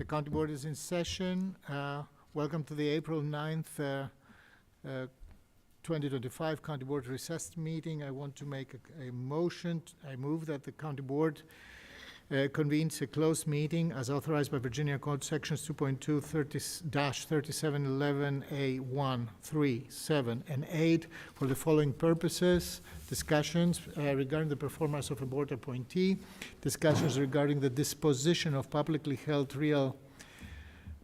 The county board is in session. Welcome to the April 9th, 2025 county board recessed meeting. I want to make a motion. I move that the county board convenes a closed meeting as authorized by Virginia Code sections 2.2-3711A1, 3, 7, and 8 for the following purposes: discussions regarding the performance of a board appointee, discussions regarding the disposition of publicly held real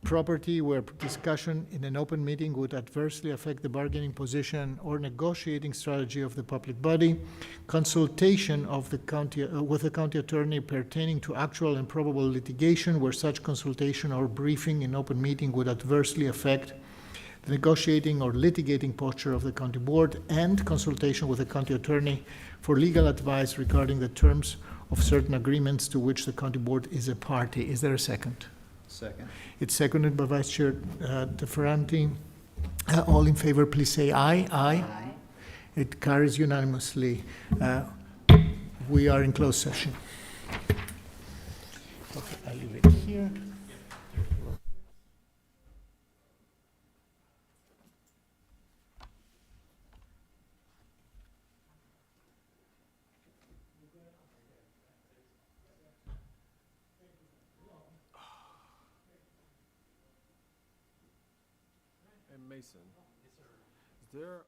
property where discussion in an open meeting would adversely affect the bargaining position or negotiating strategy of the public body, consultation of the county with the county attorney pertaining to actual and probable litigation where such consultation or briefing in open meeting would adversely affect the negotiating or litigating posture of the county board, and consultation with the county attorney for legal advice regarding the terms of certain agreements to which the county board is a party. Is there a second? Second. It's seconded by Vice Chair DeFerranti. All in favor, please say aye. Aye. Aye. It carries unanimously. We are in closed session. Okay, I'll leave it here. And Mason, is there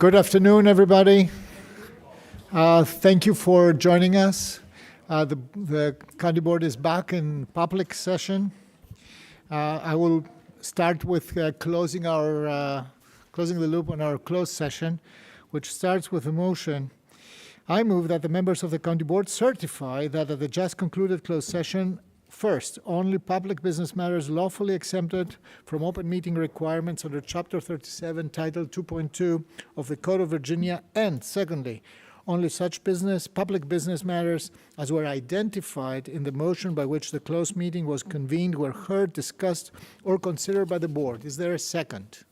Good afternoon, everybody. Thank you for joining us. The county board is back in public session. I will start with closing the loop on our closed session, which starts with a motion. I move that the members of the county board certify that at the just concluded closed session, first, only public business matters lawfully exempted from open meeting requirements under Chapter 37, Title 2.2 of the Code of Virginia, and secondly, only such public business matters as were identified in the motion by which the closed meeting was convened were heard, discussed, or considered by the board. Is there a second?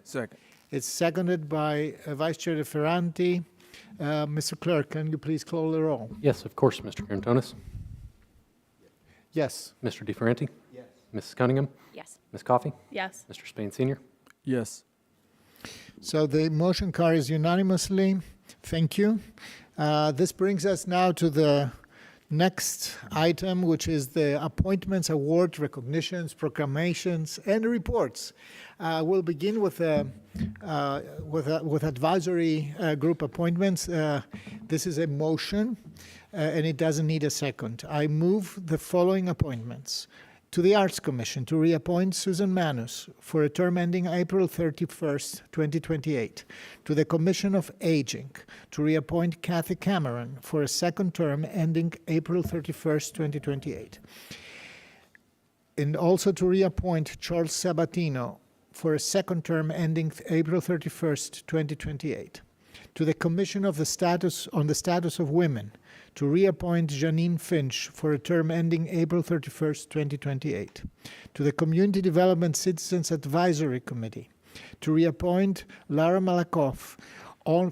Second. It's seconded by Vice Chair DeFerranti. Mr. Clerk, can you please call the roll? Yes, of course, Mr. Carantonis. Yes. Mr. DeFerranti? Yes. Mrs. Cunningham? Yes. Ms. Coffey? Yes. Mr. Spain Sr.? Yes. So the motion carries unanimously. Thank you. This brings us now to the next item, which is the appointments, awards, recognitions, proclamations, and reports. We'll begin with advisory group appointments. This is a motion, and it doesn't need a second. I move the following appointments. To the Arts Commission, to reappoint Susan Manus for a term ending April 31st, 2028. To the Commission of Aging, to reappoint Kathy Cameron for a second term ending April 31st, 2028. And also to reappoint Charles Sabatino for a second term ending April 31st, 2028. To the Commission on the Status of Women, to reappoint Janine Finch for a term ending April 31st, 2028. To the Community Development Citizens Advisory Committee, to reappoint Lara Malakoff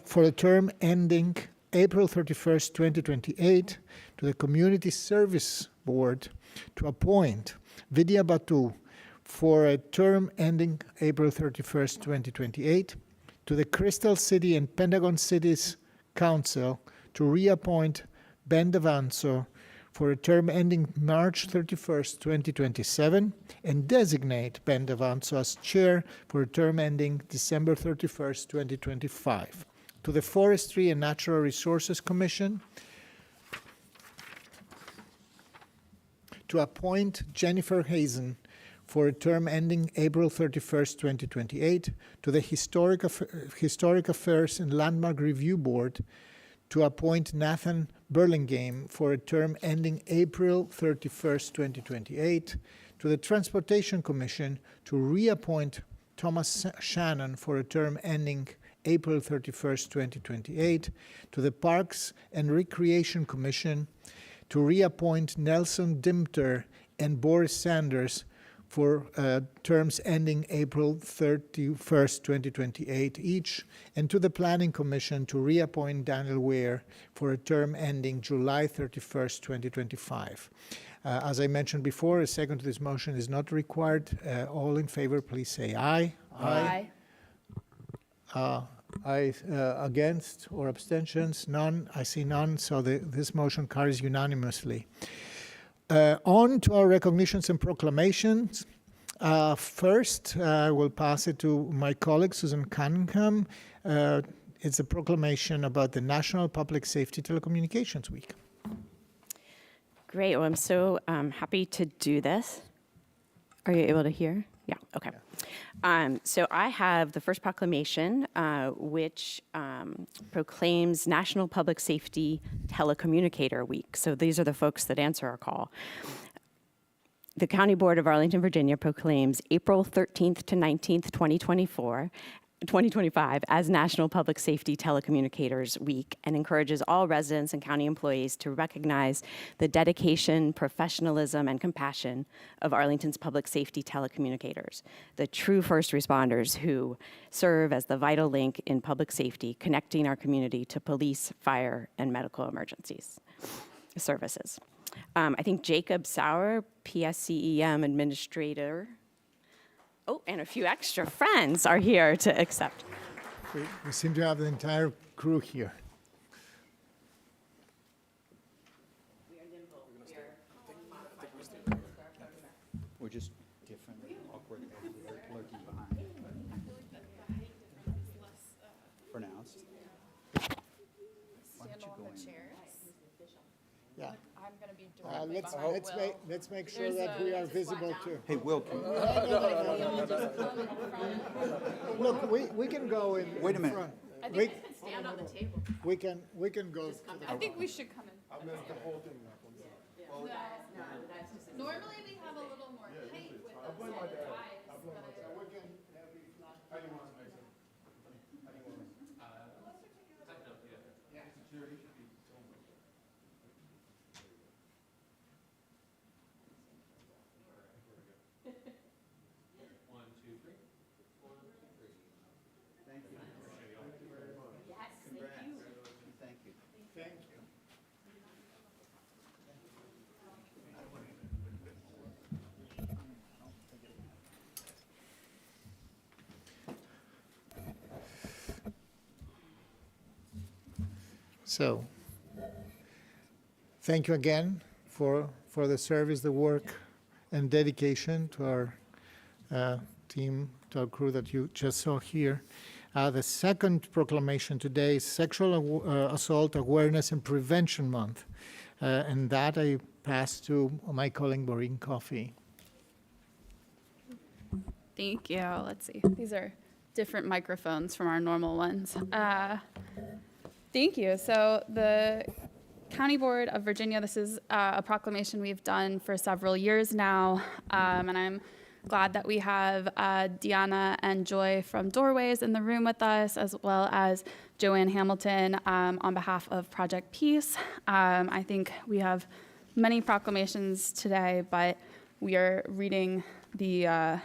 for a term ending April 31st, 2028. To the Community Service Board, to appoint Vidya Batu for a term ending April 31st, 2028. To the Crystal City and Pentagon Cities Council, to reappoint Ben Davanzo for a term ending March 31st, 2027, and designate Ben Davanzo as chair for a term ending December 31st, 2025. To the Forestry and Natural Resources Commission, to appoint Jennifer Hazen for a term ending April 31st, 2028, to the Historic Affairs and Landmark Review Board, to appoint Nathan Burlingame for a term ending April 31st, 2028, to the Transportation Commission to reappoint Thomas Shannon for a term ending April 31st, 2028, to the Parks and Recreation Commission to reappoint Nelson Dimter and Boris Sanders for terms ending April 31st, 2028 each, and to the Planning Commission to reappoint Daniel Ware for a term ending July 31st, 2025. As I mentioned before, a second to this motion is not required. All in favor, please say aye. Aye. Aye. Against or abstentions? None. I see none, so this motion carries unanimously. On to our recognitions and proclamations. First, I will pass it to my colleague, Susan Cunningham. It's a proclamation about the National Public Safety Telecommunications Week. Great. Well, I'm so happy to do this. Are you able to hear? Yeah. Okay. So I have the first proclamation, which proclaims National Public Safety Telecommunicator Week. So these are the folks that answer our call. The County Board of Arlington, Virginia proclaims April 13th to 19th, 2025 as National Public Safety Telecommunicators Week and encourages all residents and county employees to recognize the dedication, professionalism, and compassion of Arlington's public safety telecommunicators, the true first responders who serve as the vital link in public safety, connecting our community to police, fire, and medical emergencies services. I think Jacob Sauer, PSCEM Administrator, and a few extra friends are here to accept. We seem to have the entire crew here. We're just different, awkward, lurking behind. For now, Yeah. I'm going to be directly Let's, behind let's Will. make, let's make sure that we are visible too. Hey, Will, Look, we can go in. Wait a in minute. front. I think We, we can stand on the table. we can go. to the- I think we should come in. Normally we have a little more height with us at times, but thank you. Thank you. So, thank you again for the service, the work, and dedication to our team, to our crew that you just saw here. The second proclamation today is Sexual Assault Awareness and Prevention Month. And that I pass to my colleague, Maureen Coffey. Thank you. Let's see. These are different microphones from our normal ones. Thank you. So the County Board of Virginia, this is a proclamation we've done for several years now, and I'm glad that we have Deanna and Joy from Doorways in the room with us, as well as Joanne Hamilton on behalf of Project Peace. I think we have many proclamations today, but we are reading the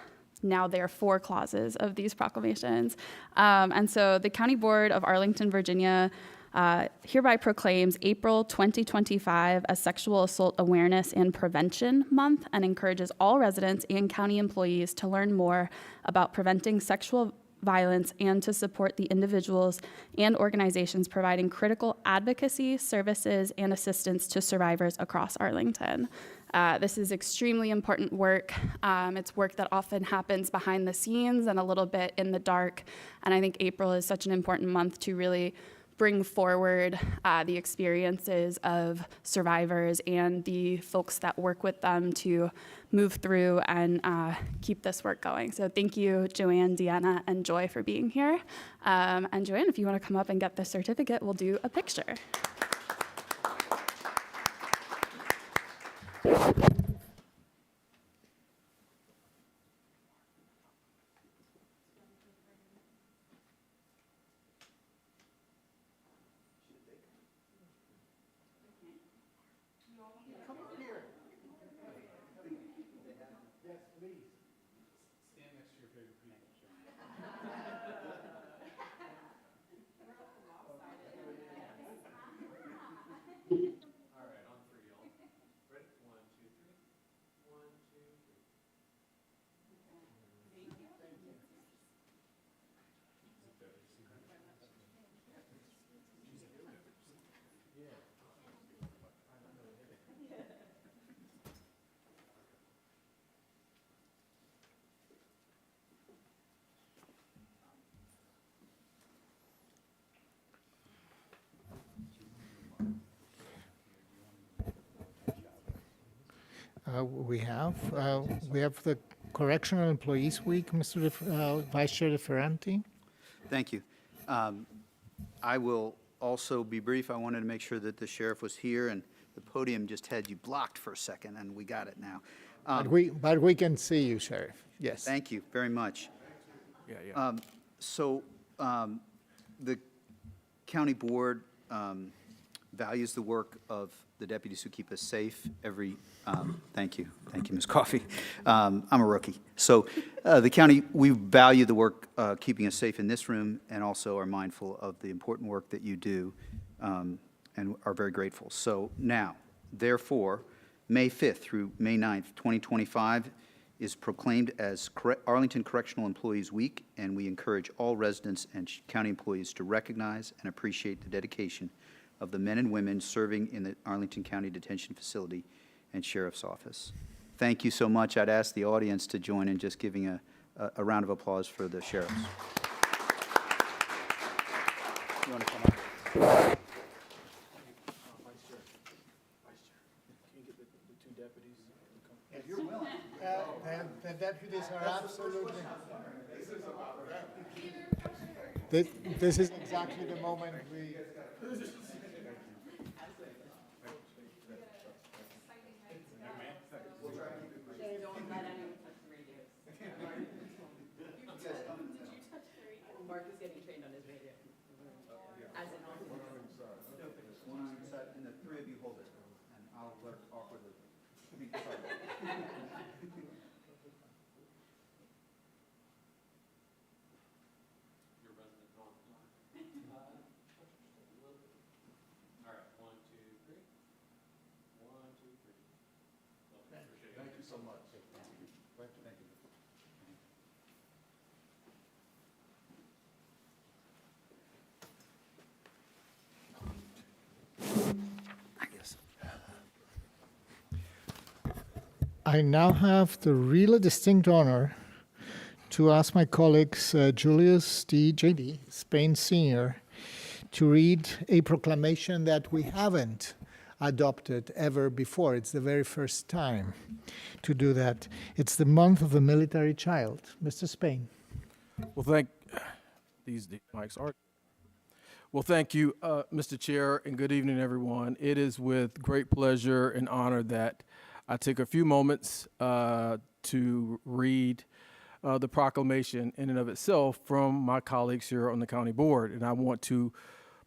now there are 4 clauses of these proclamations. And so the County Board of Arlington, Virginia hereby proclaims April 2025 as Sexual Assault Awareness and Prevention Month and encourages all residents and county employees to learn more about preventing sexual violence and to support the individuals and organizations providing critical advocacy, services, and assistance to survivors across Arlington. This is extremely important work. It's work that often happens behind the scenes and a little bit in the dark. And I think April is such an important month to really bring forward the experiences of survivors and the folks that work with them to move through and keep this work going. So thank you, Joanne, Deanna, and Joy for being here. And Joanne, if you want to come up and get the certificate, we'll do a picture. We have the Correctional Employees Week, Mr. Vice Chair DeFerranti. Thank you. I will also be brief. I wanted to make sure that the sheriff was here, and the podium just had you blocked for a second, and we got it now. But we can see you, Sheriff. Yes. Thank you very much. So the county board values the work of the deputies who keep us safe every, thank you, Ms. Coffey. I'm a rookie. So the county, we value the work keeping us safe in this room and also are mindful of the important work that you do and are very grateful. So now, therefore, May 5th through May 9th, 2025 is proclaimed as Arlington Correctional Employees Week, and we encourage all residents and county employees to recognize and appreciate the dedication of the men and women serving in the Arlington County Detention Facility and Sheriff's Office. Thank you so much. I'd ask the audience to join in just giving a round of applause for the sheriffs. You want to come up? deputies? If you're willing. The deputies are absolutely. This is exactly the moment we. Mark is getting trained on his radio. As an One on each side, and the three of you hold it, and I'll work awkwardly. Sorry. Thank you so much. Thank you. I now have the really distinct honor to ask my colleagues Julius D. J.D. Spain Sr. to read a proclamation that we haven't adopted ever before. It's the very first time to do that. It's the month of the military child. Mr. Spain. Well, these mics are. Well, thank you, Mr. Chair, and good evening, everyone. It is with great pleasure and honor that I take a few moments to read the proclamation in and of itself from my colleagues here on the county board. And I want to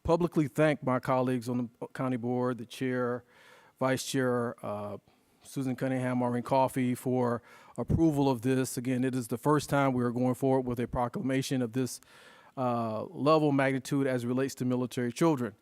publicly thank my colleagues on the county board, the chair, vice chair, Susan Cunningham, Maureen Coffey, for approval of this. Again, it is the first time we are going forward with a proclamation of this level magnitude as it relates to military children.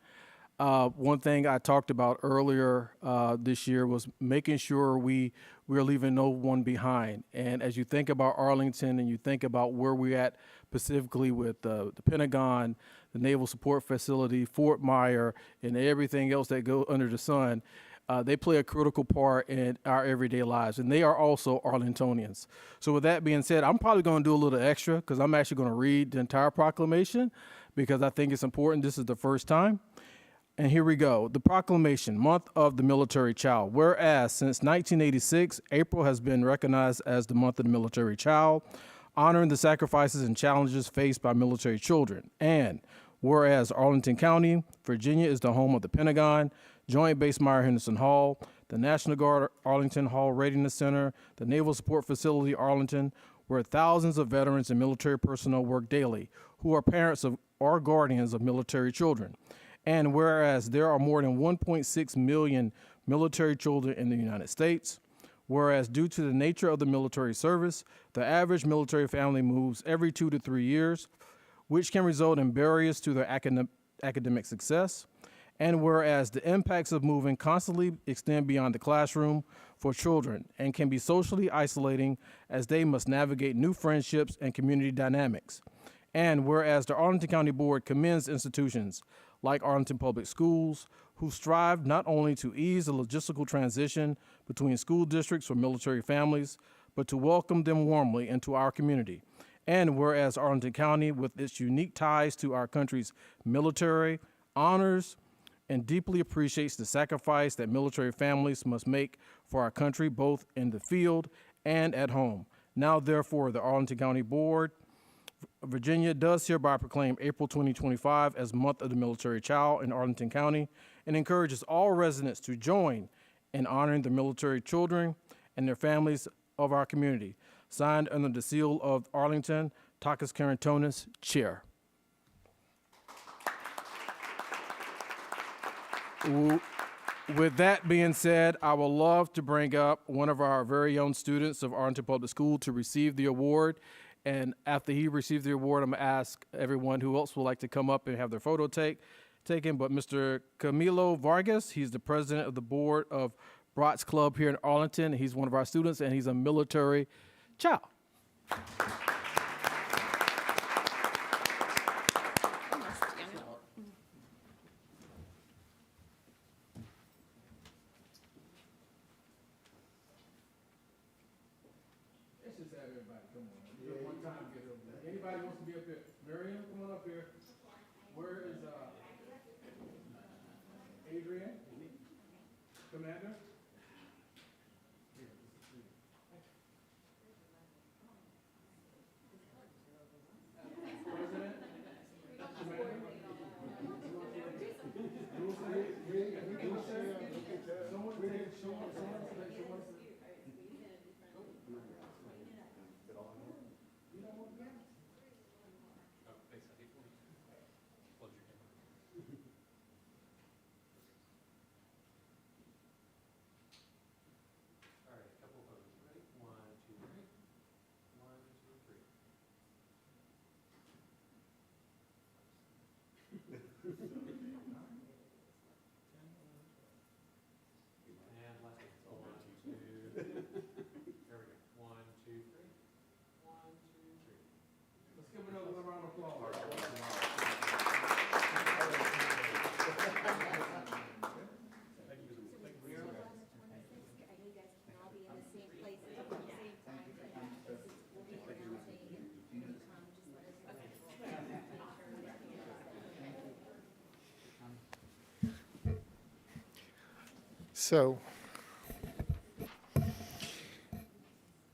One thing I talked about earlier this year was making sure we're leaving no one behind. And as you think about Arlington and you think about where we're at specifically with the Pentagon, the Naval Support Facility, Fort Myer, and everything else that go under the sun, they play a critical part in our everyday lives, and they are also Arlingtonians. So with that being said, I'm probably going to do a little extra because I'm actually going to read the entire proclamation because I think it's important. This is the first time. And here we go. The proclamation, Month of the Military Child. Whereas since 1986, April has been recognized as the Month of the Military Child, honoring the sacrifices and challenges faced by military children. And whereas Arlington County, Virginia is the home of the Pentagon, Joint Base Myer-Henderson Hall, the National Guard Arlington Hall Readiness Center, the Naval Support Facility Arlington, where thousands of veterans and military personnel work daily, who are parents of or guardians of military children. And whereas there are more than 1.6 million military children in the United States, whereas due to the nature of the military service, the average military family moves every 2 to 3 years, which can result in barriers to their academic success. And whereas the impacts of moving constantly extend beyond the classroom for children and can be socially isolating as they must navigate new friendships and community dynamics. And whereas the Arlington County Board commends institutions like Arlington Public Schools, who strive not only to ease the logistical transition between school districts for military families, but to welcome them warmly into our community. And whereas Arlington County, with its unique ties to our country's military, honors and deeply appreciates the sacrifice that military families must make for our country, both in the field and at home. Now, therefore, the Arlington County Board Virginia does hereby proclaim April 2025 as Month of the Military Child in Arlington County and encourages all residents to join in honoring the military children and their families of our community. Signed under the seal of Arlington, Takis Karantonis, Chair. With that being said, I would love to bring up one of our very own students of Arlington Public School to receive the award. And after he receives the award, I'm going to ask everyone who else would like to come up and have their photo taken. But Mr. Camilo Vargas, he's the president of the board of Brot's Club here in Arlington. He's one of our students, and he's a military child. Anybody wants to be up here? Miriam, come on up here. Where is Adrian? Commander? So,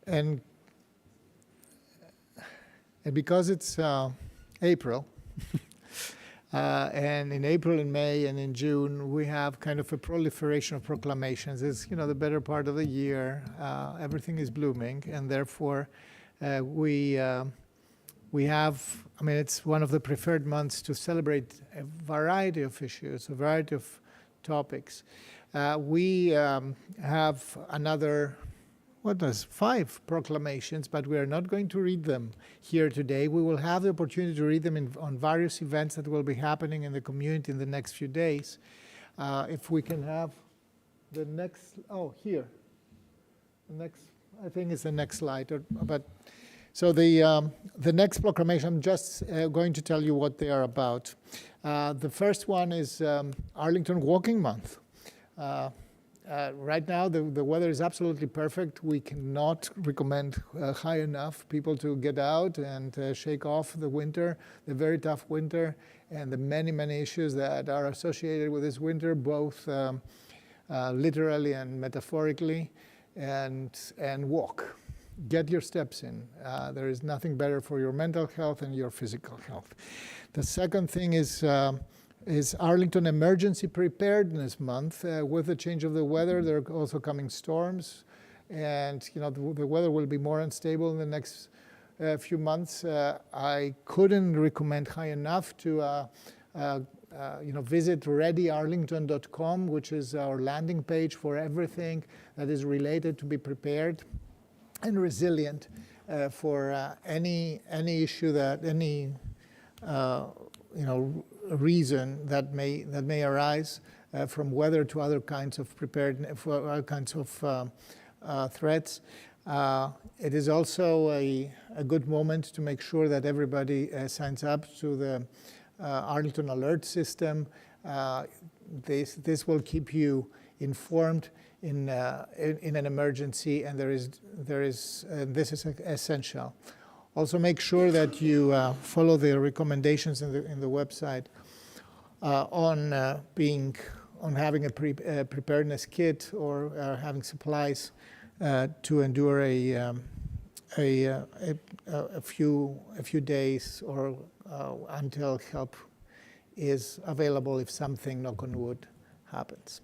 and because it's April, and in April and May and in June, we have kind of a proliferation of proclamations. It's, the better part of the year. Everything is blooming, and therefore we have, it's one of the preferred months to celebrate a variety of issues, a variety of topics. We have another 5 proclamations, but we are not going to read them here today. We will have the opportunity to read them on various events that will be happening in the community in the next few days. If we can have the next, here. The next, I think it's the next slide. So the next proclamation, I'm just going to tell you what they are about. The first one is Arlington Walking Month. Right now, the weather is absolutely perfect. We cannot recommend high enough people to get out and shake off the winter, the very tough winter, and the many, many issues that are associated with this winter, both literally and metaphorically, and walk. Get your steps in. There is nothing better for your mental health and your physical health. The second thing is Arlington Emergency Preparedness Month. With the change of the weather, there are also coming storms, and the weather will be more unstable in the next few months. I couldn't recommend high enough to visit readyarlington.com, which is our landing page for everything that is related to be prepared and resilient for any issue that reason that may arise from weather to other kinds of preparedness, for other kinds of threats. It is also a good moment to make sure that everybody signs up to the Arlington Alert System. This will keep you informed in an emergency, and this is essential. Also, make sure that you follow the recommendations in the website on having a preparedness kit or having supplies to endure a few days or until help is available if something, knock on wood, happens.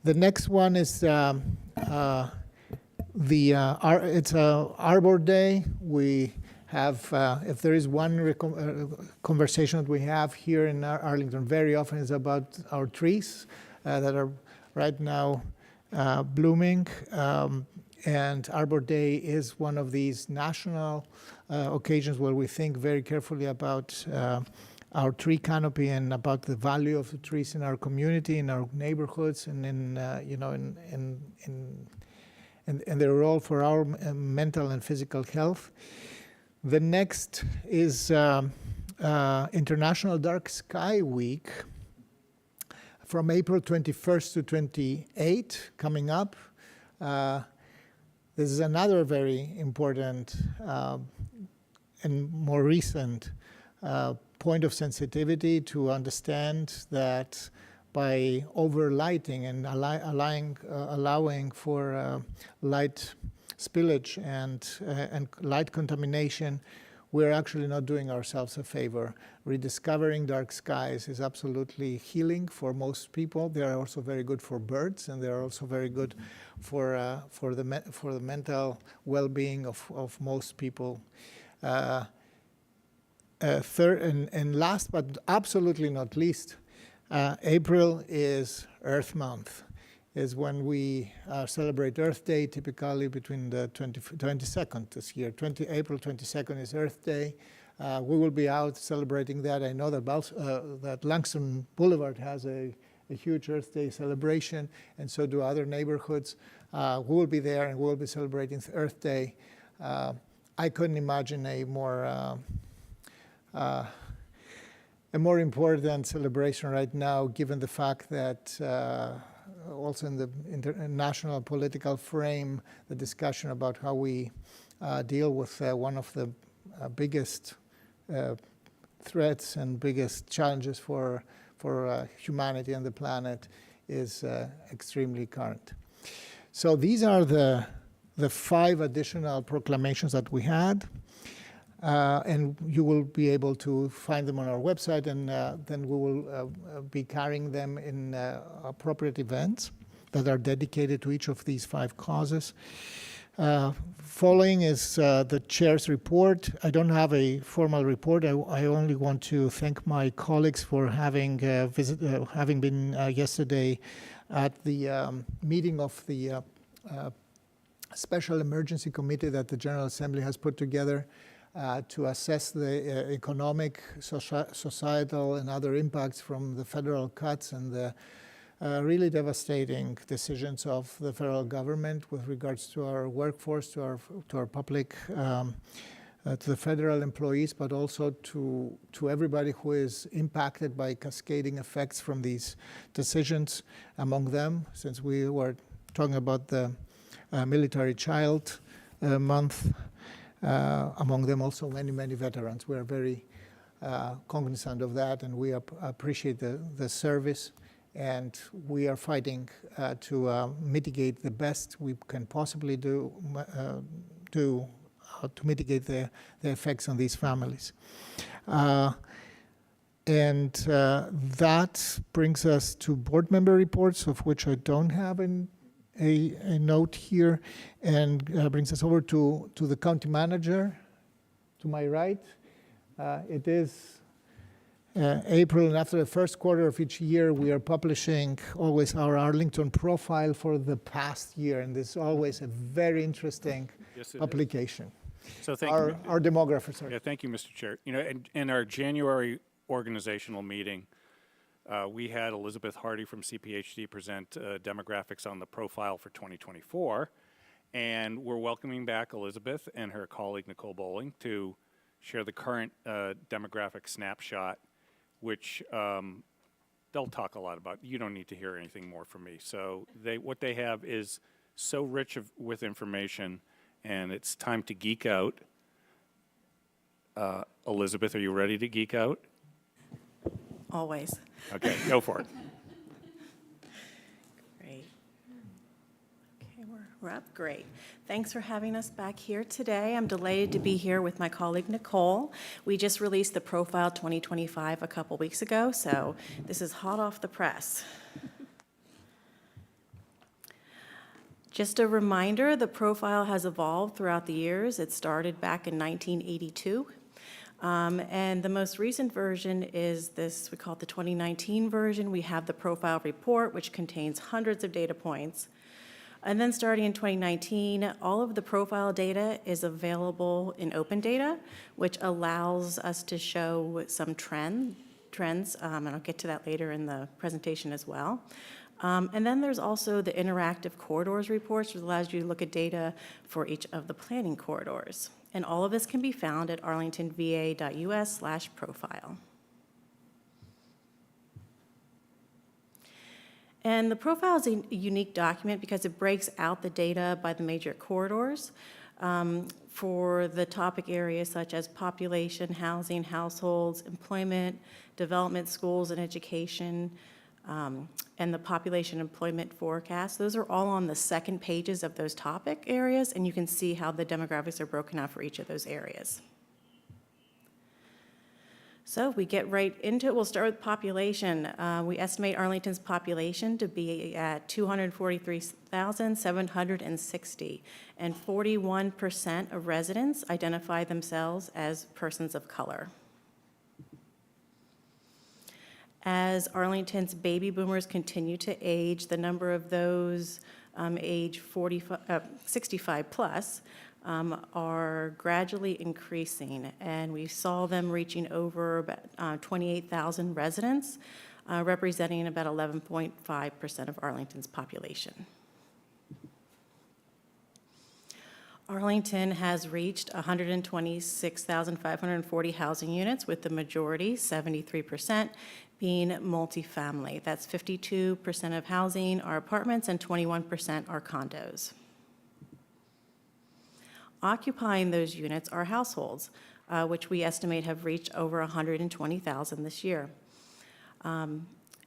The next one is it's Arbor Day. We have, if there is one conversation that we have here in Arlington very often, is about our trees that are right now blooming. And Arbor Day is one of these national occasions where we think very carefully about our tree canopy and about the value of the trees in our community, in our neighborhoods, and in their role for our mental and physical health. The next is International Dark Sky Week from April 21st to 28 coming up. This is another very important and more recent point of sensitivity to understand that by overlighting and allowing for light spillage and light contamination, we're actually not doing ourselves a favor. Rediscovering dark skies is absolutely healing for most people. They are also very good for birds, and they are also very good for the mental well-being of most people. Third and last, but absolutely not least, April is Earth Month. Is when we celebrate Earth Day, typically between the 22nd this year. April 22nd is Earth Day. We will be out celebrating that. I know that Langston Boulevard has a huge Earth Day celebration, and so do other neighborhoods. We will be there, and we will be celebrating Earth Day. I couldn't imagine a more a more important celebration right now, given the fact that also in the international political frame, the discussion about how we deal with one of the biggest threats and biggest challenges for humanity and the planet is extremely current. So these are the 5 additional proclamations that we had. And you will be able to find them on our website, and then we will be carrying them in appropriate events that are dedicated to each of these 5 causes. Following is the chair's report. I don't have a formal report. I only want to thank my colleagues for having been yesterday at the meeting of the Special Emergency Committee that the General Assembly has put together to assess the economic, societal, and other impacts from the federal cuts and the really devastating decisions of the federal government with regards to our workforce, to our public, to the federal employees, but also to everybody who is impacted by cascading effects from these decisions. Among them, since we were talking about the Military Child Month, among them also many veterans. We are very cognizant of that, and we appreciate the service, and we are fighting to mitigate the best we can possibly do to mitigate the effects on these families. And that brings us to board member reports, of which I don't have a note here, and brings us over to the county manager to my right. It is April, and after the first quarter of each year, we are publishing always our Arlington profile for the past year, and this is always a very interesting publication. So thank you. Our demographers, sorry. Yeah, thank you, Mr. Chair. You know, in our January organizational meeting, we had Elizabeth Hardy from CPHD present demographics on the profile for 2024, and we're welcoming back Elizabeth and her colleague Nicole Bowling to share the current demographic snapshot, which they'll talk a lot about. You don't need to hear anything more from me. So what they have is so rich with information, and it's time to geek out. Elizabeth, are you ready to geek out? Always. Okay, go for it. Great. Okay, we're up. Great. Thanks for having us back here today. I'm delighted to be here with my colleague Nicole. We just released the Profile 2025 a couple weeks ago, so this is hot off the press. Just a reminder, the profile has evolved throughout the years. It started back in 1982. And the most recent version is this, we call it the 2019 version. We have the profile report, which contains hundreds of data points. And then starting in 2019, all of the profile data is available in open data, which allows us to show some trends, and I'll get to that later in the presentation as well. And then there's also the interactive corridors reports, which allows you to look at data for each of the planning corridors. And all of this can be found at arlingtonva.us/profile. And the profile is a unique document because it breaks out the data by the major corridors for the topic areas such as population, housing, households, employment, development, schools, and education, and the population employment forecast. Those are all on the second pages of those topic areas, and you can see how the demographics are broken out for each of those areas. So if we get right into it, we'll start with population. We estimate Arlington's population to be at 243,760, and 41% of residents identify themselves as persons of color. As Arlington's baby boomers continue to age, the number of those age 65 plus are gradually increasing, and we saw them reaching over about 28,000 residents, representing about 11.5% of Arlington's population. Arlington has reached 126,540 housing units, with the majority, 73%, being multifamily. That's 52% of housing are apartments and 21% are condos. Occupying those units are households, which we estimate have reached over 120,000 this year.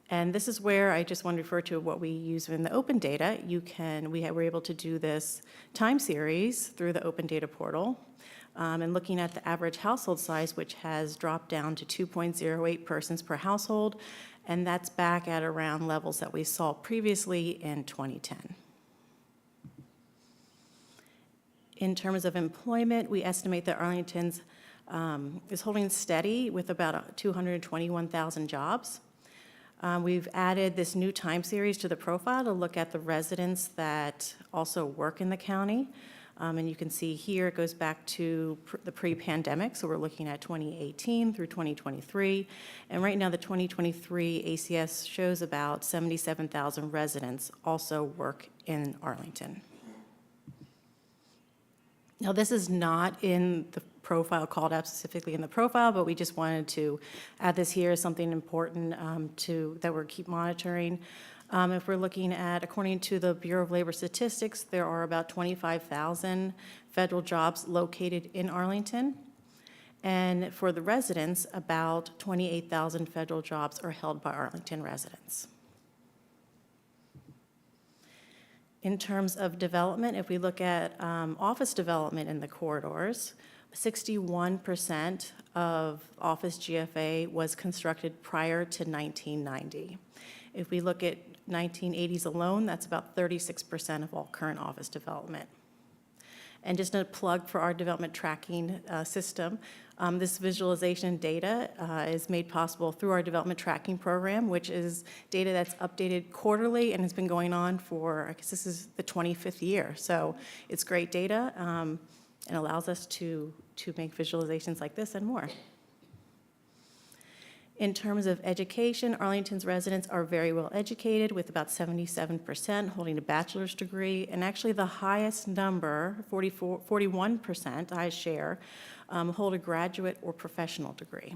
And this is where I just want to refer to what we use in the open data. We were able to do this time series through the open data portal, and looking at the average household size, which has dropped down to 2.08 persons per household, and that's back at around levels that we saw previously in 2010. In terms of employment, we estimate that Arlington's is holding steady with about 221,000 jobs. We've added this new time series to the profile to look at the residents that also work in the county. And you can see here it goes back to the pre-pandemic, so we're looking at 2018 through 2023. And right now, the 2023 ACS shows about 77,000 residents also work in Arlington. Now, this is not in the profile, called out specifically in the profile, but we just wanted to add this here as something important that we'll keep monitoring. If we're looking at, according to the Bureau of Labor Statistics, there are about 25,000 federal jobs located in Arlington. And for the residents, about 28,000 federal jobs are held by Arlington residents. In terms of development, if we look at office development in the corridors, 61% of office GFA was constructed prior to 1990. If we look at 1980s alone, that's about 36% of all current office development. And just a plug for our development tracking system, this visualization data is made possible through our development tracking program, which is data that's updated quarterly and has been going on for, I guess this is the 25th year. So it's great data and allows us to make visualizations like this and more. In terms of education, Arlington's residents are very well educated, with about 77% holding a bachelor's degree, and actually the highest number, 41%, highest share, hold a graduate or professional degree.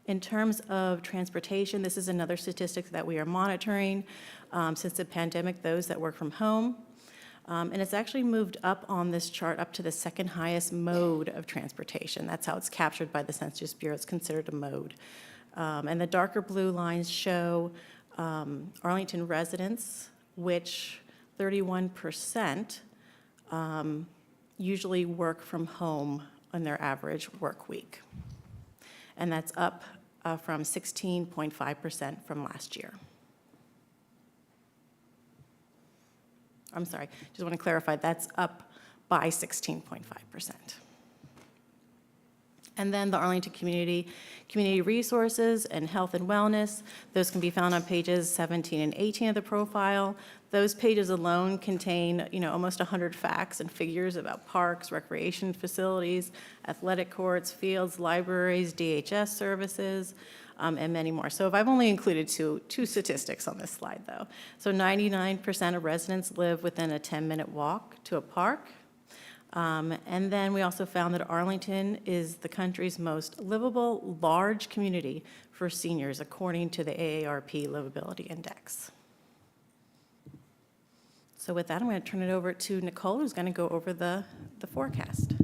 In terms of transportation, this is another statistic that we are monitoring since the pandemic, those that work from home. And it's actually moved up on this chart up to the second highest mode of transportation. That's how it's captured by the Census Bureau. It's considered a mode. And the darker blue lines show Arlington residents, which 31% usually work from home on their average work week. And that's up from 16.5% from last year. I'm sorry, just want to clarify, that's up by 16.5%. And then the Arlington community resources and health and wellness, those can be found on pages 17 and 18 of the profile. Those pages alone contain, almost 100 facts and figures about parks, recreation facilities, athletic courts, fields, libraries, DHS services, and many more. So I've only included two statistics on this slide, though. So 99% of residents live within a 10-minute walk to a park. And then we also found that Arlington is the country's most livable large community for seniors, according to the AARP Livability Index. So with that, I'm going to turn it over to Nicole, who's going to go over the forecast.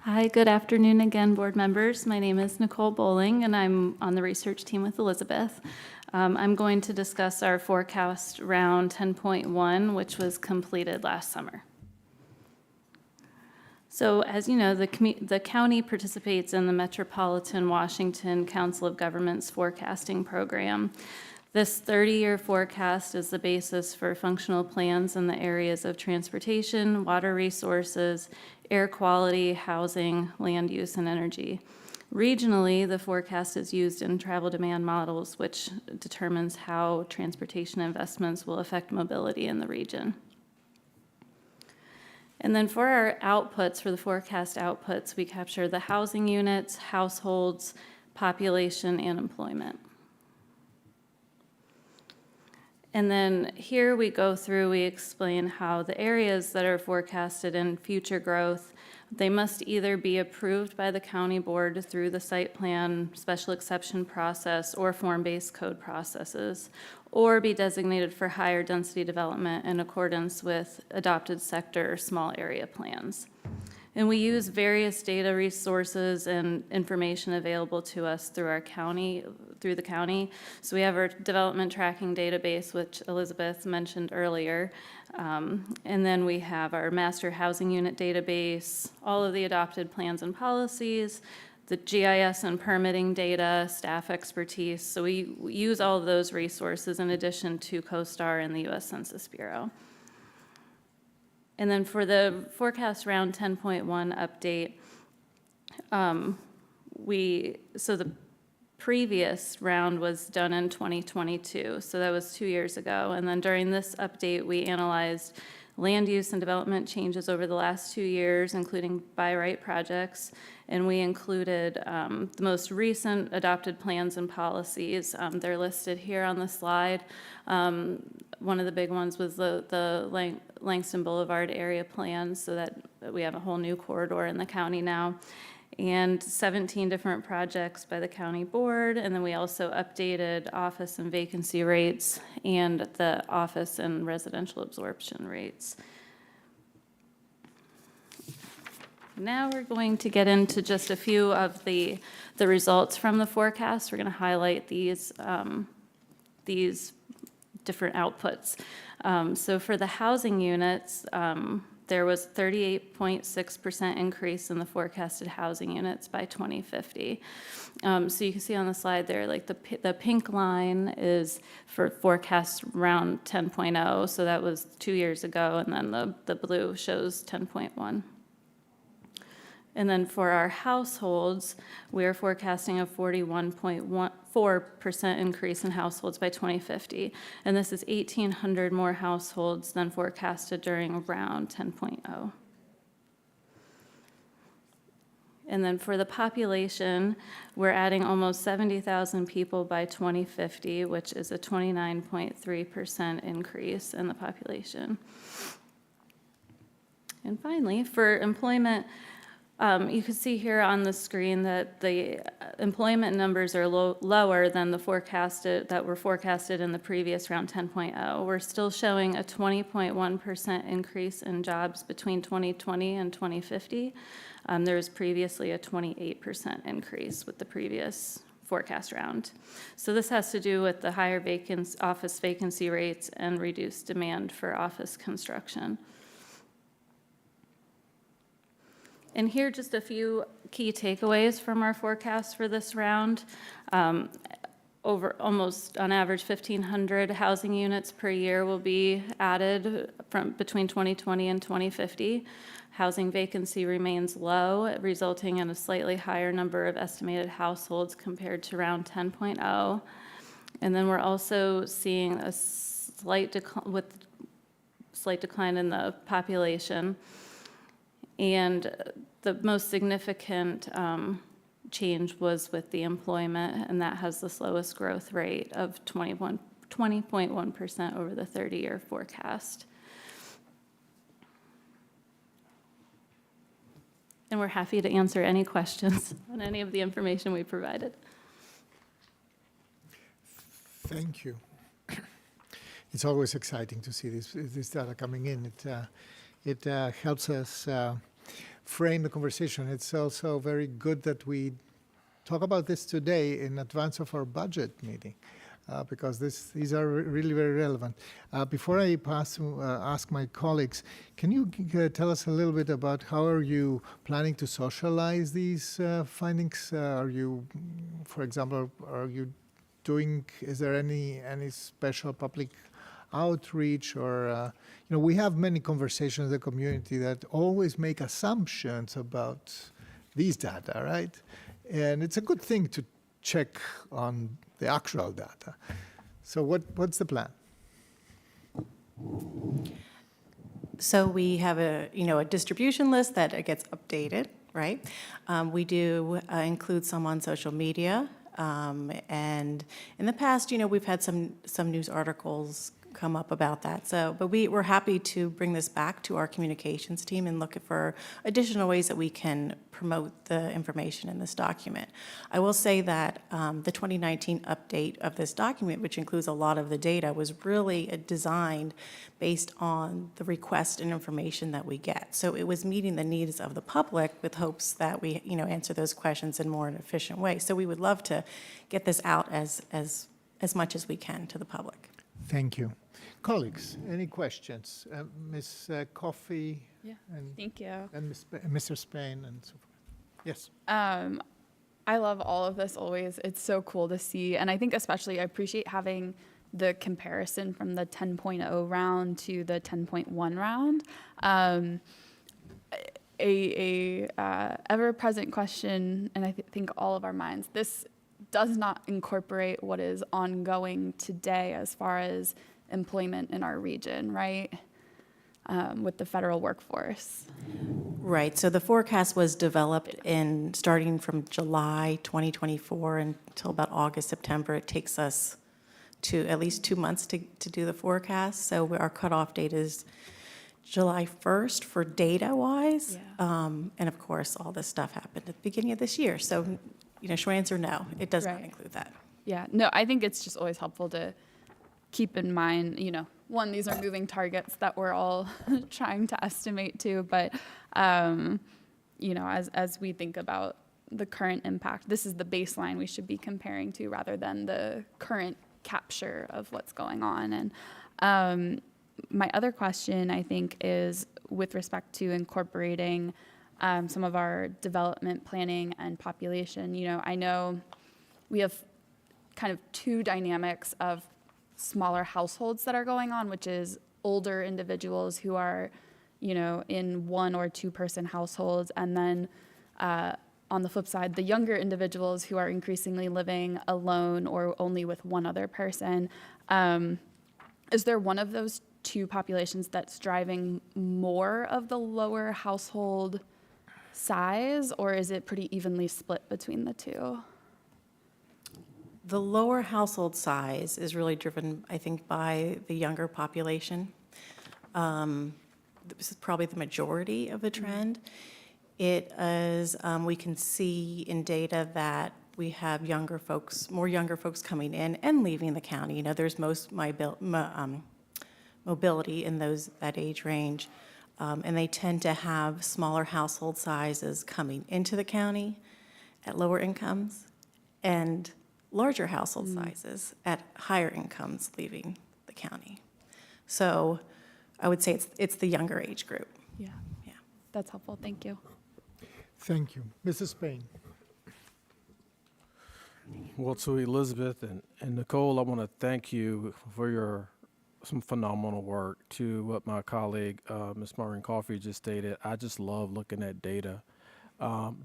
Hi, good afternoon again, board members. My name is Nicole Bowling, and I'm on the research team with Elizabeth. I'm going to discuss our forecast round 10.1, which was completed last summer. So as you know, the county participates in the Metropolitan Washington Council of Governments forecasting program. This 30-year forecast is the basis for functional plans in the areas of transportation, water resources, air quality, housing, land use, and energy. Regionally, the forecast is used in travel demand models, which determines how transportation investments will affect mobility in the region. And then for our outputs, for the forecast outputs, we capture the housing units, households, population, and employment. And then here we go through, we explain how the areas that are forecasted in future growth, they must either be approved by the county board through the site plan, special exception process, or form-based code processes, or be designated for higher density development in accordance with adopted sector or small area plans. And we use various data resources and information available to us through our county, through the county. So we have our development tracking database, which Elizabeth mentioned earlier. And then we have our master housing unit database, all of the adopted plans and policies, the GIS and permitting data, staff expertise. So we use all of those resources in addition to CoStar and the US Census Bureau. And then for the forecast round 10.1 update, so the previous round was done in 2022, so that was 2 years ago. And then during this update, we analyzed land use and development changes over the last 2 years, including by right projects, and we included the most recent adopted plans and policies. They're listed here on the slide. One of the big ones was the Langston Boulevard area plan, so that we have a whole new corridor in the county now, and 17 different projects by the county board, and then we also updated office and vacancy rates and the office and residential absorption rates. Now we're going to get into just a few of the results from the forecast. We're going to highlight these different outputs. So for the housing units, there was 38.6% increase in the forecasted housing units by 2050. So you can see on the slide there, like the pink line is for forecast round 10.0, so that was 2 years ago, and then the blue shows 10.1. And then for our households, we are forecasting a 41.4% increase in households by 2050. And this is 1,800 more households than forecasted during round 10.0. And then for the population, we're adding almost 70,000 people by 2050, which is a 29.3% increase in the population. And finally, for employment, you can see here on the screen that the employment numbers are lower than the forecasted that were forecasted in the previous round 10.0. We're still showing a 20.1% increase in jobs between 2020 and 2050. There was previously a 28% increase with the previous forecast round. So this has to do with the higher office vacancy rates and reduced demand for office construction. And here are just a few key takeaways from our forecast for this round. Over almost, on average, 1,500 housing units per year will be added from between 2020 and 2050. Housing vacancy remains low, resulting in a slightly higher number of estimated households compared to round 10.0. And then we're also seeing a slight decline in the population. And the most significant change was with the employment, and that has the slowest growth rate of 20.1% over the 30-year forecast. And we're happy to answer any questions on any of the information we provided. Thank you. It's always exciting to see this data coming in. It helps us frame the conversation. It's also very good that we talk about this today in advance of our budget meeting, because these are really very relevant. Before I pass to ask my colleagues, can you tell us a little bit about how are you planning to socialize these findings? Are you, for example, is there any special public outreach, or we have many conversations in the community that always make assumptions about these data, right? And it's a good thing to check on the actual data. So what's the plan? So we have a distribution list that gets updated, right? We do include some on social media. And in the past, we've had some news articles come up about that. So, but we're happy to bring this back to our communications team and look for additional ways that we can promote the information in this document. I will say that the 2019 update of this document, which includes a lot of the data, was really designed based on the request and information that we get. So it was meeting the needs of the public with hopes that we, answer those questions in more an efficient way. So we would love to get this out as much as we can to the public. Thank you. Colleagues, any questions? Ms. Coffey? Yeah. And, Thank you. and Mr. Spain and so forth. Yes. I love all of this always. It's so cool to see. And I think especially I appreciate having the comparison from the 10.0 round to the 10.1 round. A ever-present question, and I think all of our minds, this does not incorporate what is ongoing today as far as employment in our region, right? With the federal workforce. Right, so the forecast was developed starting from July 2024 until about August, September. It takes us to at least 2 months to do the forecast. So our cutoff date is July 1st for data-wise. Yeah. And of course, all this stuff happened at the beginning of this year. So, short answer, no, it does not Right. include that. Yeah, no, I think it's just always helpful to keep in mind, one, these are moving targets that we're all trying to estimate to, but, as we think about the current impact, this is the baseline we should be comparing to rather than the current capture of what's going on. And my other question, I think, is with respect to incorporating some of our development planning and population. I know we have kind of two dynamics of smaller households that are going on, which is older individuals who are, in 1 or 2 person households, and then on the flip side, the younger individuals who are increasingly living alone or only with one other person. Is there one of those two populations that's driving more of the lower household size, or is it pretty evenly split between the two? The lower household size is really driven, I think, by the younger population. This is probably the majority of the trend. It is, we can see in data that we have more younger folks coming in and leaving the county. There's most mobility in that age range. And they tend to have smaller household sizes coming into the county at lower incomes and larger household sizes at higher incomes leaving the county. So I would say it's the younger age group. Yeah. Yeah. That's helpful. Thank you. Thank you. Mrs. Spain? Well, to Elizabeth and Nicole, I want to thank you for some phenomenal work. To what my colleague, Ms. Maureen Coffey, just stated, I just love looking at data.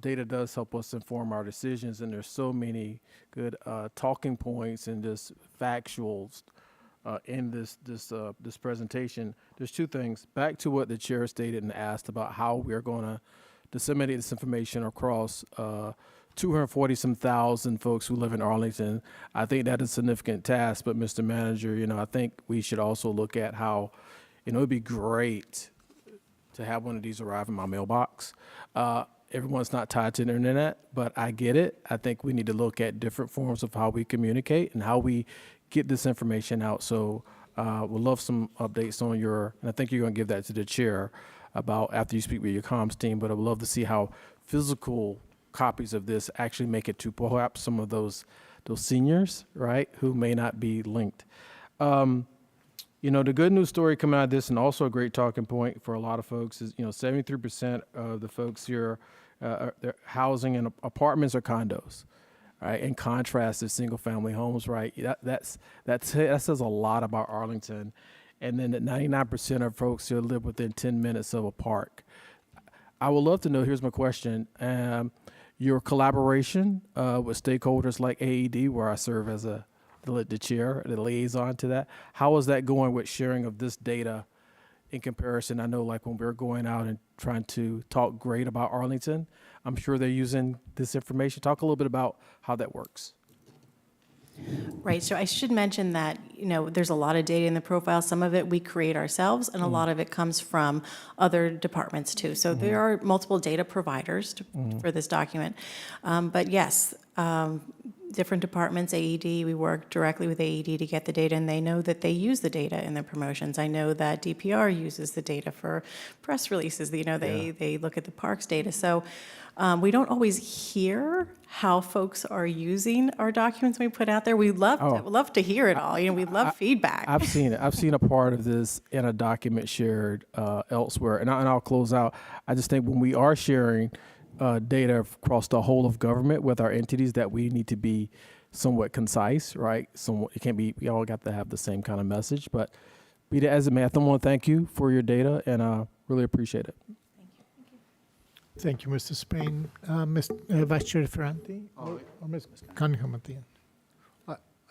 Data does help us inform our decisions, and there's so many good talking points and just factuals in this presentation. There's two things. Back to what the chair stated and asked about how we're going to disseminate this information across 240-some thousand folks who live in Arlington. I think that is a significant task, but Mr. Manager, I think we should also look at how, it'd be great to have one of these arrive in my mailbox. Everyone's not tied to the internet, but I get it. I think we need to look at different forms of how we communicate and how we get this information out. So we'll love some updates on and I think you're going to give that to the chair about after you speak with your comms team, but I would love to see how physical copies of this actually make it to perhaps some of those seniors, right, who may not be linked. The good news story coming out of this, and also a great talking point for a lot of folks, is 73% of the folks here they're housing in apartments or condos, right? In contrast to single-family homes, right? That says a lot about Arlington. And then that 99% of folks here live within 10 minutes of a park. I would love to know. Here's my question. Your collaboration with stakeholders like AED, where I serve as the chair, the liaison to that. How is that going with sharing of this data in comparison. I know like when we're going out and trying to talk great about Arlington, I'm sure they're using this information. Talk a little bit about how that works. Right, so I should mention that, there's a lot of data in the profile. Some of it we create ourselves, and a lot of it comes from other departments too. So there are multiple data providers for this document. But yes, different departments, AED, we work directly with AED to get the data, and they know that they use the data in their promotions. I know that DPR uses the data for press releases. They look at the parks data. So we don't always hear how folks are using our documents we put out there. We love to hear it all. We love feedback. I've seen it. I've seen a part of this in a document shared elsewhere. And I'll close out. I just think when we are sharing data across the whole of government with our entities, that we need to be somewhat concise, right? It can't be, we all got to have the same kind of message. But be that as it may, I want to thank you for your data, and really appreciate it. Thank you, Mr. Spain. Vice Chair Ferranti or Ms. Cunningham at the end?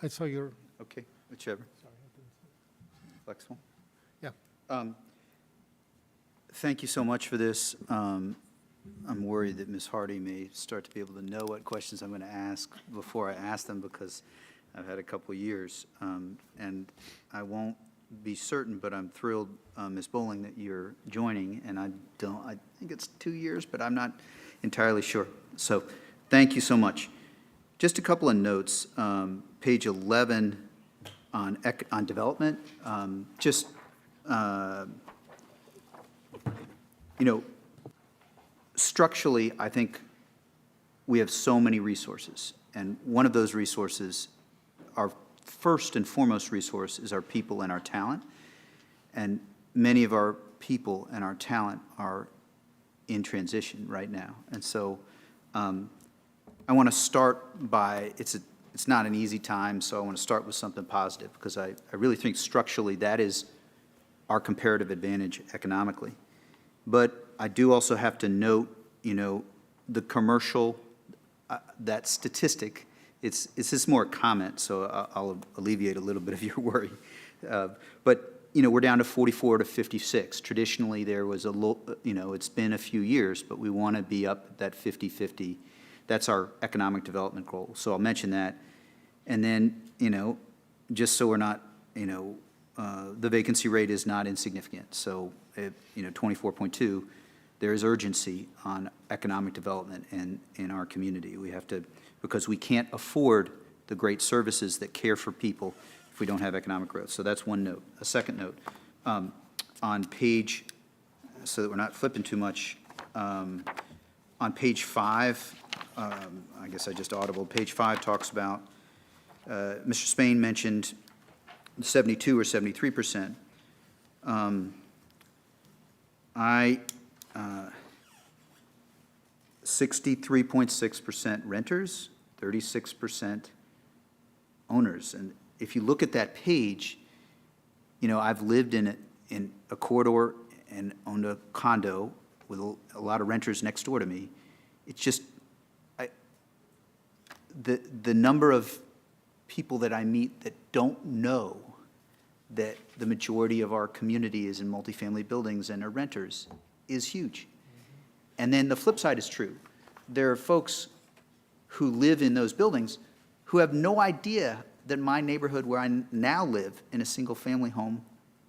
I saw your, Okay, whichever. Flexible. yeah. Thank you so much for this. I'm worried that Ms. Hardy may start to be able to know what questions I'm going to ask before I ask them, because I've had a couple years. And I won't be certain, but I'm thrilled, Ms. Bowling, that you're joining. And I think it's 2 years, but I'm not entirely sure. So thank you so much. Just a couple of notes. Page 11 on development. Structurally, I think we have so many resources, and one of those resources, our first and foremost resource, is our people and our talent. And many of our people and our talent are in transition right now. And so I want to start by, it's not an easy time, so I want to start with something positive, because I really think structurally that is our comparative advantage economically. But I do also have to note, the commercial, that statistic, it's just more a comment, so I'll alleviate a little bit of your worry. But, we're down to 44 to 56. Traditionally, there was it's been a few years, but we want to be up at that 50-50. That's our economic development goal. So I'll mention that. And then, just so we're not, the vacancy rate is not insignificant. So, 24.2, there is urgency on economic development in our community. We have to, because we can't afford the great services that care for people if we don't have economic growth. So that's one note. A second note, on page, so that we're not flipping too much, on page 5, I guess I just audible, page 5 talks about, Mr. Spain mentioned 72 or 73%. 63.6% renters, 36% owners. And if you look at that page, I've lived in a corridor and owned a condo with a lot of renters next door to me. It's just, the number of people that I meet that don't know that the majority of our community is in multifamily buildings and are renters is huge. And then the flip side is true. There are folks who live in those buildings who have no idea that my neighborhood where I now live in a single-family home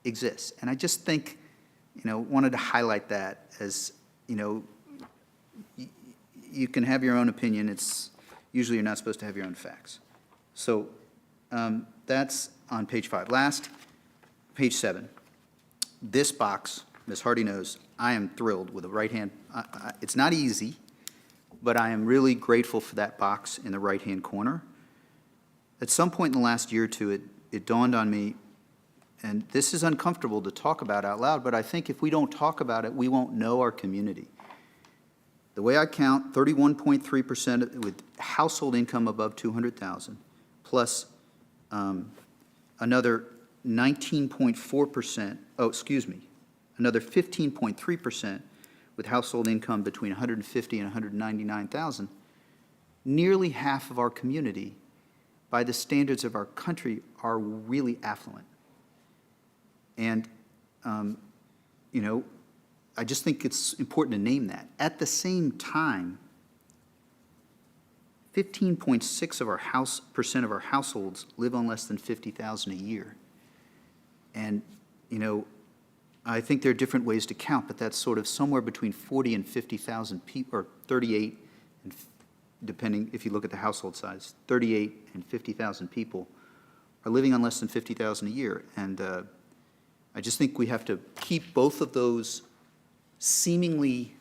exists. And I just think, wanted to highlight that as, you can have your own opinion. It's usually you're not supposed to have your own facts. So that's on page 5. Last, page 7. This box, Ms. Hardy knows, I am thrilled with the right-hand. It's not easy, but I am really grateful for that box in the right-hand corner. At some point in the last year or two, it dawned on me, and this is uncomfortable to talk about out loud, but I think if we don't talk about it, we won't know our community. The way I count, 31.3% with household income above $200,000, plus another 19.4%, another 15.3% with household income between $150,000 and $199,000. Nearly half of our community, by the standards of our country, are really affluent. And you know, I just think it's important to name that. At the same time, 15.6 of our percent of our households live on less than 50,000 a year. And, you know, I think there are different ways to count, but that's sort of somewhere between 40 and 50,000 people, or 38, and depending if you look at the household size, 38 and 50,000 people are living on less than 50,000 a year. And I just think we have to keep both of those seemingly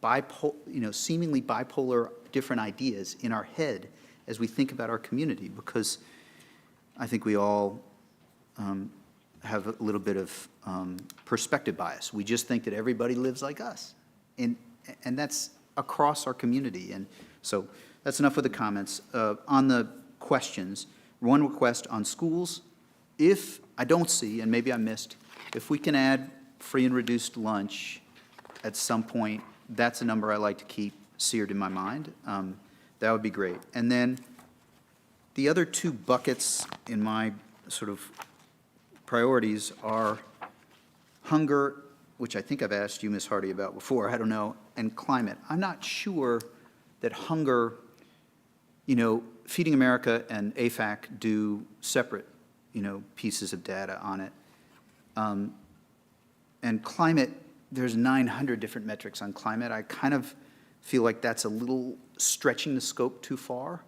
bipolar different ideas in our head as we think about our community, because I think we all have a little bit of perspective bias. We just think that everybody lives like us, and that's across our community. And so that's enough with the comments. On the questions, one request on schools, if I don't see, and maybe I missed, if we can add free and reduced lunch at some point, that's a number I like to keep seared in my mind. That would be great. And then the other two buckets in my sort of priorities are hunger, which I think I've asked you, Ms. Hardy, about before, I don't know, and climate. I'm not sure that hunger, you know, Feeding America and AFAC do separate, you know, pieces of data on it. And climate, there's 900 different metrics on climate. I kind of feel like that's a little stretching the scope too far.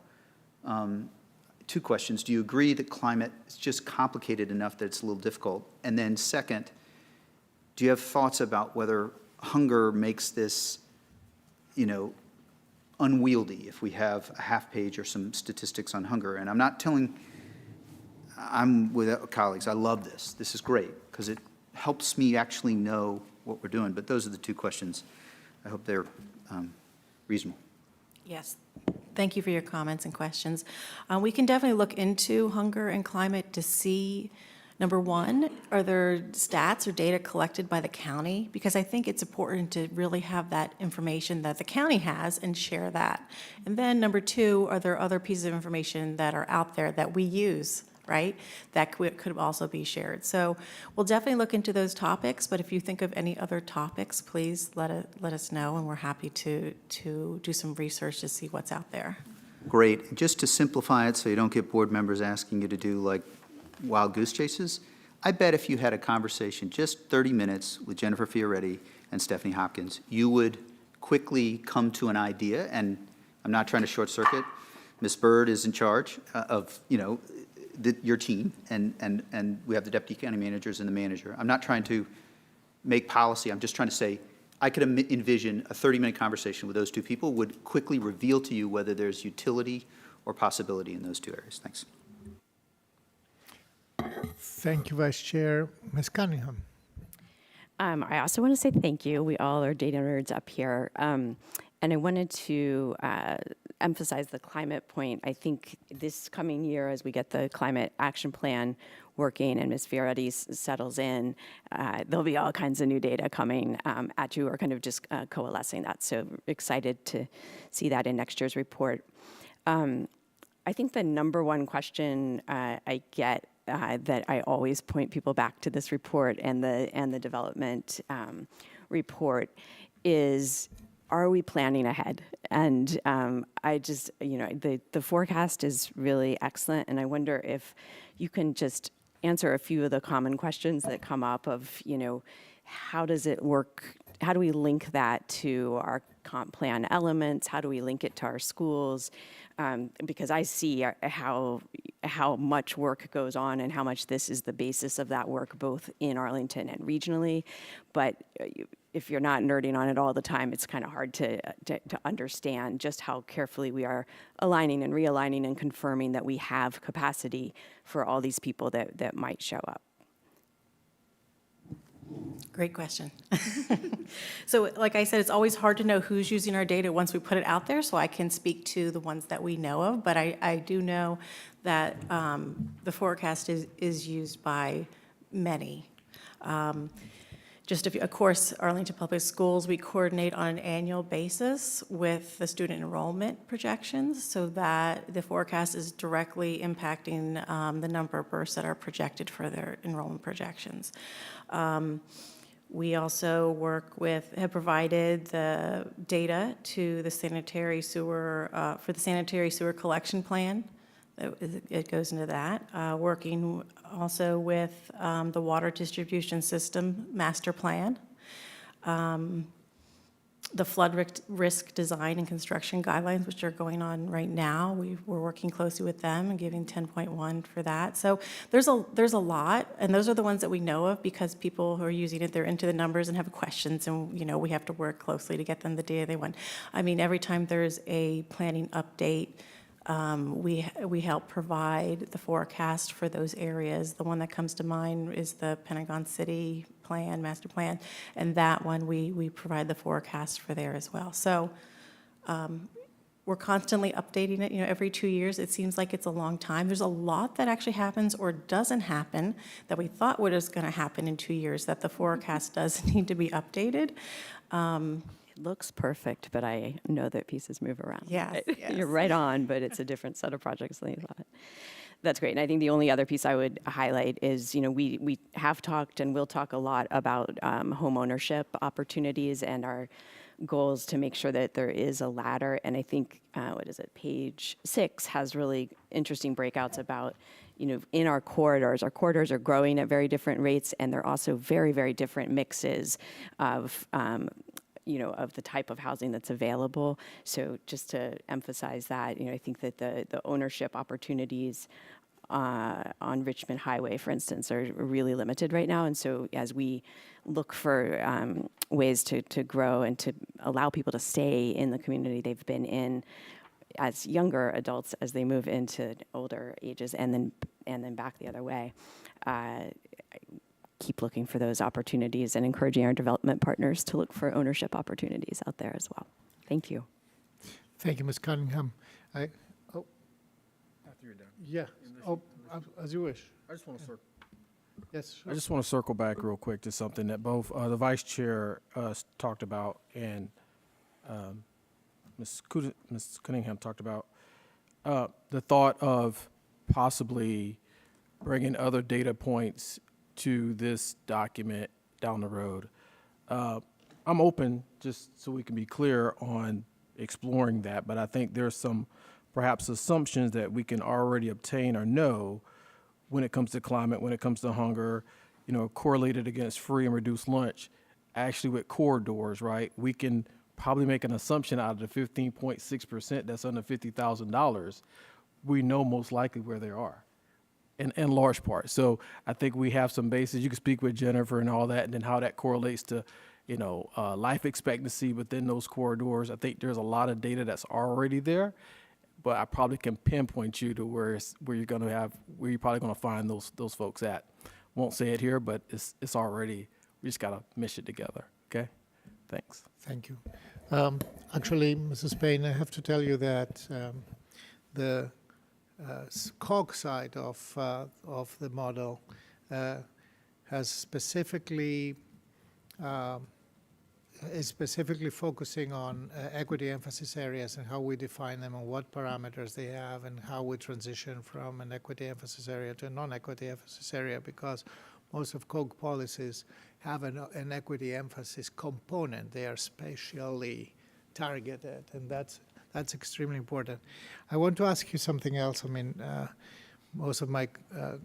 Two questions. Do you agree that climate is just complicated enough that it's a little difficult? And then second, do you have thoughts about whether hunger makes this, you know, unwieldy if we have a half page or some statistics on hunger? And I'm not telling, I'm with colleagues, I love this. This is great because it helps me actually know what we're doing. But those are the two questions. I hope they're reasonable. Yes. Thank you for your comments and questions. We can definitely look into hunger and climate to see, number one, are there stats or data collected by the county? Because I think it's important to really have that information that the county has and share that. And then number two, are there other pieces of information that are out there that we use, right, that could also be shared? So we'll definitely look into those topics, but if you think of any other topics, please let us know, and we're happy to do some research to see what's out there. Great. Just to simplify it so you don't get board members asking you to do like wild goose chases, I bet if you had a conversation, just 30 minutes with Jennifer Fioretti and Stephanie Hopkins, you would quickly come to an idea, and I'm not trying to short circuit. Ms. Byrd is in charge of, you know, your team, and we have the deputy county managers and the manager. I'm not trying to make policy. I'm just trying to say I could envision a 30-minute conversation with those two people would quickly reveal to you whether there's utility or possibility in those two areas. Thanks. Thank you, Vice Chair. Ms. Cunningham. I also want to say thank you. We all are data nerds up here. And I wanted to emphasize the climate point. I think this coming year, as we get the climate action plan working and Ms. Fioretti settles in, there'll be all kinds of new data coming at you, or kind of just coalescing that. So excited to see that in next year's report. I think the number one question I get that I always point people back to this report and the development report is, are we planning ahead? And I just, you know, the forecast is really excellent, and I wonder if you can just answer a few of the common questions that come up of, you know, how does it work? How do we link that to our comp plan elements? How do we link it to our schools? Because I see how much work goes on and how much this is the basis of that work, both in Arlington and regionally. But if you're not nerding on it all the time, it's kind of hard to understand just how carefully we are aligning and realigning and confirming that we have capacity for all these people that might show up. Great question. So like I said, it's always hard to know who's using our data once we put it out there, so I can speak to the ones that we know of, but I do know that the forecast is used by many. Of course, Arlington Public Schools, we coordinate on an annual basis with the student enrollment projections so that the forecast is directly impacting the number of births that are projected for their enrollment projections. We also have provided the data to the sanitary sewer, for the sanitary sewer collection plan. It goes into that. Working also with the water distribution system master plan. The flood risk design and construction guidelines, which are going on right now. We're working closely with them and giving 10.1 for that. So there's a lot, and those are the ones that we know of because people who are using it, they're into the numbers and have questions, and we have to work closely to get them the data they want. I mean, every time there's a planning update, we help provide the forecast for those areas. The one that comes to mind is the Pentagon City plan, master plan, and that one we provide the forecast for there as well. So we're constantly updating it. Every 2 years. It seems like it's a long time. There's a lot that actually happens or doesn't happen that we thought was going to happen in 2 years. That the forecast does need to be updated. It looks perfect, but I know that pieces move around. Yes, Right? yes. You're right on, but it's a different set of projects than you thought. That's great. And I think the only other piece I would highlight is, we have talked and will talk a lot about home ownership opportunities and our goals to make sure that there is a ladder. And I think, page 6 has really interesting breakouts about, in our corridors are growing at very different rates, and they're also very, very different mixes of, of the type of housing that's available. So just to emphasize that, I think that the ownership opportunities on Richmond Highway, for instance, are really limited right now. And so as we look for ways to grow and to allow people to stay in the community they've been in as younger adults as they move into older ages and then back the other way, keep looking for those opportunities and encouraging our development partners to look for ownership opportunities out there as well. Thank you. Thank you, Ms. Cunningham. After you're done. Yeah, as you wish. I just want to circle. Yes, I sure. just want to circle back real quick to something that both the vice chair talked about and Ms. Cunningham talked about. The thought of possibly bringing other data points to this document down the road. I'm open, just so we can be clear on exploring that, but I think there's some perhaps assumptions that we can already obtain or know when it comes to climate, when it comes to hunger, correlated against free and reduced lunch, actually with corridors, right? We can probably make an assumption out of the 15.6% that's under $50,000. We know most likely where they are. In large part. So I think we have some bases. You can speak with Jennifer and all that, and then how that correlates to, life expectancy within those corridors. I think there's a lot of data that's already there, but I probably can pinpoint you to where you're probably going to find those folks at. Won't say it here, but it's already. We just got to mesh it together. Okay. Thanks. Thank you. Actually, Mrs. Payne, I have to tell you that the COG side of the model has specifically is specifically focusing on equity emphasis areas and how we define them and what parameters they have and how we transition from an equity emphasis area to a non-equity emphasis area, because most of COG policies have an equity emphasis component. They are spatially targeted, and that's extremely important. I want to ask you something else. I mean, most of my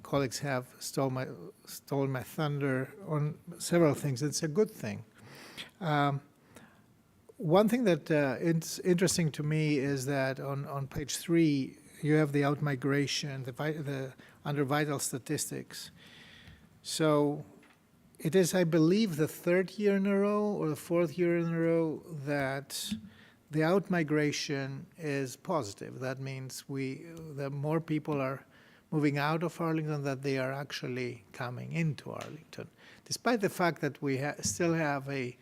colleagues have stole my thunder on several things. It's a good thing. One thing that it's interesting to me is that on page 3, you have the outmigration, the under vital statistics. So it is, I believe, the 3rd year in a row or the 4th year in a row that the outmigration is positive. That means that more people are moving out of Arlington than they are actually coming into Arlington, despite the fact that we still have a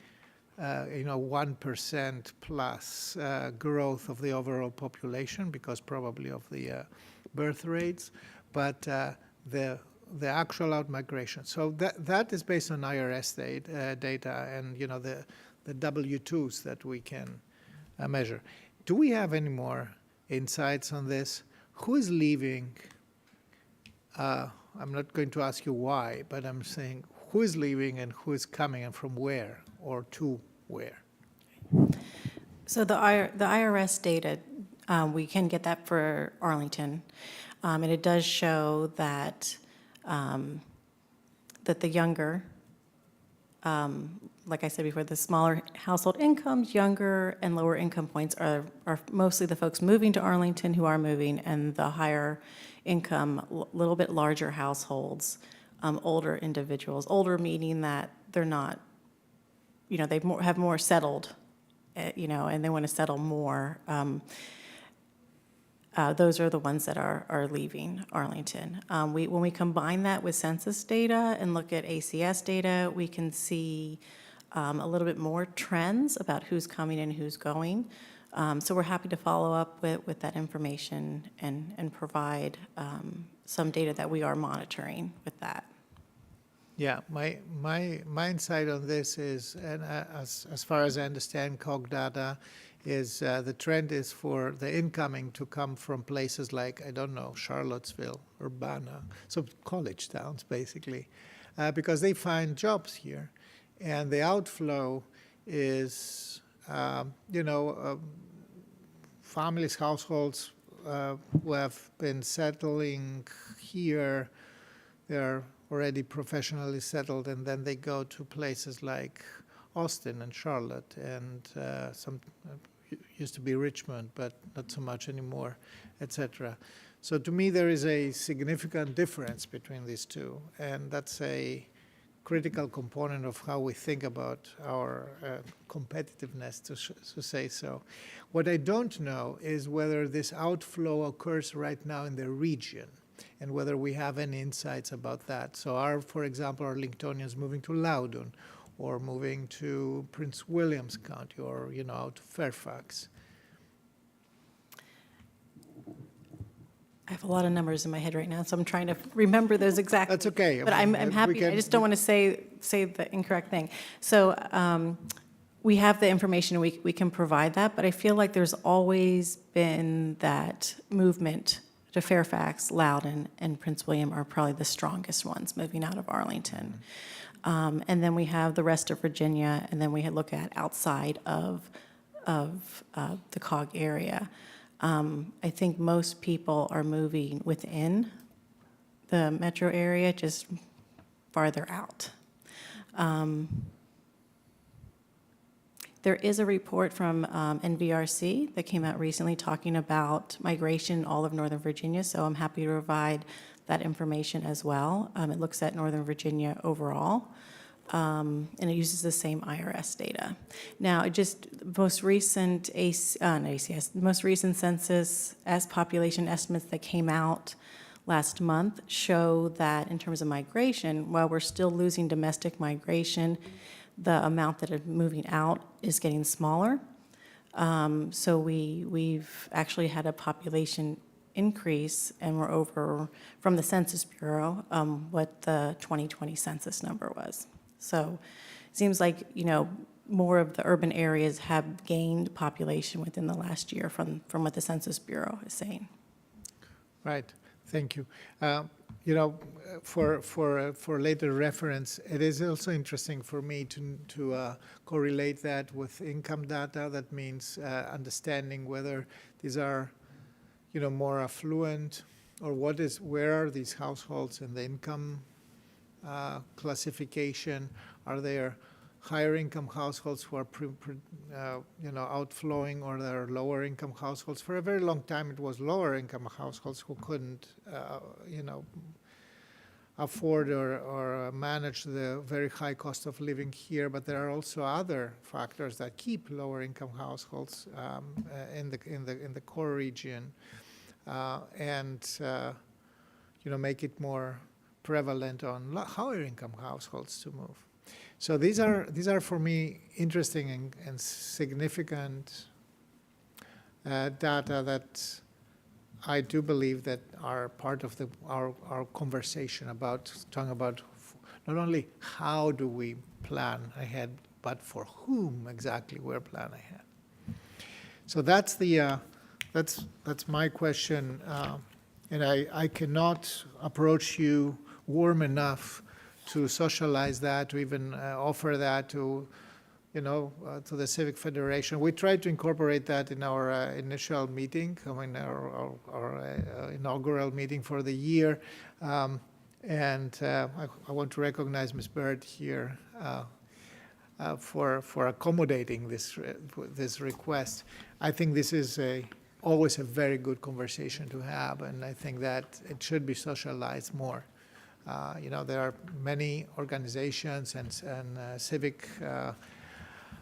1% plus growth of the overall population because probably of the birth rates, but the actual outmigration. So that is based on IRS data and the W-2s that we can measure. Do we have any more insights on this? Who is leaving? I'm not going to ask you why, but I'm saying who is leaving and who is coming and from where or to where. So the IRS data, we can get that for Arlington, and it does show that that the younger, like I said before, the smaller household incomes, younger and lower income points are mostly the folks moving to Arlington who are moving, and the higher income, little bit larger households, older individuals, older meaning that they're not, they have more settled, and they want to settle more. Those are the ones that are leaving Arlington. When we combine that with census data and look at ACS data, we can see a little bit more trends about who's coming and who's going. So we're happy to follow up with that information and provide some data that we are monitoring with that. Yeah, my insight on this is, and as far as I understand COG data, is the trend is for the incoming to come from places like, I don't know, Charlottesville, Urbana, so college towns basically, because they find jobs here. And the outflow is, families, households who have been settling here, they're already professionally settled, and then they go to places like Austin and Charlotte and some used to be Richmond, but not so much anymore, etc. So to me, there is a significant difference between these two, and that's a critical component of how we think about our competitiveness, to say so. What I don't know is whether this outflow occurs right now in the region, and whether we have any insights about that. So for example, Arlingtonians moving to Loudoun, or moving to Prince Williams County, or out to Fairfax. I have a lot of numbers in my head right now, so I'm trying to remember those exactly. That's okay. But I'm happy. I just don't want to say the incorrect thing. So we have the information, we can provide that, but I feel like there's always been that movement to Fairfax, Loudoun, and Prince William are probably the strongest ones moving out of Arlington. And then we have the rest of Virginia, and then we look at outside of the COG area. I think most people are moving within the metro area, just farther out. There is a report from NVRC that came out recently talking about migration in all of Northern Virginia, so I'm happy to provide that information as well. It looks at Northern Virginia overall, and it uses the same IRS data. Now, just most recent most recent census as population estimates that came out last month show that in terms of migration, while we're still losing domestic migration, the amount that are moving out is getting smaller. So we've actually had a population increase, and we're over, from the Census Bureau, what the 2020 census number was. So it seems like, more of the urban areas have gained population within the last year from what the Census Bureau is saying. Right, thank you. For later reference, it is also interesting for me to correlate that with income data. That means understanding whether these are, more affluent, or where are these households in the income classification? Are there higher income households who are outflowing, or there are lower income households? For a very long time, it was lower income households who couldn't, afford or manage the very high cost of living here. But there are also other factors that keep lower income households in the core region, and make it more prevalent on higher income households to move. So these are for me interesting and significant data that I do believe that are part of our conversation about talking about not only how do we plan ahead, but for whom exactly we're planning ahead. So that's my question, and I cannot approach you warm enough to socialize that, to even offer that to, to the Civic Federation. We tried to incorporate that in our initial meeting, our inaugural meeting for the year. And I want to recognize Ms. Bird here for accommodating this request. I think this is always a very good conversation to have, and I think that it should be socialized more. There are many organizations and civic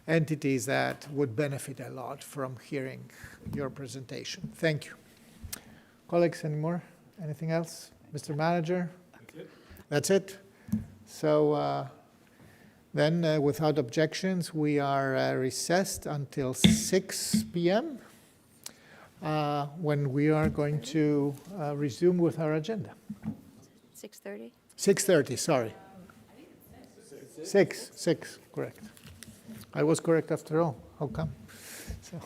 entities that would benefit a lot from hearing your presentation. Thank you. Colleagues, any more? Anything else? Mr. Manager? That's it? So then, without objections, we are recessed until 6 p.m. When we are going to resume with our agenda. 6:30? 6:30, sorry. 6, correct. I was correct after all. How come? So.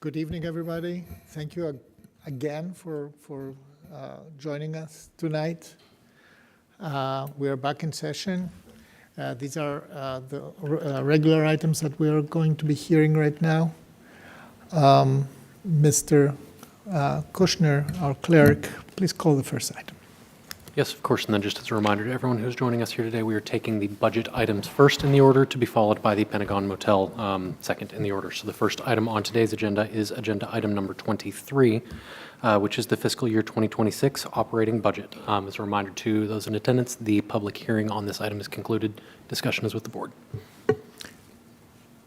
Good evening, everybody. Thank you again for joining us tonight. We are back in session. These are the regular items that we are going to be hearing right now. Mr. Kushner, our clerk, please call the first item. Yes, of course, and then just as a reminder to everyone who's joining us here today, we are taking the budget items first in the order, to be followed by the Pentagon Motel second in the order. So the first item on today's agenda is agenda item number 23, which is the fiscal year 2026 operating budget. As a reminder to those in attendance, the public hearing on this item is concluded. Discussion is with the board.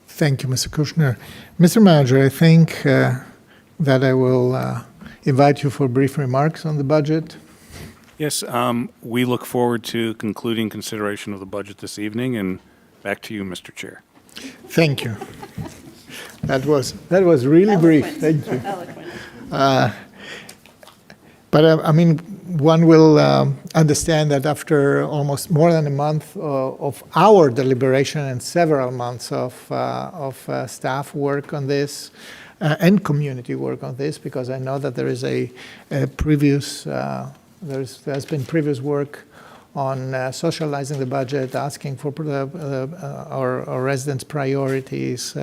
Thank you, Mr. Kushner. Mr. Manager, I think that I will invite you for brief remarks on the budget. Yes, we look forward to concluding consideration of the budget this evening, and back to you, Mr. Chair. Thank you. That was really brief. Thank you. But I mean, one will understand that after almost more than a month of our deliberation and several months of staff work on this and community work on this, because I know that there is a previous there's been previous work on socializing the budget, asking for our residents' priorities,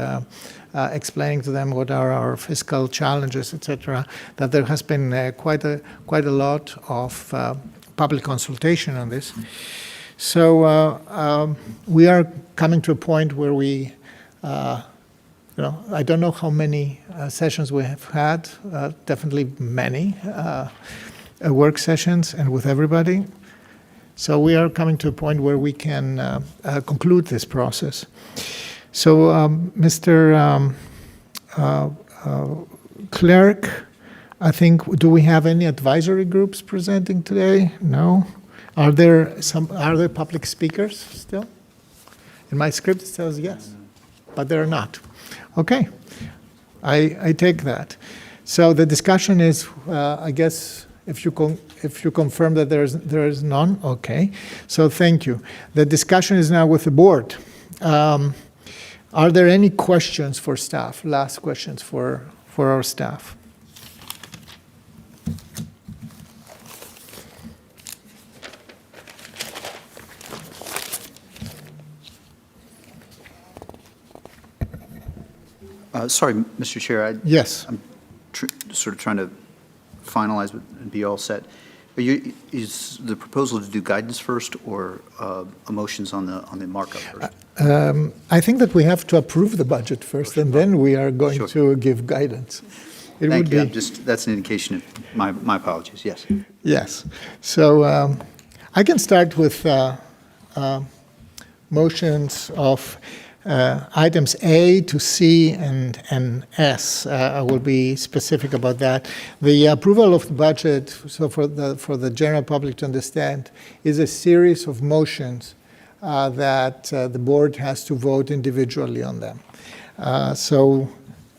explaining to them what are our fiscal challenges, etc. That there has been quite a lot of public consultation on this. So we are coming to a point where we, I don't know how many sessions we have had, definitely many work sessions and with everybody. So we are coming to a point where we can conclude this process. So, Mr. Clerk, I think, do we have any advisory groups presenting today? No. Are there public speakers still? In my script it says yes, but there are not. Okay, I take that. So the discussion is, I guess, if you confirm that there is none, okay. So thank you. The discussion is now with the board. Are there any questions for staff? Last questions for our staff. Sorry, Mr. Chair. Yes. I'm sort of trying to finalize and be all set. Is the proposal to do guidance first or motions on the markup first? I think that we have to approve the budget first, and then we are going to give guidance. Thank you. That's an indication of my apologies. Yes. Yes. So I can start with motions of items A to C and S. I will be specific about that. The approval of the budget, so for the general public to understand, is a series of motions that the board has to vote individually on them. So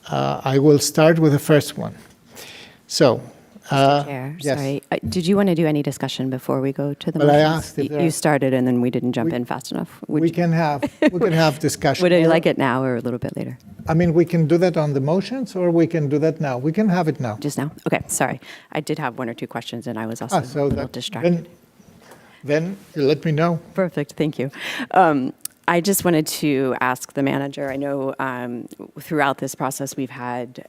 I will start with the first one. So. Mr. Chair, yes. sorry. Did you want to do any discussion before we go to the Well, I motions? asked if there You are- started and then we didn't jump in fast enough. We can have discussion. Would you Or- like it now or a little bit later? I mean, we can do that on the motions, or we can do that now. We can have it now. Just now? Okay, sorry. I did have one or two questions and I was also a So little that, distracted. then you let me know. Perfect, thank you. I just wanted to ask the manager, I know throughout this process we've had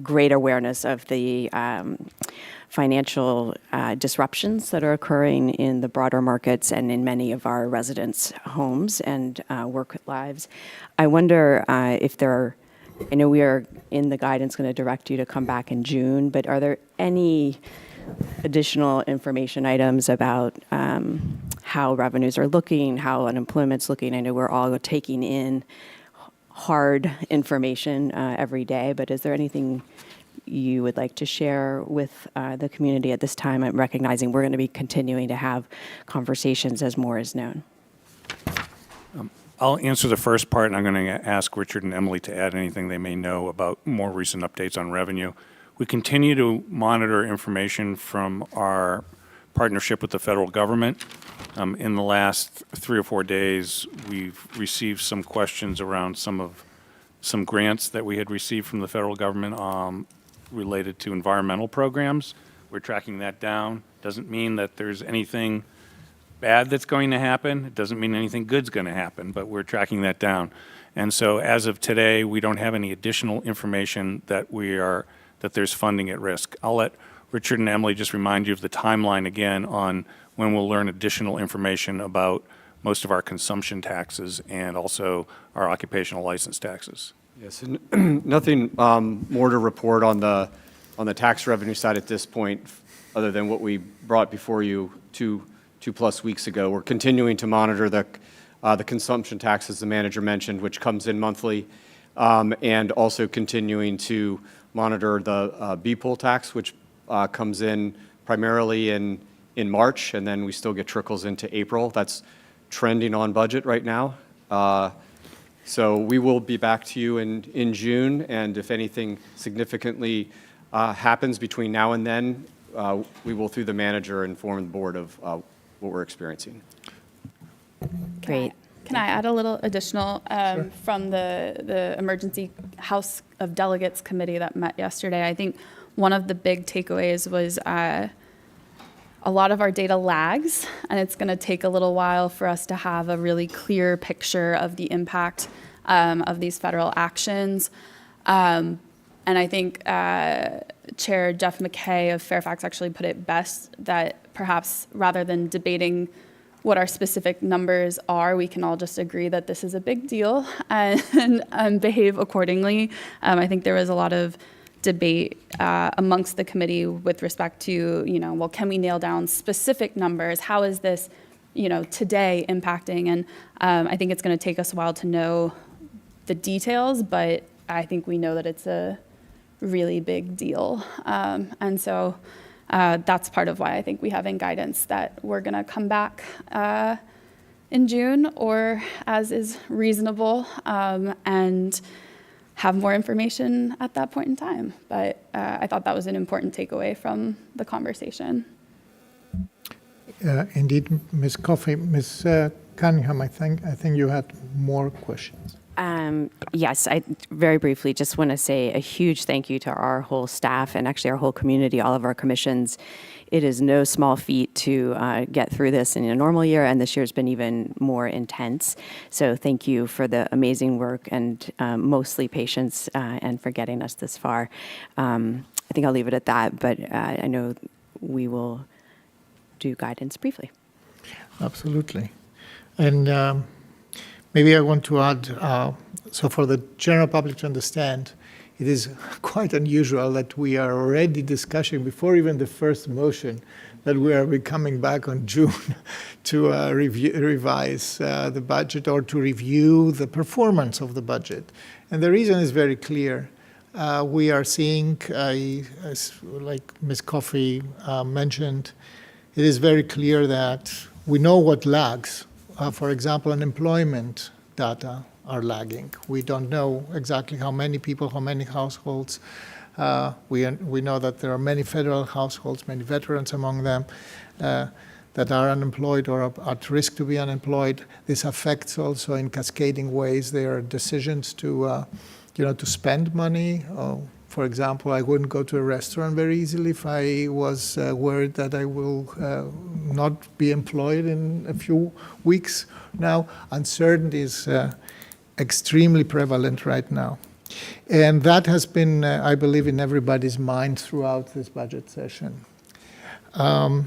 great awareness of the financial disruptions that are occurring in the broader markets and in many of our residents' homes and work lives. I wonder if there are, I know we are in the guidance going to direct you to come back in June, but are there any additional information items about how revenues are looking, how unemployment's looking? I know we're all taking in hard information every day, but is there anything you would like to share with the community at this time? I'm recognizing we're going to be continuing to have conversations as more is known. I'll answer the first part, and I'm going to ask Richard and Emily to add anything they may know about more recent updates on revenue. We continue to monitor information from our partnership with the federal government. In the last 3 or 4 days, we've received some questions around some of some grants that we had received from the federal government related to environmental programs. We're tracking that down. Doesn't mean that there's anything bad that's going to happen. It doesn't mean anything good's going to happen, but we're tracking that down. And so as of today, we don't have any additional information that there's funding at risk. I'll let Richard and Emily just remind you of the timeline again on when we'll learn additional information about most of our consumption taxes and also our occupational license taxes. Yes, and nothing more to report on the tax revenue side at this point, other than what we brought before you two plus weeks ago. We're continuing to monitor the consumption tax, as the manager mentioned, which comes in monthly, and also continuing to monitor the B-pool tax, which comes in primarily in March, and then we still get trickles into April. That's trending on budget right now. So we will be back to you in June, and if anything significantly happens between now and then, we will, through the manager, inform the board of what we're experiencing. Great. Can I add a little additional from the Emergency House of Delegates Committee that met yesterday? I think one of the big takeaways was a lot of our data lags, and it's going to take a little while for us to have a really clear picture of the impact of these federal actions. And I think Chair Jeff McKay of Fairfax actually put it best, that perhaps rather than debating what our specific numbers are, we can all just agree that this is a big deal and behave accordingly. I think there was a lot of debate amongst the committee with respect to, well, can we nail down specific numbers? How is this, today impacting? And I think it's going to take us a while to know the details, but I think we know that it's a really big deal. And so that's part of why I think we have in guidance that we're going to come back in June, or as is reasonable, and have more information at that point in time. But I thought that was an important takeaway from the conversation. Indeed, Ms. Coffey. Ms. Cunningham, I think you had more questions. Yes, I very briefly just want to say a huge thank you to our whole staff and actually our whole community, all of our commissions. It is no small feat to get through this in a normal year, and this year's been even more intense. So thank you for the amazing work and mostly patience and for getting us this far. I think I'll leave it at that, but I know we will do guidance briefly. Absolutely. And maybe I want to add, so for the general public to understand, it is quite unusual that we are already discussing, before even the first motion, that we are coming back on June to revise the budget or to review the performance of the budget. And the reason is very clear. We are seeing, like Ms. Coffey mentioned, it is very clear that we know what lags. For example, unemployment data are lagging. We don't know exactly how many people, how many households. We know that there are many federal households, many veterans among them, that are unemployed or at risk to be unemployed. This affects also in cascading ways their decisions to spend money. For example, I wouldn't go to a restaurant very easily if I was worried that I will not be employed in a few weeks. Now, uncertainty is extremely prevalent right now. And that has been, I believe, in everybody's mind throughout this budget session. Are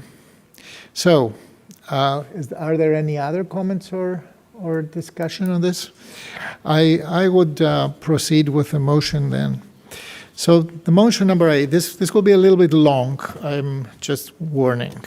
there any other comments or discussion on this? I would proceed with the motion then. So the motion number 8, this will be a little bit long, I'm just warning.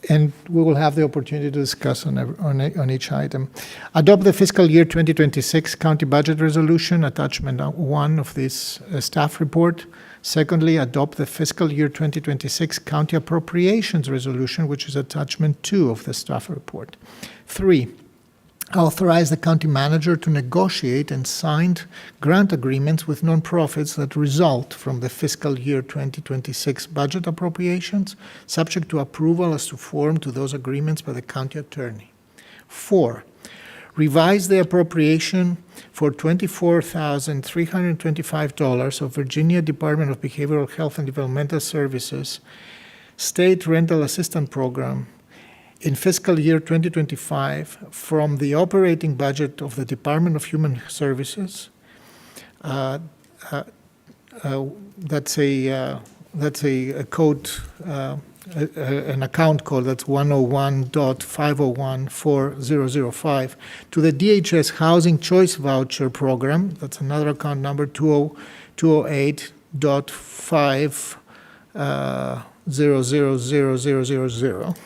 And we will have the opportunity to discuss on each item. Adopt the fiscal year 2026 county budget resolution, attachment 1 of this staff report. Secondly, adopt the fiscal year 2026 county appropriations resolution, which is attachment 2 of the staff report. 3, authorize the county manager to negotiate and sign grant agreements with nonprofits that result from the fiscal year 2026 budget appropriations, subject to approval as to form to those agreements by the county attorney. 4, revise the appropriation for $24,325 of Virginia Department of Behavioral Health and Developmental Services State Rental Assistance Program in fiscal year 2025 from the operating budget of the Department of Human Services. That's a code, an account code, that's 101.5014005, to the DHS Housing Choice Voucher Program, that's another account number 208.5000000,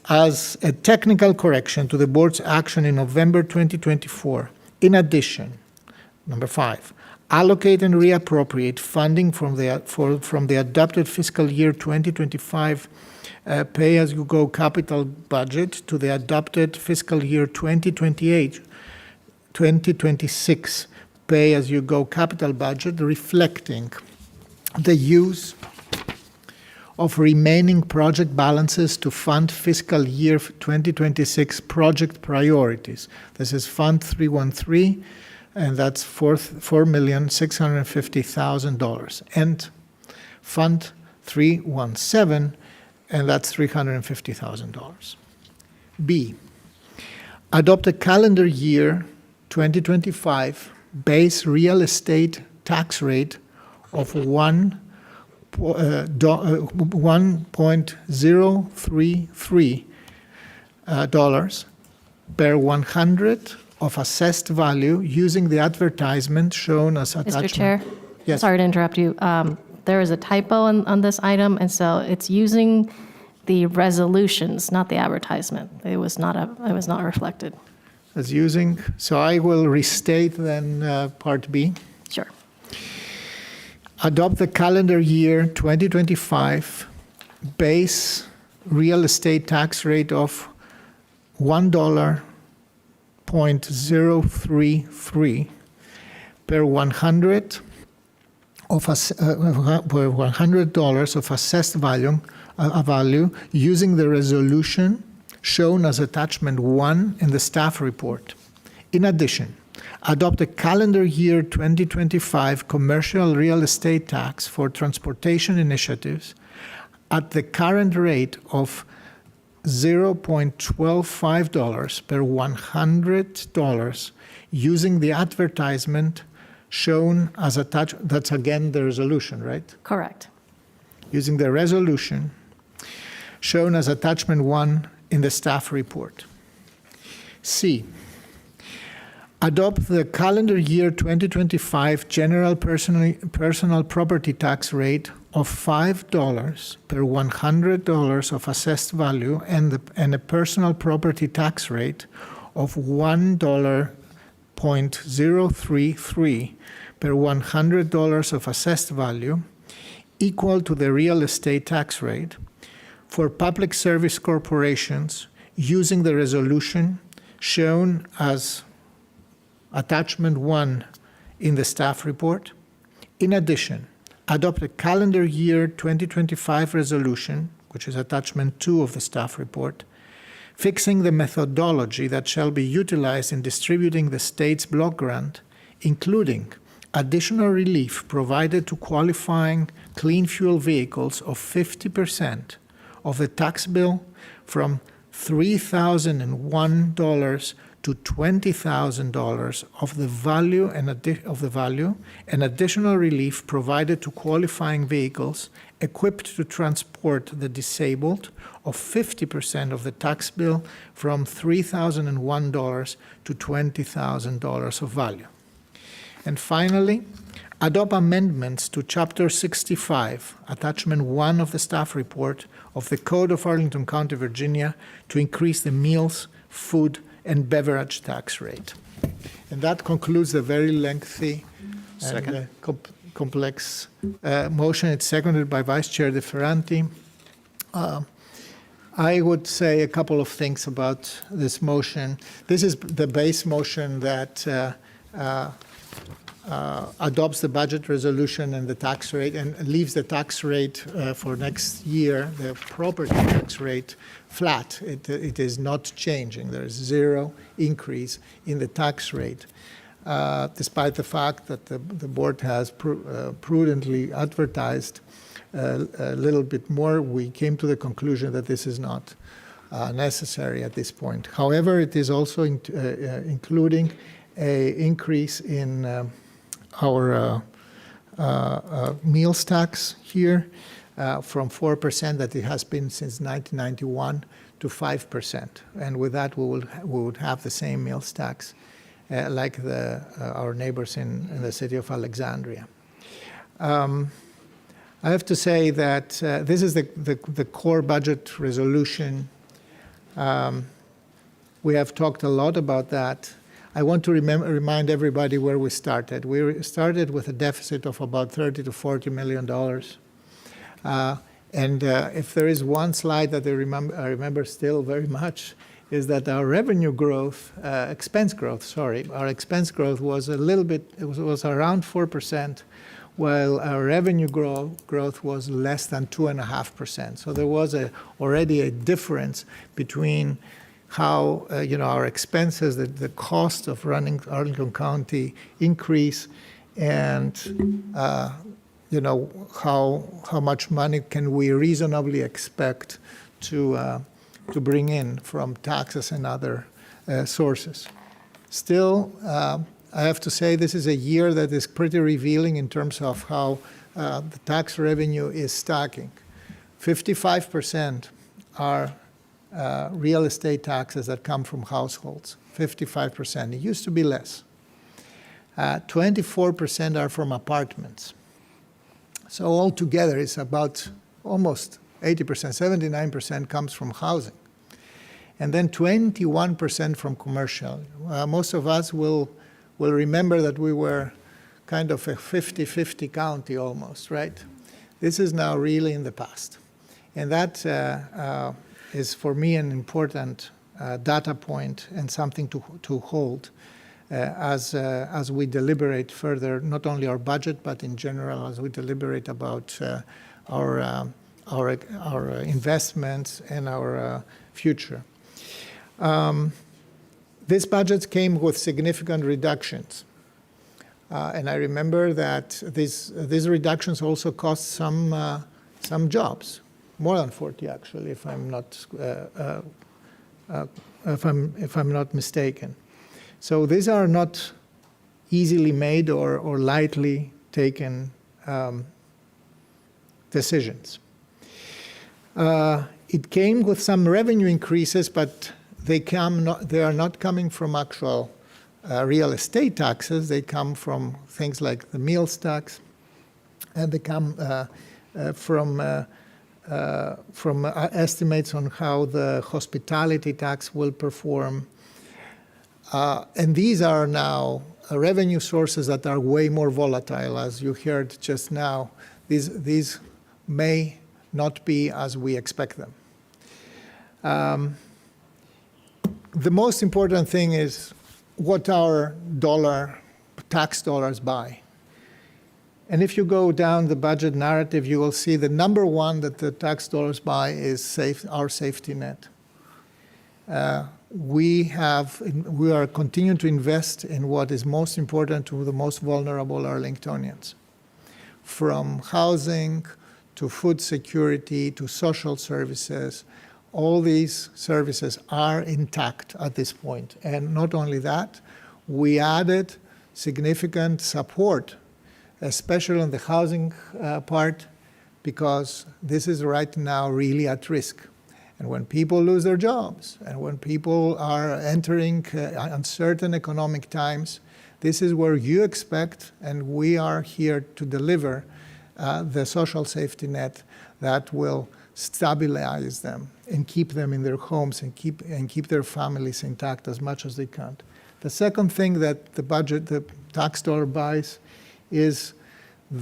as a technical correction to the board's action in November 2024. In addition, number 5, allocate and reappropriate funding from the adopted fiscal year 2025 pay-as-you-go capital budget to the adopted fiscal year 2026 pay-as-you-go capital budget, reflecting the use of remaining project balances to fund fiscal year 2026 project priorities. This is Fund 313, and that's $4,650,000. And Fund 317, and that's $350,000. B, adopt a calendar year 2025 base real estate tax rate of $1.033 per 100 of assessed value using the advertisement shown as attachment. Mr. Chair? Yes. Sorry to interrupt you. There is a typo on this item, and so it's using the resolutions, not the advertisement. It was not reflected. As using, so I will restate then Part B. Sure. Adopt the calendar year 2025 base real estate tax rate of $1.033 per 100 of $100 of assessed value using the resolution shown as attachment 1 in the staff report. In addition, adopt a calendar year 2025 commercial real estate tax for transportation initiatives at the current rate of $0.125 per $100 using the advertisement shown as attached. That's again the resolution, right? Correct. Using the resolution shown as attachment 1 in the staff report. C, adopt the calendar year 2025 general personal property tax rate of $5 per $100 of assessed value and a personal property tax rate of $1.033 per $100 of assessed value, equal to the real estate tax rate for public service corporations using the resolution shown as attachment 1 in the staff report. In addition, adopt a calendar year 2025 resolution, which is attachment 2 of the staff report, fixing the methodology that shall be utilized in distributing the state's block grant, including additional relief provided to qualifying clean fuel vehicles of 50% of the tax bill from $3,001 to $20,000 of the value and additional relief provided to qualifying vehicles equipped to transport the disabled of 50% of the tax bill from $3,001 to $20,000 of value. And finally, adopt amendments to Chapter 65, Attachment 1 of the staff report of the Code of Arlington County, Virginia, to increase the meals, food, and beverage tax rate. And that concludes the very lengthy and complex motion. It's seconded by Vice Chair DeFerranti. I would say a couple of things about this motion. This is the base motion that adopts the budget resolution and the tax rate and leaves the tax rate for next year, the property tax rate, flat. It is not changing. There is zero increase in the tax rate. despite the fact that the board has prudently advertised a little bit more, we came to the conclusion that this is not necessary at this point. However, it is also including an increase in our meals tax here from 4% that it has been since 1991 to 5%. And with that, we would have the same meals tax like our neighbors in the city of Alexandria. I have to say that this is the core budget resolution. We have talked a lot about that. I want to remind everybody where we started. We started with a deficit of about $30 to $40 million. And if there is one slide that I remember still very much, is that our revenue growth, expense growth was a little bit, it was around 4%, while our revenue growth was less than 2.5%. So there was already a difference between how our expenses, the cost of running Arlington County increase, and how much money can we reasonably expect to bring in from taxes and other sources. Still, I have to say this is a year that is pretty revealing in terms of how the tax revenue is stacking. 55% are real estate taxes that come from households, 55%. It used to be less. 24% are from apartments. So altogether, it's about almost 80%, 79% comes from housing. And then 21% from commercial. Most of us will remember that we were kind of a 50-50 county almost, right? This is now really in the past. And that is for me an important data point and something to hold as we deliberate further, not only our budget, but in general as we deliberate about our investments and our future. This budget came with significant reductions. And I remember that these reductions also cost some jobs, more than 40 actually, if I'm not mistaken. So these are not easily made or lightly taken decisions. It came with some revenue increases, but they are not coming from actual real estate taxes. They come from things like the meals tax, and they come from estimates on how the hospitality tax will perform. And these are now revenue sources that are way more volatile, as you heard just now. These may not be as we expect them. The most important thing is what our tax dollars buy. And if you go down the budget narrative, you will see the number one that the tax dollars buy is our safety net. We are continuing to invest in what is most important to the most vulnerable Arlingtonians, from housing to food security to social services. All these services are intact at this point. And not only that, we added significant support, especially on the housing part, because this is right now really at risk. And when people lose their jobs, and when people are entering uncertain economic times, this is where you expect, and we are here to deliver the social safety net that will stabilize them and keep them in their homes and keep their families intact as much as they can. The second thing that the tax dollar buys is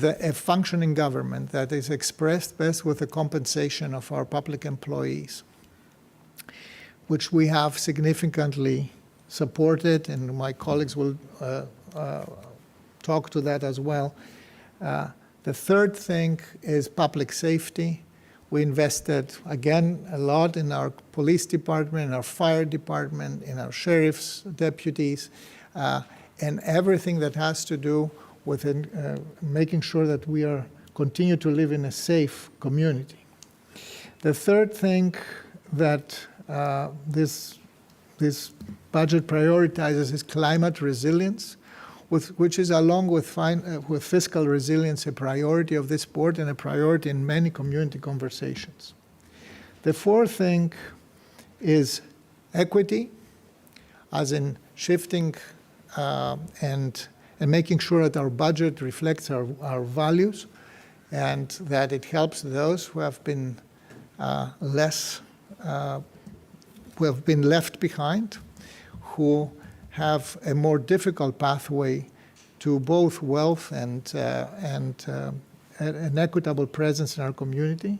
a functioning government that is expressed best with the compensation of our public employees, which we have significantly supported, and my colleagues will talk to that as well. The third thing is public safety. We invested, again, a lot in our police department, in our fire department, in our sheriff's deputies, and everything that has to do with making sure that we continue to live in a safe community. The third thing that this budget prioritizes is climate resilience, which is, along with fiscal resilience, a priority of this board and a priority in many community conversations. The fourth thing is equity, as in shifting and making sure that our budget reflects our values, and that it helps those who have been left behind, who have a more difficult pathway to both wealth and an equitable presence in our community.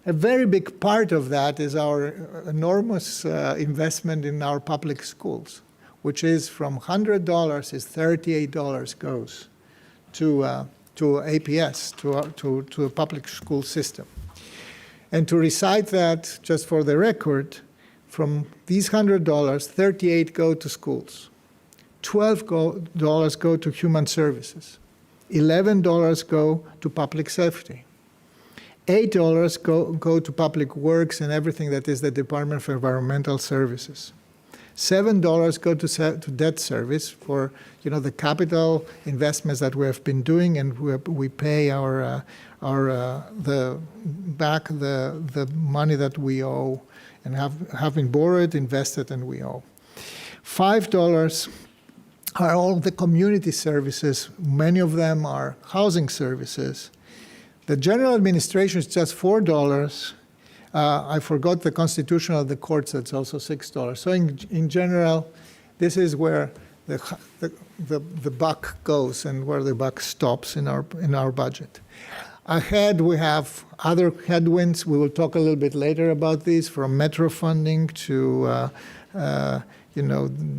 A very big part of that is our enormous investment in our public schools, which is from $100 is $38 goes to APS, to a public school system. And to recite that, just for the record, from these $100, 38 go to schools, $12 go to human services, $11 go to public safety, $8 go to public works and everything that is the Department of Environmental Services. $7 go to debt service for the capital investments that we have been doing, and we pay the money that we owe and have been borrowed, invested, and we owe. $5 are all the community services. Many of them are housing services. The general administration is just $4. I forgot the constitutional of the courts, that's also $6. So in general, this is where the buck goes and where the buck stops in our budget. Ahead, we have other headwinds. We will talk a little bit later about these, from metro funding to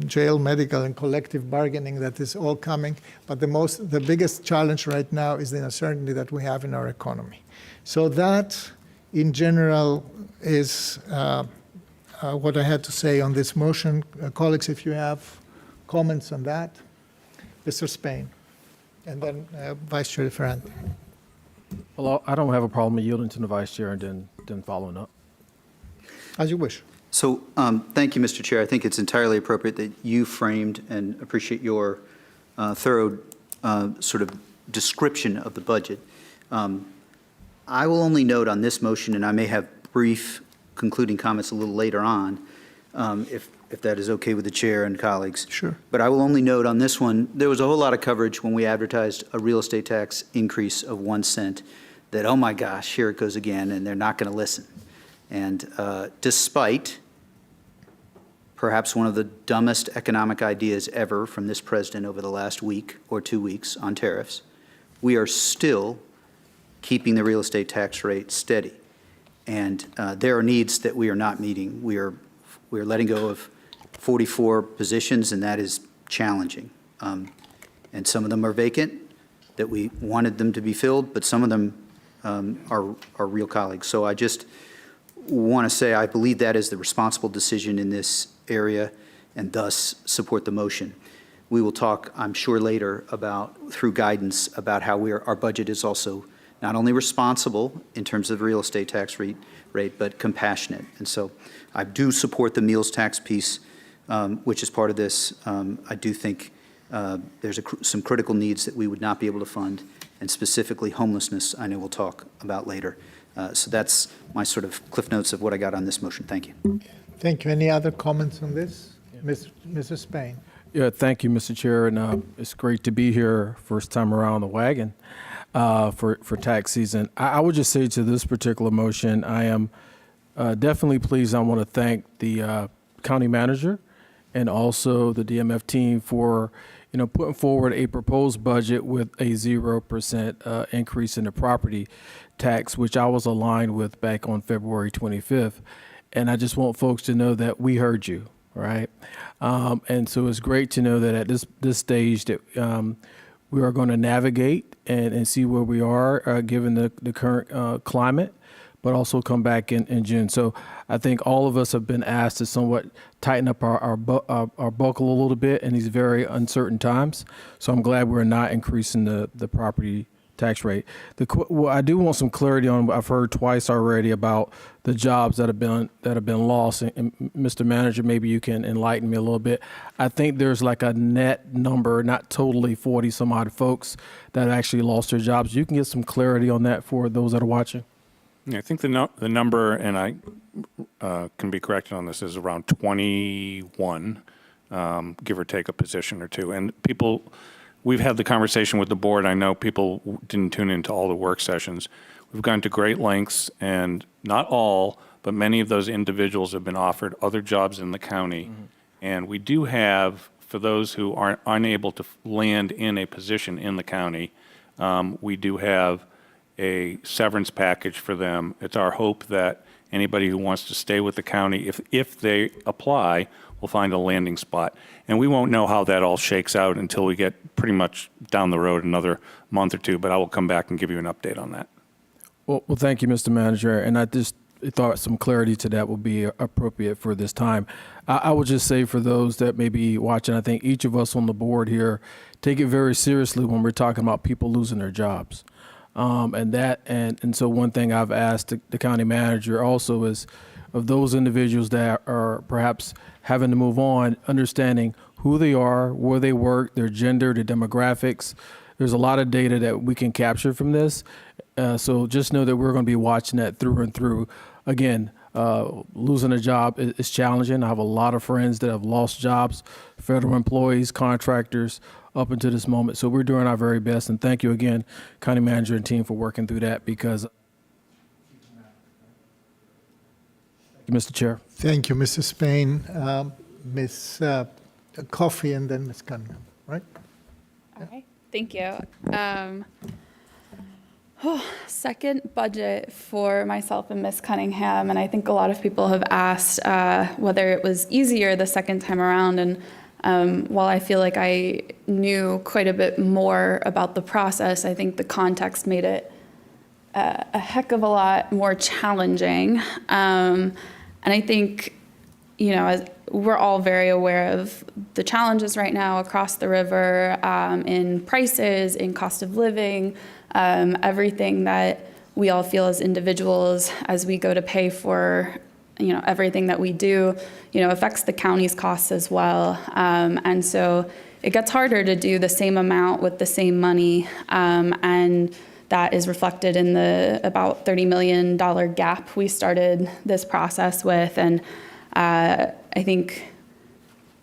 jail, medical, and collective bargaining. That is all coming. But the biggest challenge right now is the uncertainty that we have in our economy. So that, in general, is what I had to say on this motion. Colleagues, if you have comments on that. Mr. Spain, and then Vice Chair Ferrand. Well, I don't have a problem yielding to the vice chair and then following up. As you wish. So thank you, Mr. Chair. I think it's entirely appropriate that you framed, and appreciate your thorough sort of description of the budget. I will only note on this motion, and I may have brief concluding comments a little later on, if that is okay with the chair and colleagues. Sure. But I will only note on this one, there was a whole lot of coverage when we advertised a real estate tax increase of 1 cent, that, oh my gosh, here it goes again, and they're not going to listen. And despite perhaps one of the dumbest economic ideas ever from this president over the last week or 2 weeks on tariffs, we are still keeping the real estate tax rate steady. And there are needs that we are not meeting. We are letting go of 44 positions, and that is challenging. And some of them are vacant, that we wanted them to be filled, but some of them are real colleagues. So I just want to say I believe that is the responsible decision in this area, and thus support the motion. We will talk, I'm sure, later through guidance, about how our budget is also not only responsible in terms of the real estate tax rate, but compassionate. And so I do support the meals tax piece, which is part of this. I do think there's some critical needs that we would not be able to fund, and specifically homelessness, I know we'll talk about later. So that's my sort of cliff notes of what I got on this motion. Thank you. Thank you. Any other comments on this? Mr. Spain. Yeah, thank you, Mr. Chair, and it's great to be here first time around the wagon for tax season. I would just say to this particular motion, I am definitely pleased. I want to thank the county manager and also the DMF team for putting forward a proposed budget with a 0% increase in the property tax, which I was aligned with back on February 25th. And I just want folks to know that we heard you, right? And so it's great to know that at this stage that we are going to navigate and see where we are given the current climate. but also come back in June. So I think all of us have been asked to somewhat tighten up our buckle a little bit in these very uncertain times. So I'm glad we're not increasing the property tax rate. Well, I do want some clarity on what I've heard twice already about the jobs that have been lost. And Mr. Manager, maybe you can enlighten me a little bit. I think there's like a net number, not totally 40 some odd folks that actually lost their jobs. You can get some clarity on that for those that are watching. Yeah, I think the number, and I can be corrected on this, is around 21, give or take a position or two. And people, we've had the conversation with the board. I know people didn't tune into all the work sessions. We've gone to great lengths, and not all, but many of those individuals have been offered other jobs in the county. Mm-hmm. And we do have, for those who aren't unable to land in a position in the county, we do have a severance package for them. It's our hope that anybody who wants to stay with the county, if they apply, will find a landing spot. And we won't know how that all shakes out until we get pretty much down the road another month or two, but I will come back and give you an update on that. Well, thank you, Mr. Manager. And I just thought some clarity to that would be appropriate for this time. I would just say for those that may be watching, I think each of us on the board here take it very seriously when we're talking about people losing their jobs. And so one thing I've asked the county manager also is of those individuals that are perhaps having to move on, understanding who they are, where they work, their gender, their demographics. There's a lot of data that we can capture from this. So just know that we're going to be watching that through and through. Again, losing a job is challenging. I have a lot of friends that have lost jobs, federal employees, contractors, up until this moment. So we're doing our very best. And thank you again, County Manager and team, for working through that because. Thank you, Mr. Chair. Thank you, Mrs. Spain. Ms. Coffey and then Ms. Cunningham, right? All right, thank you. Second budget for myself and Ms. Cunningham, and I think a lot of people have asked whether it was easier the second time around. And while I feel like I knew quite a bit more about the process, I think the context made it a heck of a lot more challenging. And I think, as we're all very aware of the challenges right now across the river in prices, in cost of living, everything that we all feel as individuals as we go to pay for everything that we do, affects the county's costs as well. And so it gets harder to do the same amount with the same money. And that is reflected in the about $30 million gap we started this process with. And I think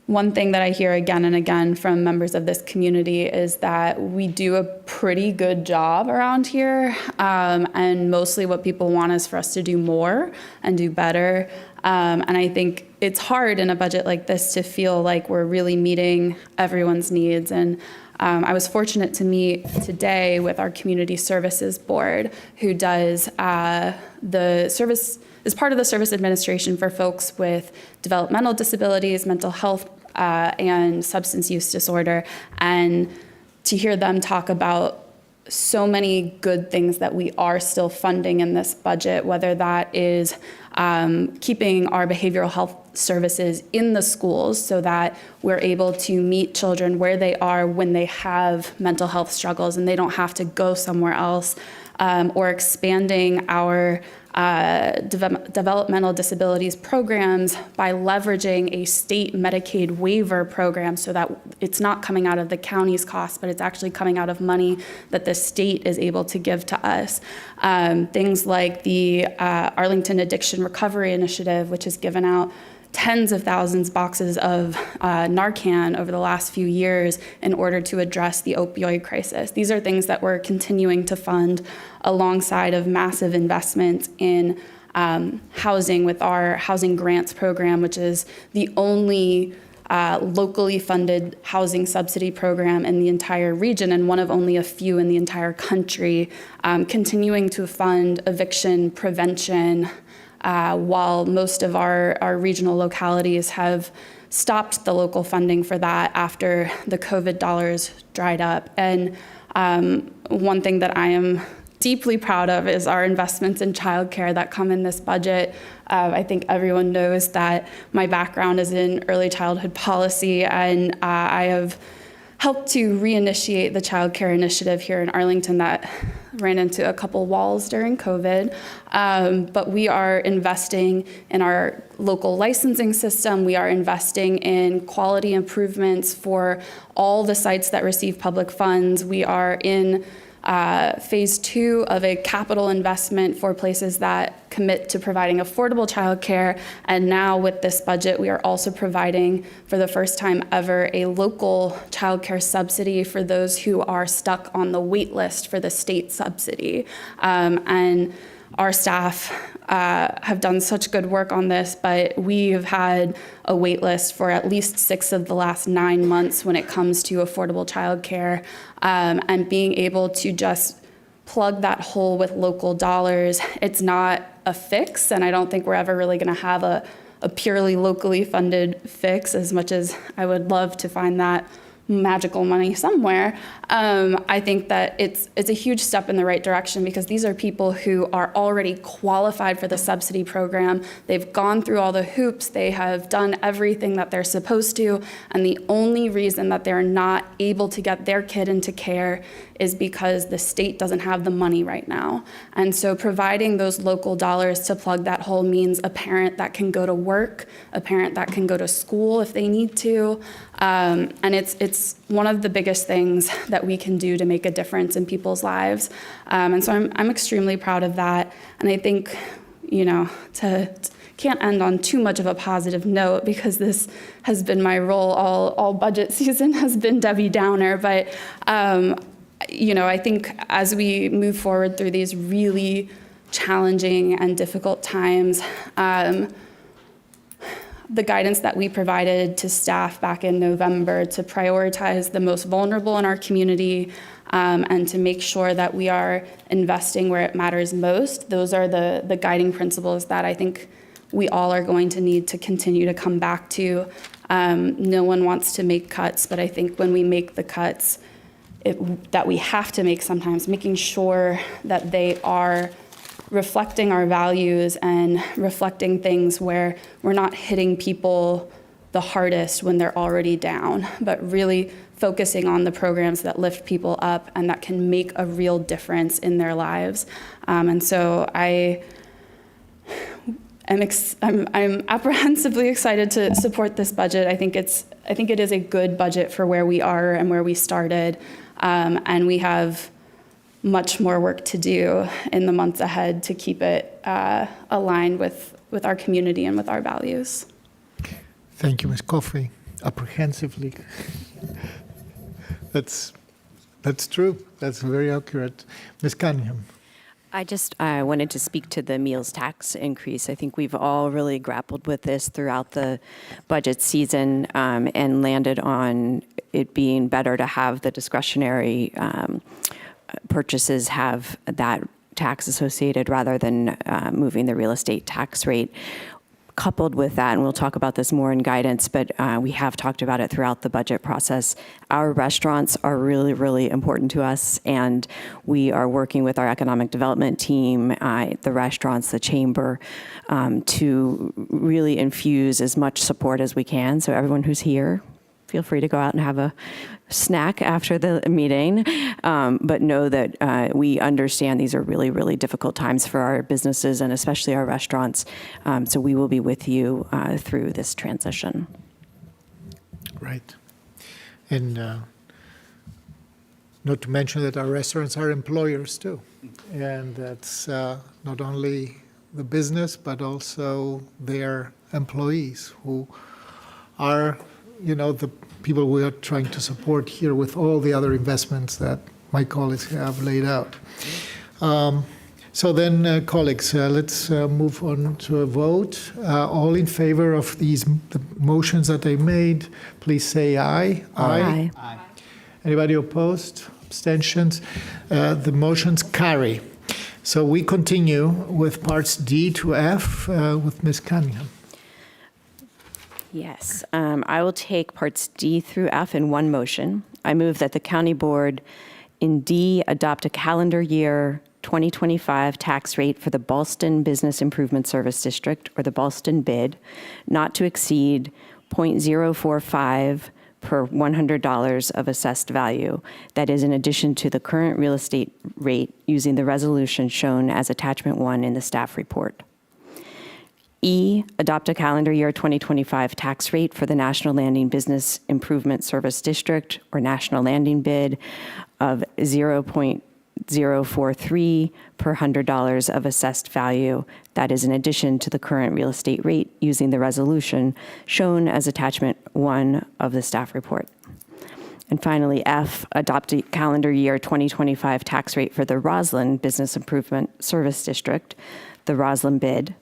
one thing that I hear again and again from members of this community is that we do a pretty good job around here. And mostly what people want is for us to do more and do better. And I think it's hard in a budget like this to feel like we're really meeting everyone's needs. And I was fortunate to meet today with our Community Services Board, who does the service, is part of the service administration for folks with developmental disabilities, mental health, and substance use disorder. And to hear them talk about so many good things that we are still funding in this budget, whether that is keeping our behavioral health services in the schools so that we're able to meet children where they are when they have mental health struggles and they don't have to go somewhere else, or expanding our developmental disabilities programs by leveraging a state Medicaid waiver program so that it's not coming out of the county's costs, but it's actually coming out of money that the state is able to give to us. Things like the Arlington Addiction Recovery Initiative, which has given out tens of thousands boxes of Narcan over the last few years in order to address the opioid crisis. These are things that we're continuing to fund alongside of massive investments in housing with our housing grants program, which is the only locally funded housing subsidy program in the entire region and one of only a few in the entire country, continuing to fund eviction prevention, while most of our regional localities have stopped the local funding for that after the COVID dollars dried up. And one thing that I am deeply proud of is our investments in childcare that come in this budget. I think everyone knows that my background is in early childhood policy, and I have helped to reinitiate the childcare initiative here in Arlington that ran into a couple walls during COVID. But we are investing in our local licensing system. We are investing in quality improvements for all the sites that receive public funds. We are in phase 2 of a capital investment for places that commit to providing affordable childcare. And now with this budget, we are also providing, for the first time ever, a local childcare subsidy for those who are stuck on the wait list for the state subsidy. And our staff have done such good work on this, but we have had a wait list for at least 6 of the last 9 months when it comes to affordable childcare. And being able to just plug that hole with local dollars, it's not a fix, and I don't think we're ever really going to have a purely locally funded fix, as much as I would love to find that magical money somewhere. I think that it's a huge step in the right direction, because these are people who are already qualified for the subsidy program. They've gone through all the hoops. They have done everything that they're supposed to. And the only reason that they're not able to get their kid into care is because the state doesn't have the money right now. And so providing those local dollars to plug that hole means a parent that can go to work, a parent that can go to school if they need to. And it's one of the biggest things that we can do to make a difference in people's lives. And so I'm extremely proud of that. And I think, can't end on too much of a positive note, because this has been my role all budget season, has been Debbie Downer. But, I think as we move forward through these really challenging and difficult times, the guidance that we provided to staff back in November to prioritize the most vulnerable in our community, and to make sure that we are investing where it matters most, those are the guiding principles that I think we all are going to need to continue to come back to. No one wants to make cuts, but I think when we make the cuts that we have to make sometimes, making sure that they are reflecting our values and reflecting things where we're not hitting people the hardest when they're already down, but really focusing on the programs that lift people up and that can make a real difference in their lives. And so I'm apprehensively excited to support this budget. I think it is a good budget for where we are and where we started, and we have much more work to do in the months ahead to keep it aligned with our community and with our values. Thank you, Ms. Coffey. Apprehensively. That's true. That's very accurate. Ms. Cunningham. I wanted to speak to the meals tax increase. I think we've all really grappled with this throughout the budget season, and landed on it being better to have the discretionary purchases have that tax associated rather than moving the real estate tax rate. Coupled with that, and we'll talk about this more in guidance, but we have talked about it throughout the budget process, our restaurants are really, really important to us, and we are working with our economic development team, the restaurants, the chamber, to really infuse as much support as we can. So everyone who's here, feel free to go out and have a snack after the meeting, but know that we understand these are really, really difficult times for our businesses and especially our restaurants. So we will be with you through this transition. Right. And not to mention that our restaurants are employers too. And that's not only the business, but also their employees who are, the people we are trying to support here with all the other investments that my colleagues have laid out. So then, colleagues, let's move on to a vote. All in favor of the motions that I made, please say aye. Aye. Anybody opposed? Abstentions? The motions carry. So we continue with parts D to F with Ms. Cunningham. Yes, I will take parts D through F in one motion. I move that the county board in D adopt a calendar year 2025 tax rate for the Ballston Business Improvement Service District, or the Ballston BID, not to exceed .045 per $100 of assessed value. That is in addition to the current real estate rate using the resolution shown as attachment 1 in the staff report. E, adopt a calendar year 2025 tax rate for the National Landing Business Improvement Service District, or National Landing BID, of 0.043 per $100 of assessed value. That is in addition to the current real estate rate using the resolution shown as attachment 1 of the staff report. And finally, F, adopt a calendar year 2025 tax rate for the Roslyn Business Improvement Service District, the Roslyn BID,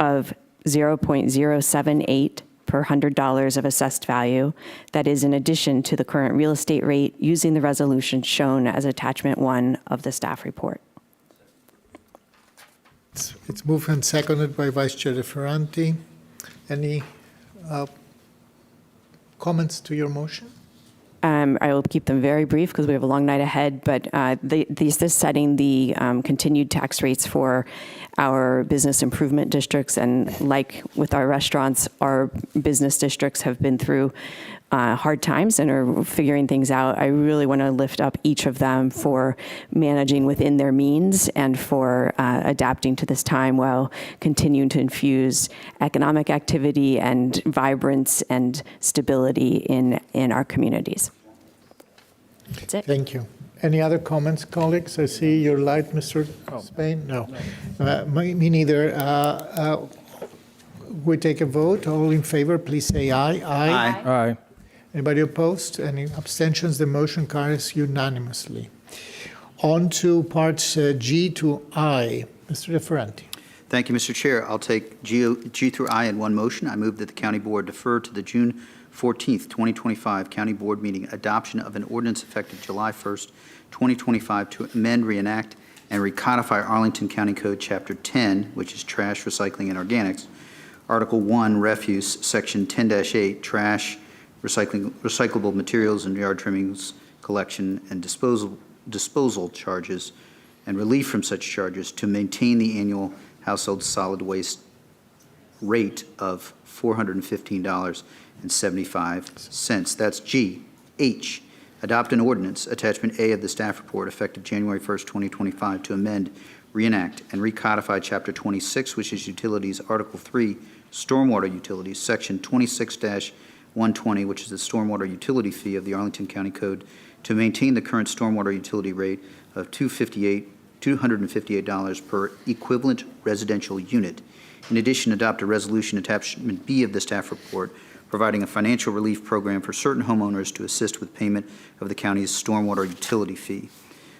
of 0.078 per $100 of assessed value. That is in addition to the current real estate rate using the resolution shown as attachment 1 of the staff report. It's moved and seconded by Vice Chair DeFerranti. Any comments to your motion? I will keep them very brief because we have a long night ahead, but this is setting the continued tax rates for our business improvement districts. And like with our restaurants, our business districts have been through hard times and are figuring things out. I really want to lift up each of them for managing within their means and for adapting to this time while continuing to infuse economic activity and vibrance and stability in our communities. That's it. Thank you. Any other comments, colleagues? I see your light, Mr. Spain. No. Me neither. We take a vote. All in favor, please say aye. Aye. Aye. Anybody opposed? Any abstentions? The motion carries unanimously. On to parts G to I. Mr. DeFerranti. Thank you, Mr. Chair. I'll take G through I in one motion. I move that the county board defer to the June 14th, 2025 county board meeting adoption of an ordinance effective July 1st, 2025 to amend, reenact, and recodify Arlington County Code Chapter 10, which is trash, recycling, and organics, Article 1, refuse, Section 10-8, trash, recyclable materials and yard trimmings, collection, and disposal charges, and relief from such charges to maintain the annual household solid waste rate of $415.75. That's G. H, adopt an ordinance, attachment A of the staff report, effective January 1st, 2025, to amend, reenact, and recodify Chapter 26, which is Utilities, Article 3, Stormwater Utilities, Section 26-120, which is the stormwater utility fee of the Arlington County Code, to maintain the current stormwater utility rate of $258 per equivalent residential unit. In addition, adopt a resolution, attachment B of the staff report, providing a financial relief program for certain homeowners to assist with payment of the county's stormwater utility fee.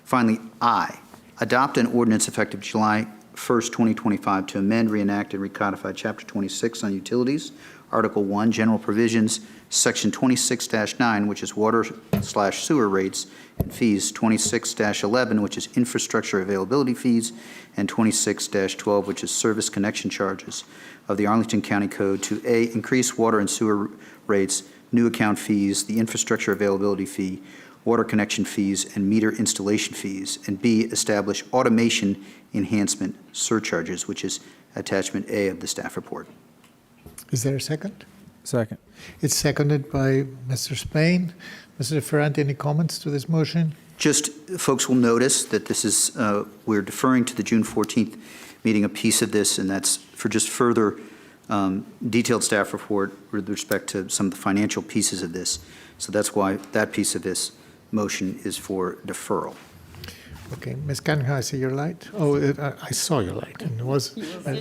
Finally, I, adopt an ordinance effective July 1st, 2025 to amend, reenact, and recodify Chapter 26 on utilities, Article 1, General Provisions, Section 26-9, which is water/sewer rates and fees, 26-11, which is infrastructure availability fees, and 26-12, which is service connection charges of the Arlington County Code to A, increase water and sewer rates, new account fees, the infrastructure availability fee, water connection fees, and meter installation fees, and B, establish automation enhancement surcharges, which is attachment A of the staff report. Is there a second? Second. It's seconded by Mr. Spain. Mr. DeFerranti, any comments to this motion? Just, folks will notice that this is, we're deferring to the June 14th meeting a piece of this, and that's for just further detailed staff report with respect to some of the financial pieces of this. So that's why that piece of this motion is for deferral. Okay, Ms. Cunningham, I see your light. Oh, I saw your light, and it was.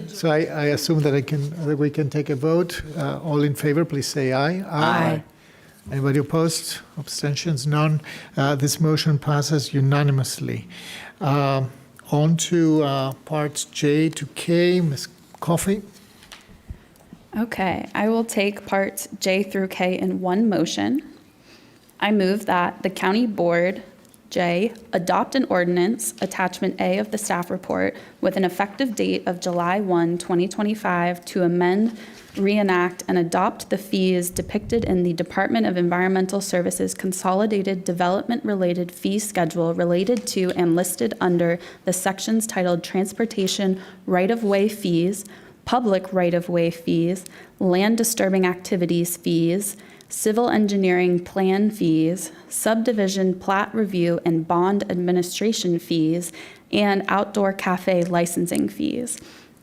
So I assume that that we can take a vote. All in favor, please say aye. Aye. Anybody opposed? Abstentions? None. This motion passes unanimously. On to parts J to K. Ms. Coffey. Okay, I will take parts J through K in one motion. I move that the county board J, adopt an ordinance, attachment A of the staff report, with an effective date of July 1, 2025, to amend, reenact, and adopt the fees depicted in the Department of Environmental Services Consolidated Development-Related Fee Schedule related to and listed under the sections titled Transportation Right-of-Way Fees, Public Right-of-Way Fees, Land Disturbing Activities Fees, Civil Engineering Plan Fees, Subdivision Plat Review and Bond Administration Fees, and Outdoor Cafe Licensing Fees.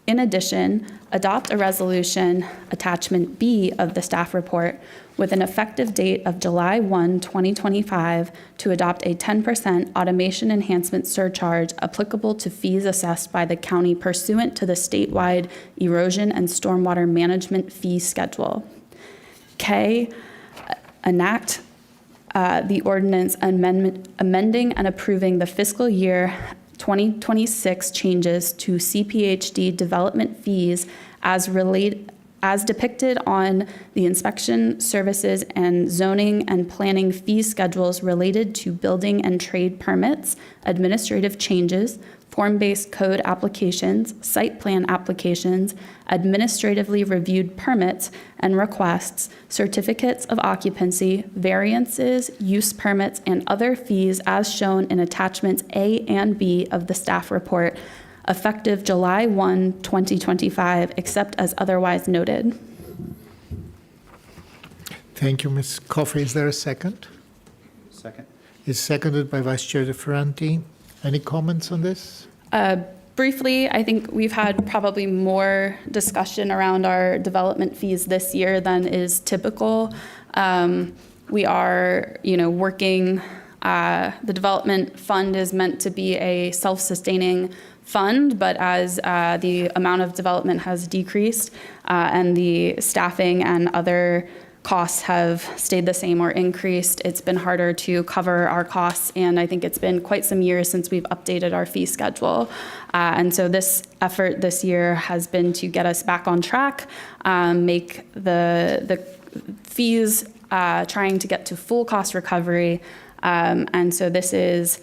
In addition, adopt a resolution, attachment B of the staff report, with an effective date of July 1, 2025, to adopt a 10% automation enhancement surcharge applicable to fees assessed by the county pursuant to the statewide erosion and stormwater management fee schedule. K, enact the ordinance amending and approving the fiscal year 2026 changes to CPHD development fees as depicted on the inspection services and zoning and planning fee schedules related to building and trade permits, administrative changes, form-based code applications, site plan applications, administratively reviewed permits and requests, certificates of occupancy, variances, use permits, and other fees as shown in attachments A and B of the staff report, effective July 1, 2025, except as otherwise noted. Thank you, Ms. Coffey. Is there a second? Second. It's seconded by Vice Chair DeFerranti. Any comments on this? Briefly, I think we've had probably more discussion around our development fees this year than is typical. We are, working, the development fund is meant to be a self-sustaining fund, but as the amount of development has decreased and the staffing and other costs have stayed the same or increased, it's been harder to cover our costs, and I think it's been quite some years since we've updated our fee schedule. And so this effort this year has been to get us back on track, make the fees trying to get to full cost recovery. And so this is,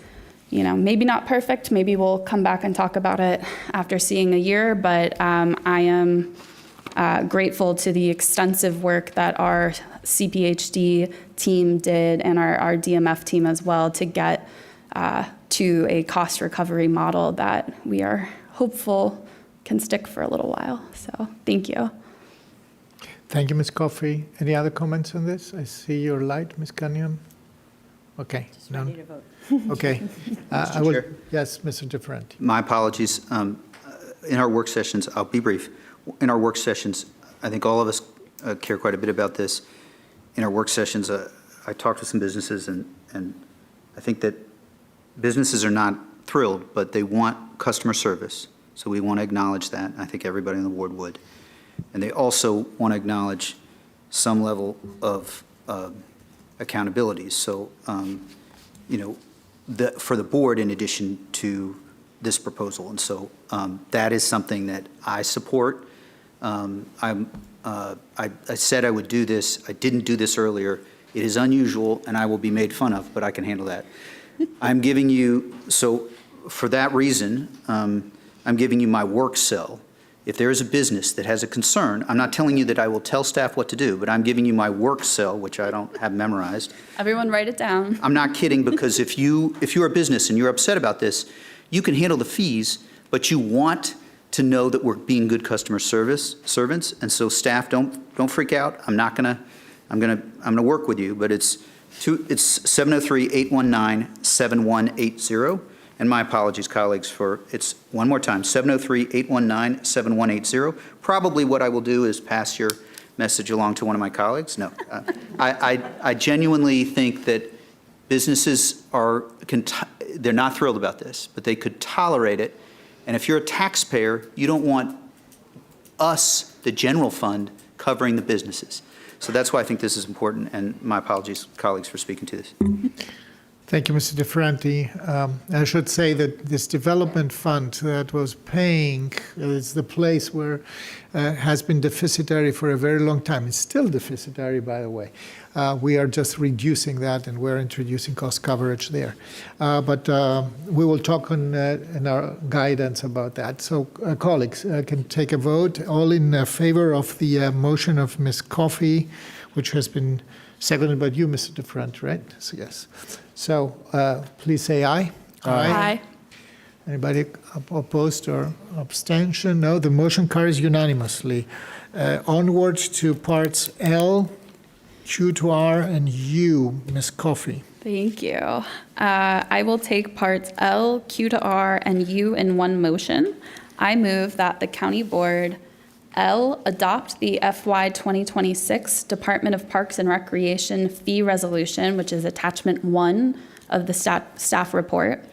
maybe not perfect. Maybe we'll come back and talk about it after seeing a year, but I am grateful to the extensive work that our CPHD team did and our DMF team as well to get to a cost recovery model that we are hopeful can stick for a little while. So thank you. Thank you, Ms. Coffey. Any other comments on this? I see your light, Ms. Canyon. Okay. Just ready to vote. Okay. Mr. Chair? Yes, Mr. DeFerranti. My apologies. In our work sessions, I'll be brief. In our work sessions, I think all of us care quite a bit about this. In our work sessions, I talked to some businesses, and I think that businesses are not thrilled, but they want customer service. So we want to acknowledge that. I think everybody on the board would. And they also want to acknowledge some level of accountability. So, for the board, in addition to this proposal. And so that is something that I support. I said I would do this. I didn't do this earlier. It is unusual, and I will be made fun of, but I can handle that. I'm giving you, so for that reason, I'm giving you my work cell. If there is a business that has a concern, I'm not telling you that I will tell staff what to do, but I'm giving you my work cell, which I don't have memorized. Everyone write it down. I'm not kidding, because if you're a business and you're upset about this, you can handle the fees, but you want to know that we're being good customer servants. And so staff, don't freak out. I'm gonna work with you, but it's 703-819-7180. And my apologies, colleagues, it's one more time, 703-819-7180. Probably what I will do is pass your message along to one of my colleagues. No, I genuinely think that businesses they're not thrilled about this, but they could tolerate it. And if you're a taxpayer, you don't want us, the general fund, covering the businesses. So that's why I think this is important, and my apologies, colleagues, for speaking to this. Thank you, Mr. DeFranti. I should say that this development fund that was paying is the place where has been deficitary for a very long time. It's still deficitary, by the way. We are just reducing that, and we're introducing cost coverage there. But we will talk in our guidance about that. So, colleagues, can take a vote. All in favor of the motion of Ms. Coffey, which has been seconded by you, Mr. DeFranti, right? So, yes. So please say aye. Aye. Anybody opposed or abstention? No, the motion carries unanimously. Onwards to parts L, Q to R, and U, Ms. Coffey. Thank you. I will take parts L, Q to R, and U in one motion. I move that the county board L, adopt the FY 2026 Department of Parks and Recreation fee resolution, which is attachment 1 of the staff report.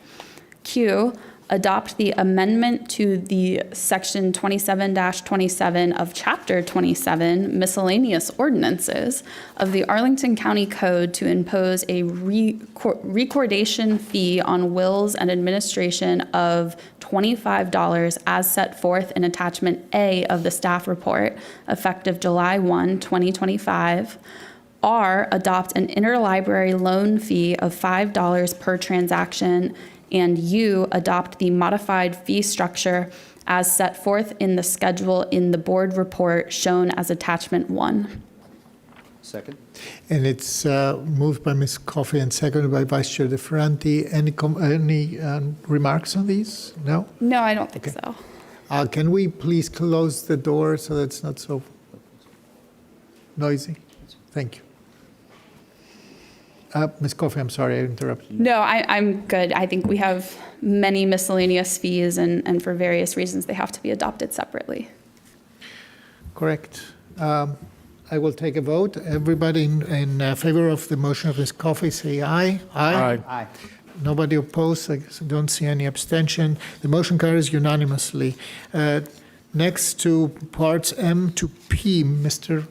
Q, adopt the amendment to the section 27-27 of chapter 27 miscellaneous ordinances of the Arlington County Code to impose a recordation fee on wills and administration of $25 as set forth in attachment A of the staff report effective July 1, 2025. R, adopt an interlibrary loan fee of $5 per transaction, and U, adopt the modified fee structure as set forth in the schedule in the board report shown as attachment 1. Second? And it's moved by Ms. Coffey and seconded by Vice Chair DeFranti. Any remarks on these? No? No, I don't think Okay. so. Can we please close the door so that it's not so noisy? Thank you. Ms. Coffey, I'm sorry I interrupted you. No, I'm good. I think we have many miscellaneous fees, and for various reasons, they have to be adopted separately. Correct. I will take a vote. Everybody in favor of the motion of Ms. Coffey, say aye. Aye. Aye. Nobody opposed. I don't see any abstention. The motion carries unanimously. Next to parts M to P, Mr.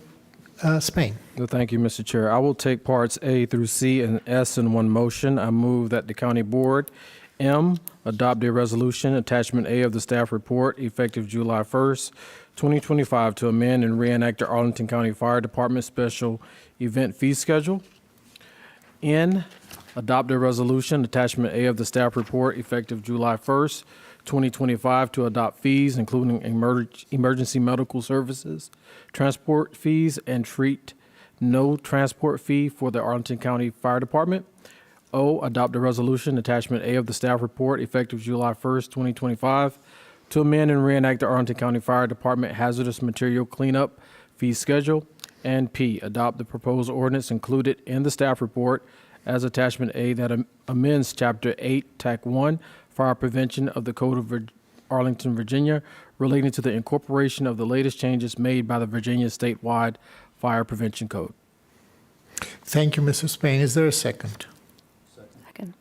Spain. Well, thank you, Mr. Chair. I will take parts A through C and S in one motion. I move that the county board, M, adopt a resolution, attachment A of the staff report, effective July 1st, 2025, to amend and reenact the Arlington County Fire Department Special Event Fee Schedule. N, adopt a resolution, attachment A of the staff report, effective July 1st, 2025, to adopt fees, including emergency medical services, transport fees, and treat no transport fee for the Arlington County Fire Department. O, adopt a resolution, attachment A of the staff report, effective July 1st, 2025, to amend and reenact the Arlington County Fire Department hazardous material cleanup fee schedule. And P, adopt the proposed ordinance included in the staff report as attachment A that amends Chapter 8, TAC 1, Fire Prevention of the Code of Arlington, Virginia, relating to the incorporation of the latest changes made by the Virginia statewide Fire Prevention Code. Thank you, Mr. Spain. Is there a second? Second.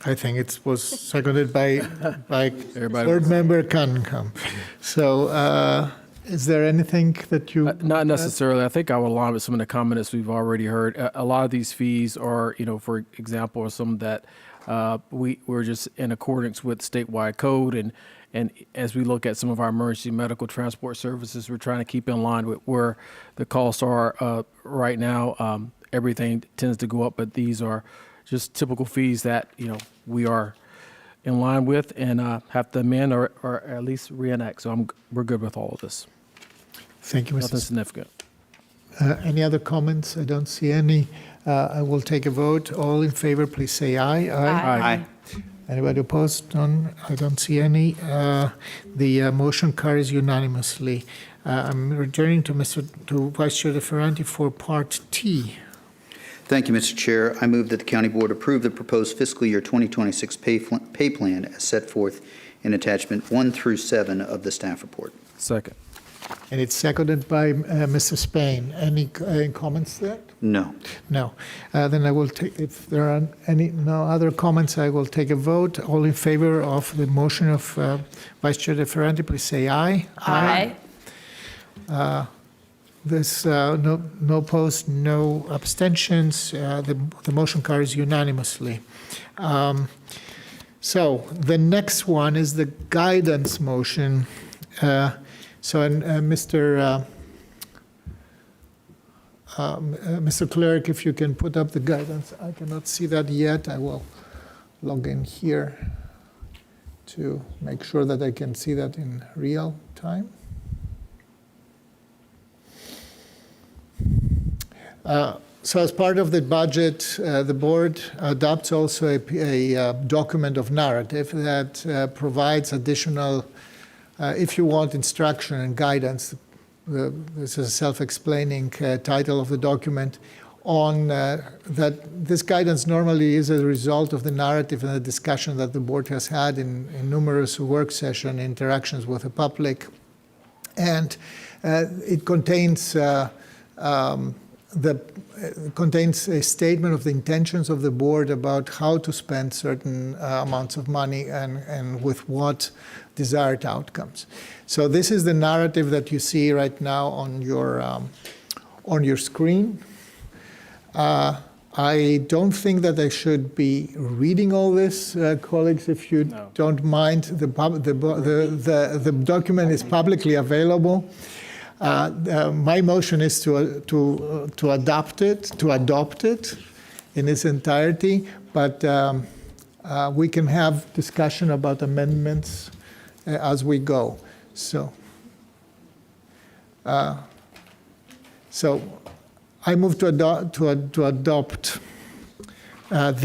I think it was seconded by Everybody- Board Member Cunningham. So is there anything that you? Not necessarily. I think I would align with some of the comments we've already heard. A lot of these fees are, for example, are some that we're just in accordance with statewide code. And as we look at some of our emergency medical transport services, we're trying to keep in line with where the costs are right now. Everything tends to go up, but these are just typical fees that, we are in line with and have to amend or at least reenact. So we're good with all of this. Thank you, Nothing Mr. significant. Any other comments? I don't see any. I will take a vote. All in favor, please say aye. Aye. Aye. Anybody opposed? None. I don't see any. The motion carries unanimously. I'm returning to Vice Chair DeFranti for Part T. Thank you, Mr. Chair. I move that the county board approve the proposed fiscal year 2026 pay plan as set forth in attachment 1 through 7 of the staff report. Second. And it's seconded by Mr. Spain. Any comments there? No. No. Then I will take, if there are no other comments, I will take a vote. All in favor of the motion of Vice Chair DeFranti, please say aye. Aye. This, no opposed, no abstentions. The motion carries unanimously. So the next one is the guidance motion. Mr. Clerk, if you can put up the guidance. I cannot see that yet. I will log in here to make sure that I can see that in real time. So as part of the budget, the board adopts also a document of narrative that provides additional, if you want, instruction and guidance. This is a self-explaining title of the document on that this guidance normally is a result of the narrative and the discussion that the board has had in numerous work session interactions with the public. And it contains contains a statement of the intentions of the board about how to spend certain amounts of money and with what desired outcomes. So this is the narrative that you see right now on your screen. I don't think that I should be reading all this, colleagues, if you don't mind. The document is publicly available. My motion is to adopt it in its entirety, but we can have discussion about amendments as we go. So I move to adopt that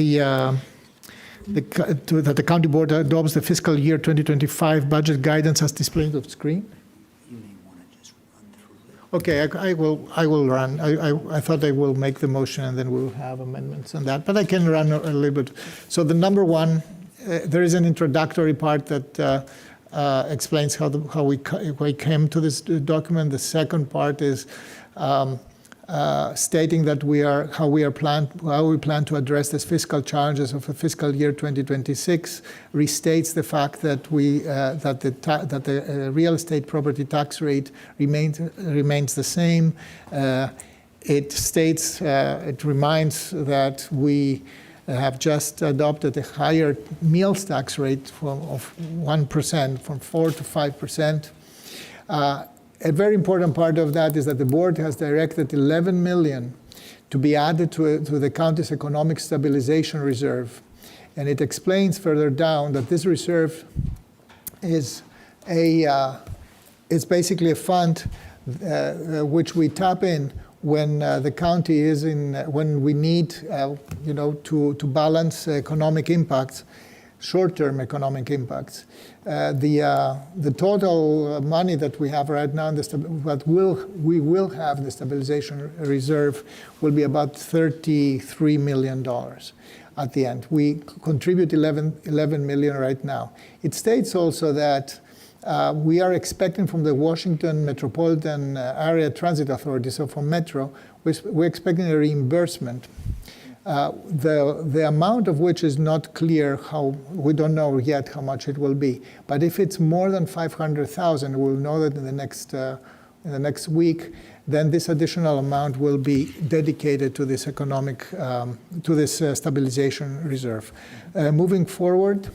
the county board adopts the fiscal year 2025 budget guidance as displayed on screen. Okay, I will run. I thought I will make the motion and then we'll have amendments on that, but I can run a little bit. So the number one, there is an introductory part that explains how we came to this document. The second part is stating that how we plan to address the fiscal challenges of the fiscal year 2026. Restates the fact that the real estate property tax rate remains the same. It states, it reminds that we have just adopted a higher meals tax rate of 1%, from 4 to 5%. A very important part of that is that the board has directed $11 million to be added to the county's economic stabilization reserve. And it explains further down that this reserve is basically a fund which we tap in when the county is when we need, to balance economic impacts, short-term economic impacts. The total money that we have right now, we will have in the stabilization reserve will be about $33 million at the end. We contribute 11 million right now. It states also that we are expecting from the Washington Metropolitan Area Transit Authority, so from Metro, we're expecting a reimbursement. The amount of which is not clear, we don't know yet how much it will be. But if it's more than 500,000, we'll know that in the next week. Then this additional amount will be dedicated to this stabilization reserve. Moving forward.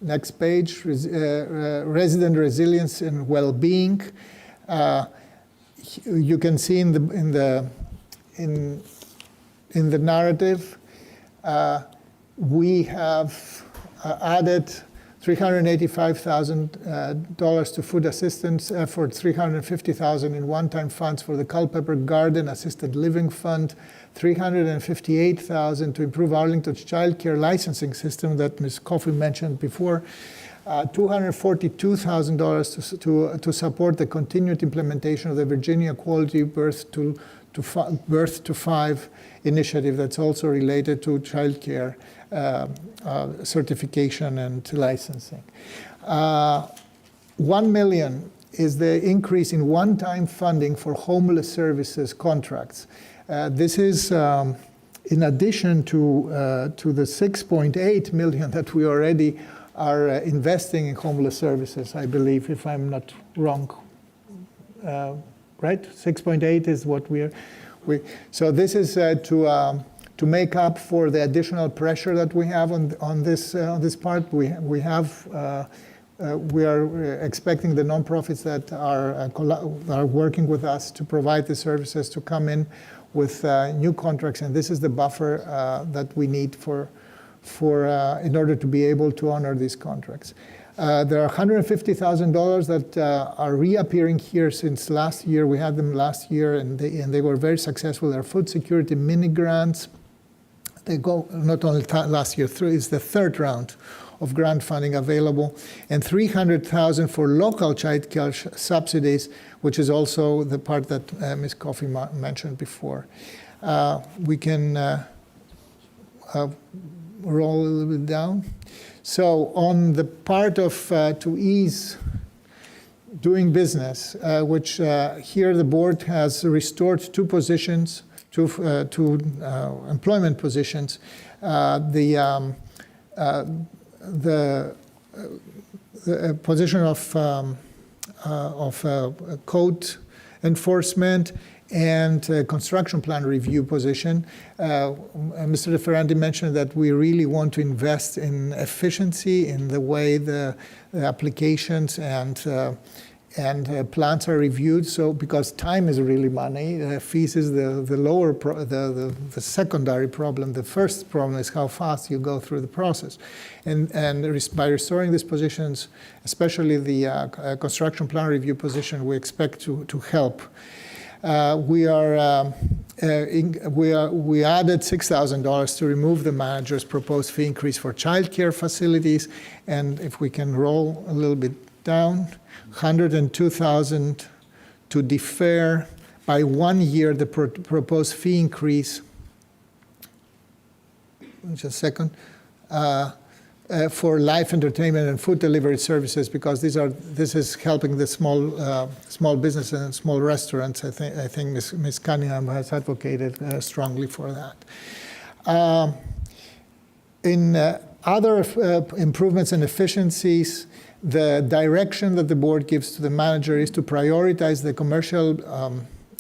Next page, resident resilience and well-being. You can see in the narrative, we have added $385,000 to food assistance effort, $350,000 in one-time funds for the Culpeper Garden Assisted Living Fund, $358,000 to improve Arlington's child care licensing system that Ms. Coffey mentioned before, $242,000 to support the continued implementation of the Virginia Quality Birth to 5 initiative that's also related to child care certification and licensing. $1 million is the increase in one-time funding for homeless services contracts. This is in addition to the $6.8 million that we already are investing in homeless services, I believe, if I'm not wrong. right? 6.8 is what so this is to make up for the additional pressure that we have on this part. We are expecting the nonprofits that are working with us to provide the services to come in with new contracts, and this is the buffer that we need in order to be able to honor these contracts. There are $150,000 that are reappearing here since last year. We had them last year, and they were very successful. They're food security mini grants. They go not only last year, it's the third round of grant funding available, and $300,000 for local child care subsidies, which is also the part that Ms. Coffey mentioned before. We can roll a little bit down. So on the part of to ease doing business, which here the board has restored two positions, two employment positions. The position of code enforcement and construction plan review position. Mr. Referendi mentioned that we really want to invest in efficiency in the way the applications and plans are reviewed. So because time is really money, fees is the lower the secondary problem. The first problem is how fast you go through the process, and by restoring these positions, especially the construction plan review position, we expect to help. We added $6,000 to remove the manager's proposed fee increase for childcare facilities, and if we can roll a little bit down, $102,000 to defer by 1 year the proposed fee increase. Just a second. For live entertainment and food delivery services, because this is helping the small business and small restaurants. I think Ms. Cunningham has advocated strongly for that. In other improvements and efficiencies, the direction that the board gives to the manager is to prioritize the commercial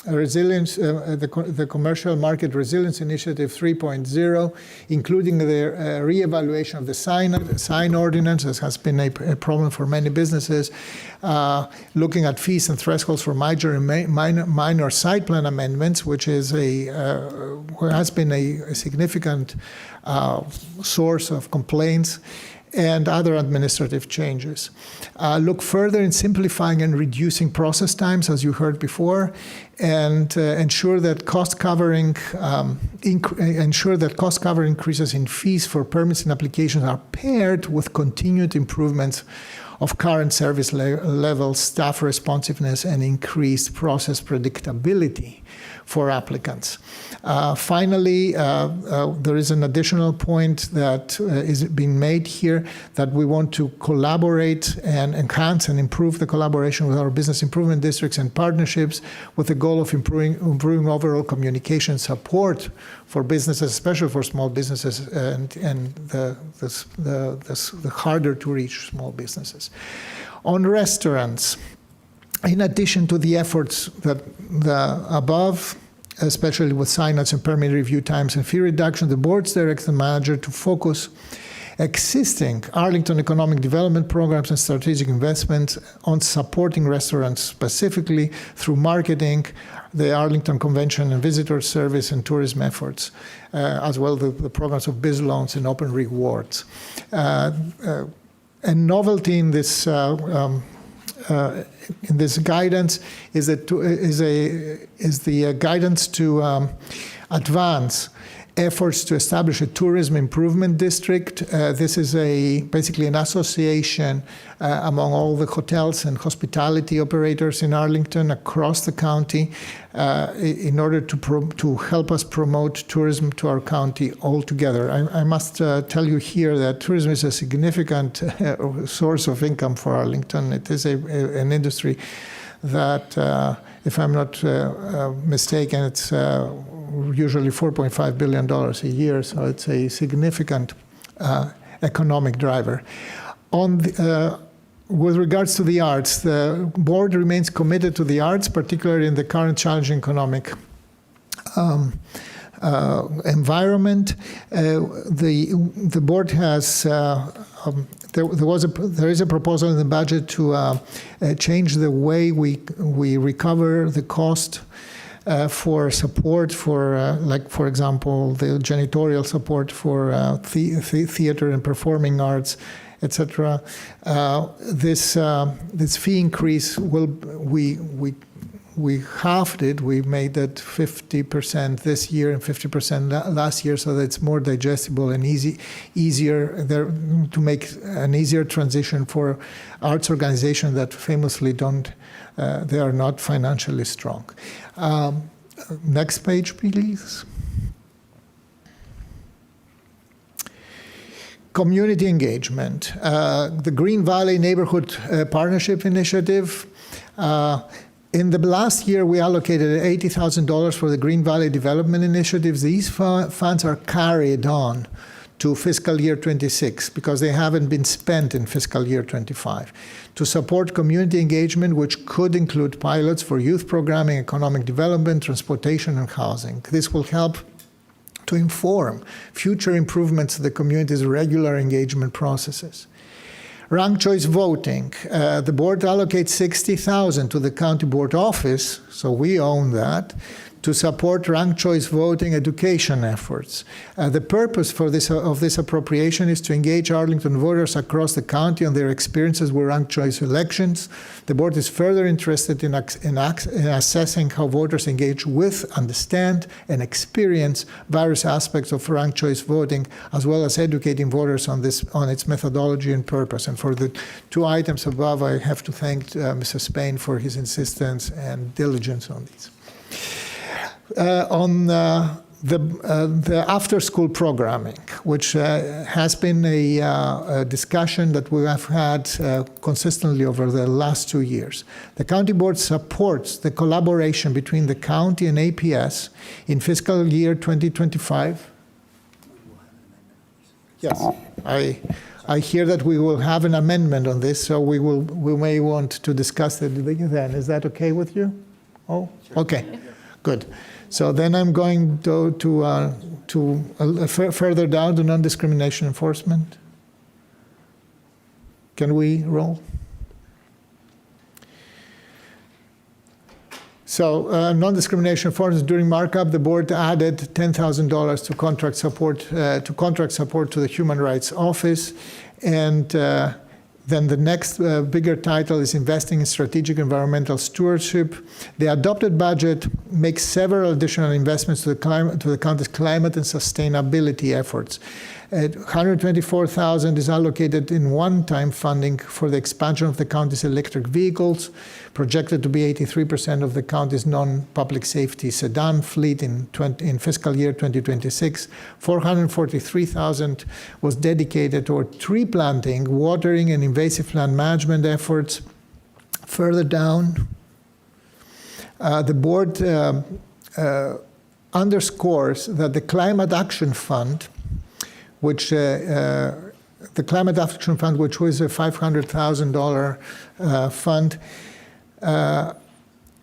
resilience, the Commercial Market Resilience Initiative 3.0, including the reevaluation of the sign ordinance, as has been a problem for many businesses, looking at fees and thresholds for major and minor site plan amendments, which is has been a significant source of complaints, and other administrative changes. Look further in simplifying and reducing process times, as you heard before, and ensure that cost cover increases in fees for permits and applications are paired with continued improvements of current service levels, staff responsiveness, and increased process predictability for applicants. Finally, there is an additional point that is being made here, that we want to collaborate and enhance and improve the collaboration with our business improvement districts and partnerships, with the goal of improving overall communication support for businesses, especially for small businesses and the harder to reach small businesses. On restaurants, in addition to the efforts that the above, especially with sign-ups and permit review times and fee reduction, the board directs the manager to focus existing Arlington economic development programs and strategic investments on supporting restaurants specifically through marketing, the Arlington Convention and Visitor Service and tourism efforts, as well the programs of biz loans and open rewards. A novelty in this guidance is the guidance to advance efforts to establish a tourism improvement district. This is basically an association among all the hotels and hospitality operators in Arlington across the county in order to help us promote tourism to our county altogether. I must tell you here that tourism is a significant source of income for Arlington. It is an industry that, if I'm not mistaken, it's usually $4.5 billion a year, so it's a significant economic driver. On with regards to the arts, the board remains committed to the arts, particularly in the current challenging economic environment. The board has there is a proposal in the budget to change the way we recover the cost for support for, like, for example, the janitorial support for theater and performing arts, etc. This fee increase we halved it. We made it 50% this year and 50% last year, so that it's more digestible and easier there to make an easier transition for arts organizations that famously don't. They are not financially strong. Next page, please. Community engagement. The Green Valley Neighborhood Partnership Initiative. In the last year, we allocated $80,000 for the Green Valley Development Initiatives. These funds are carried on to fiscal year 26 because they haven't been spent in fiscal year 25 to support community engagement, which could include pilots for youth programming, economic development, transportation, and housing. This will help to inform future improvements to the community's regular engagement processes. Ranked choice voting. The board allocates $60,000 to the county board office, so we own that, to support ranked choice voting education efforts. The purpose of this appropriation is to engage Arlington voters across the county on their experiences with ranked choice elections. The board is further interested in assessing how voters engage with, understand, and experience various aspects of ranked choice voting, as well as educating voters on its methodology and purpose. And for the two items above, I have to thank Mr. Spain for his insistence and diligence on these. On the after-school programming, which has been a discussion that we have had consistently over the last 2 years. The county board supports the collaboration between the county and APS in fiscal year 2025. Yes, I hear that we will have an amendment on this, so we may want to discuss it then. Is that okay with you? Oh, okay, good. So then I'm going to further down to non-discrimination enforcement. Can we roll? So non-discrimination enforcement, during markup, the board added $10,000 to contract support to the Human Rights Office, and then the next bigger title is Investing in Strategic Environmental Stewardship. The adopted budget makes several additional investments to the county's climate and sustainability efforts. $124,000 is allocated in one-time funding for the expansion of the county's electric vehicles, projected to be 83% of the county's non-public safety sedan fleet in fiscal year 2026. $443,000 was dedicated toward tree planting, watering, and invasive plant management efforts. Further down, the board underscores that the Climate Action Fund, which the Climate Action Fund, which was a $500,000 fund,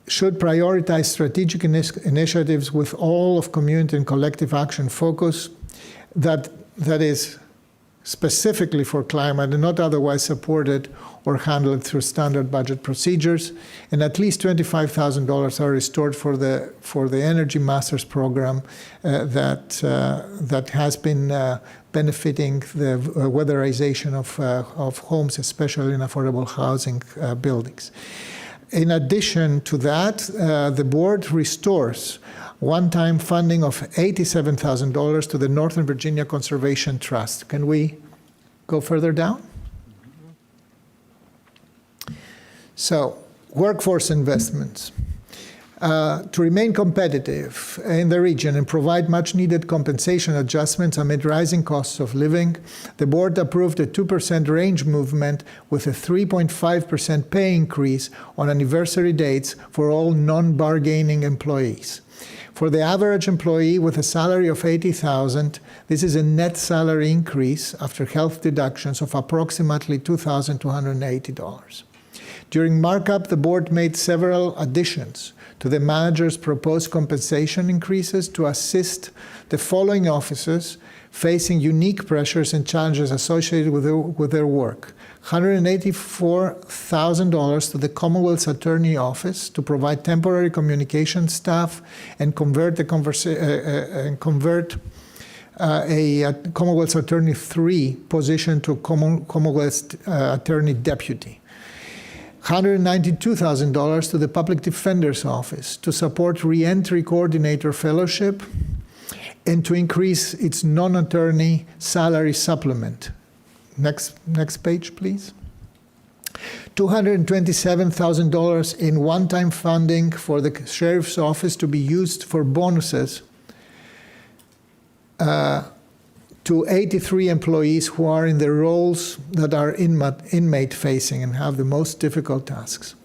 should prioritize strategic initiatives with all of community and collective action focus that is specifically for climate and not otherwise supported or handled through standard budget procedures. And at least $25,000 are restored for the Energy Masters program that has been benefiting the weatherization of homes, especially in affordable housing buildings. In addition to that, the board restores one-time funding of $87,000 to the Northern Virginia Conservation Trust. Can we go further down? So, workforce investments. To remain competitive in the region and provide much-needed compensation adjustments amid rising costs of living, the board approved a 2% range movement with a 3.5% pay increase on anniversary dates for all non-bargaining employees. For the average employee with a salary of $80,000, this is a net salary increase after health deductions of approximately $2,280. During markup, the board made several additions to the manager's proposed compensation increases to assist the following officers facing unique pressures and challenges associated with their work. $184,000 to the Commonwealth's Attorney Office to provide temporary communication staff and convert a Commonwealth's Attorney 3 position to Commonwealth's Attorney Deputy. $192,000 to the Public Defender's Office to support Reentry Coordinator Fellowship and to increase its non-attorney salary supplement. Next page, please. $227,000 in one-time funding for the Sheriff's Office to be used for bonuses to 83 employees who are in the roles that are inmate-facing and have the most difficult tasks.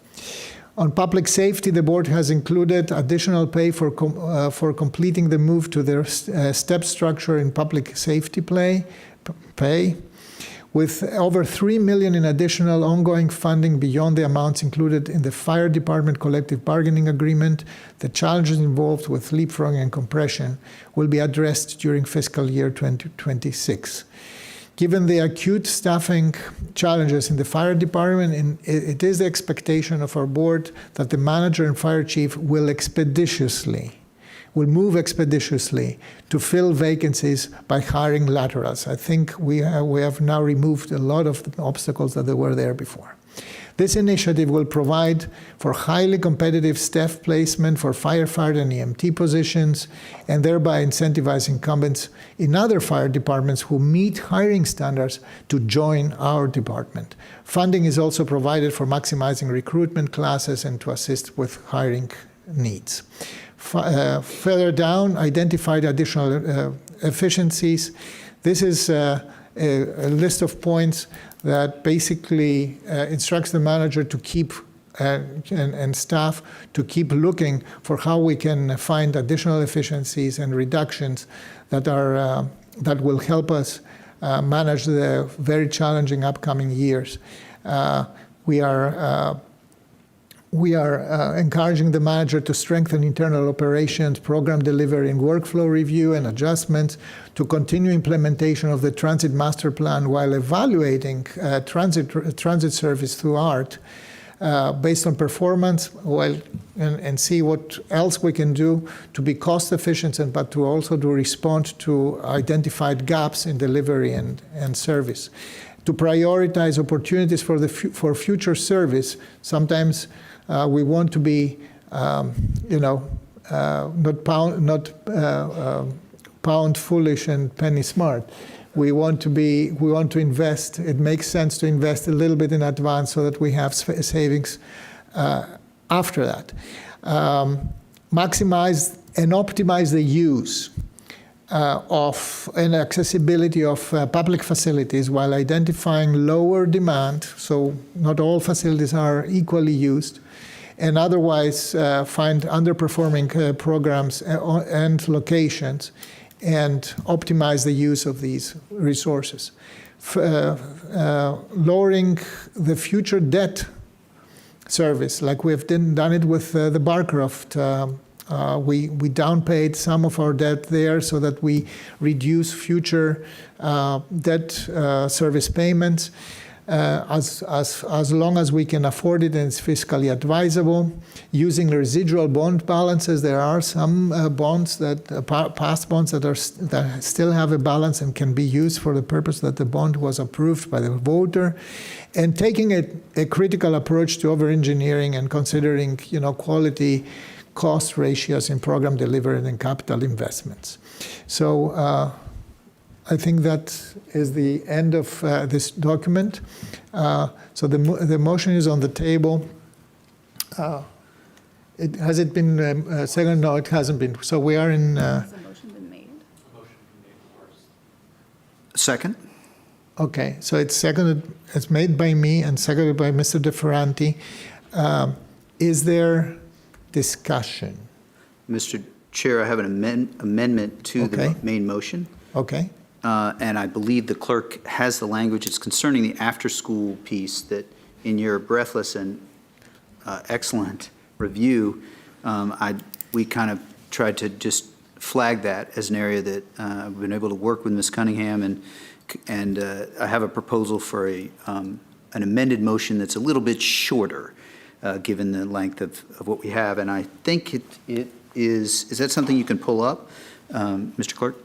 On public safety, the board has included additional pay for completing the move to their step structure in public safety pay, with over $3 million in additional ongoing funding beyond the amounts included in the fire department collective bargaining agreement. The challenges involved with leapfrogging and compression will be addressed during fiscal year 2026. Given the acute staffing challenges in the fire department, it is the expectation of our board that the manager and fire chief will move expeditiously to fill vacancies by hiring laterals. I think we have now removed a lot of the obstacles that were there before. This initiative will provide for highly competitive staff placement for firefighter and EMT positions, and thereby incentivize incumbents in other fire departments who meet hiring standards to join our department. Funding is also provided for maximizing recruitment classes and to assist with hiring needs. Further down, identified additional efficiencies. This is a list of points that basically instructs the manager to keep and staff to keep looking for how we can find additional efficiencies and reductions that will help us manage the very challenging upcoming years. We are encouraging the manager to strengthen internal operations, program delivery, and workflow review and adjustments, to continue implementation of the transit master plan while evaluating transit service through ART based on performance, and see what else we can do to be cost efficient, but to also to respond to identified gaps in delivery and service. To prioritize opportunities for future service. Sometimes we want to be, not pound foolish and penny smart. We want to invest. It makes sense to invest a little bit in advance so that we have savings after that. Maximize and optimize the use of and accessibility of public facilities while identifying lower demand, so not all facilities are equally used, and otherwise find underperforming programs and locations and optimize the use of these resources. Lowering the future debt service, like we've done it with the Barcroft. We downpaid some of our debt there so that we reduce future debt service payments as long as we can afford it and it's fiscally advisable. Using residual bond balances, there are some bonds past bonds that still have a balance and can be used for the purpose that the bond was approved by the voter. And taking a critical approach to over-engineering and considering, quality cost ratios in program delivery and capital investments. So I think that is the end of this document. So the motion is on the table. Has it been seconded? No, it hasn't been. So we are in. Has a motion been made? Second? Okay, so it's seconded. It's made by me and seconded by Mr. DeFerranti. Is there discussion? Mr. Chair, I have an amendment to the Okay. main motion. Okay, And I believe the clerk has the language. It's concerning the after-school piece that in your breathless and excellent review, we kind of tried to just flag that as an area that I've been able to work with Ms. Cunningham, and I have a proposal for an amended motion that's a little bit shorter, given the length of what we have. And I think it is that something you can pull up, Mr. Clerk?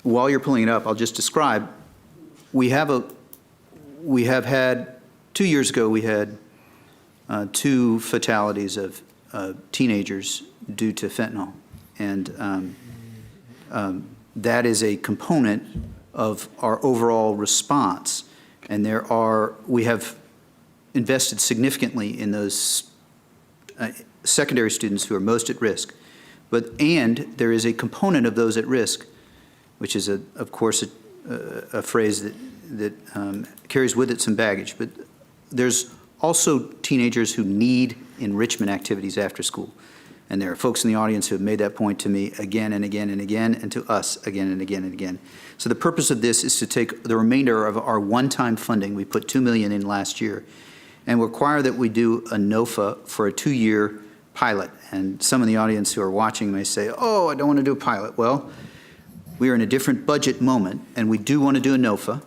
While you're pulling it up, I'll just describe, we have had, 2 years ago, we had 2 fatalities of teenagers due to fentanyl. And that is a component of our overall response. And we have invested significantly in those secondary students who are most at risk. And there is a component of those at risk, which is, of course, a phrase that carries with it some baggage. But there's also teenagers who need enrichment activities after school. And there are folks in the audience who have made that point to me again and again and again, and to us again and again and again. So the purpose of this is to take the remainder of our one-time funding, we put $2 million in last year, and require that we do a NOFA for a 2-year pilot. And some in the audience who are watching may say, oh, I don't want to do a pilot. Well, we are in a different budget moment, and we do want to do a NOFA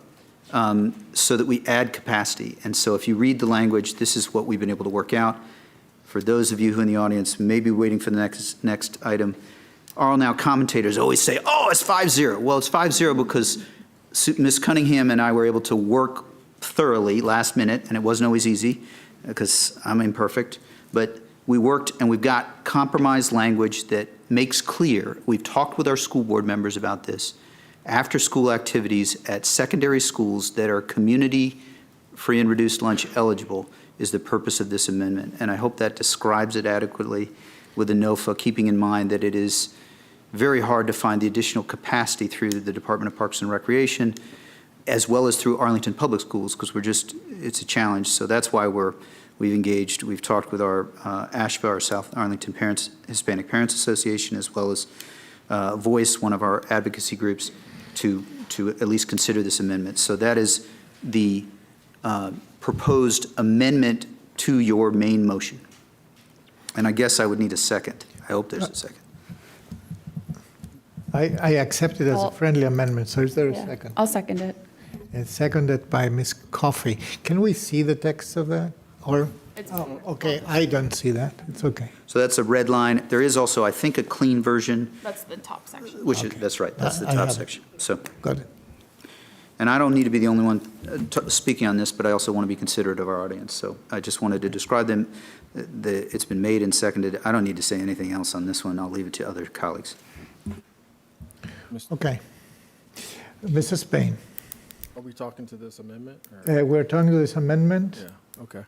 so that we add capacity. And so if you read the language, this is what we've been able to work out. For those of you who in the audience may be waiting for the next item, Now commentators always say, oh, it's 5-0. Well, it's 5-0 because Ms. Cunningham and I were able to work thoroughly last minute, and it wasn't always easy because I'm imperfect, but we worked and we've got compromise language that makes clear, we've talked with our school board members about this, after-school activities at secondary schools that are community free and reduced lunch eligible is the purpose of this amendment. And I hope that describes it adequately with the NOFA, keeping in mind that it is very hard to find the additional capacity through the Department of Parks and Recreation, as well as through Arlington Public Schools, because it's a challenge. So that's why we've engaged. We've talked with our ASHPA, our South Arlington Hispanic Parents Association, as well as Voice, one of our advocacy groups, to at least consider this amendment. So that is the proposed amendment to your main motion. And I guess I would need a second. I hope there's a second. I accept it as a friendly amendment, so is there a second? I'll second it. It's seconded by Ms. Coffey. Can we see the text of that? Or, okay, I don't see that. It's okay. So that's a red line. There is also, I think, a clean version, That's the top section. which is, that's right, that's the I top have it. section. So, Got it. and I don't need to be the only one speaking on this, but I also want to be considerate of our audience. So I just wanted to describe them. It's been made and seconded. I don't need to say anything else on this one. I'll leave it to other colleagues. Okay. Mrs. Spain, Are we talking to this amendment? Or? we're talking to this amendment. Yeah, okay.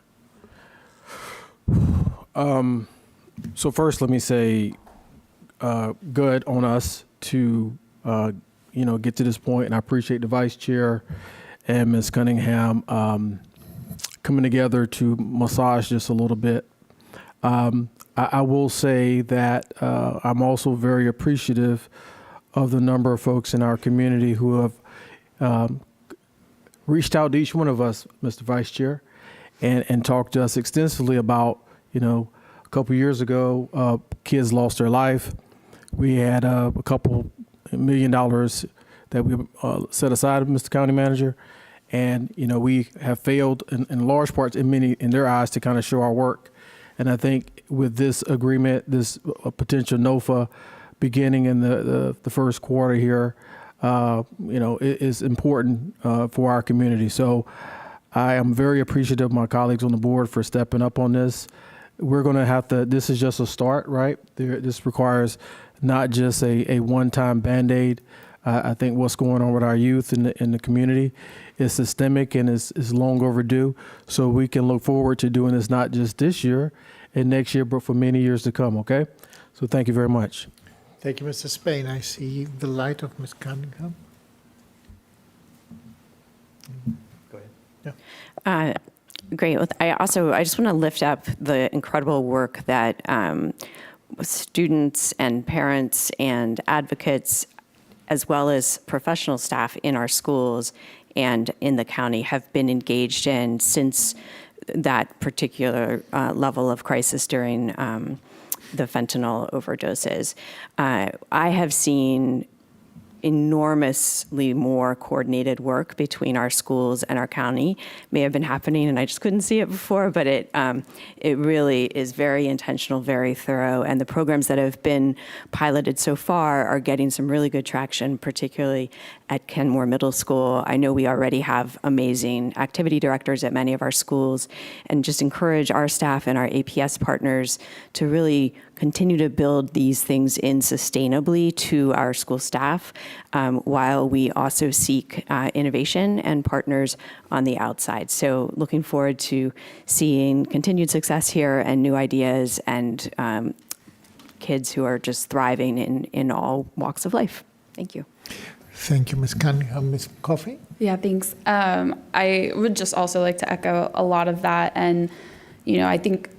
So first, let me say, good on us to, get to this point, and I appreciate the Vice Chair and Ms. Cunningham coming together to massage this a little bit. I will say that I'm also very appreciative of the number of folks in our community who have reached out to each one of us, Mr. Vice Chair, and talked to us extensively about, a couple years ago, kids lost their life. We had a couple $1 million that we set aside, Mr. County Manager, and we have failed in large parts in their eyes to kind of show our work. And I think with this agreement, this potential NOFA beginning in the first quarter here, it is important for our community. So I am very appreciative of my colleagues on the board for stepping up on this. We're going to have to, this is just a start, right? This requires not just a one-time Band-Aid. I think what's going on with our youth in the community is systemic and is long overdue. So we can look forward to doing this not just this year and next year, but for many years to come, okay? So thank you very much. Thank you, Mr. Spain. I see the light of Ms. Cunningham. Go ahead. Great. I just want to lift up the incredible work that students and parents and advocates, as well as professional staff in our schools and in the county, have been engaged in since that particular level of crisis during the fentanyl overdoses. I have seen enormously more coordinated work between our schools and our county. May have been happening and I just couldn't see it before, but it really is very intentional, very thorough, and the programs that have been piloted so far are getting some really good traction, particularly at Kenmore Middle School. I know we already have amazing activity directors at many of our schools, and just encourage our staff and our APS partners to really continue to build these things in sustainably to our school staff, while we also seek innovation and partners on the outside. So looking forward to seeing continued success here and new ideas and kids who are just thriving in all walks of life. Thank you. Thank you, Ms. Cunningham. Ms. Coffey? Yeah, thanks. I would just also like to echo a lot of that. And, I think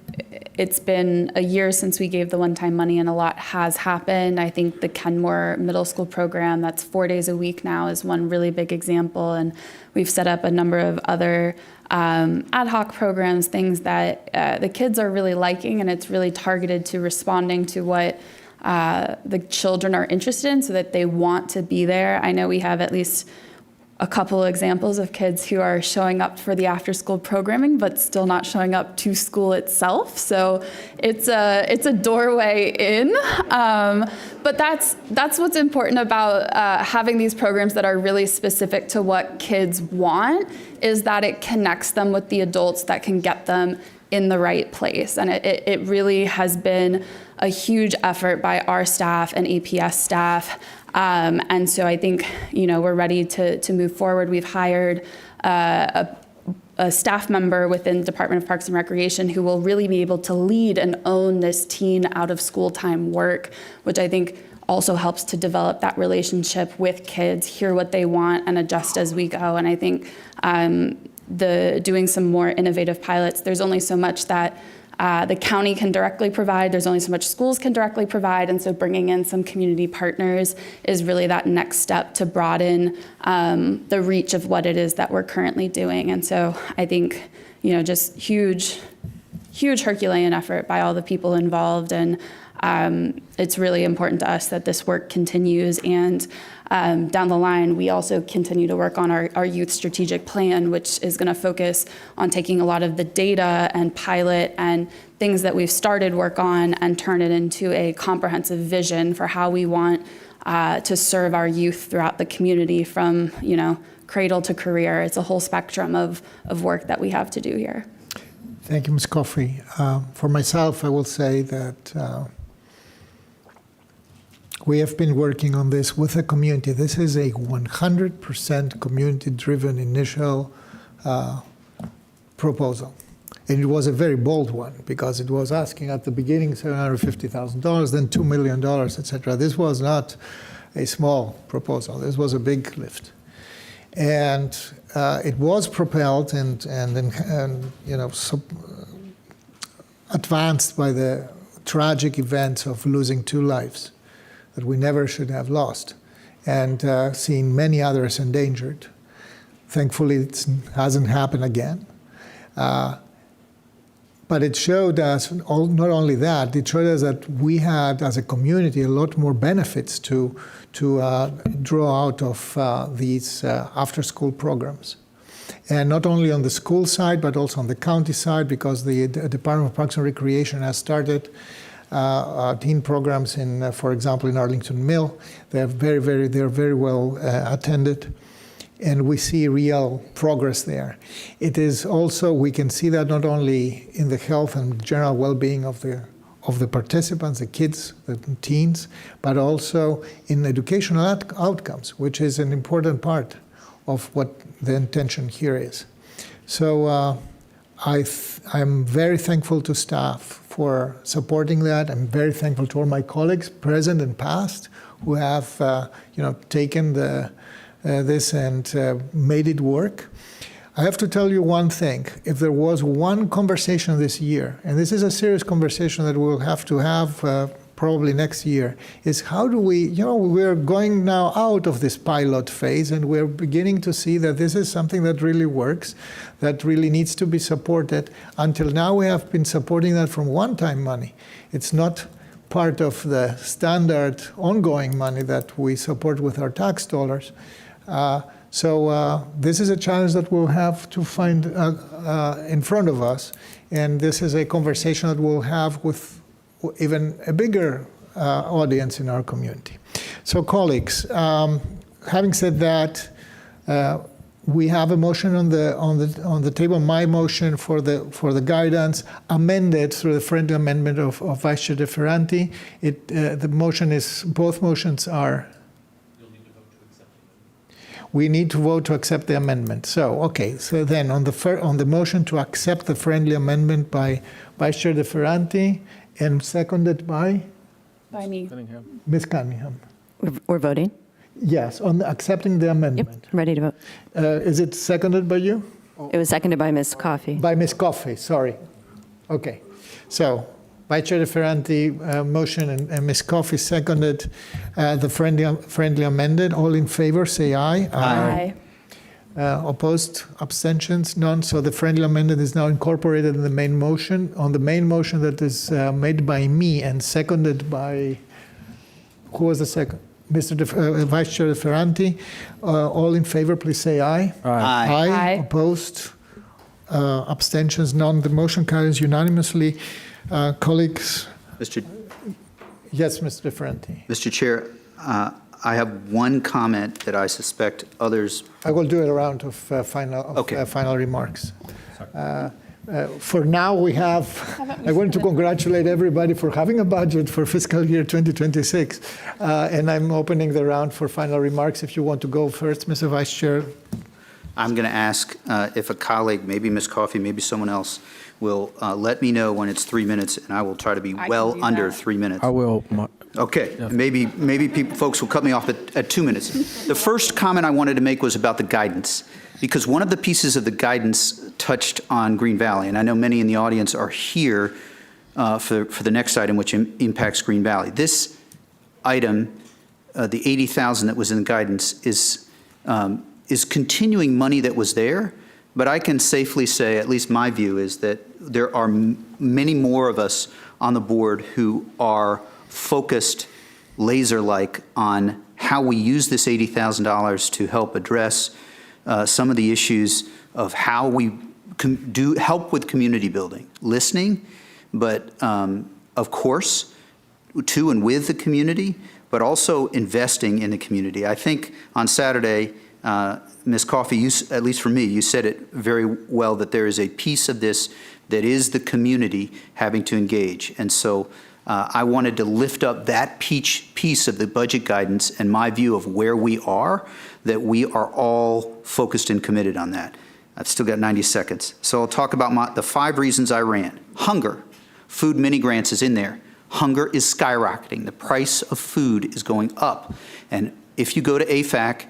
it's been a year since we gave the one-time money and a lot has happened. I think the Kenmore Middle School program, that's 4 days a week now, is one really big example. And we've set up a number of other ad hoc programs, things that the kids are really liking, and it's really targeted to responding to what the children are interested in so that they want to be there. I know we have at least a couple examples of kids who are showing up for the after-school programming but still not showing up to school itself. So it's a doorway in. But that's what's important about having these programs that are really specific to what kids want, is that it connects them with the adults that can get them in the right place. And it really has been a huge effort by our staff and APS staff. And so I think, we're ready to move forward. We've hired a staff member within the Department of Parks and Recreation who will really be able to lead and own this teen out of school time work, which I think also helps to develop that relationship with kids, hear what they want, and adjust as we go. And I think doing some more innovative pilots, there's only so much that the county can directly provide. There's only so much schools can directly provide. And so bringing in some community partners is really that next step to broaden the reach of what it is that we're currently doing. And so I think, just huge Herculean effort by all the people involved. And it's really important to us that this work continues. And down the line, we also continue to work on our youth strategic plan, which is going to focus on taking a lot of the data and pilot and things that we've started work on and turn it into a comprehensive vision for how we want to serve our youth throughout the community from, cradle to career. It's a whole spectrum of work that we have to do here. Thank you, Ms. Coffey. For myself, I will say that we have been working on this with the community. This is a 100% community-driven initial proposal. And it was a very bold one because it was asking at the beginning $750,000, then $2 million, et cetera. This was not a small proposal. This was a big lift. And it was propelled and advanced by the tragic events of losing 2 lives that we never should have lost, and seeing many others endangered. Thankfully, it hasn't happened again. But it showed us, not only that, it showed us that we had, as a community, a lot more benefits to draw out of these after-school programs. And not only on the school side, but also on the county side, because the Department of Parks and Recreation has started teen programs in, for example, in Arlington Mill. They're very well attended, and we see real progress there. It is also, we can see that not only in the health and general well-being of the participants, the kids, the teens, but also in educational outcomes, which is an important part of what the intention here is. So I'm very thankful to staff for supporting that. I'm very thankful to all my colleagues, present and past, who have taken this and made it work. I have to tell you one thing. If there was one conversation this year, and this is a serious conversation that we'll have to have probably next year, is how do we, we're going now out of this pilot phase, and we're beginning to see that this is something that really works, that really needs to be supported. Until now, we have been supporting that from one-time money. It's not part of the standard ongoing money that we support with our tax dollars. So this is a challenge that we'll have to find in front of us, and this is a conversation that we'll have with even a bigger audience in our community. So colleagues, having said that, we have a motion on the table. My motion for the guidance amended through the friendly amendment of Vice Chair DeFerranti. The motion is, both motions are. We need to vote to accept the amendment. So, okay, so then on the motion to accept the friendly amendment by Vice Chair DeFerranti and seconded by By me. Ms. Cunningham. We're voting? Yes, on accepting the Yep, amendment. ready to vote. Is it seconded by you? It was seconded by Ms. Coffey. By Ms. Coffey, sorry. Okay, so Vice Chair DeFerranti motion and Ms. Coffey seconded the friendly amended. All in favor, say aye. Aye. Opposed, abstentions, none. So the friendly amendment is now incorporated in the main motion. On the main motion that is made by me and seconded by, who was the second? Vice Chair DeFerranti. All in favor, please say aye. Aye. Aye. Opposed, abstentions, none. The motion carries unanimously. Colleagues, yes, Mr. DeFerranti. Mr. Chair, I have one comment that I suspect others. I will do a round of final remarks. For now, we have, I want to congratulate everybody for having a budget for fiscal year 2026. And I'm opening the round for final remarks. If you want to go first, Mr. Vice Chair. I'm going to ask if a colleague, maybe Ms. Coffey, maybe someone else, will let me know when it's 3 minutes, and I will try to be well under 3 minutes. I will. Okay, maybe folks will cut me off at 2 minutes. The first comment I wanted to make was about the guidance, because one of the pieces of the guidance touched on Green Valley, and I know many in the audience are here for the next item, which impacts Green Valley. This item, the $80,000 that was in the guidance, is continuing money that was there, but I can safely say, at least my view is that there are many more of us on the board who are focused laser-like on how we use this $80,000 to help address some of the issues of how we do help with community building, listening, but of course, to and with the community, but also investing in the community. I think on Saturday, Ms. Coffey, you, at least for me, you said it very well, that there is a piece of this that is the community having to engage. And so I wanted to lift up that piece of the budget guidance and my view of where we are, that we are all focused and committed on that. I've still got 90 seconds. So I'll talk about the 5 reasons I ran. Hunger. Food mini grants is in there. Hunger is skyrocketing. The price of food is going up. And if you go to AFAC,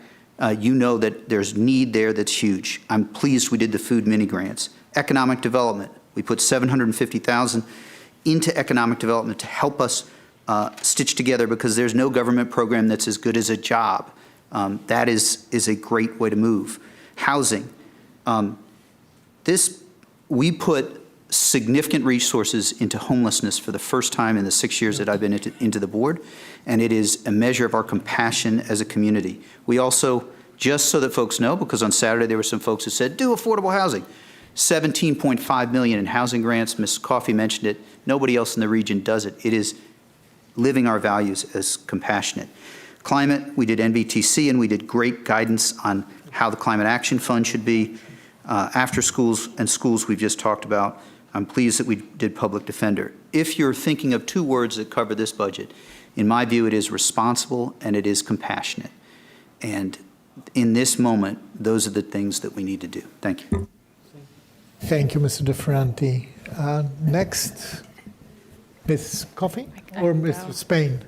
you know that there's need there that's huge. I'm pleased we did the food mini grants. Economic development. We put $750,000 into economic development to help us stitch together, because there's no government program that's as good as a job. That is a great way to move. Housing. We put significant resources into homelessness for the first time in the 6 years that I've been into the board, and it is a measure of our compassion as a community. We also, just so that folks know, because on Saturday there were some folks who said, do affordable housing. $17.5 million in housing grants. Ms. Coffey mentioned it. Nobody else in the region does it. It is living our values as compassionate. Climate, we did NVTC, and we did great guidance on how the Climate Action Fund should be. After schools and schools we've just talked about. I'm pleased that we did public defender. If you're thinking of 2 words that cover this budget, in my view, it is responsible and it is compassionate. And in this moment, those are the things that we need to do. Thank you. Thank you, Mr. DeFerranti. Next, Ms. Coffey or Mr. Spain?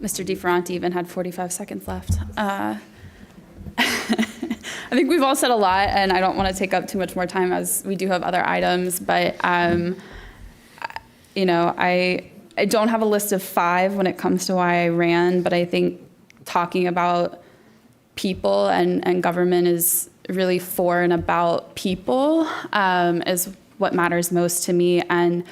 Mr. DeFerranti even had 45 seconds left. think we've all said a lot, and I don't want to take up too much more time as we do have other items, but, you know, I don't have a list of 5 when it comes to why I ran, but I think talking about people and government is really for and about people is what matters most to me. And,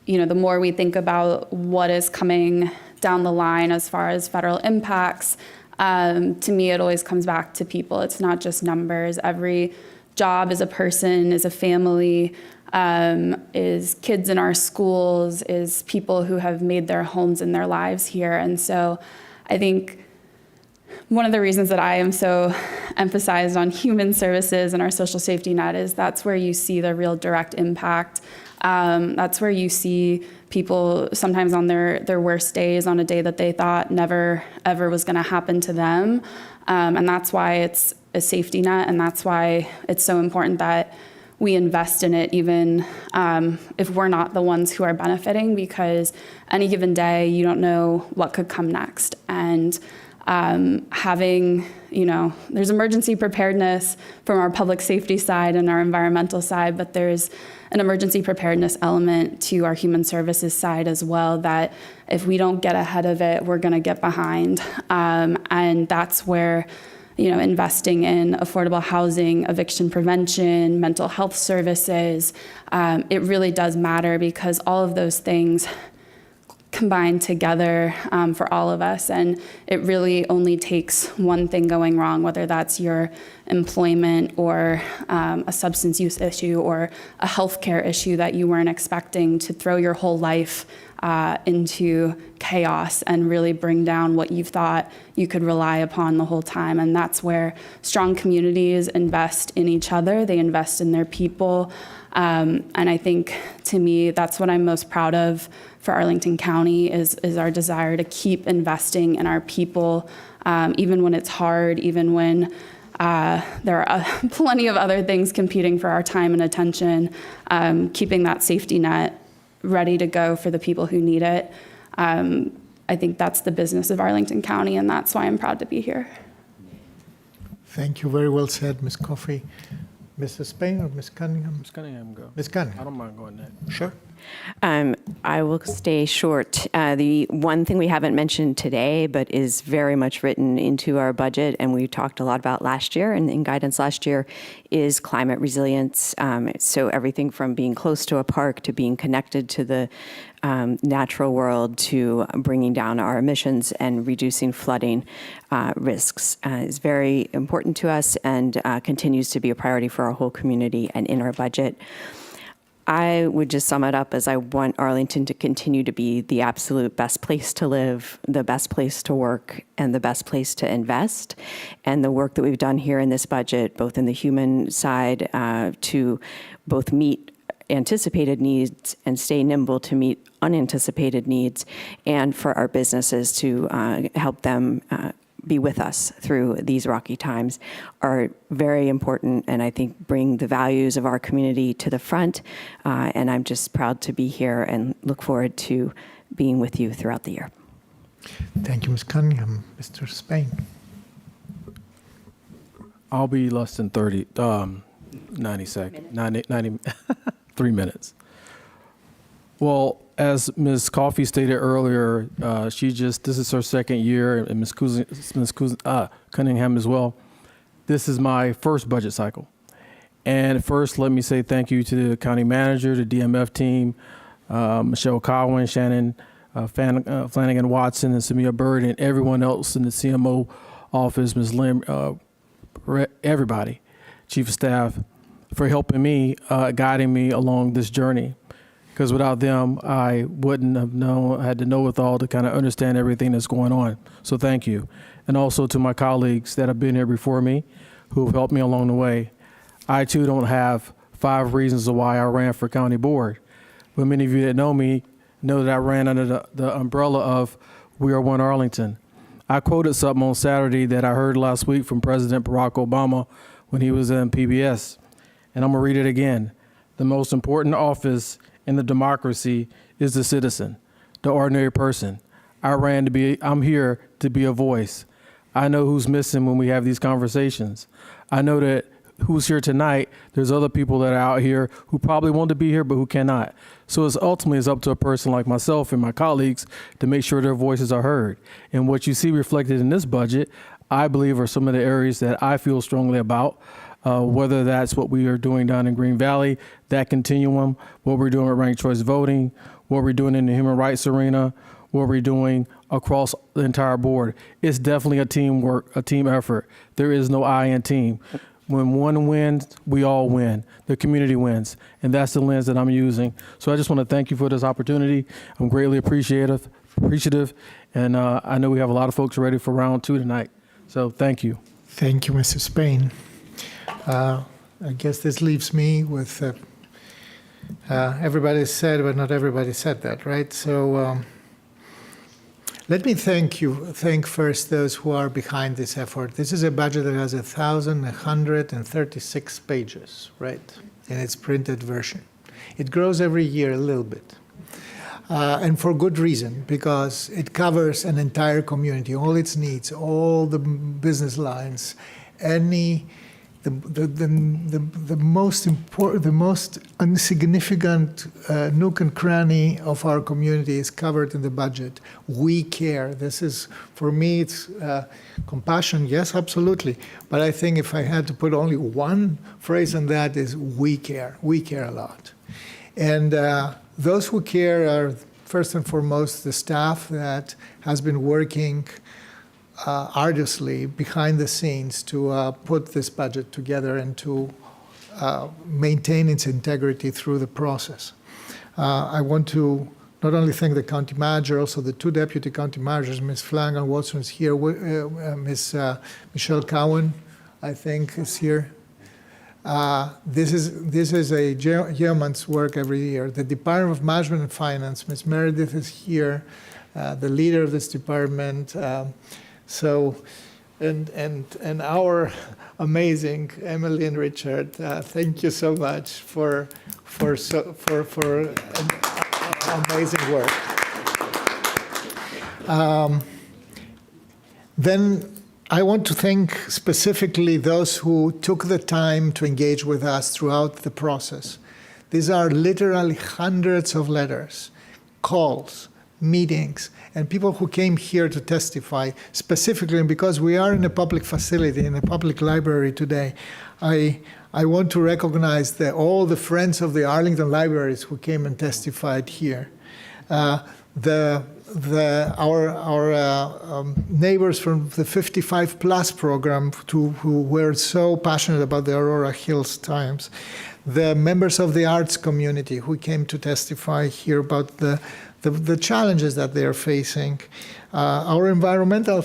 you know, the more we think about what is coming down the line as far as federal impacts, to me, it always comes back to people. It's not just numbers. Every job is a person, is a family, is kids in our schools, is people who have made their homes and their lives here. And so I think one of the reasons that I am so emphasized on human services and our social safety net is that's where you see the real direct impact. That's where you see people sometimes on their worst days, on a day that they thought never, ever was going to happen to them. And that's why it's a safety net, and that's why it's so important that we invest in it, even if we're not the ones who are benefiting, because any given day, you don't know what could come next. And having, you know, there's emergency preparedness from our public safety side and our environmental side, but there's an emergency preparedness element to our human services side as well, that if we don't get ahead of it, we're going to get behind. And that's where, you know, investing in affordable housing, eviction prevention, mental health services, it really does matter, because all of those things combined together for all of us. And it really only takes one thing going wrong, whether that's your employment or a substance use issue or a healthcare issue that you weren't expecting, to throw your whole life into chaos and really bring down what you thought you could rely upon the whole time. And that's where strong communities invest in each other. They invest in their people. And I think, to me, that's what I'm most proud of for Arlington County is our desire to keep investing in our people, even when it's hard, even when there are plenty of other things competing for our time and attention, keeping that safety net ready to go for the people who need it. I think that's the business of Arlington County, and that's why I'm proud to be here. Thank you. Very well said, Ms. Coffey. Mrs. Spain or Ms. Cunningham? Ms. Cunningham, go. Ms. Cunningham. I don't mind going next. Sure. I will stay short. The one thing we haven't mentioned today, but is very much written into our budget, and we talked a lot about last year and in guidance last year, is climate resilience. So everything from being close to a park to being connected to the natural world to bringing down our emissions and reducing flooding risks is very important to us, and continues to be a priority for our whole community and in our budget. I would just sum it up as I want Arlington to continue to be the absolute best place to live, the best place to work, and the best place to invest. And the work that we've done here in this budget, both in the human side to both meet anticipated needs and stay nimble to meet unanticipated needs, and for our businesses to help them be with us through these rocky times, are very important, and I think bring the values of our community to the front. And I'm just proud to be here and look forward to being with you throughout the year. Thank you, Ms. Cunningham. Mr. Spain. I'll be less than 90 seconds, 3 minutes. Well, as Ms. Coffey stated earlier, this is her second year, and Ms. Cunningham as well. This is my first budget cycle. And first, let me say thank you to the county manager, the DMF team, Michelle Cowan, Shannon Flanagan Watson, and Samia Bird, and everyone else in the CMO office, Ms. Lim, everybody, chief of staff, for helping me, guiding me along this journey. Because without them, I wouldn't have had to know with all to kind of understand everything that's going on. So thank you. And also to my colleagues that have been here before me, who have helped me along the way. I too don't have 5 reasons of why I ran for county board. But many of you that know me know that I ran under the umbrella of We Are One Arlington. I quoted something on Saturday that I heard last week from President Barack Obama when he was in PBS. And I'm gonna read it again. The most important office in the democracy is the citizen, the ordinary person. I'm here to be a voice. I know who's missing when we have these conversations. I know that who's here tonight, there's other people that are out here who probably want to be here but who cannot. So it's ultimately up to a person like myself and my colleagues to make sure their voices are heard. And what you see reflected in this budget, I believe, are some of the areas that I feel strongly about, whether that's what we are doing down in Green Valley, that continuum, what we're doing with ranked choice voting, what we're doing in the human rights arena, what we're doing across the entire board. It's definitely a teamwork, a team effort. There is no I in team. When one wins, we all win. The community wins. And that's the lens that I'm using. So I just want to thank you for this opportunity. I'm greatly appreciative. And I know we have a lot of folks ready for round 2 tonight. So thank you. Thank you, Mr. Spain. I guess this leaves me with everybody said, but not everybody said that, right? So let me thank first those who are behind this effort. This is a budget that has 1,136 pages, right, in its printed version. It grows every year a little bit. And for good reason, because it covers an entire community, all its needs, all the business lines, the most important, the most insignificant nook and cranny of our community is covered in the budget. We care. This is, for me, it's compassion. Yes, absolutely. But I think if I had to put only one phrase on that is we care. We care a lot. And those who care are, first and foremost, the staff that has been working arduously behind the scenes to put this budget together and to maintain its integrity through the process. I want to not only thank the county manager, also the 2 deputy county managers, Ms. Flanagan Watson is here, Ms. Michelle Cowan, I think, is here. This is a yeoman's work every year. The Department of Management and Finance, Ms. Meredith is here, the leader of this department. So, and our amazing Emily and Richard, thank you so much for amazing work. Then I want to thank specifically those who took the time to engage with us throughout the process. These are literally hundreds of letters, calls, meetings, and people who came here to testify specifically. And because we are in a public facility, in a public library today, I want to recognize all the friends of the Arlington libraries who came and testified here. Our neighbors from the 55 Plus program who were so passionate about the Aurora Hills Times. The members of the arts community who came to testify here about the challenges that they are facing, our environmental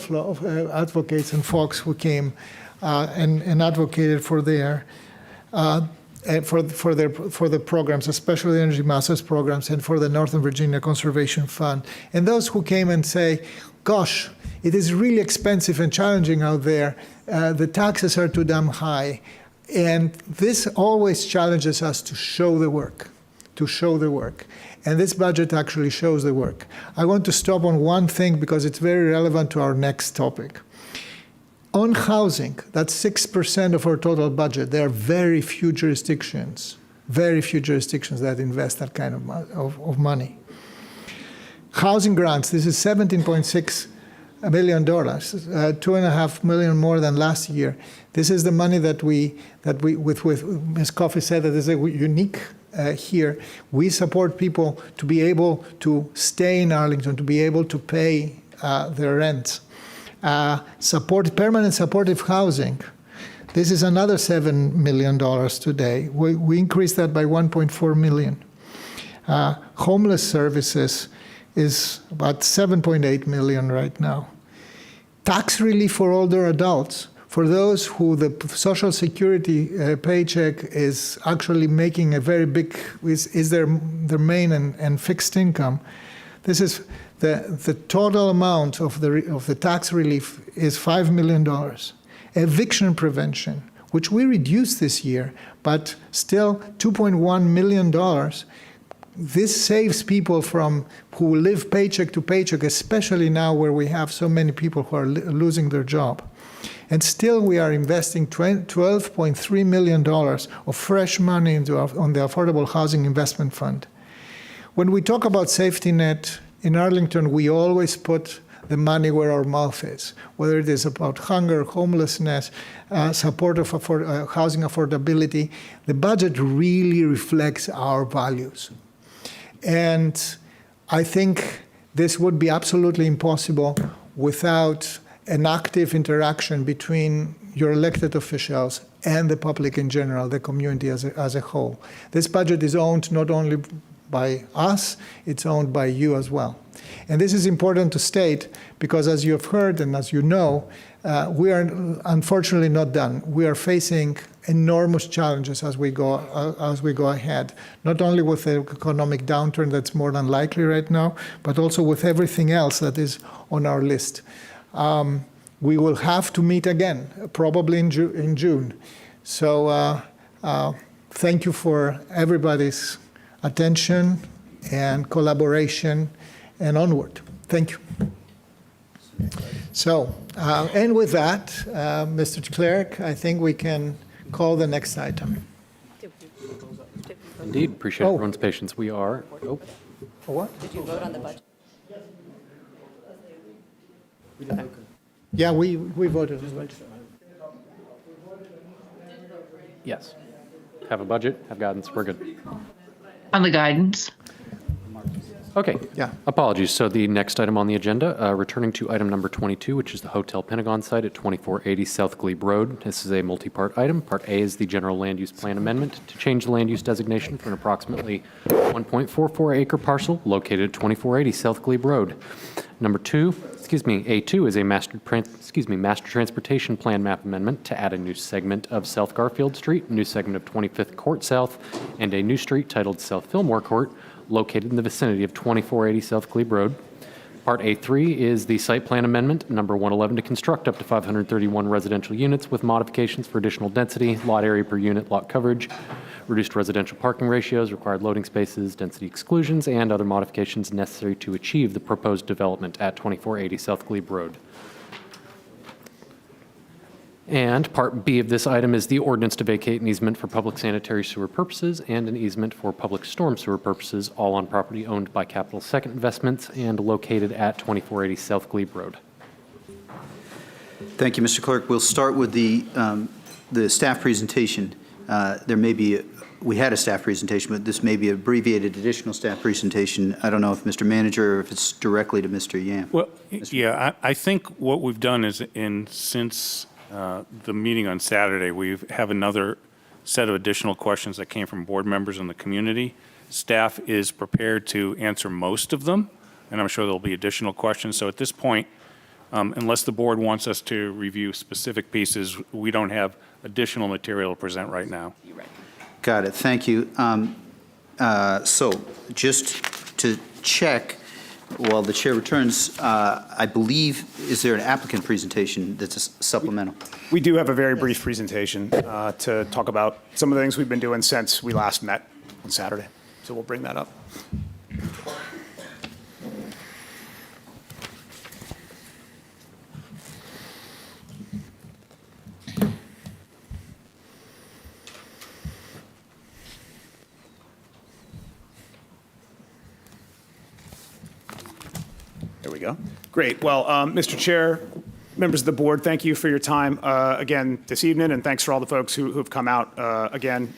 advocates and folks who came and advocated for their for the programs, especially the Energy Masters programs and for the Northern Virginia Conservation Fund, and those who came and say, "Gosh, it is really expensive and challenging out there. The taxes are too damn high," and this always challenges us to show the work, And this budget actually shows the work. I want to stop on one thing because it's very relevant to our next topic. On housing, that's 6% of our total budget. There are very few jurisdictions that invest that kind of money. Housing grants, this is $17.6 million, $2.5 million more than last year. This is the money that we with Ms. Coffey said that is a unique here. We support people to be able to stay in Arlington, to be able to pay their rent. Permanent supportive housing. This is another $7 million today. We increased that by $1.4 million. Homeless services is about $7.8 million right now. Tax relief for older adults. For those who the Social Security paycheck is actually making a very big, is their main and fixed income. This is the total amount of the tax relief is $5 million. Eviction prevention, which we reduced this year, but still $2.1 million this saves people from who live paycheck to paycheck, especially now where we have so many people who are losing their job. And still, we are investing $12.3 million of fresh money on the Affordable Housing Investment Fund. When we talk about safety net in Arlington, we always put the money where our mouth is, whether it is about hunger, homelessness, support of housing affordability. The budget really reflects our values. And I think this would be absolutely impossible without an active interaction between your elected officials and the public in general, the community as a whole. This budget is owned not only by us, it's owned by you as well. And this is important to state because, as you have heard and as you know, we are unfortunately not done. We are facing enormous challenges as we go ahead, not only with the economic downturn that's more than likely right now, but also with everything else that is on our list. We will have to meet again, probably in June. So thank you for everybody's attention and collaboration, and onward. Thank you. So, and with that, Mr. Clerk, I think we can call the next item. Indeed, appreciate everyone's patience. We are, For what? Did you vote on the budget? Yeah, we voted on it. yes. Have a budget, have guidance, we're good. On the guidance. Okay. Yeah. Apologies. So the next item on the agenda, returning to item number 22, which is the Hotel Pentagon site at 2480 South Glebe Road. This is a multi-part item. Part A is the general land use plan amendment to change the land use designation for an approximately 1.44 acre parcel located at 2480 South Glebe Road. A2 is a master transportation plan map amendment to add a new segment of South Garfield Street, a new segment of 25th Court South, and a new street titled South Fillmore Court, located in the vicinity of 2480 South Glebe Road. Part A3 is the site plan amendment, number 111, to construct up to 531 residential units with modifications for additional density, lot area per unit, lot coverage, reduced residential parking ratios, required loading spaces, density exclusions, and other modifications necessary to achieve the proposed development at 2480 South Glebe Road. And Part B of this item is the ordinance to vacate an easement for public sanitary sewer purposes and an easement for public storm sewer purposes, all on property owned by Capital Second Investments and located at 2480 South Glebe Road. Thank you, Mr. Clerk. We'll start with the staff presentation. We had a staff presentation, but this may be an abbreviated additional staff presentation. I don't know if Mr. Manager or if it's directly to Mr. Yam. Well, yeah, I think what we've done is since the meeting on Saturday, we have another set of additional questions that came from board members in the community. Staff is prepared to answer most of them, and I'm sure there'll be additional questions. So at this point, unless the board wants us to review specific pieces, we don't have additional material to present right now. Got it. Thank you. So just to check, while the chair returns, I believe, is there an applicant presentation that's a supplemental? We do have a very brief presentation to talk about some of the things we've been doing since we last met on Saturday. So we'll bring that up. There we go. Great. Well, Mr. Chair, members of the board, thank you for your time again this evening, and thanks for all the folks who've come out again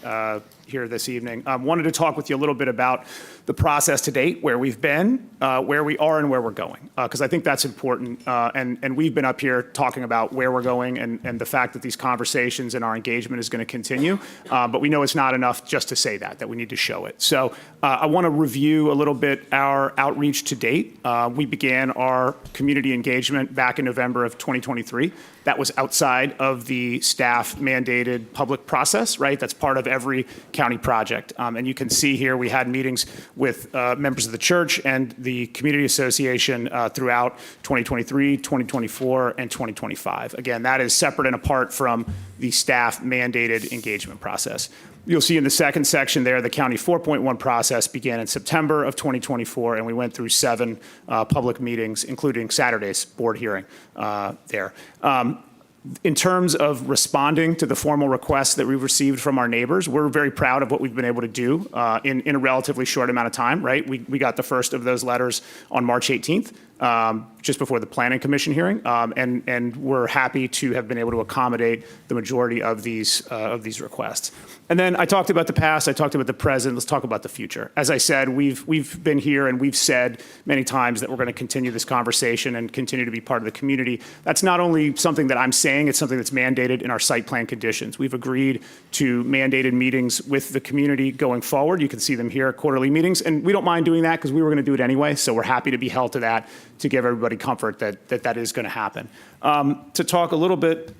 here this evening. Wanted to talk with you a little bit about the process to date, where we've been, where we are, and where we're going, because I think that's important. And we've been up here talking about where we're going and the fact that these conversations and our engagement is going to continue. But we know it's not enough just to say that we need to show it. So I want to review a little bit our outreach to date. We began our community engagement back in November of 2023. That was outside of the staff mandated public process, right? That's part of every county project. And you can see here we had meetings with members of the church and the community association throughout 2023, 2024, and 2025. Again, that is separate and apart from the staff mandated engagement process. you'll see in the second section there, the County 4.1 process began in September of 2024, and we went through 7 public meetings, including Saturday's board hearing there. In terms of responding to the formal requests that we've received from our neighbors, we're very proud of what we've been able to do in a relatively short amount of time, right? We got the first of those letters on March 18th, just before the Planning Commission hearing, and we're happy to have been able to accommodate the majority of these requests. And then I talked about the past, I talked about the present, let's talk about the future. As I said, we've been here and we've said many times that we're going to continue this conversation and continue to be part of the community. That's not only something that I'm saying, it's something that's mandated in our site plan conditions. We've agreed to mandated meetings with the community going forward. You can see them here, quarterly meetings, and we don't mind doing that because we were going to do it anyway, so we're happy to be held to that to give everybody comfort that is going to happen. To talk a little bit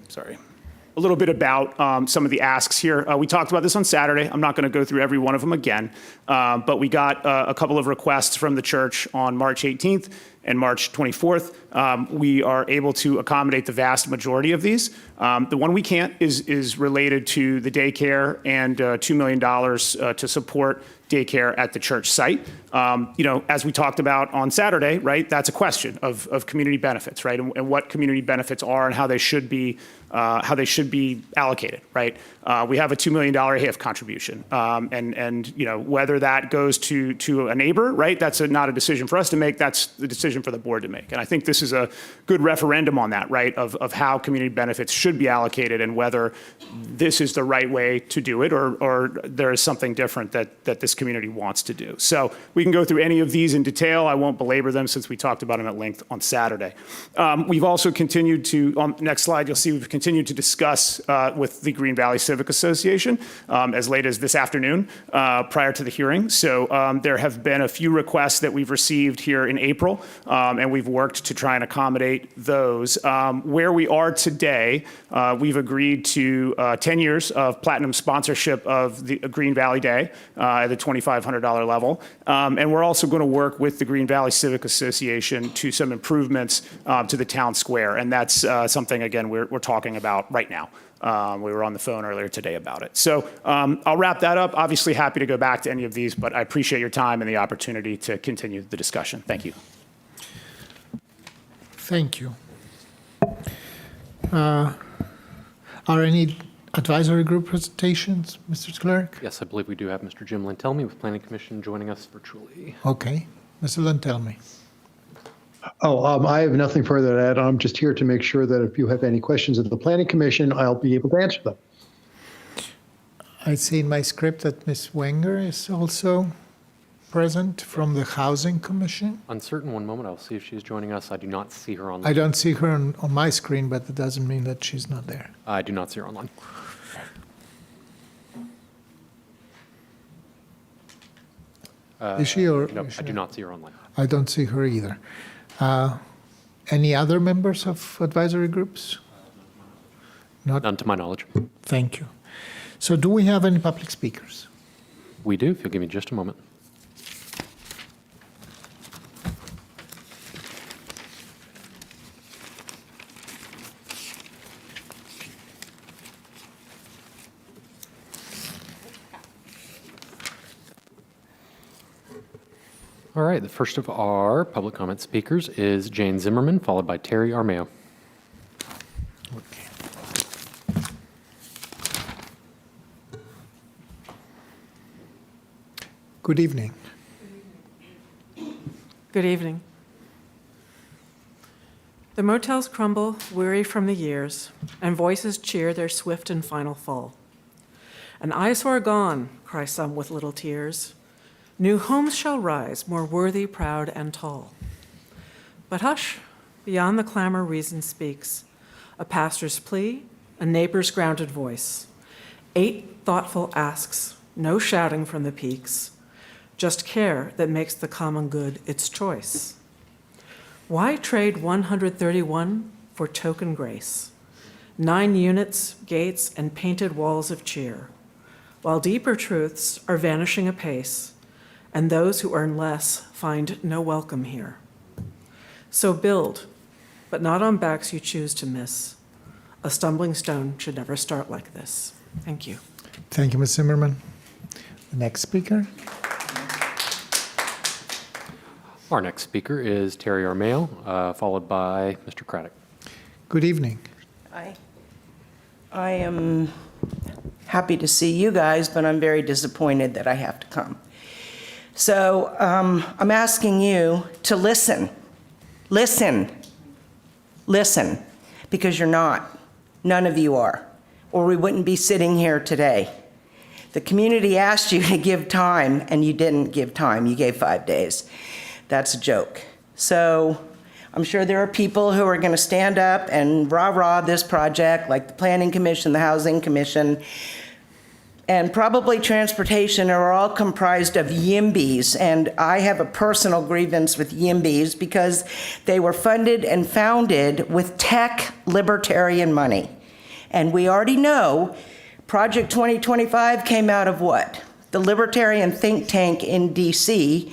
about some of the asks here. We talked about this on Saturday. I'm not going to go through every one of them again, but we got a couple of requests from the church on March 18th and March 24th. We are able to accommodate the vast majority of these. The one we can't is related to the daycare and $2 million to support daycare at the church site. As we talked about on Saturday, right, that's a question of community benefits, right, and what community benefits are and how they should be allocated, right? We have a $2 million AHIF contribution, and whether that goes to a neighbor, right, that's not a decision for us to make, that's the decision for the board to make. And I think this is a good referendum on that, right, of how community benefits should be allocated and whether this is the right way to do it or there is something different that this community wants to do. So we can go through any of these in detail. I won't belabor them since we talked about them at length on Saturday. We've also continued to, on the next slide, you'll see we've continued to discuss with the Green Valley Civic Association as late as this afternoon prior to the hearing. So there have been a few requests that we've received here in April, and we've worked to try and accommodate those. Where we are today, we've agreed to 10 years of platinum sponsorship of the Green Valley Day at the $2,500 level. And we're also going to work with the Green Valley Civic Association to some improvements to the town square. And that's something, again, we're talking about right now. We were on the phone earlier today about it. So I'll wrap that up. Obviously happy to go back to any of these, but I appreciate your time and the opportunity to continue the discussion. Thank you. Thank you. Are any advisory group presentations, Mr. Clerk? Yes, I believe we do have Mr. Jim Lantelmi with Planning Commission joining us virtually. Okay. Mr. Lantelmi. I have nothing further to add. I'm just here to make sure that if you have any questions of the Planning Commission, I'll be able to answer them. I see in my script that Ms. Wenger is also present from the Housing Commission. Uncertain, one moment. I'll see if she's joining us. I do not see her online. I don't see her on my screen, but that doesn't mean that she's not there. I do not see her online. Is she or? No, is she I do not see her online. I don't see her either. Any other members of advisory groups? Not. None to my knowledge. Thank you. So do we have any public speakers? We do, if you'll give me just a moment. All right, the first of our public comment speakers is Jane Zimmerman, followed by Terry Armeo. Okay. Good evening. Good evening. The motels crumble, weary from the years, and voices cheer their swift and final fall. An eyesore gone, cry some with little tears. New homes shall rise, more worthy, proud, and tall. But hush, beyond the clamor reason speaks, a pastor's plea, a neighbor's grounded voice. 8 thoughtful asks, no shouting from the peaks, just care that makes the common good its choice. Why trade 131 for token grace? 9 units, gates, and painted walls of cheer, while deeper truths are vanishing apace, and those who earn less find no welcome here. So build, but not on backs you choose to miss. A stumbling stone should never start like this. Thank you. Thank you, Ms. Zimmerman. The next speaker. Our next speaker is Terry Armeo, followed by Mr. Craddock. Good evening. I am happy to see you guys, but I'm very disappointed that I have to come. So I'm asking you to listen, because you're not. None of you are, or we wouldn't be sitting here today. The community asked you to give time, and you didn't give time. You gave 5 days. That's a joke. So I'm sure there are people who are going to stand up and rah-rah this project, like the Planning Commission, the Housing Commission, and probably Transportation are all comprised of YIMBYs. And I have a personal grievance with YIMBYs because they were funded and founded with tech libertarian money. And we already know Project 2025 came out of what? The libertarian think tank in DC,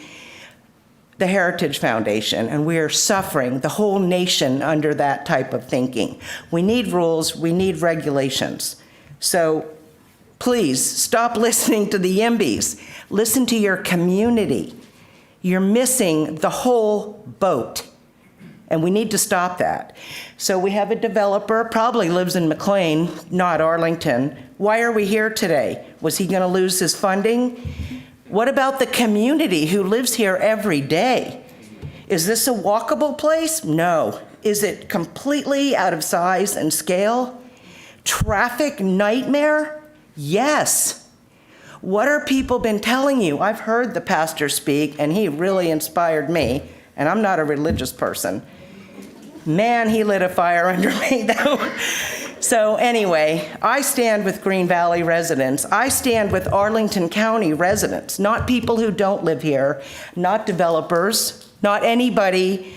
the Heritage Foundation, and we are suffering, the whole nation, under that type of thinking. We need rules, we need regulations. So please stop listening to the YIMBYs. Listen to your community. You're missing the whole boat, and we need to stop that. So we have a developer, probably lives in McLean, not Arlington. Why are we here today? Was he going to lose his funding? What about the community who lives here every day? Is this a walkable place? No. Is it completely out of size and scale? Traffic nightmare? Yes. What are people been telling you? I've heard the pastor speak, and he really inspired me, and I'm not a religious person. Man, he lit a fire under me, though. So anyway, I stand with Green Valley residents. I stand with Arlington County residents, not people who don't live here, not developers, not anybody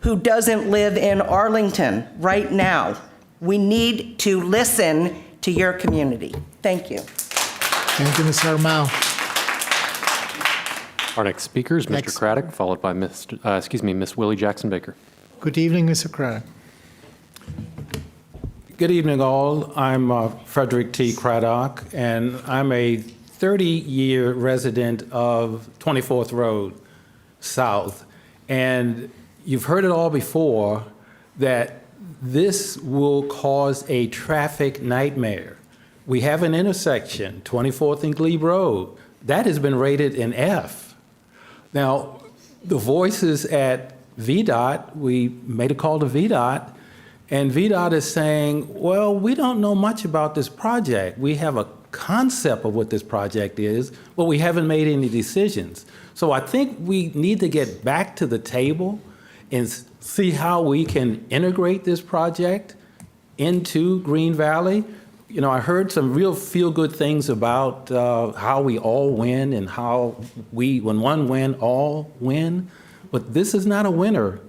who doesn't live in Arlington right now. We need to listen to your community. Thank you. Thank you, Ms. Armao. Our next speaker is Mr. Craddock, followed by Miss Willie Jackson Baker. Good evening, Mr. Craddock. Good evening, all. I'm Frederick T. Craddock, and I'm a 30-year resident of 24th Road South. And you've heard it all before, that this will cause a traffic nightmare. We have an intersection, 24th and Glebe Road. That has been rated an F. Now, the voices at VDOT, we made a call to VDOT, and VDOT is saying, well, we don't know much about this project. We have a concept of what this project is, but we haven't made any decisions. So I think we need to get back to the table and see how we can integrate this project into Green Valley. You know, I heard some real feel-good things about how we all win and how when one win, all win. But this is not a winner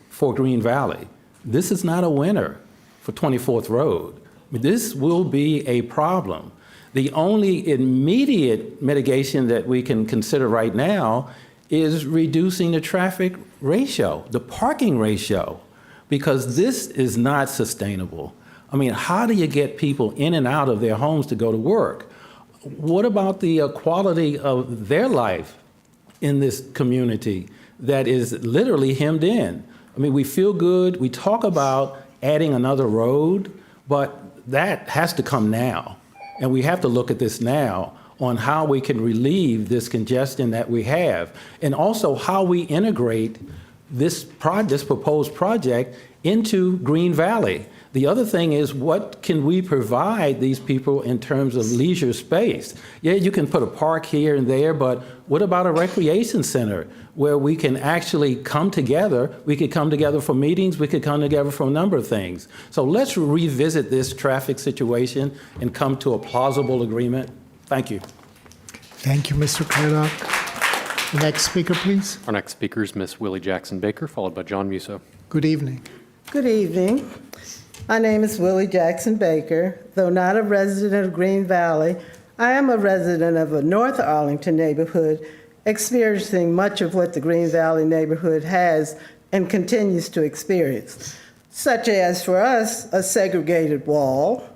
for Green Valley. This is not a winner for 24th Road. I mean, this will be a problem. The only immediate mitigation that we can consider right now is reducing the traffic ratio, the parking ratio, because this is not sustainable. I mean, how do you get people in and out of their homes to go to work? What about the quality of their life in this community that is literally hemmed in? I mean, we feel good, we talk about adding another road, but that has to come now. And we have to look at this now on how we can relieve this congestion that we have, and also how we integrate this proposed project into Green Valley. The other thing is, what can we provide these people in terms of leisure space? Yeah, you can put a park here and there, but what about a recreation center where we can actually come together? We could come together for meetings, we could come together for a number of things. So let's revisit this traffic situation and come to a plausible agreement. Thank you. Thank you, Mr. Craddock. The next speaker, please. Our next speaker is Miss Willie Jackson Baker, followed by John Musso. Good evening. Good evening. My name is Willie Jackson Baker. Though not a resident of Green Valley, I am a resident of a North Arlington neighborhood, experiencing much of what the Green Valley neighborhood has and continues to experience, such as, for us, a segregated wall,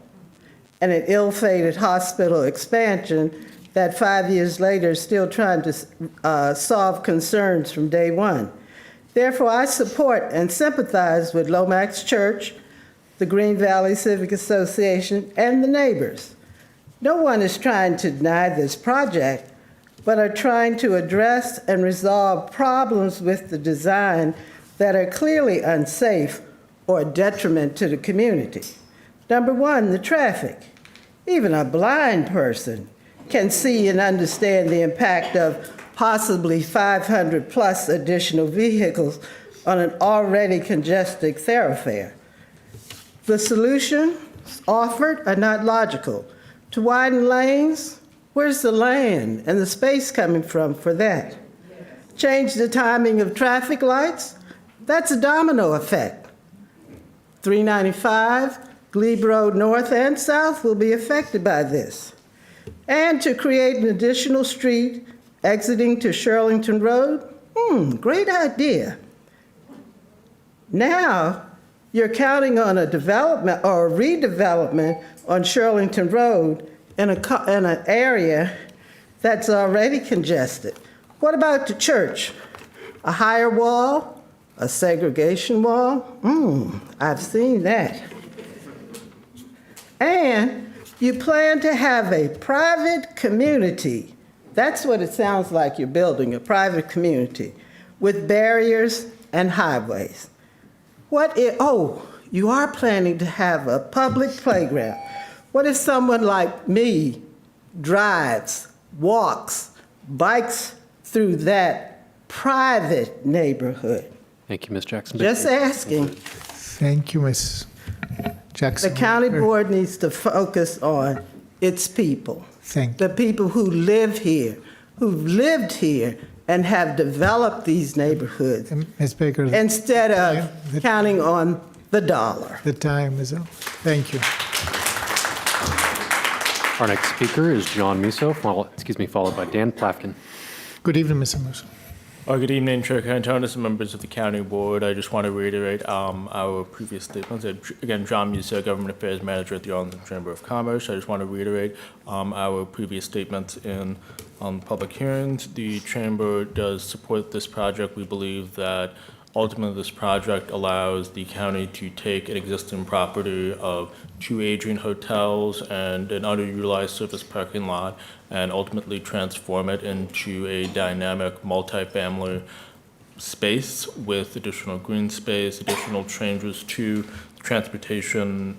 and an ill-fated hospital expansion that 5 years later is still trying to solve concerns from day one. Therefore, I support and sympathize with Lomax Church, the Green Valley Civic Association, and the neighbors. No one is trying to deny this project, but are trying to address and resolve problems with the design that are clearly unsafe or a detriment to the community. Number one, the traffic. Even a blind person can see and understand the impact of possibly 500 plus additional vehicles on an already congested thoroughfare. The solutions offered are not logical. To widen lanes, where's the land and the space coming from for that? Change the timing of traffic lights, that's a domino effect. 395, Glebe Road North and South will be affected by this. And to create an additional street exiting to Shirlington Road, great idea. Now, you're counting on a development or a redevelopment on Shirlington Road in an area that's already congested. What about the church? A higher wall? A segregation wall? I've seen that. And you plan to have a private community. That's what it sounds like you're building, a private community with barriers and highways. What if, you are planning to have a public playground. What if someone like me drives, walks, bikes through that private neighborhood? Thank you, Ms. Jackson. Just asking. Thank you, Ms. Jackson. The county board needs to focus on its people. Thank you. The people who live here, who've lived here and have developed these neighborhoods, Ms. Baker. instead of counting on the dollar. The time is up. Thank you. Our next speaker is John Musso, followed by Dan Plafkin. Good evening, Mr. Musso. Good evening, Chair Cantonis and members of the County Board. I just want to reiterate our previous statements. Again, John Musso, Government Affairs Manager at the Arlington Chamber of Commerce. I just want to reiterate our previous statements in public hearings. The Chamber does support this project. We believe that ultimately this project allows the county to take an existing property of 2 aging hotels and an underutilized surface parking lot and ultimately transform it into a dynamic multifamily space with additional green space, additional changes to the transportation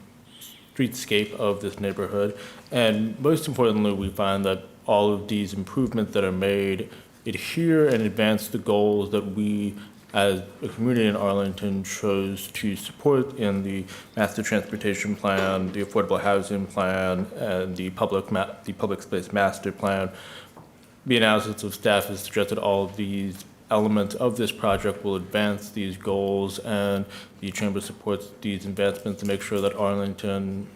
streetscape of this neighborhood. And most importantly, we find that all of these improvements that are made adhere and advance the goals that we as a community in Arlington chose to support in the master transportation plan, the affordable housing plan, and the public space master plan. The analysis of staff has suggested all of these elements of this project will advance these goals, and the Chamber supports these advancements to make sure that the Arlington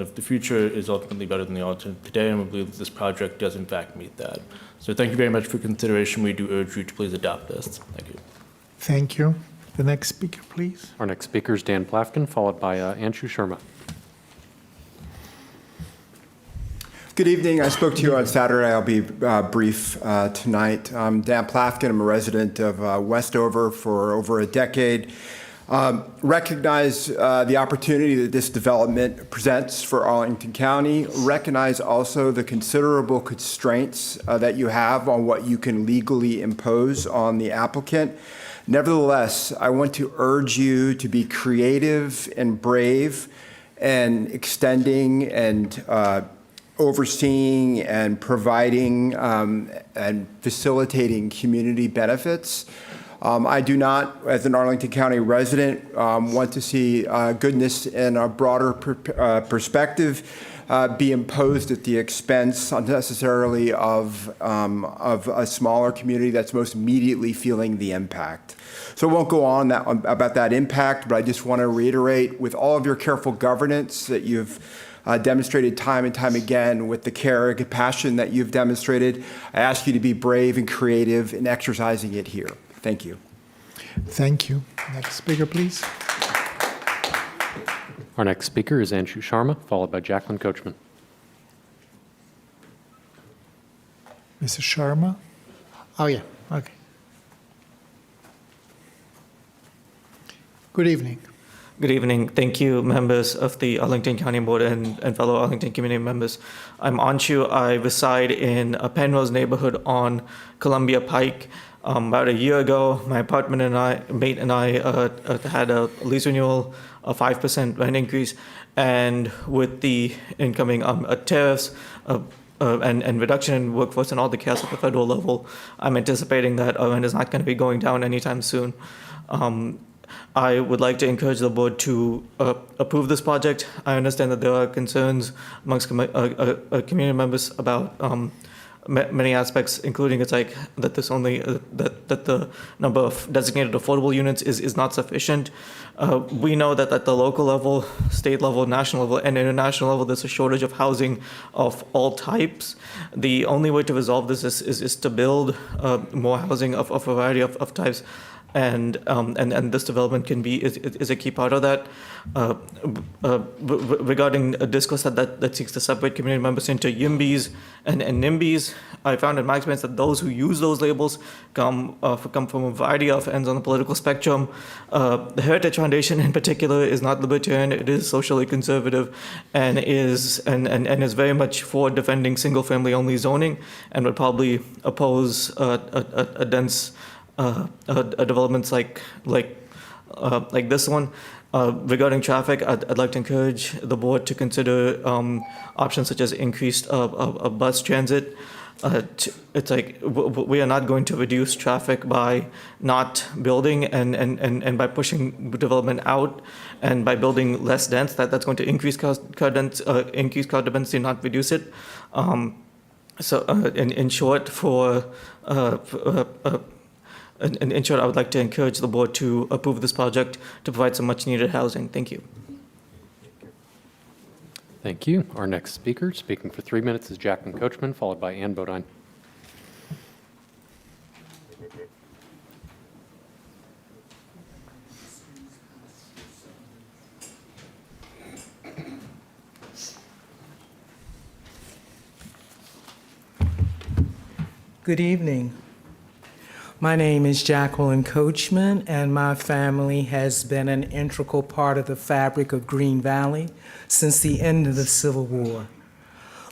of the future is ultimately better than the Arlington today, and we believe that this project does in fact meet that. So thank you very much for consideration. We do urge you to please adopt this. Thank you. Thank you. The next speaker, please. Our next speaker is Dan Plafkin, followed by Anshu Sharma. Good evening. I spoke to you on Saturday. I'll be brief tonight. I'm Dan Plafkin. I'm a resident of Westover for over a decade. Recognize the opportunity that this development presents for Arlington County. Recognize also the considerable constraints that you have on what you can legally impose on the applicant. Nevertheless, I want to urge you to be creative and brave in extending and overseeing and providing and facilitating community benefits. I do not, as an Arlington County resident, want to see goodness in a broader perspective be imposed at the expense unnecessarily of a smaller community that's most immediately feeling the impact. So I won't go on about that impact, but I just want to reiterate with all of your careful governance that you've demonstrated time and time again, with the care and compassion that you've demonstrated, I ask you to be brave and creative in exercising it here. Thank you. Thank you. Next speaker, please. Our next speaker is Anshu Sharma, followed by Jacqueline Coachman. Mrs. Sharma? Oh, yeah, okay. Good evening. Good evening. Thank you, members of the Arlington County Board and fellow Arlington community members. I'm Anshu. I reside in a Penrose neighborhood on Columbia Pike. About a year ago, my apartment mate and I had a lease renewal, a 5% rent increase, and with the incoming tariffs and reduction in workforce and all the chaos at the federal level, I'm anticipating that our rent is not going to be going down anytime soon. I would like to encourage the board to approve this project. I understand that there are concerns amongst community members about many aspects, including it's like that this only that the number of designated affordable units is not sufficient. We know that at the local level, state level, national level, and international level, there's a shortage of housing of all types. The only way to resolve this is to build more housing of a variety of types. And this development is a key part of that. Regarding a discourse that seeks to separate community members into YIMBYs and NIMBYs, I found in my experience that those who use those labels come from a variety of ends on the political spectrum. The Heritage Foundation in particular is not libertarian; it is socially conservative, and is very much for defending single-family only zoning, and would probably oppose a dense developments like this one. Regarding traffic, I'd like to encourage the board to consider options such as increased bus transit. It's like we are not going to reduce traffic by not building and by pushing development out and by building less dense. That's going to increase car density, not reduce it. So in short, in short, I would like to encourage the board to approve this project to provide some much needed housing. Thank you. Thank you. Our next speaker, speaking for 3 minutes, is Jacqueline Coachman, followed by Ann Bodine. Good evening. My name is Jacqueline Coachman, and my family has been an integral part of the fabric of Green Valley since the end of the Civil War.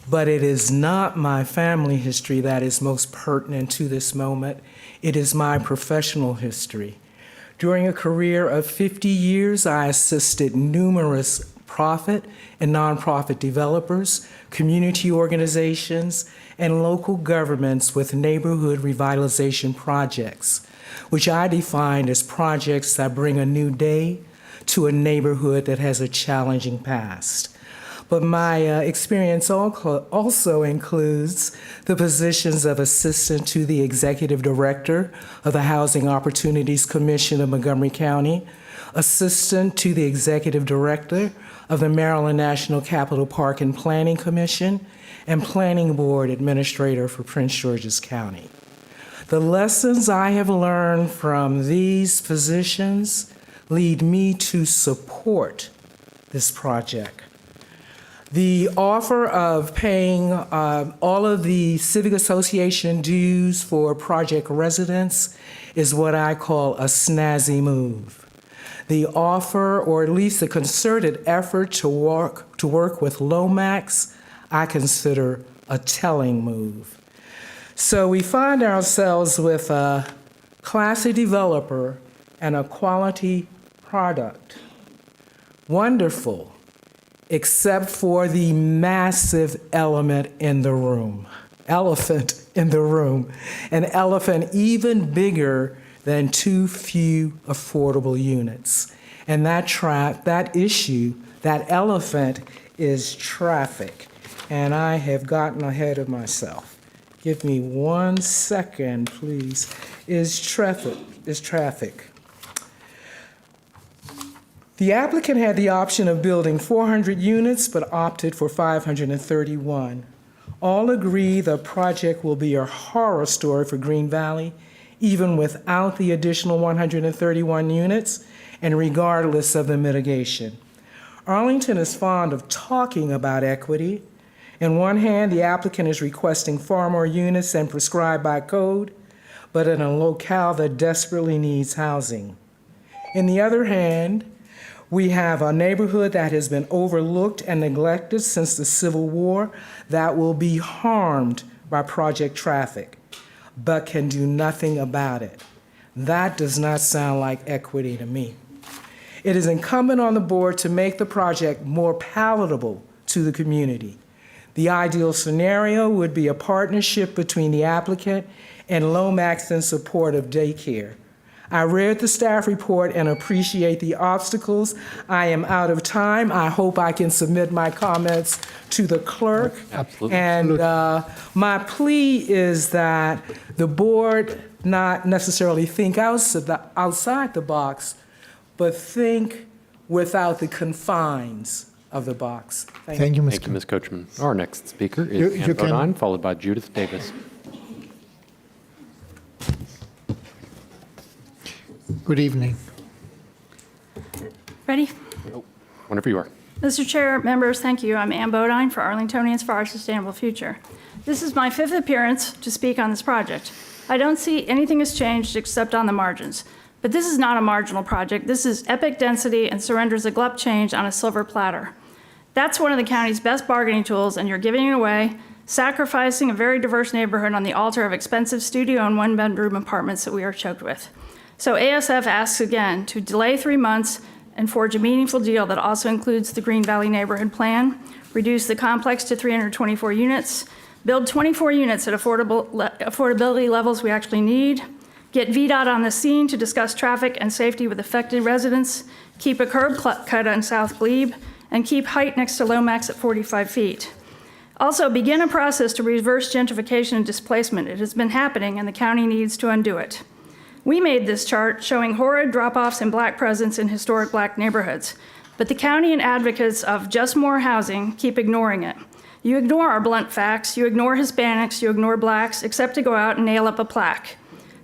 But it is not my family history that is most pertinent to this moment. It is my professional history. During a career of 50 years, I assisted numerous profit and nonprofit developers, community organizations, and local governments with neighborhood revitalization projects, which I define as projects that bring a new day to a neighborhood that has a challenging past. But my experience also includes the positions of assistant to the executive director of the Housing Opportunities Commission of Montgomery County, assistant to the executive director of the Maryland National Capital Park and Planning Commission, and planning board administrator for Prince George's County. The lessons I have learned from these positions lead me to support this project. The offer of paying all of the Civic Association dues for project residents is what I call a snazzy move. The offer, or at least the concerted effort to work with Lomax, I consider a telling move. So we find ourselves with a classy developer and a quality product. Wonderful, except for the massive elephant in the room, an elephant even bigger than too few affordable units. And that issue, that elephant, is traffic. And I have gotten ahead of myself. Give me 1 second, please. Is traffic. The applicant had the option of building 400 units, but opted for 531. All agree the project will be a horror story for Green Valley, even without the additional 131 units and regardless of the mitigation. Arlington is fond of talking about equity. In one hand, the applicant is requesting far more units than prescribed by code, but in a locale that desperately needs housing. In the other hand, we have a neighborhood that has been overlooked and neglected since the Civil War that will be harmed by project traffic, but can do nothing about it. That does not sound like equity to me. It is incumbent on the board to make the project more palatable to the community. The ideal scenario would be a partnership between the applicant and Lomax in support of daycare. I read the staff report and appreciate the obstacles. I am out of time. I hope I can submit my comments to the clerk. Absolutely. And my plea is that the board not necessarily think outside the box, but think without the confines of the box. Thank you, Ms. Thank you, Ms. Coachman. Our next speaker is Ann Bodine, followed by Judith Davis. Good evening. Ready? Whenever you are. Mr. Chair, members, thank you. I'm Ann Bodine for Arlingtonians for Our Sustainable Future. This is my 5th appearance to speak on this project. I don't see anything has changed except on the margins. But this is not a marginal project. This is epic density and surrenders a glup change on a silver platter. That's one of the county's best bargaining tools, and you're giving it away, sacrificing a very diverse neighborhood on the altar of expensive studio and one-bedroom apartments that we are choked with. So ASF asks again to delay 3 months and forge a meaningful deal that also includes the Green Valley Neighborhood Plan, reduce the complex to 324 units, build 24 units at affordability levels we actually need, get VDOT on the scene to discuss traffic and safety with affected residents, keep a curb cut on South Glebe, and keep height next to Lomax at 45 feet. Also, begin a process to reverse gentrification and displacement. It has been happening, and the county needs to undo it. We made this chart showing horrid drop-offs in Black presence in historic Black neighborhoods, but the county and advocates of just more housing keep ignoring it. You ignore our blunt facts, you ignore Hispanics, you ignore Blacks, except to go out and nail up a plaque.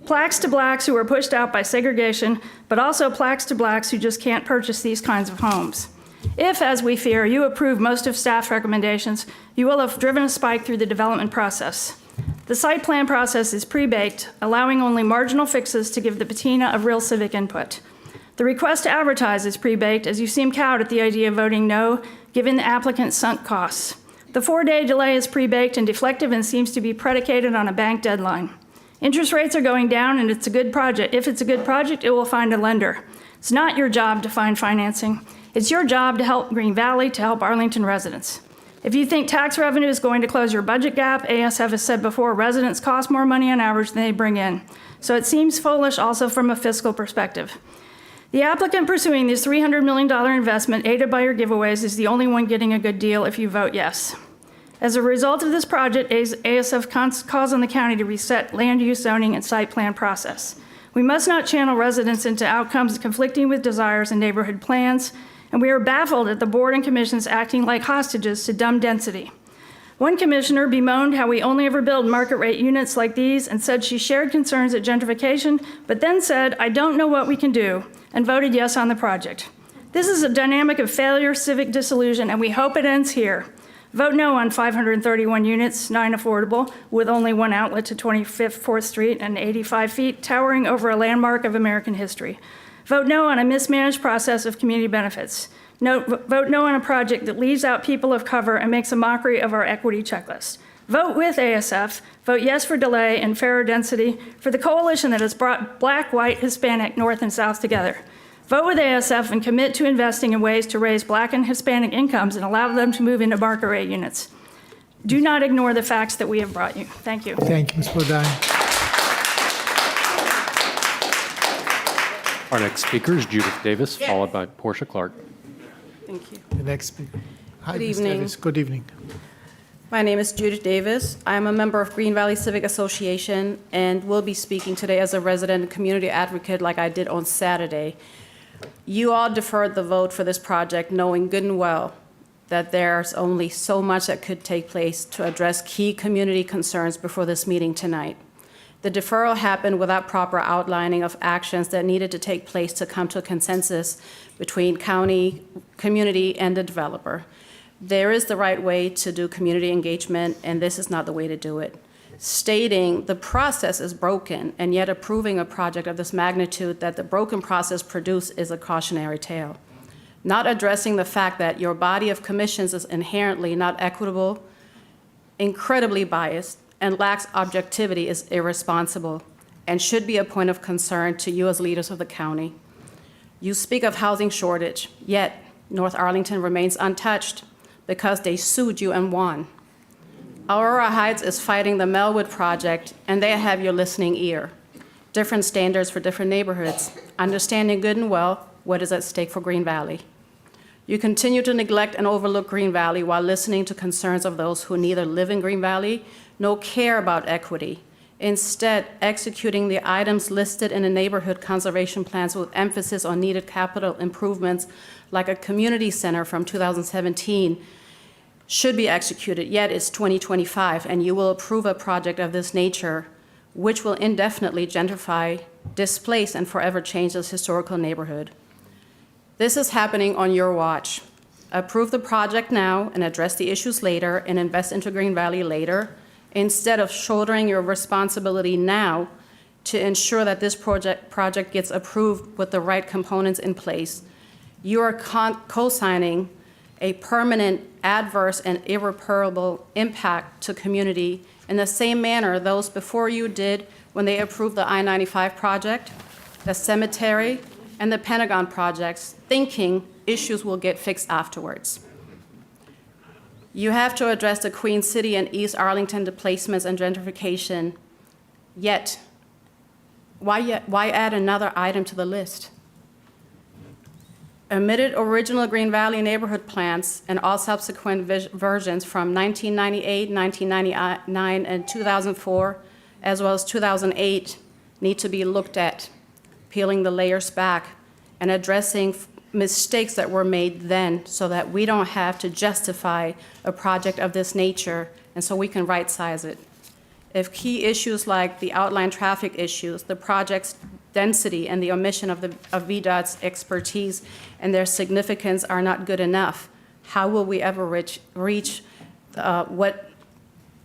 Plaques to Blacks who were pushed out by segregation, but also plaques to Blacks who just can't purchase these kinds of homes. If, as we fear, you approve most of staff's recommendations, you will have driven a spike through the development process. The site plan process is pre-baked, allowing only marginal fixes to give the patina of real civic input. The request to advertise is pre-baked, as you seem cowed at the idea of voting no, given the applicant's sunk costs. The 4-day delay is pre-baked and deflective and seems to be predicated on a bank deadline. Interest rates are going down, and it's a good project. If it's a good project, it will find a lender. It's not your job to find financing. It's your job to help Green Valley, to help Arlington residents. If you think tax revenue is going to close your budget gap, ASF has said before, residents cost more money on average than they bring in. So it seems foolish also from a fiscal perspective. The applicant pursuing this $300 million investment, aided by your giveaways, is the only one getting a good deal if you vote yes. As a result of this project, ASF calls on the county to reset land use zoning and site plan process. We must not channel residents into outcomes conflicting with desires and neighborhood plans, and we are baffled at the board and commissions acting like hostages to dumb density. One commissioner bemoaned how we only ever build market rate units like these and said she shared concerns at gentrification, but then said, "I don't know what we can do," and voted yes on the project. This is a dynamic of failure, civic disillusion, and we hope it ends here. Vote no on 531 units, 9 affordable, with only one outlet to 25th 4th Street and 85 feet, towering over a landmark of American history. Vote no on a mismanaged process of community benefits. Vote no on a project that leaves out people of color and makes a mockery of our equity checklist. Vote with ASF. Vote yes for delay and fairer density for the coalition that has brought Black, white, Hispanic, North, and South together. Vote with ASF and commit to investing in ways to raise Black and Hispanic incomes and allow them to move into market rate units. Do not ignore the facts that we have brought you. Thank you. Thank you, Ms. Bodine. Our next speaker is Judith Davis, followed by Portia Clark. Thank you. The next speaker. Hi, Good Ms. evening. Davis. Good evening. My name is Judith Davis. I am a member of Green Valley Civic Association and will be speaking today as a resident and community advocate like I did on Saturday. You all deferred the vote for this project knowing good and well that there's only so much that could take place to address key community concerns before this meeting tonight. The deferral happened without proper outlining of actions that needed to take place to come to a consensus between county, community, and the developer. There is the right way to do community engagement, and this is not the way to do it. Stating the process is broken and yet approving a project of this magnitude that the broken process produced is a cautionary tale. Not addressing the fact that your body of commissions is inherently not equitable, incredibly biased, and lacks objectivity is irresponsible and should be a point of concern to you as leaders of the county. You speak of housing shortage, yet North Arlington remains untouched because they sued you and won. Aurora Heights is fighting the Melwood project, and they have your listening ear. Different standards for different neighborhoods, understanding good and well what is at stake for Green Valley. You continue to neglect and overlook Green Valley while listening to concerns of those who neither live in Green Valley nor care about equity, instead executing the items listed in the neighborhood conservation plans with emphasis on needed capital improvements like a community center from 2017 should be executed, yet it's 2025, and you will approve a project of this nature, which will indefinitely gentrify, displace, and forever change this historical neighborhood. This is happening on your watch. Approve the project now and address the issues later and invest into Green Valley later, instead of shouldering your responsibility now to ensure that this project gets approved with the right components in place. You are co-signing a permanent, adverse, and irreparable impact to community in the same manner those before you did when they approved the I-95 project, the cemetery, and the Pentagon projects, thinking issues will get fixed afterwards. You have to address the Queen City and East Arlington displacements and gentrification, yet why add another item to the list? Omitted original Green Valley neighborhood plans and all subsequent versions from 1998, 1999, and 2004, as well as 2008, need to be looked at, peeling the layers back and addressing mistakes that were made then so that we don't have to justify a project of this nature and so we can right-size it. If key issues like the outline traffic issues, the project's density, and the omission of VDOT's expertise and their significance are not good enough, how will we ever reach what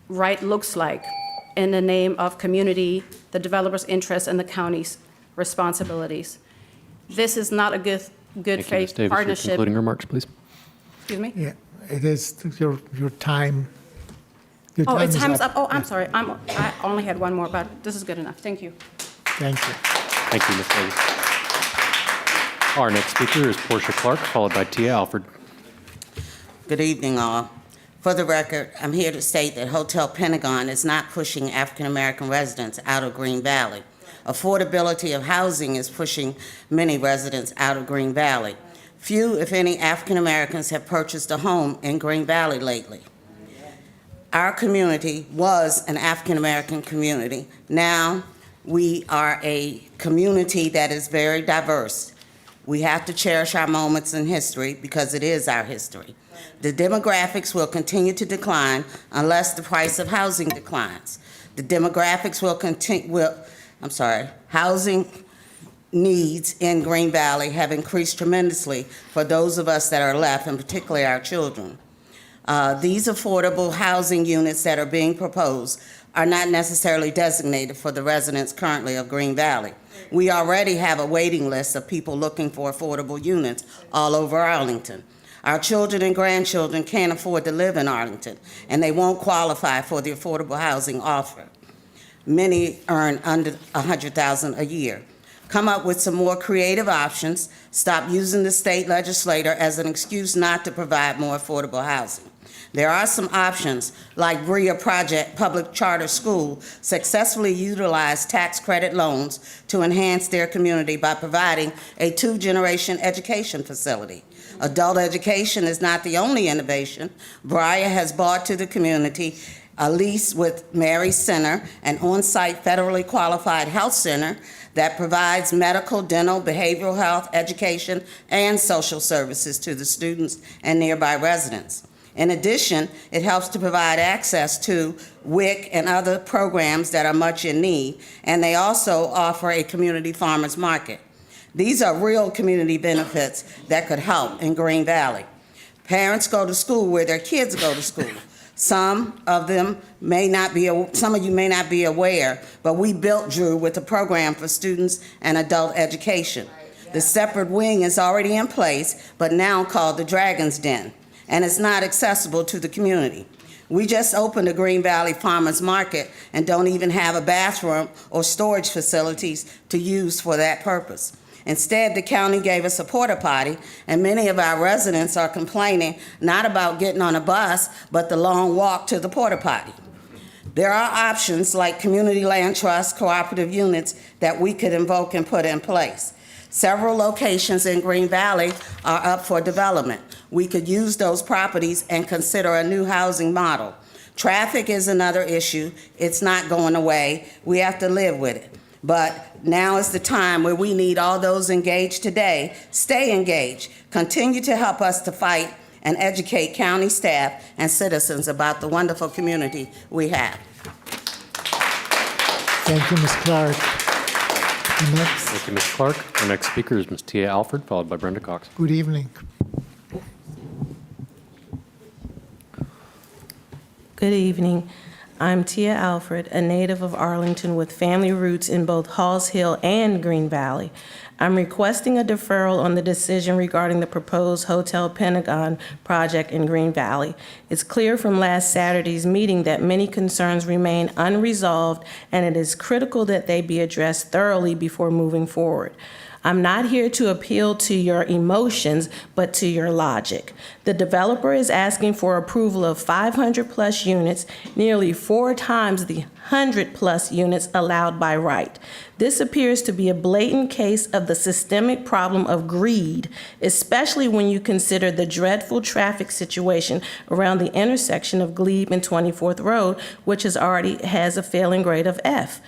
right looks like in the name of community, the developer's interest, and the county's responsibilities? This is not a good Thank you, Ms. faith Davis. partnership. Your concluding remarks, please. Excuse me? Yeah, it is your time. Your Oh, time it's is time's up. Oh, I'm sorry. I only had one more, but this is good enough. Thank you. Thank you. Thank you, Ms. Davis. Our next speaker is Portia Clark, followed by Tia Alford. Good evening, all. For the record, I'm here to state that Hotel Pentagon is not pushing African-American residents out of Green Valley. Affordability of housing is pushing many residents out of Green Valley. Few, if any, African-Americans have purchased a home in Green Valley lately. Our community was an African-American community. Now we are a community that is very diverse. We have to cherish our moments in history because it is our history. The demographics will continue to decline unless the price of housing declines. The demographics housing needs in Green Valley have increased tremendously for those of us that are left, and particularly our children. These affordable housing units that are being proposed are not necessarily designated for the residents currently of Green Valley. We already have a waiting list of people looking for affordable units all over Arlington. Our children and grandchildren can't afford to live in Arlington, and they won't qualify for the affordable housing offer. Many earn under $100,000 a year. Come up with some more creative options. Stop using the state legislature as an excuse not to provide more affordable housing. There are some options, like Bria Project Public Charter School successfully utilized tax credit loans to enhance their community by providing a 2-generation education facility. Adult education is not the only innovation. Bria has brought to the community a lease with Mary Center, an on-site federally qualified health center that provides medical, dental, behavioral health, education, and social services to the students and nearby residents. In addition, it helps to provide access to WIC and other programs that are much in need, and they also offer a community farmers market. These are real community benefits that could help in Green Valley. Parents go to school where their kids go to school. Some of you may not be aware, but we built Drew with a program for students and adult education. The separate wing is already in place, but now called the Dragon's Den, and it's not accessible to the community. We just opened a Green Valley Farmers Market and don't even have a bathroom or storage facilities to use for that purpose. Instead, the county gave us a porta potty, and many of our residents are complaining not about getting on a bus, but the long walk to the porta potty. There are options like community land trust, cooperative units that we could invoke and put in place. Several locations in Green Valley are up for development. We could use those properties and consider a new housing model. Traffic is another issue. It's not going away. We have to live with it. But now is the time where we need all those engaged today. Stay engaged. Continue to help us to fight and educate county staff and citizens about the wonderful community we have. Thank you, Ms. Clark. Next. Thank you, Ms. Clark. Our next speaker is Ms. Tia Alford, followed by Brenda Cox. Good evening. Good evening. I'm Tia Alfred, a native of Arlington with family roots in both Halls Hill and Green Valley. I'm requesting a deferral on the decision regarding the proposed Hotel Pentagon project in Green Valley. It's clear from last Saturday's meeting that many concerns remain unresolved, and it is critical that they be addressed thoroughly before moving forward. I'm not here to appeal to your emotions, but to your logic. The developer is asking for approval of 500+ units, nearly 4 times the 100+ units allowed by right. This appears to be a blatant case of the systemic problem of greed, especially when you consider the dreadful traffic situation around the intersection of Glebe and 24th Road, which already has a failing grade of F.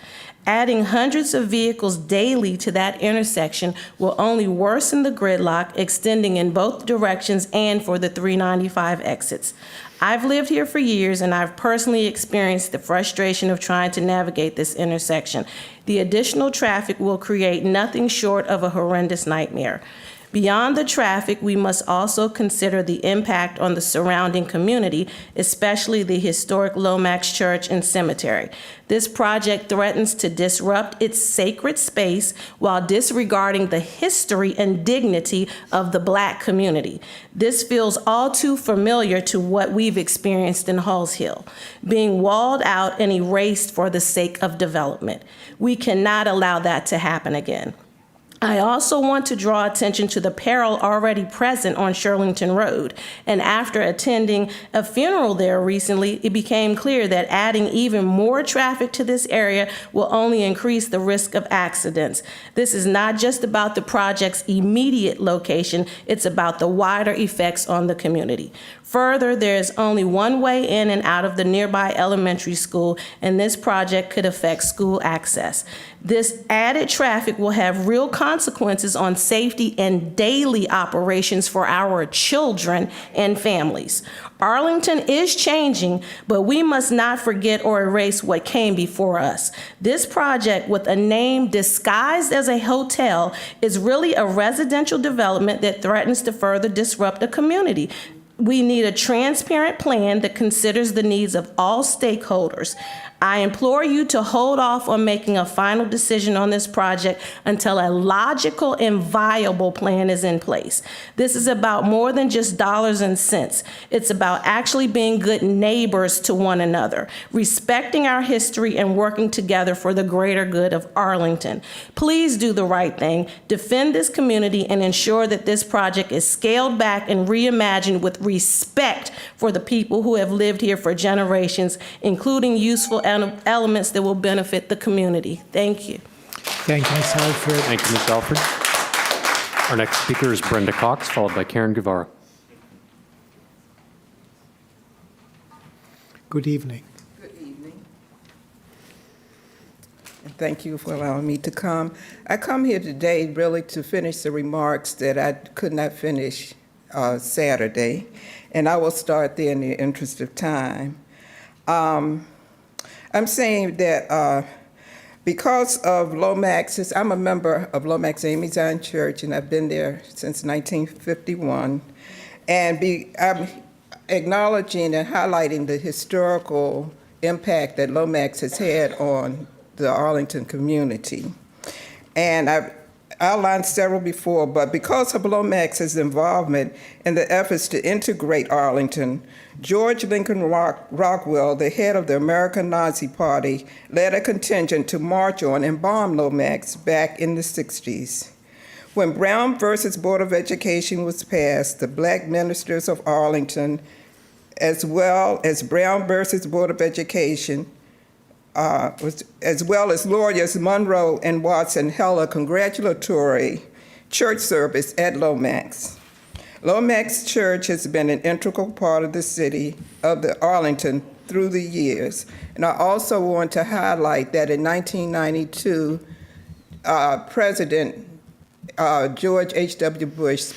Adding hundreds of vehicles daily to that intersection will only worsen the gridlock, extending in both directions and for the 395 exits. I've lived here for years, and I've personally experienced the frustration of trying to navigate this intersection. The additional traffic will create nothing short of a horrendous nightmare. Beyond the traffic, we must also consider the impact on the surrounding community, especially the historic Lomax Church and Cemetery. This project threatens to disrupt its sacred space while disregarding the history and dignity of the Black community. This feels all too familiar to what we've experienced in Halls Hill, being walled out and erased for the sake of development. We cannot allow that to happen again. I also want to draw attention to the peril already present on Shirlington Road. And after attending a funeral there recently, it became clear that adding even more traffic to this area will only increase the risk of accidents. This is not just about the project's immediate location, it's about the wider effects on the community. Further, there is only one way in and out of the nearby elementary school, and this project could affect school access. This added traffic will have real consequences on safety and daily operations for our children and families. Arlington is changing, but we must not forget or erase what came before us. This project, with a name disguised as a hotel, is really a residential development that threatens to further disrupt a community. We need a transparent plan that considers the needs of all stakeholders. I implore you to hold off on making a final decision on this project until a logical and viable plan is in place. This is about more than just dollars and cents. It's about actually being good neighbors to one another, respecting our history and working together for the greater good of Arlington. Please do the right thing, defend this community, and ensure that this project is scaled back and reimagined with respect for the people who have lived here for generations, including useful elements that will benefit the community. Thank you. Thank you, Ms. Alfred. Thank you, Ms. Alfred. Our next speaker is Brenda Cox, followed by Karen Guevara. Good evening. Good evening. And thank you for allowing me to come. I come here today really to finish the remarks that I could not finish Saturday, and I will start there in the interest of time. I'm saying that because of Lomax's, I'm a member of Lomax Amy Zion Church, and I've been there since 1951, and I'm acknowledging and highlighting the historical impact that Lomax has had on the Arlington community. And I've outlined several before, but because of Lomax's involvement in the efforts to integrate Arlington, George Lincoln Rockwell, the head of the American Nazi Party, led a contingent to march on and bomb Lomax back in the 60s. When Brown versus Board of Education was passed, the Black ministers of Arlington, as well as Brown versus Board of Education, as well as lawyers Monroe and Watson, held a congratulatory church service at Lomax. Lomax Church has been an integral part of the city of Arlington through the years. And I also want to highlight that in 1992, President George H.W. Bush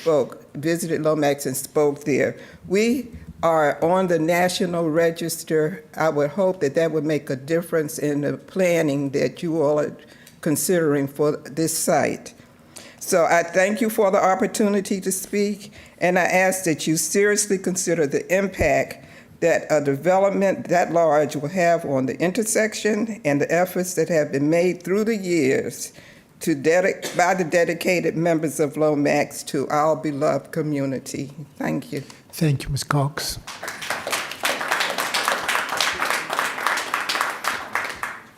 visited Lomax and spoke there. We are on the National Register. I would hope that that would make a difference in the planning that you all are considering for this site. So I thank you for the opportunity to speak, and I ask that you seriously consider the impact that a development that large will have on the intersection and the efforts that have been made through the years by the dedicated members of Lomax to our beloved community. Thank you. Thank you, Ms. Cox.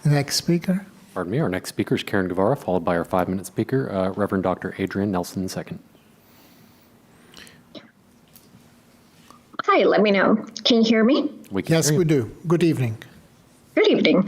The next speaker. Pardon me, our next speaker is Karen Guevara, followed by our 5-minute speaker, Reverend Dr. Adrian Nelson II. Hi, let me know. Can you hear me? Yes, we do. Good evening. Good evening.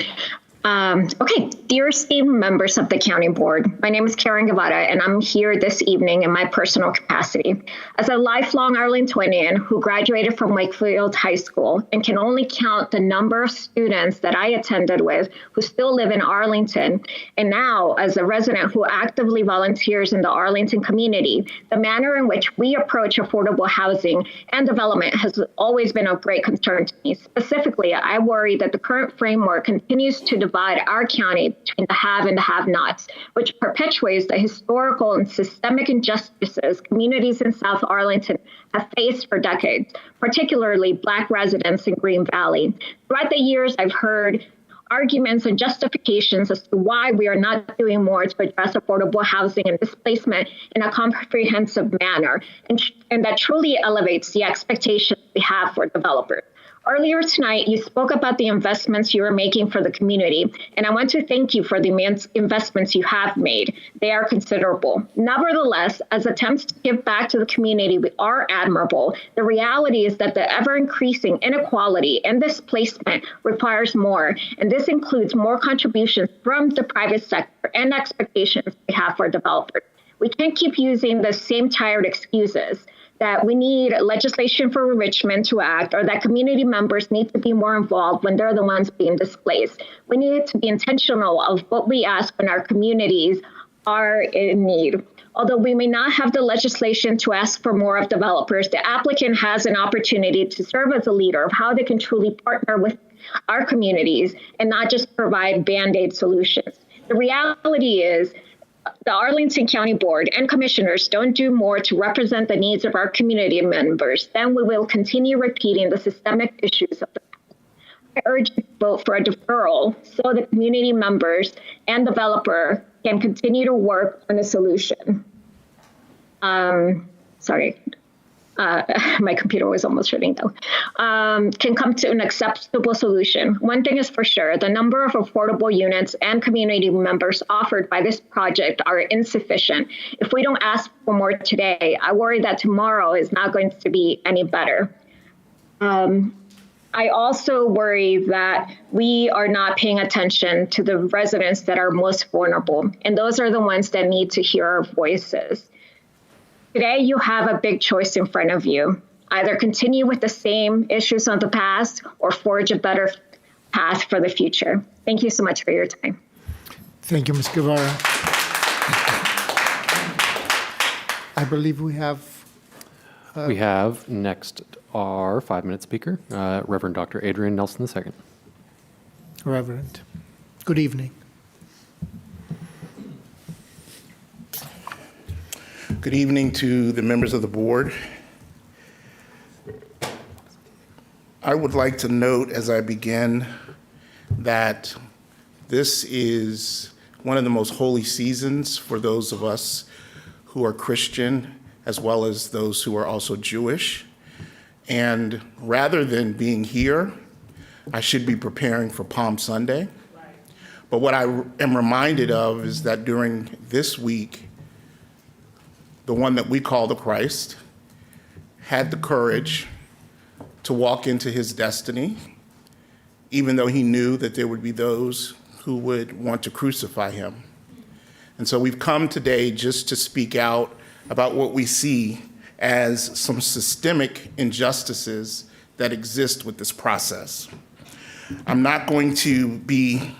Okay, dear esteemed members of the County Board, my name is Karen Guevara, and I'm here this evening in my personal capacity as a lifelong Arlingtonian who graduated from Wakefield High School and can only count the number of students that I attended with who still live in Arlington, and now as a resident who actively volunteers in the Arlington community. The manner in which we approach affordable housing and development has always been of great concern to me. Specifically, I worry that the current framework continues to divide our county between the have and the have-nots, which perpetuates the historical and systemic injustices communities in South Arlington have faced for decades, particularly Black residents in Green Valley. Throughout the years, I've heard arguments and justifications as to why we are not doing more to address affordable housing and displacement in a comprehensive manner, and that truly elevates the expectations we have for developers. Earlier tonight, you spoke about the investments you are making for the community, and I want to thank you for the immense investments you have made. They are considerable. Nevertheless, as attempts to give back to the community are admirable, the reality is that the ever-increasing inequality and displacement requires more, and this includes more contributions from the private sector and expectations we have for developers. We can't keep using the same tired excuses that we need legislation for enrichment to act, or that community members need to be more involved when they're the ones being displaced. We need to be intentional of what we ask when our communities are in need. Although we may not have the legislation to ask for more of developers, the applicant has an opportunity to serve as a leader of how they can truly partner with our communities and not just provide Band-Aid solutions. The reality is, the Arlington County Board and commissioners don't do more to represent the needs of our community members, then we will continue repeating the systemic issues of the past. I urge you to vote for a deferral so the community members and developer can continue to work on a solution. My computer was almost shutting down. Can come to an acceptable solution. One thing is for sure, the number of affordable units and community members offered by this project are insufficient. If we don't ask for more today, I worry that tomorrow is not going to be any better. I also worry that we are not paying attention to the residents that are most vulnerable, and those are the ones that need to hear our voices. Today, you have a big choice in front of you. Either continue with the same issues of the past or forge a better path for the future. Thank you so much for your time. Thank you, Ms. Guevara. I believe we have We have next our 5-minute speaker, Reverend Dr. Adrian Nelson II. Reverend, good evening. Good evening to the members of the board. I would like to note as I begin that this is one of the most holy seasons for those of us who are Christian, as well as those who are also Jewish. And rather than being here, I should be preparing for Palm Sunday. But what I am reminded of is that during this week, the one that we call the Christ had the courage to walk into his destiny, even though he knew that there would be those who would want to crucify him. And so we've come today just to speak out about what we see as some systemic injustices that exist with this process. I'm not going to be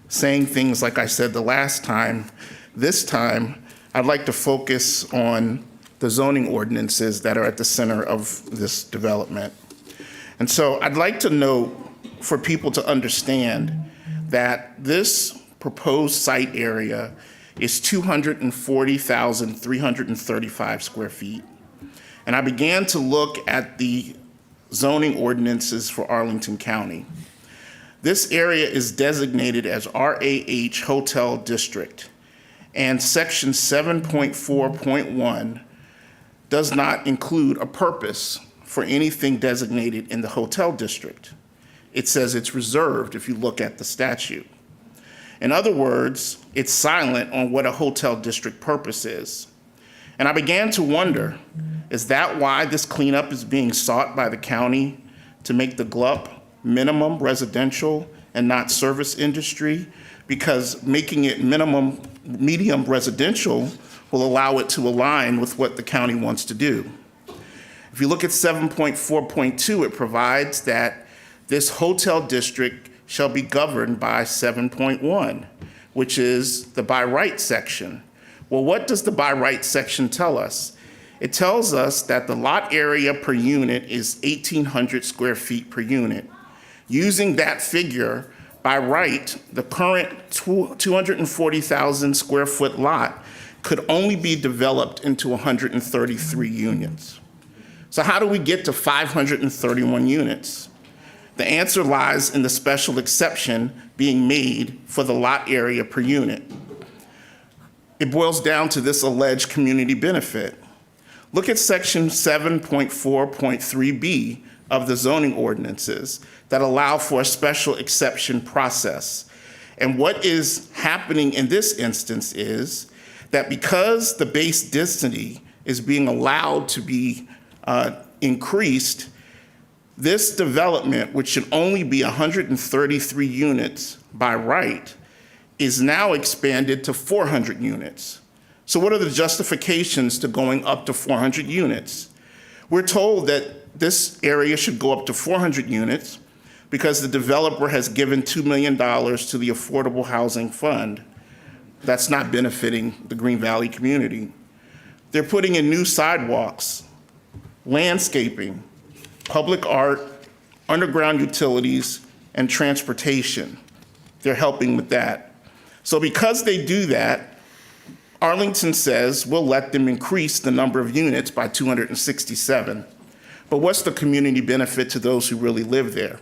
saying things like I said the last time. This time, I'd like to focus on the zoning ordinances that are at the center of this development. And so I'd like to note for people to understand that this proposed site area is 240,335 square feet. And I began to look at the zoning ordinances for Arlington County. This area is designated as RAH Hotel District, and section 7.4.1 does not include a purpose for anything designated in the hotel district. It says it's reserved if you look at the statute. In other words, it's silent on what a hotel district purpose is. And I began to wonder, is that why this cleanup is being sought by the county to make the GLUP minimum residential and not service industry? Because making it medium residential will allow it to align with what the county wants to do. If you look at 7.4.2, it provides that this hotel district shall be governed by 7.1, which is the by right section. Well, what does the by right section tell us? It tells us that the lot area per unit is 1,800 square feet per unit. Using that figure, by right, the current 240,000 square foot lot could only be developed into 133 units. So how do we get to 531 units? The answer lies in the special exception being made for the lot area per unit. It boils down to this alleged community benefit. Look at section 7.4.3b of the zoning ordinances that allow for a special exception process. And what is happening in this instance is that because the base density is being allowed to be increased, this development, which should only be 133 units by right, is now expanded to 400 units. So what are the justifications to going up to 400 units? We're told that this area should go up to 400 units because the developer has given $2 million to the Affordable Housing Fund. That's not benefiting the Green Valley community. They're putting in new sidewalks, landscaping, public art, underground utilities, and transportation. They're helping with that. So because they do that, Arlington says we'll let them increase the number of units by 267. But what's the community benefit to those who really live there?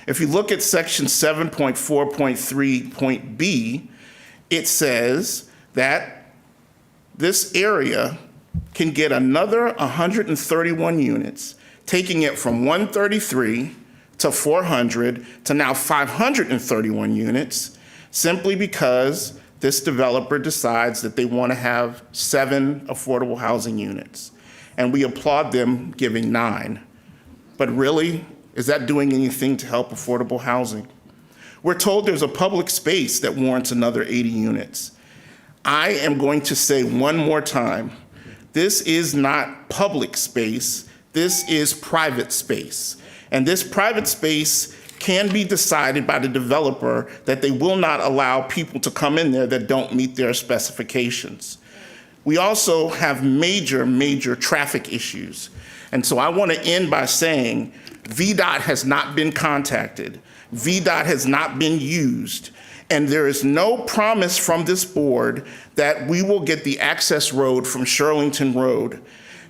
If you look at section 7.4.3.b, it says that this area can get another 131 units, taking it from 133 to 400 to now 531 units, simply because this developer decides that they want to have 7 affordable housing units. And we applaud them giving 9. But really, is that doing anything to help affordable housing? We're told there's a public space that warrants another 80 units. I am going to say one more time, this is not public space, this is private space. And this private space can be decided by the developer that they will not allow people to come in there that don't meet their specifications. We also have major traffic issues. And so I want to end by saying VDOT has not been contacted. VDOT has not been used. And there is no promise from this board that we will get the access road from Shirlington Road.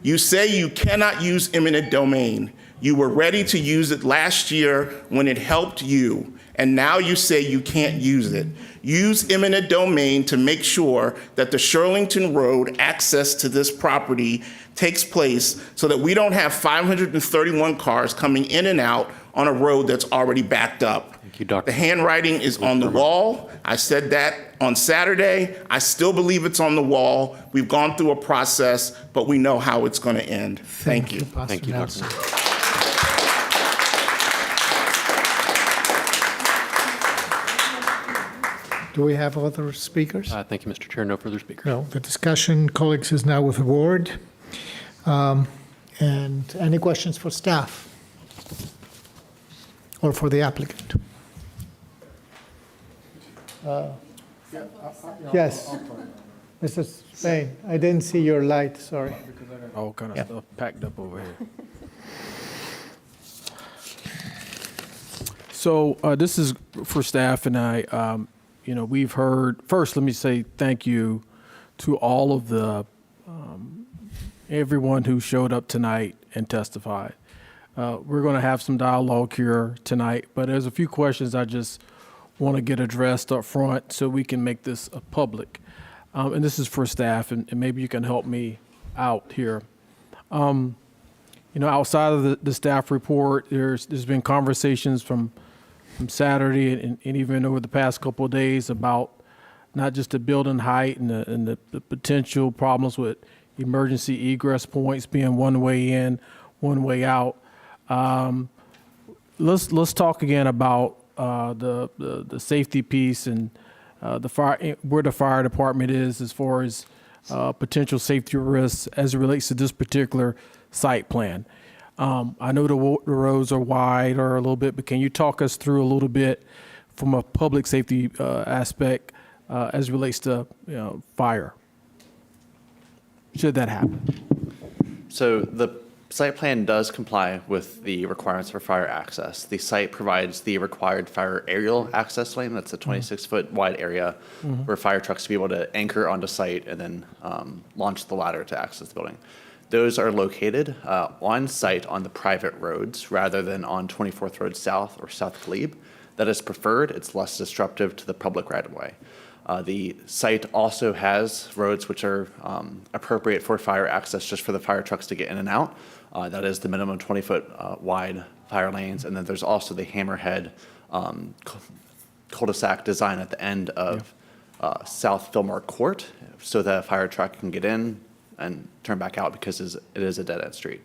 You say you cannot use eminent domain. You were ready to use it last year when it helped you, and now you say you can't use it. Use eminent domain to make sure that the Shirlington Road access to this property takes place so that we don't have 531 cars coming in and out on a road that's already backed up. Thank you, Dr. The handwriting is on the wall. I said that on Saturday. I still believe it's on the wall. We've gone through a process, but we know how it's going to end. Thank you. Thank you, Dr. Do we have other speakers? Thank you, Mr. Chair. No further speakers. No. The discussion, colleagues, is now with the board. And any questions for staff or for the applicant? Yes. Mr. Spain, I didn't see your light, sorry. All kind of stuff packed up over here. So this is for staff and I. We've heard, first, let me say thank you to all of the, everyone who showed up tonight and testified. We're going to have some dialogue here tonight, but there's a few questions I just want to get addressed up front so we can make this public. And this is for staff, and maybe you can help me out here. Outside of the staff report, there's been conversations from Saturday and even over the past couple of days about not just the building height and the potential problems with emergency egress points being one way in, one way out. Let's talk again about the safety piece and the fire, where the fire department is as far as potential safety risks as it relates to this particular site plan. I know the roads are wide or a little bit, but can you talk us through a little bit from a public safety aspect as it relates to fire, should that happen? So the site plan does comply with the requirements for fire access. The site provides the required fire aerial access lane. That's a 26-foot wide area for fire trucks to be able to anchor onto site and then launch the ladder to access the building. Those are located on site on the private roads rather than on 24th Road South or South Glebe. That is preferred. It's less disruptive to the public right-of-way. The site also has roads which are appropriate for fire access just for the fire trucks to get in and out. That is the minimum 20-foot wide fire lanes. And then there's also the hammerhead cul-de-sac design at the end of South Fillmore Court so that a fire truck can get in and turn back out because it is a dead-end street.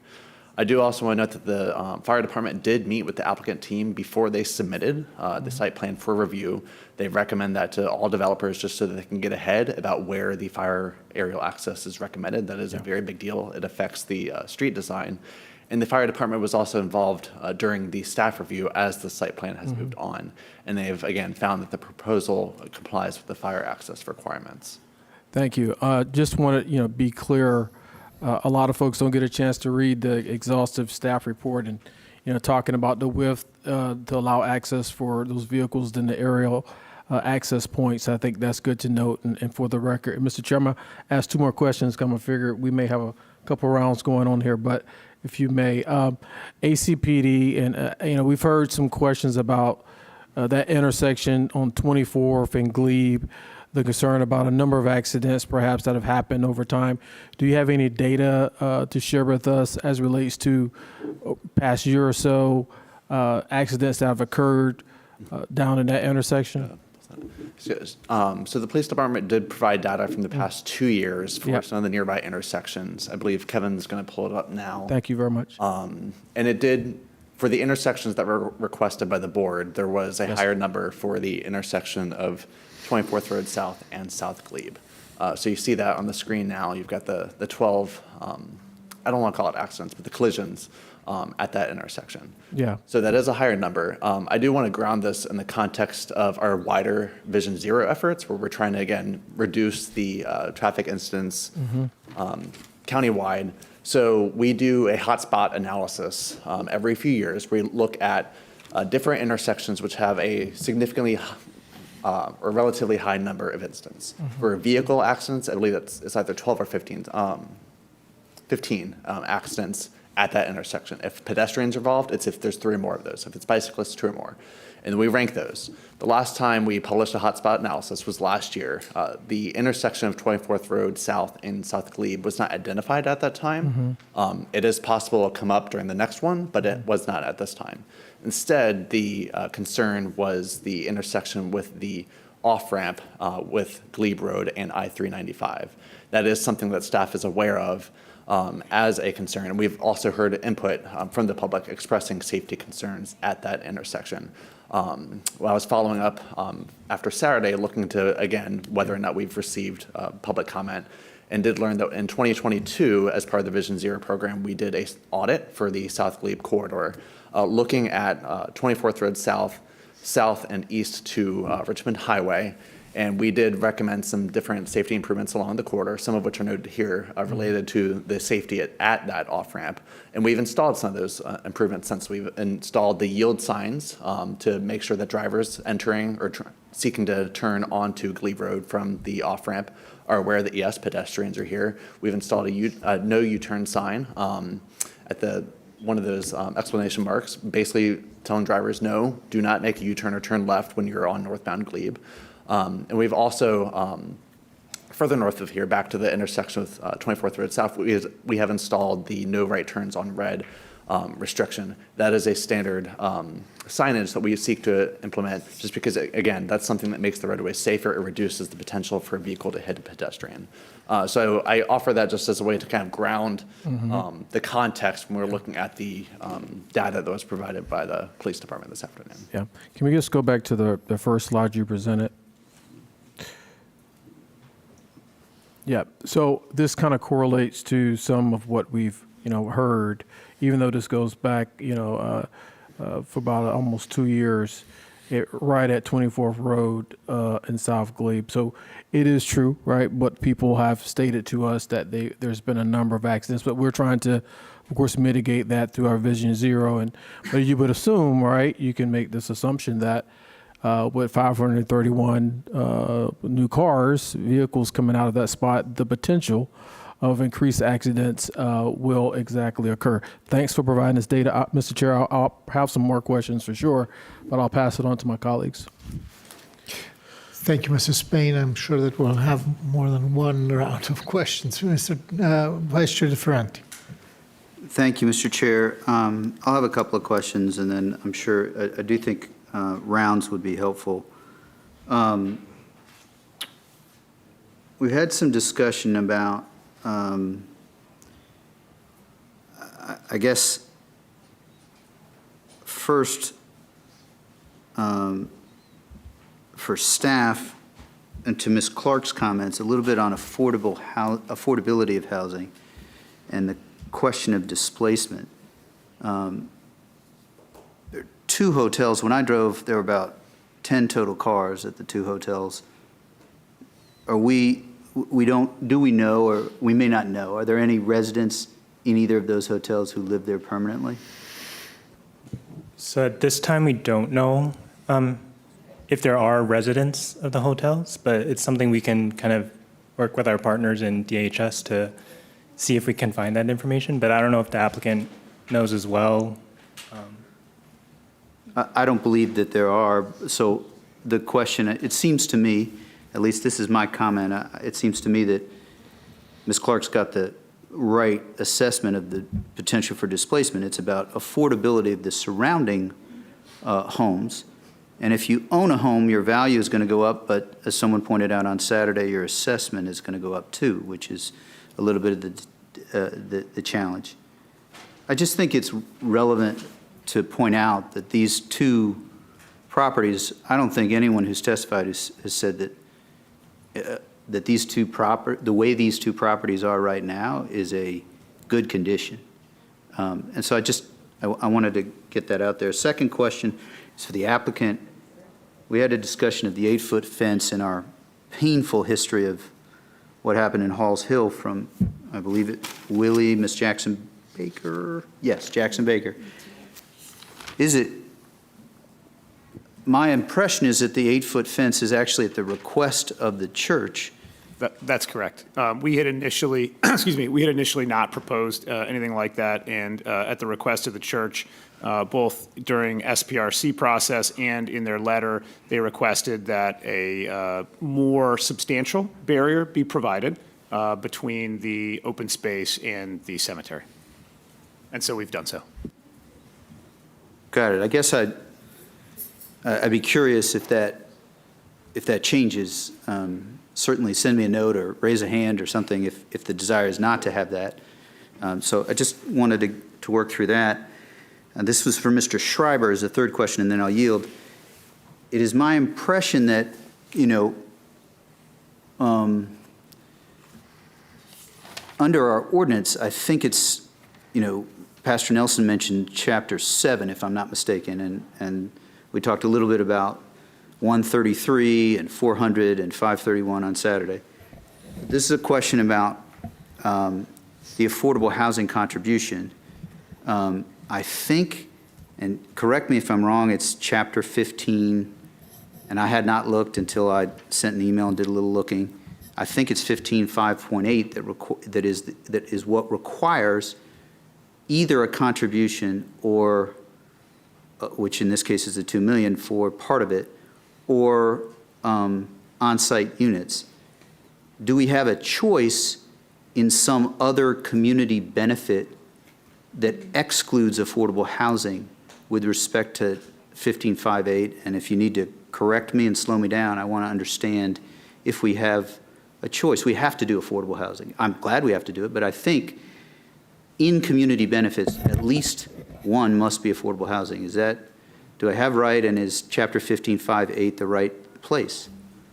I do also want to note that the fire department did meet with the applicant team before they submitted the site plan for review. They recommend that to all developers just so that they can get ahead about where the fire aerial access is recommended. That is a very big deal. It affects the street design. And the fire department was also involved during the staff review as the site plan has moved on. And they've, again, found that the proposal complies with the fire access requirements. Thank you. Just want to be clear. A lot of folks don't get a chance to read the exhaustive staff report and talking about the width to allow access for those vehicles than the aerial access points. I think that's good to note and for the record. And Mr. Chairman, I ask two more questions. I'm gonna figure we may have a couple rounds going on here, but if you may, ACPD and we've heard some questions about that intersection on 24th and Glebe. The concern about a number of accidents perhaps that have happened over time. Do you have any data to share with us as relates to past year or so accidents that have occurred down in that intersection? So the police department did provide data from the past 2 years for some of the nearby intersections. I believe Kevin's going to pull it up now. Thank you very much. And it did, for the intersections that were requested by the board, there was a higher number for the intersection of 24th Road South and South Glebe. So you see that on the screen now. You've got the 12, I don't want to call it accidents, but the collisions at that intersection. Yeah. So that is a higher number. I do want to ground this in the context of our wider Vision Zero efforts, where we're trying to, again, reduce the traffic incidents countywide. So we do a hotspot analysis every few years. We look at different intersections which have a significantly or relatively high number of incidents. For vehicle accidents, I believe it's either 12 or 15 accidents at that intersection. If pedestrians are involved, it's if there's 3 or more of those. If it's bicyclists, 2 or more. And we rank those. The last time we published a hotspot analysis was last year. The intersection of 24th Road South and South Glebe was not identified at that time. It is possible it'll come up during the next one, but it was not at this time. Instead, the concern was the intersection with the off-ramp with Glebe Road and I-395. That is something that staff is aware of as a concern. And we've also heard input from the public expressing safety concerns at that intersection. Well, I was following up after Saturday, looking to, again, whether or not we've received public comment, and did learn that in 2022, as part of the Vision Zero program, we did an audit for the South Glebe corridor, looking at 24th Road South and east to Richmond Highway. And we did recommend some different safety improvements along the corridor, some of which are noted here related to the safety at that off-ramp. And we've installed some of those improvements since. We've installed the yield signs to make sure that drivers entering or seeking to turn onto Glebe Road from the off-ramp are aware that, yes, pedestrians are here. We've installed a no U-turn sign at one of those exclamation marks, basically telling drivers, no, do not make a U-turn or turn left when you're on northbound Glebe. And we've also, further north of here, back to the intersection with 24th Road South, we have installed the no right turns on red restriction. That is a standard signage that we seek to implement just because, again, that's something that makes the roadway safer. It reduces the potential for a vehicle to hit a pedestrian. So I offer that just as a way to kind of ground the context when we're looking at the data that was provided by the police department this afternoon. Yeah. Can we just go back to the first slide you presented? Yeah, so this kind of correlates to some of what we've, heard, even though this goes back, for about almost 2 years, right at 24th Road in South Glebe. So it is true, right? But people have stated to us that there's been a number of accidents, but we're trying to, of course, mitigate that through our Vision Zero. But you would assume, right, you can make this assumption that with 531 new vehicles coming out of that spot, the potential of increased accidents will exactly occur. Thanks for providing this data. Mr. Chair, I'll have some more questions for sure, but I'll pass it on to my colleagues. Thank you, Mr. Spain. I'm sure that we'll have more than one round of questions. Mr. Vice Chair DeFerranti. Thank you, Mr. Chair. I'll have a couple of questions, and then I'm sure I do think rounds would be helpful. We've had some discussion about, I guess, first, for staff and to Ms. Clark's comments, a little bit on affordability of housing and the question of displacement. There are 2 hotels. When I drove, there were about 10 total cars at the 2 hotels. Do we know, or we may not know, are there any residents in either of those hotels who live there permanently? So at this time, we don't know if there are residents of the hotels, but it's something we can kind of work with our partners in DHS to see if we can find that information. But I don't know if the applicant knows as well. I don't believe that there are. So the question, it seems to me, at least this is my comment, it seems to me that Ms. Clark's got the right assessment of the potential for displacement. It's about affordability of the surrounding homes. And if you own a home, your value is going to go up, but as someone pointed out on Saturday, your assessment is going to go up too, which is a little bit of the challenge. I just think it's relevant to point out that these 2 properties, I don't think anyone who's testified has said that the way these 2 properties are right now is a good condition. And so I wanted to get that out there. Second question is for the applicant. We had a discussion of the 8-foot fence and our painful history of what happened in Halls Hill from, I believe it, Willie, Miss Jackson Baker? Yes, Jackson Baker. Is it, my impression is that the 8-foot fence is actually at the request of the church. That's correct. We had initially, we had initially not proposed anything like that, and at the request of the church, both during SPRC process and in their letter, they requested that a more substantial barrier be provided between the open space and the cemetery. And so we've done so. Got it. I guess I'd be curious if that changes. Certainly send me a note or raise a hand or something if the desire is not to have that. So I just wanted to work through that. This was for Mr. Schreiber as a third question, and then I'll yield. It is my impression that, under our ordinance, I think it's, Pastor Nelson mentioned Chapter 7, if I'm not mistaken, and we talked a little bit about 133 and 400 and 531 on Saturday. This is a question about the affordable housing contribution. I think, and correct me if I'm wrong, it's Chapter 15, and I had not looked until I sent an email and did a little looking. I think it's 15.5.8 that is what requires either a contribution or, which in this case is the $2 million for part of it, or on-site units. Do we have a choice in some other community benefit that excludes affordable housing with respect to 15.5.8? And if you need to correct me and slow me down, I want to understand if we have a choice. We have to do affordable housing. I'm glad we have to do it, but I think in community benefits, at least one must be affordable housing. Is that, do I have right, and is Chapter 15.5.8 the right place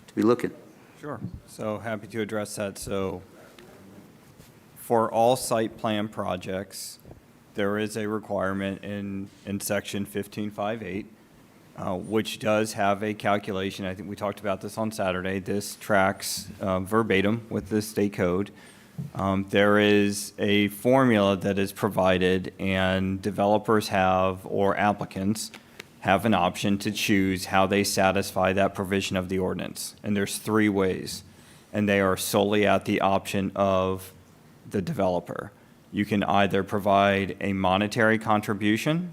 to be looking? Sure. So happy to address that. So for all site plan projects, there is a requirement in Section 15.5.8, which does have a calculation. I think we talked about this on Saturday. This tracks verbatim with the state code. There is a formula that is provided, and developers have, or applicants, have an option to choose how they satisfy that provision of the ordinance. And there's 3 ways, and they are solely at the option of the developer. You can either provide a monetary contribution,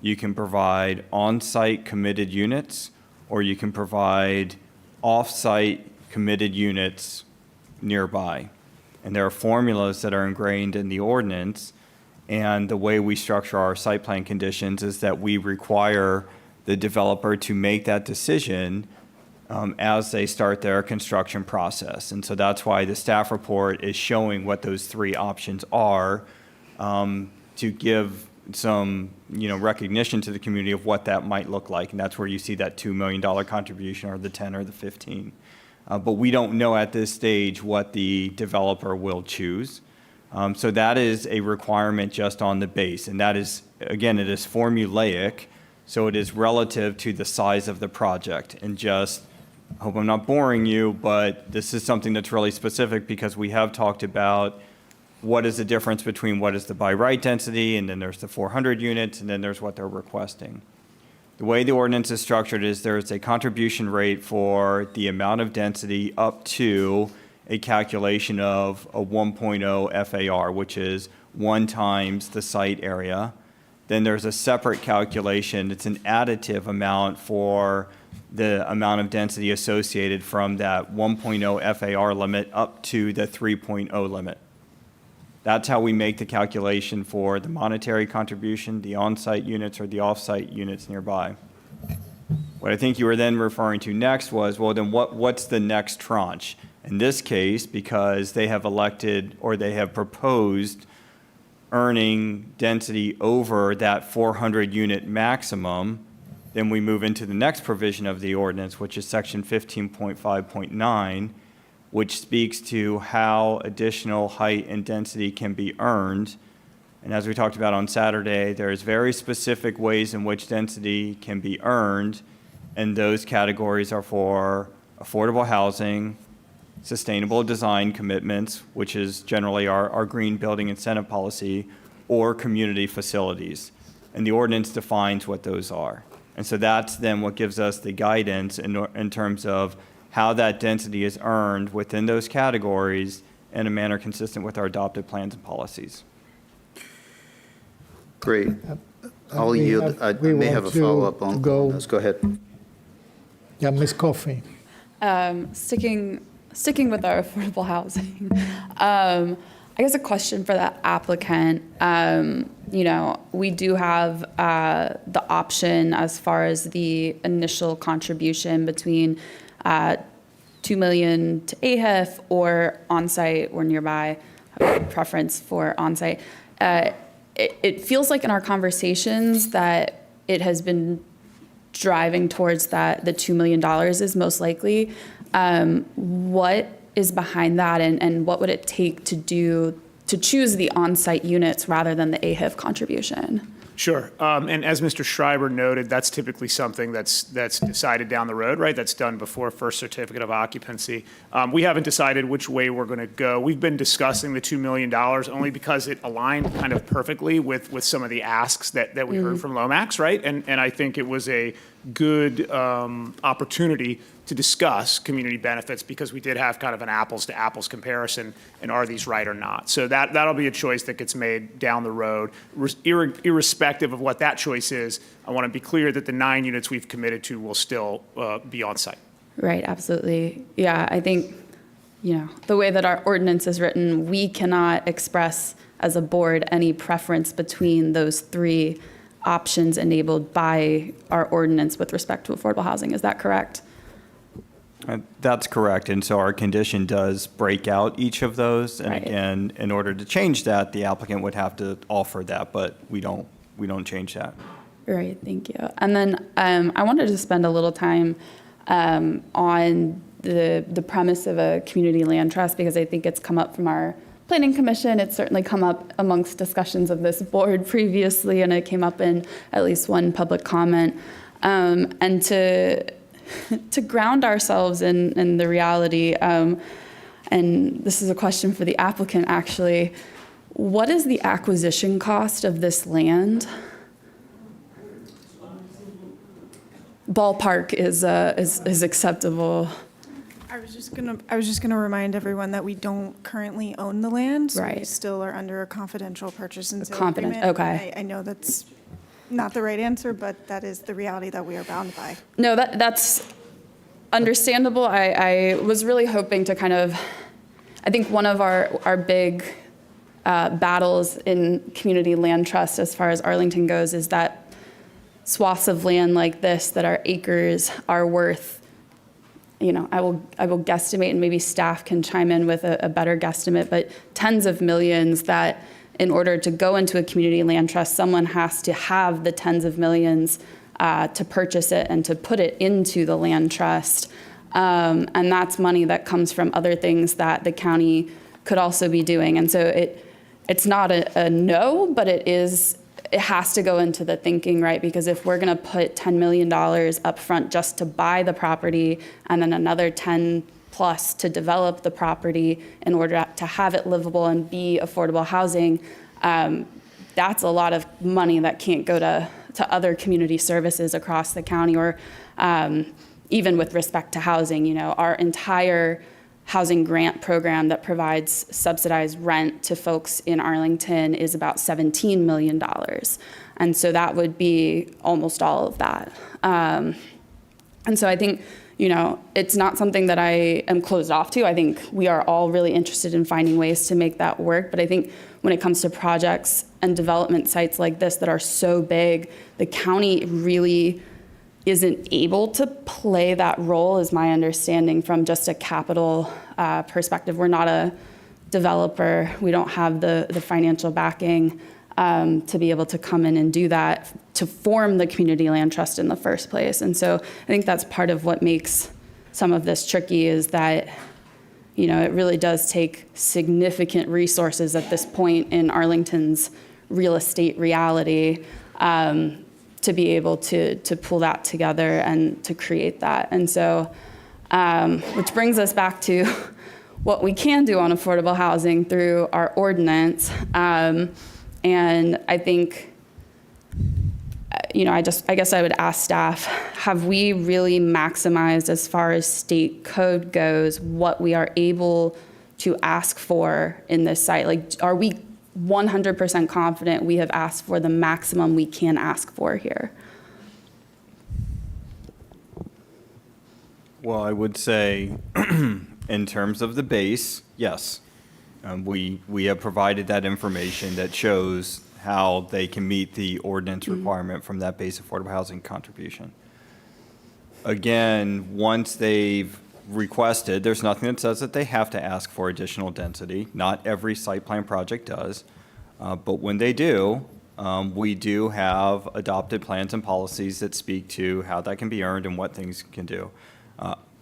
you can provide on-site committed units, or you can provide off-site committed units nearby. And there are formulas that are ingrained in the ordinance, and the way we structure our site plan conditions is that we require the developer to make that decision as they start their construction process. And so that's why the staff report is showing what those 3 options are, to give some recognition to the community of what that might look like. And that's where you see that $2 million contribution, or the 10 or the 15. But we don't know at this stage what the developer will choose. So that is a requirement just on the base. And that is, again, it is formulaic. So it is relative to the size of the project. And just, I hope I'm not boring you, but this is something that's really specific, because we have talked about what is the difference between what is the by right density, and then there's the 400 units, and then there's what they're requesting. The way the ordinance is structured is there's a contribution rate for the amount of density up to a calculation of a 1.0 FAR, which is 1 times the site area. Then there's a separate calculation. It's an additive amount for the amount of density associated from that 1.0 FAR limit up to the 3.0 limit. That's how we make the calculation for the monetary contribution, the on-site units, or the off-site units nearby. What I think you were then referring to next was, well, then what's the next tranche? In this case, because they have elected, or they have proposed earning density over that 400 unit maximum, then we move into the next provision of the ordinance, which is Section 15.5.9, which speaks to how additional height and density can be earned. And as we talked about on Saturday, there's very specific ways in which density can be earned, and those categories are for affordable housing, sustainable design commitments, which is generally our green building incentive policy, or community facilities. And the ordinance defines what those are. And so that's then what gives us the guidance in terms of how that density is earned within those categories in a manner consistent with our adopted plans and policies. Great. I'll yield. I may have a follow-up on this. Go ahead. Yeah, Ms. Coffey. Sticking with our affordable housing, I guess a question for the applicant. We do have the option as far as the initial contribution between $2 million to AHIF or on-site or nearby. I have a preference for on-site. It feels like in our conversations that it has been driving towards that the $2 million is most likely. What is behind that, and what would it take to choose the on-site units rather than the AHIF contribution? Sure. And as Mr. Schreiber noted, that's typically something that's decided down the road, right? That's done before first certificate of occupancy. We haven't decided which way we're going to go. We've been discussing the $2 million only because it aligned kind of perfectly with some of the asks that we heard from Lomax, right? And I think it was a good opportunity to discuss community benefits because we did have kind of an apples to apples comparison, and are these right or not? So that'll be a choice that gets made down the road. Irrespective of what that choice is, I want to be clear that the 9 units we've committed to will still be on site. Right, absolutely. Yeah, I think, the way that our ordinance is written, we cannot express as a board any preference between those 3 options enabled by our ordinance with respect to affordable housing. Is that correct? That's correct. And so our condition does break out each of those. And again, in order to change that, the applicant would have to offer that, but we don't change that. Right, thank you. And then I wanted to spend a little time on the premise of a community land trust, because I think it's come up from our planning commission. It's certainly come up amongst discussions of this board previously, and it came up in at least one public comment. And to ground ourselves in the reality, and this is a question for the applicant actually, what is the acquisition cost of this land? Ballpark is acceptable. I was just gonna remind everyone that we don't currently own the land. So we Right. still are under a confidential purchase and sale Confident, agreement. okay. I know that's not the right answer, but that is the reality that we are bound by. No, that's understandable. I was really hoping to kind of, I think one of our big battles in community land trust as far as Arlington goes is that swaths of land like this that are acres are worth, I will guesstimate, and maybe staff can chime in with a better guesstimate, but tens of millions that in order to go into a community land trust, someone has to have the tens of millions to purchase it and to put it into the land trust. And that's money that comes from other things that the county could also be doing. And so it's not a no, but it has to go into the thinking, right? Because if we're gonna put $10 million up front just to buy the property and then another 10 plus to develop the property in order to have it livable and be affordable housing, that's a lot of money that can't go to other community services across the county, or even with respect to housing. Our entire housing grant program that provides subsidized rent to folks in Arlington is about $17 million. And so that would be almost all of that. And so I think, it's not something that I am closed off to. I think we are all really interested in finding ways to make that work. But I think when it comes to projects and development sites like this that are so big, the county really isn't able to play that role, is my understanding, from just a capital perspective. We're not a developer. We don't have the financial backing to be able to come in and do that, to form the community land trust in the first place. And so I think that's part of what makes some of this tricky, is that it really does take significant resources at this point in Arlington's real estate reality to be able to pull that together and to create that. And so Which brings us back to what we can do on affordable housing through our ordinance. And I think, I guess I would ask staff, have we really maximized, as far as state code goes, what we are able to ask for in this site? Like, are we 100% confident we have asked for the maximum we can ask for here? Well, I would say, in terms of the base, yes. We have provided that information that shows how they can meet the ordinance requirement from that base affordable housing contribution. Again, once they've requested, there's nothing that says that they have to ask for additional density. Not every site plan project does. But when they do, we do have adopted plans and policies that speak to how that can be earned and what things can do.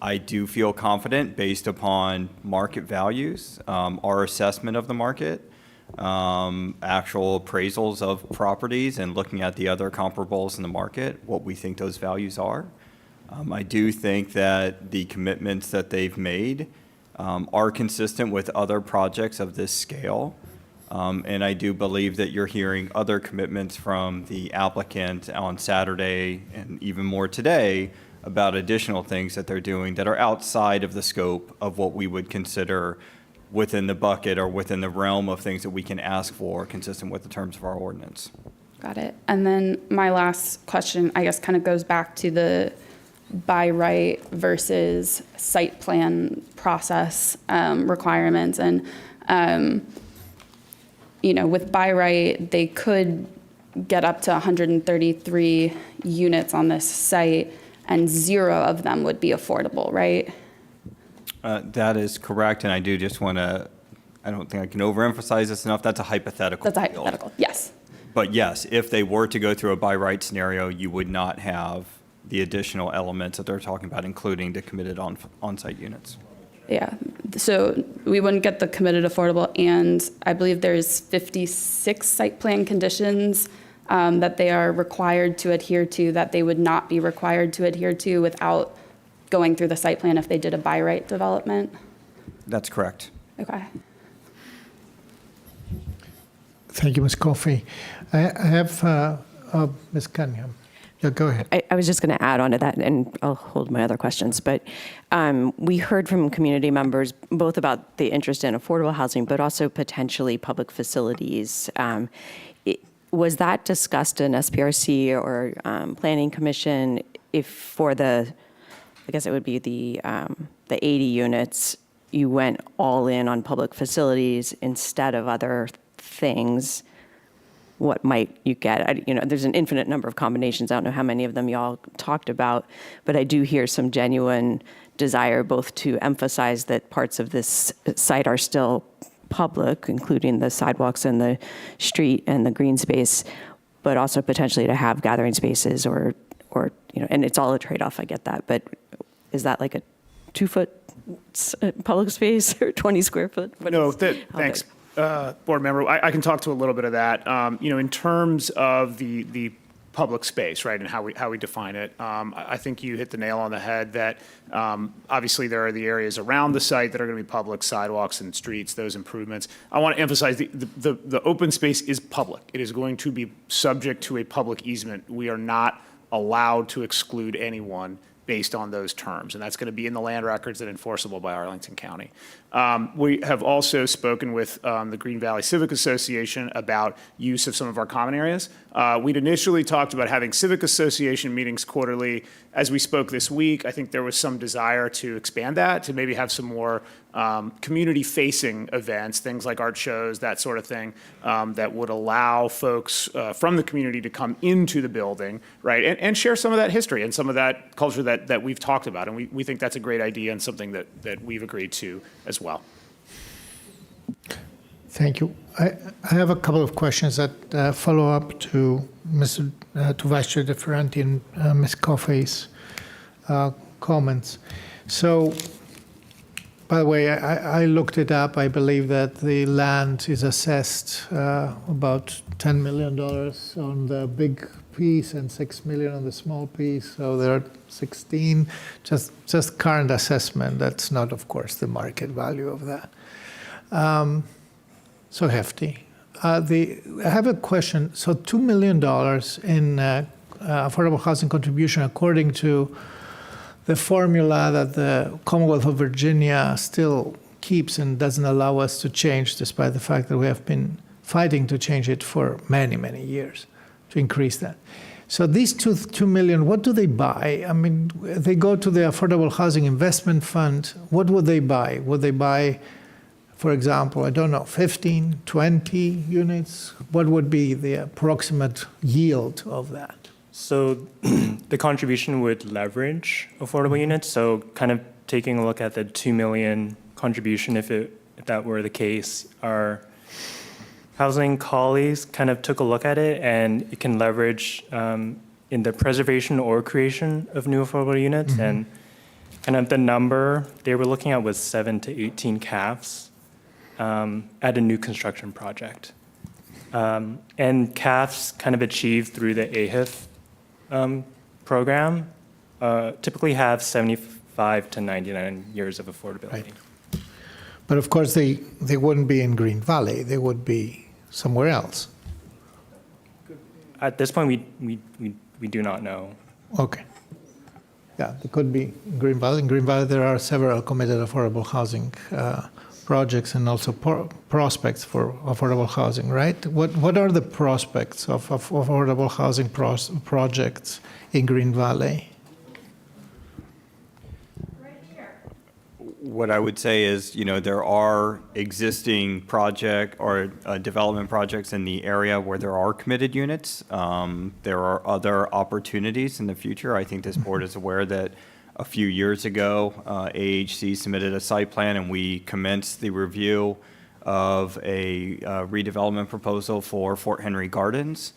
I do feel confident based upon market values, our assessment of the market, actual appraisals of properties and looking at the other comparables in the market, what we think those values are. I do think that the commitments that they've made are consistent with other projects of this scale. And I do believe that you're hearing other commitments from the applicant on Saturday and even more today about additional things that they're doing that are outside of the scope of what we would consider within the bucket or within the realm of things that we can ask for consistent with the terms of our ordinance. Got it. And then my last question, I guess, kind of goes back to the by right versus site plan process requirements. And, with by right, they could get up to 133 units on this site, and 0 of them would be affordable, right? That is correct, and I do just want to, I don't think I can overemphasize this enough, that's a hypothetical. That's a hypothetical, yes. But yes, if they were to go through a by right scenario, you would not have the additional elements that they're talking about, including the committed on-site units. Yeah, so we wouldn't get the committed affordable, and I believe there's 56 site plan conditions that they are required to adhere to that they would not be required to adhere to without going through the site plan if they did a by right development? That's correct. Okay. Thank you, Ms. Coffey. I have Ms. Cunningham. Yeah, go ahead. I was just going to add on to that, and I'll hold my other questions. But we heard from community members both about the interest in affordable housing, but also potentially public facilities. Was that discussed in SPRC or Planning Commission? If for the, I guess it would be the 80 units, you went all in on public facilities instead of other things, what might you get? There's an infinite number of combinations. I don't know how many of them y'all talked about, but I do hear some genuine desire both to emphasize that parts of this site are still public, including the sidewalks and the street and the green space, but also potentially to have gathering spaces or and it's all a trade-off, I get that, but is that like a 2-foot public space or 20 square foot? No, thanks. Board member, I can talk to a little bit of that. In terms of the public space, right, and how we define it, I think you hit the nail on the head that obviously there are the areas around the site that are going to be public, sidewalks and streets, those improvements. I want to emphasize the open space is public. It is going to be subject to a public easement. We are not allowed to exclude anyone based on those terms, and that's going to be in the land records and enforceable by Arlington County. We have also spoken with the Green Valley Civic Association about use of some of our common areas. We'd initially talked about having Civic Association meetings quarterly. As we spoke this week, I think there was some desire to expand that, to maybe have some more community-facing events, things like art shows, that sort of thing, that would allow folks from the community to come into the building, right, and share some of that history and some of that culture that we've talked about. And we think that's a great idea and something that we've agreed to as well. Thank you. I have a couple of questions that follow up to Vice Chair DeFerranti and Ms. Coffey's comments. So By the way, I looked it up. I believe that the land is assessed about $10 million on the big piece and $6 million on the small piece. So there are 16, just current assessment. That's not, of course, the market value of that. So hefty. I have a question. So $2 million in affordable housing contribution, according to the formula that the Commonwealth of Virginia still keeps and doesn't allow us to change, despite the fact that we have been fighting to change it for many, many years, to increase that. So these $2 million, what do they buy? I mean, they go to the Affordable Housing Investment Fund. What would they buy? Would they buy, for example, I don't know, 15, 20 units? What would be the approximate yield of that? So the contribution would leverage affordable units. So kind of taking a look at the 2 million contribution, if that were the case, our housing colleagues kind of took a look at it, and it can leverage in the preservation or creation of new affordable units. Mm-hmm. And kind of the number they were looking at was 7 to 18 CAFs at a new construction project. And CAFs kind of achieved through the AHIF program typically have 75 to 99 years of affordability. Right. But of course, they wouldn't be in Green Valley. They would be somewhere else. At this point, we do not know. Okay. Yeah, they could be in Green Valley. In Green Valley, there are several committed affordable housing projects and also prospects for affordable housing, right? What are the prospects of affordable housing projects in Green Valley? What I would say is, there are existing project or development projects in the area where there are committed units. There are other opportunities in the future. I think this board is aware that a few years ago, AHC submitted a site plan, and we commenced the review of a redevelopment proposal for Fort Henry Gardens.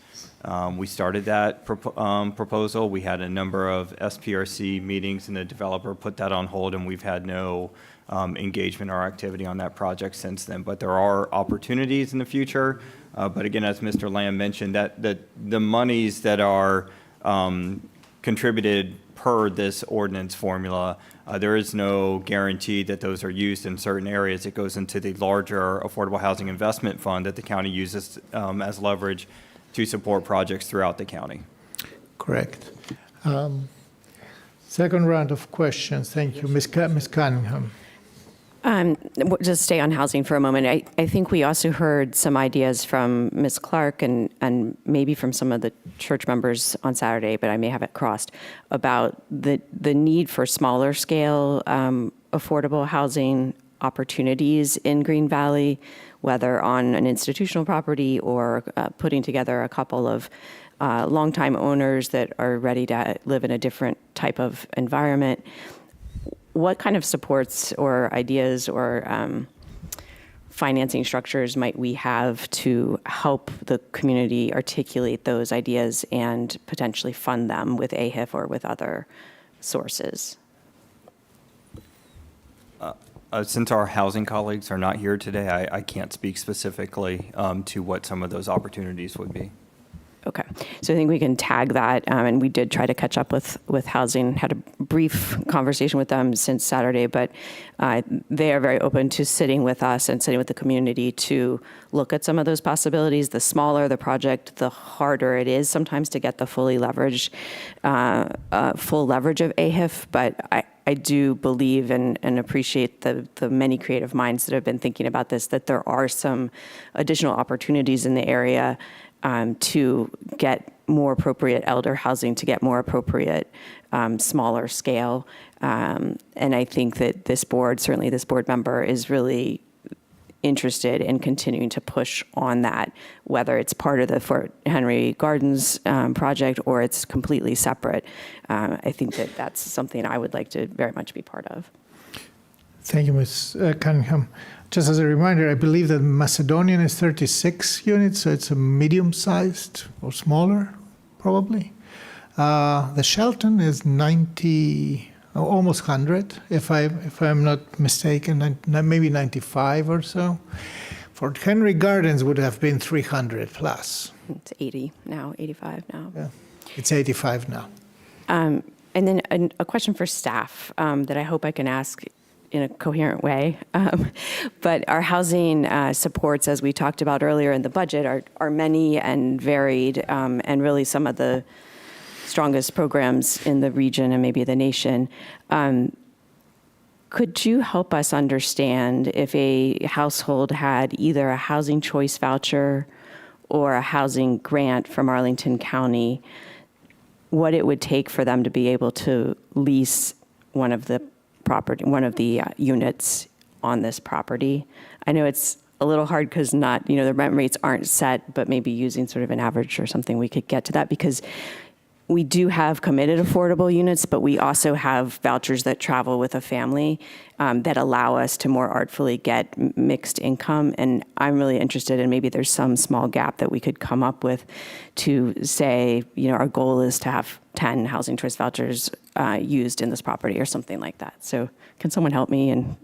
We started that proposal. We had a number of SPRC meetings, and the developer put that on hold, and we've had no engagement or activity on that project since then. But there are opportunities in the future. But again, as Mr. Lamb mentioned, that the monies that are contributed per this ordinance formula, there is no guarantee that those are used in certain areas. It goes into the larger Affordable Housing Investment Fund that the county uses as leverage to support projects throughout the county. Correct. Second round of questions. Thank you. Ms. Cunningham. Just stay on housing for a moment. I think we also heard some ideas from Ms. Clark and maybe from some of the church members on Saturday, but I may have it crossed, about the need for smaller scale affordable housing opportunities in Green Valley, whether on an institutional property or putting together a couple of longtime owners that are ready to live in a different type of environment. What kind of supports or ideas or financing structures might we have to help the community articulate those ideas and potentially fund them with AHIF or with other sources? Since our housing colleagues are not here today, I can't speak specifically to what some of those opportunities would be. Okay, so I think we can tag that, and we did try to catch up with housing, had a brief conversation with them since Saturday, but they are very open to sitting with us and sitting with the community to look at some of those possibilities. The smaller the project, the harder it is sometimes to get the fully leveraged, full leverage of AHIF, but I do believe and appreciate the many creative minds that have been thinking about this, that there are some additional opportunities in the area to get more appropriate elder housing, to get more appropriate smaller scale. And I think that this board, certainly this board member, is really interested in continuing to push on that, whether it's part of the Fort Henry Gardens project or it's completely separate. I think that that's something I would like to very much be part of. Thank you, Ms. Cunningham. Just as a reminder, I believe that Macedonian is 36 units, so it's a medium-sized or smaller, probably. The Shelton is 90, almost 100, if I'm not mistaken, maybe 95 or so. For Henry Gardens would have been 300 plus. It's 80 now, 85 now. Yeah, it's 85 now. And then a question for staff that I hope I can ask in a coherent way. But our housing supports, as we talked about earlier in the budget, are many and varied, and really some of the strongest programs in the region and maybe the nation. Could you help us understand if a household had either a housing choice voucher or a housing grant from Arlington County, what it would take for them to be able to lease one of the units on this property? I know it's a little hard because the rent rates aren't set, but maybe using sort of an average or something, we could get to that, because we do have committed affordable units, but we also have vouchers that travel with a family that allow us to more artfully get mixed income. And I'm really interested in maybe there's some small gap that we could come up with to say, our goal is to have 10 housing choice vouchers used in this property or something like that. So can someone help me and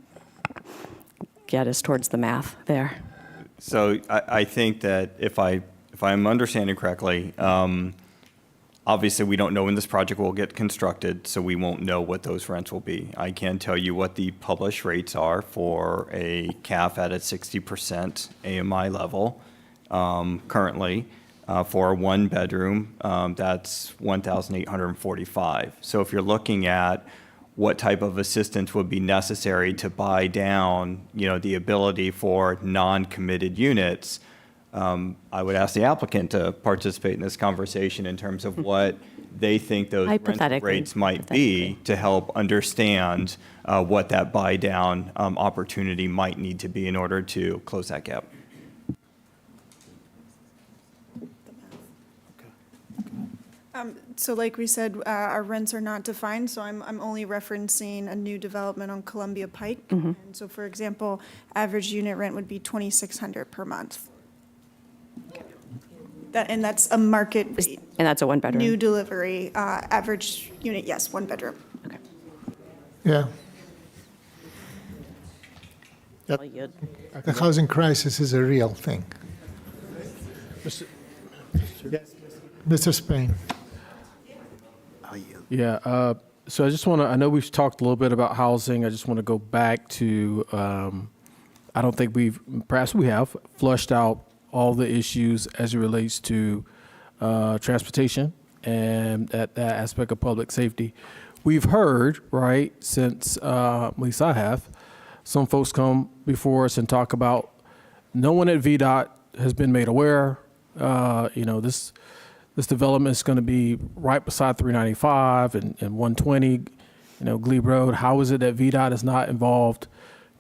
get us towards the math there? So I think that if I'm understanding correctly, obviously, we don't know when this project will get constructed, so we won't know what those rents will be. I can tell you what the published rates are for a CAF at a 60% AMI level currently. For a one-bedroom, that's $1,845. So if you're looking at what type of assistance would be necessary to buy down, the ability for non-committed units, I would ask the applicant to participate in this conversation in terms of what they think those rental rates might be to help understand what that buy down opportunity might need to be in order to close that gap. So like we said, our rents are not defined, so I'm only referencing a new development on Columbia Pike. And so, for example, average unit rent would be $2,600 per month. And that's a market rate. And that's a one-bedroom? New delivery, average unit, yes, one bedroom. Okay. Yeah. The housing crisis is a real thing. Mr. Spain. Yeah, so I just want to, I know we've talked a little bit about housing. I just want to go back to, I don't think perhaps we have flushed out all the issues as it relates to transportation and that aspect of public safety. We've heard, right, since, at least I have, some folks come before us and talk about no one at VDOT has been made aware. This development is going to be right beside 395 and 120, Glebe Road. How is it that VDOT is not involved?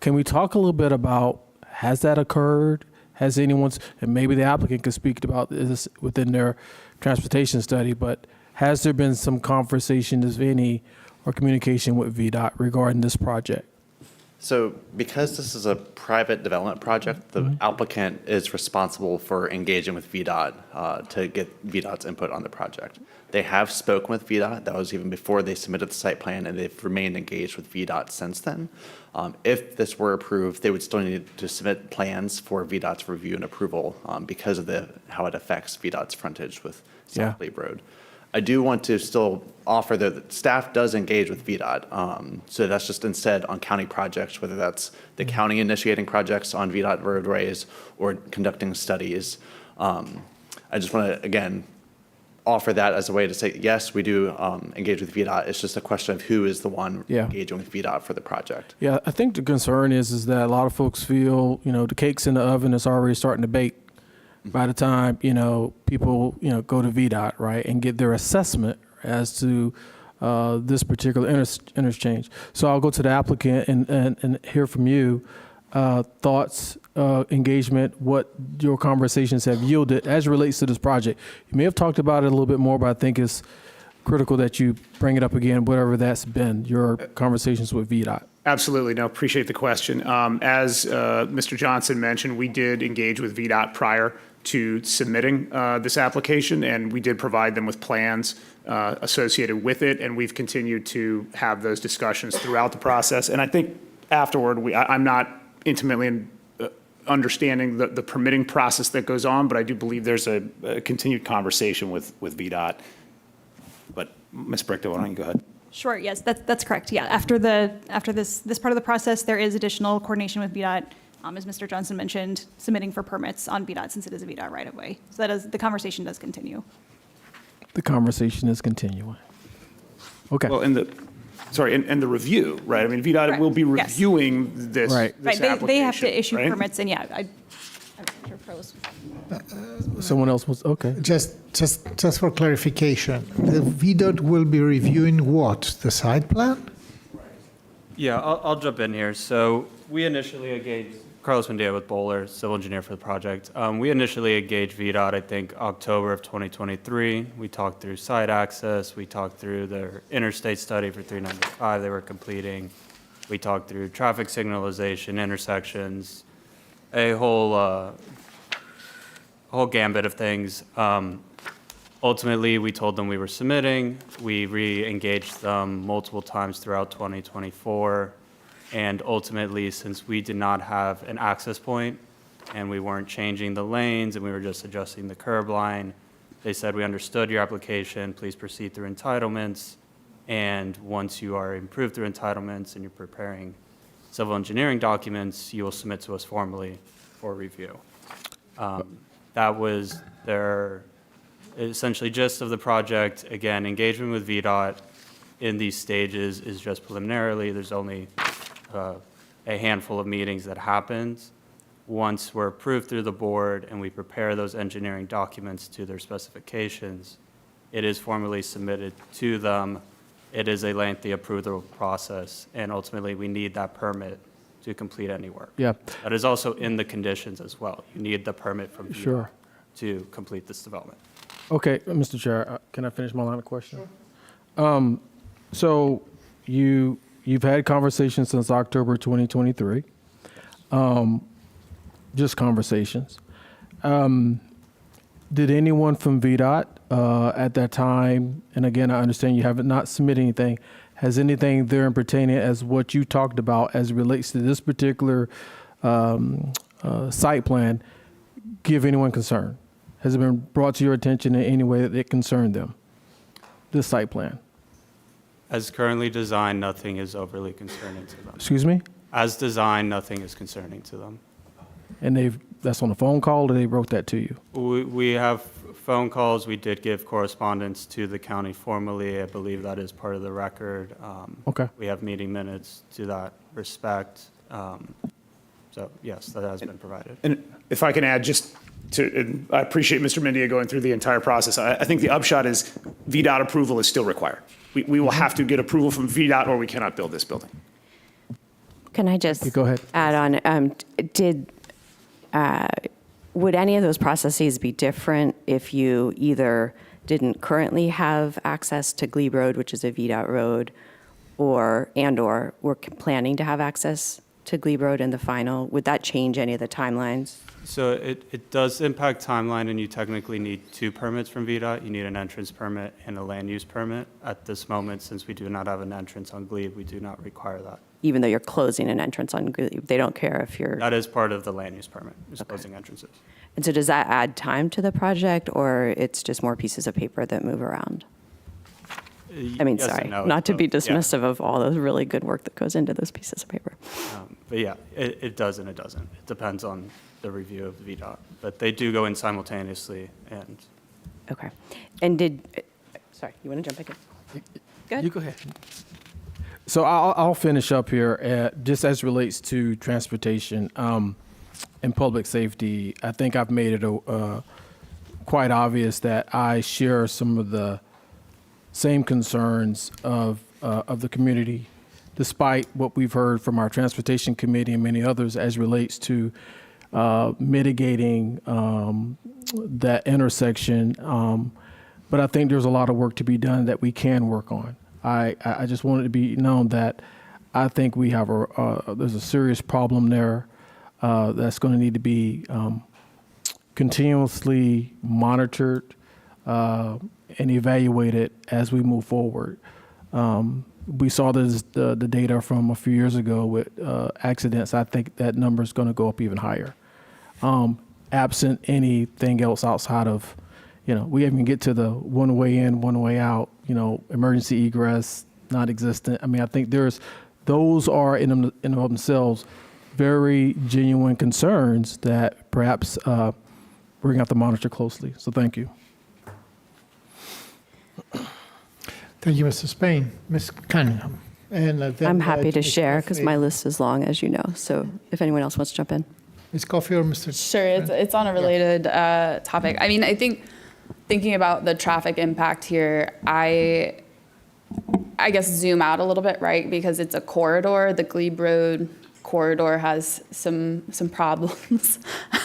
Can we talk a little bit about, has that occurred? Has anyone's, and maybe the applicant could speak about this within their transportation study, but has there been some conversation, if any, or communication with VDOT regarding this project? So because this is a private development project, the applicant is responsible for engaging with VDOT to get VDOT's input on the project. They have spoken with VDOT. That was even before they submitted the site plan, and they've remained engaged with VDOT since then. If this were approved, they would still need to submit plans for VDOT's review and approval because of how it affects VDOT's frontage with South Glebe Road. I do want to still offer that staff does engage with VDOT. So that's just instead on county projects, whether that's the county initiating projects on VDOT roadways or conducting studies. I just want to, again, offer that as a way to say, yes, we do engage with VDOT. It's just a question of who is the one engaging with VDOT for the project. Yeah, I think the concern is that a lot of folks feel, the cake's in the oven, it's already starting to bake. By the time, people, go to VDOT, right, and get their assessment as to this particular interchange. So I'll go to the applicant and hear from you, thoughts, engagement, what your conversations have yielded as it relates to this project. You may have talked about it a little bit more, but I think it's critical that you bring it up again, whatever that's been, your conversations with VDOT. Absolutely. No, appreciate the question. As Mr. Johnson mentioned, we did engage with VDOT prior to submitting this application, and we did provide them with plans associated with it, and we've continued to have those discussions throughout the process. And I think afterward, I'm not intimately understanding the permitting process that goes on, but I do believe there's a continued conversation with VDOT. But Ms. Brickto, why don't you go ahead? Sure, yes, that's correct. Yeah, after this part of the process, there is additional coordination with VDOT, as Mr. Johnson mentioned, submitting for permits on VDOT since it is a VDOT right-of-way. So the conversation does continue. The conversation is continuing. Okay. Well, and the review, right? I mean, VDOT will be reviewing this application, They have to issue right? permits, and I'm sure pros. Someone else was, okay. Just for clarification, the VDOT will be reviewing what? The site plan? Yeah, I'll jump in here. So we initially engaged Carlos Mendia with Bowler, civil engineer for the project. We initially engaged VDOT, I think, October of 2023. We talked through site access. We talked through their interstate study for 395 they were completing. We talked through traffic signalization, intersections, a whole gambit of things. Ultimately, we told them we were submitting. We re-engaged them multiple times throughout 2024. And ultimately, since we did not have an access point and we weren't changing the lanes and we were just adjusting the curb line, they said, we understood your application, please proceed through entitlements. And once you are improved through entitlements and you're preparing civil engineering documents, you will submit to us formally for review. That was their essentially gist of the project. Again, engagement with VDOT in these stages is just preliminarily. There's only a handful of meetings that happens. Once we're approved through the board and we prepare those engineering documents to their specifications, it is formally submitted to them. It is a lengthy approval process, and ultimately we need that permit to complete any work. Yeah. That is also in the conditions as well. You need the permit from VDOT Sure. to complete this development. Okay, Mr. Chair, can I finish my line of questioning? So you've had conversations since October 2023, just conversations. Did anyone from VDOT at that time, and again, I understand you haven't not submitted anything, has anything there pertaining as what you talked about as it relates to this particular site plan give anyone concern? Has it been brought to your attention in any way that it concerned them, this site plan? As currently designed, nothing is overly concerning to them. Excuse me? As designed, nothing is concerning to them. And that's on a phone call, or they wrote that to you? We have phone calls. We did give correspondence to the county formally. I believe that is part of the record. Okay. We have meeting minutes to that respect. So yes, that has been provided. And if I can add and I appreciate Mr. Mendia going through the entire process. I think the upshot is VDOT approval is still required. We will have to get approval from VDOT or we cannot build this building. Can I just Go ahead. add on? Would any of those processes be different if you either didn't currently have access to Glebe Road, which is a VDOT road, or were planning to have access to Glebe Road in the final? Would that change any of the timelines? So it does impact timeline, and you technically need two permits from VDOT. You need an entrance permit and a land use permit. At this moment, since we do not have an entrance on Glebe, we do not require that. Even though you're closing an entrance on Glebe, they don't care if you're... That is part of the land use permit, is closing entrances. And so does that add time to the project, or it's just more pieces of paper that move around? I mean, Yes and sorry, no. not to be Yeah. dismissive of all the really good work that goes into those pieces of paper. But yeah, it does and it doesn't. It depends on the review of the VDOT. But they do go in simultaneously, and Okay. And sorry, you want to jump back in? Go ahead. You go ahead. So I'll finish up here, just as relates to transportation and public safety. I think I've made it quite obvious that I share some of the same concerns of the community, despite what we've heard from our transportation committee and many others as relates to mitigating that intersection. But I think there's a lot of work to be done that we can work on. I just want it to be known that I think we have there's a serious problem there that's going to need to be continuously monitored and evaluate it as we move forward. We saw the data from a few years ago with accidents. I think that number is going to go up even higher. Absent anything else outside of, we haven't get to the one way in, one way out, emergency egress, not existent. I mean, I think those are in and of themselves very genuine concerns that perhaps we're going to have to monitor closely. So thank you. Thank you, Mr. Spain. Ms. Cunningham. And then, I'm happy to Ms. share because Coffey. my list is long, as you know. So if anyone else wants to jump in. Ms. Coffey or Mr. Sure, it's on a related topic. I mean, I think thinking about the traffic impact here, I guess zoom out a little bit, right? Because it's a corridor. The Glebe Road corridor has some problems.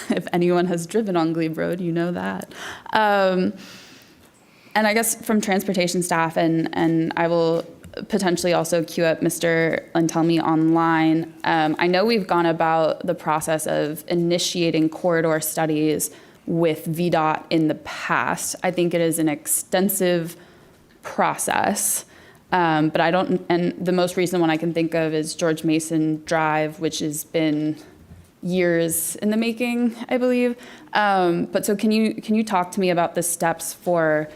If anyone has driven on Glebe Road, you know that. And I guess from transportation staff, and I will potentially also queue up Mr. Lentelmi online. I know we've gone about the process of initiating corridor studies with VDOT in the past. I think it is an extensive process, but I don't, and the most recent one I can think of is George Mason Drive, which has been years in the making, I believe. But so can you talk to me about the steps for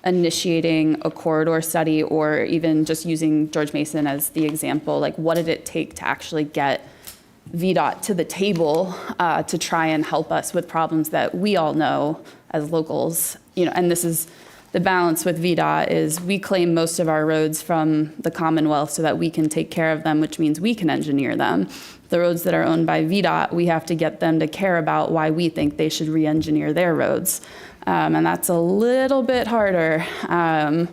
initiating a corridor study, or even just using George Mason as the example? Like, what did it take to actually get VDOT to the table to try and help us with problems that we all know as locals? And this is the balance with VDOT, is we claim most of our roads from the Commonwealth so that we can take care of them, which means we can engineer them. The roads that are owned by VDOT, we have to get them to care about why we think they should re-engineer their roads. And that's a little bit harder. And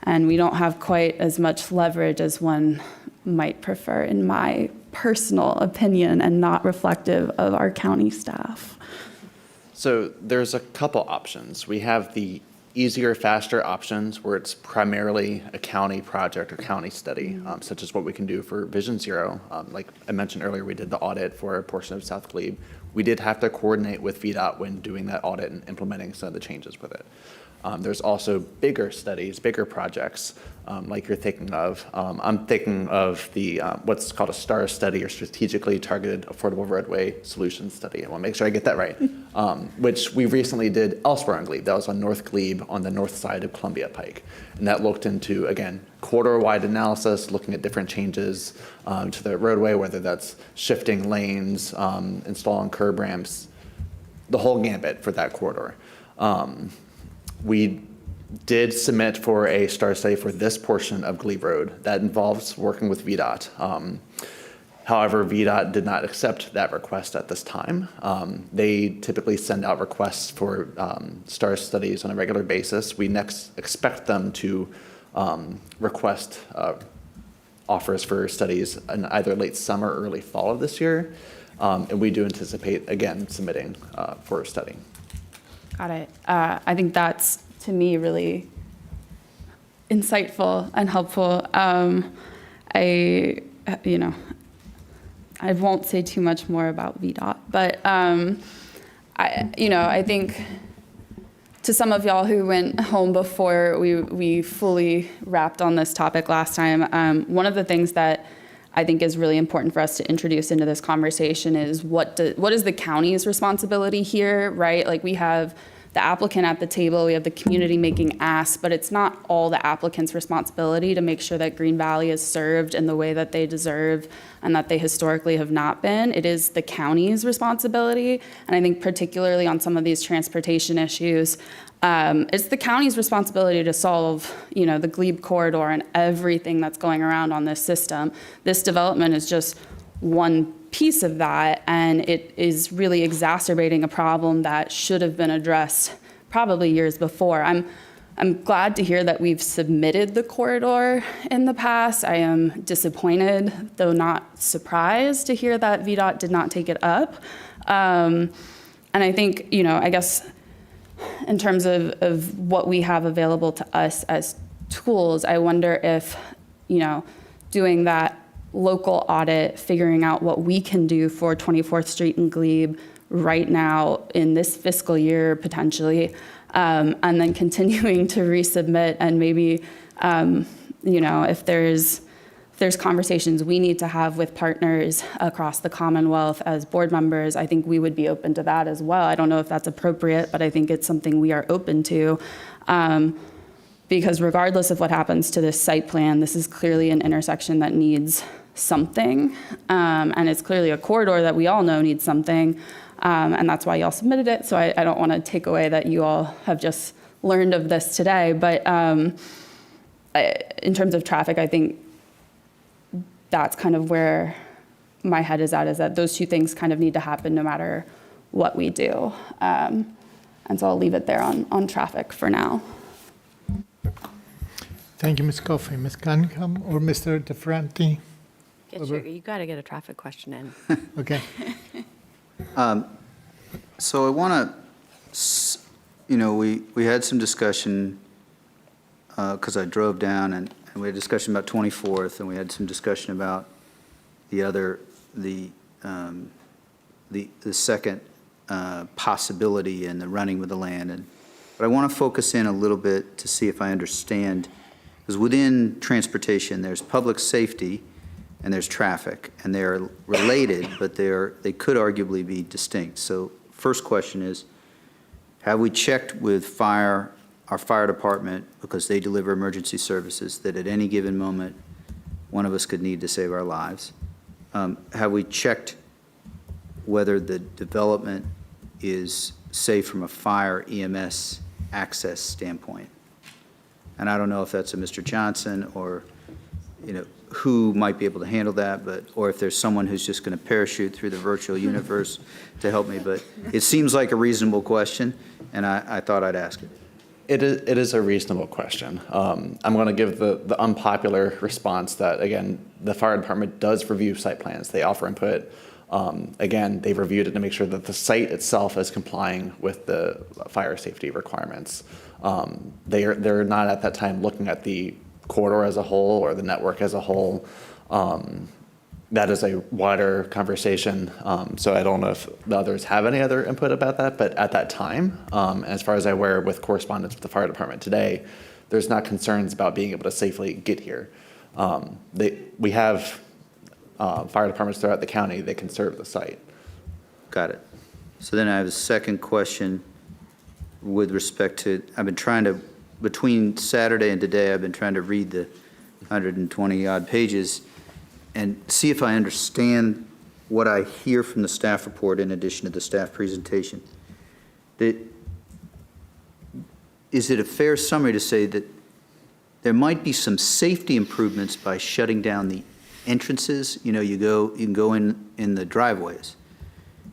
we don't have quite as much leverage as one might prefer, in my personal opinion, and not reflective of our county staff. So there's a couple options. We have the easier, faster options where it's primarily a county project or county study, such as what we can do for Vision Zero. Like I mentioned earlier, we did the audit for a portion of South Glebe. We did have to coordinate with VDOT when doing that audit and implementing some of the changes with it. There's also bigger studies, bigger projects, like you're thinking of. I'm thinking of the what's called a STAR study, or Strategically Targeted Affordable Roadway Solutions Study. I want to make sure I get that right, which we recently did elsewhere on Glebe. That was on North Glebe on the north side of Columbia Pike. And that looked into, again, corridor-wide analysis, looking at different changes to the roadway, whether that's shifting lanes, installing curb ramps, the whole gambit for that corridor. We did submit for a STAR study for this portion of Glebe Road that involves working with VDOT. However, VDOT did not accept that request at this time. They typically send out requests for STAR studies on a regular basis. We next expect them to request offers for studies in either late summer or early fall of this year. And we do anticipate, again, submitting for a study. Got it. I think that's, to me, really insightful and helpful. I won't say too much more about VDOT, but I think to some of y'all who went home before we fully wrapped on this topic last time, one of the things that I think is really important for us to introduce into this conversation is what is the county's responsibility here, right? Like, we have the applicant at the table, we have the community making asks, but it's not all the applicant's responsibility to make sure that Green Valley is served in the way that they deserve and that they historically have not been. It is the county's responsibility. And I think particularly on some of these transportation issues, it's the county's responsibility to solve, the Glebe corridor and everything that's going around on this system. This development is just one piece of that, and it is really exacerbating a problem that should have been addressed probably years before. I'm glad to hear that we've submitted the corridor in the past. I am disappointed, though not surprised, to hear that VDOT did not take it up. And I think, I guess in terms of what we have available to us as tools, I wonder if, doing that local audit, figuring out what we can do for 24th Street and Glebe right now in this fiscal year, potentially, and then continuing to resubmit, and maybe, if there's conversations we need to have with partners across the Commonwealth as board members, I think we would be open to that as well. I don't know if that's appropriate, but I think it's something we are open to. Because regardless of what happens to this site plan, this is clearly an intersection that needs something. And it's clearly a corridor that we all know needs something. And that's why y'all submitted it. So I don't want to take away that you all have just learned of this today. But in terms of traffic, I think that's kind of where my head is at, is that those two things kind of need to happen no matter what we do. And so I'll leave it there on traffic for now. Thank you, Ms. Coffey. Ms. Cunningham or Mr. DeFranti? You got to get a traffic question in. Okay. So I want to, we had some discussion, because I drove down, and we had a discussion about 24th, and we had some discussion about the second possibility and the running with the land. But I want to focus in a little bit to see if I understand, because within transportation, there's public safety and there's traffic, and they're related, but they could arguably be distinct. So first question is, have we checked with our fire department, because they deliver emergency services, that at any given moment, one of us could need to save our lives? Have we checked whether the development is safe from a fire EMS access standpoint? And I don't know if that's a Mr. Johnson or, who might be able to handle that, or if there's someone who's just going to parachute through the virtual universe to help me. But it seems like a reasonable question, and I thought I'd ask it. It is a reasonable question. I'm going to give the unpopular response that, again, the fire department does review site plans. They offer input. Again, they've reviewed it to make sure that the site itself is complying with the fire safety requirements. They're not at that time looking at the corridor as a whole or the network as a whole. That is a wider conversation. So I don't know if the others have any other input about that, but at that time, as far as I'm aware, with correspondence with the fire department today, there's not concerns about being able to safely get here. We have fire departments throughout the county. They can serve the site. Got it. So then I have a second question with respect to, between Saturday and today, I've been trying to read the 120-odd pages and see if I understand what I hear from the staff report in addition to the staff presentation. Is it a fair summary to say that there might be some safety improvements by shutting down the entrances? You can go in the driveways.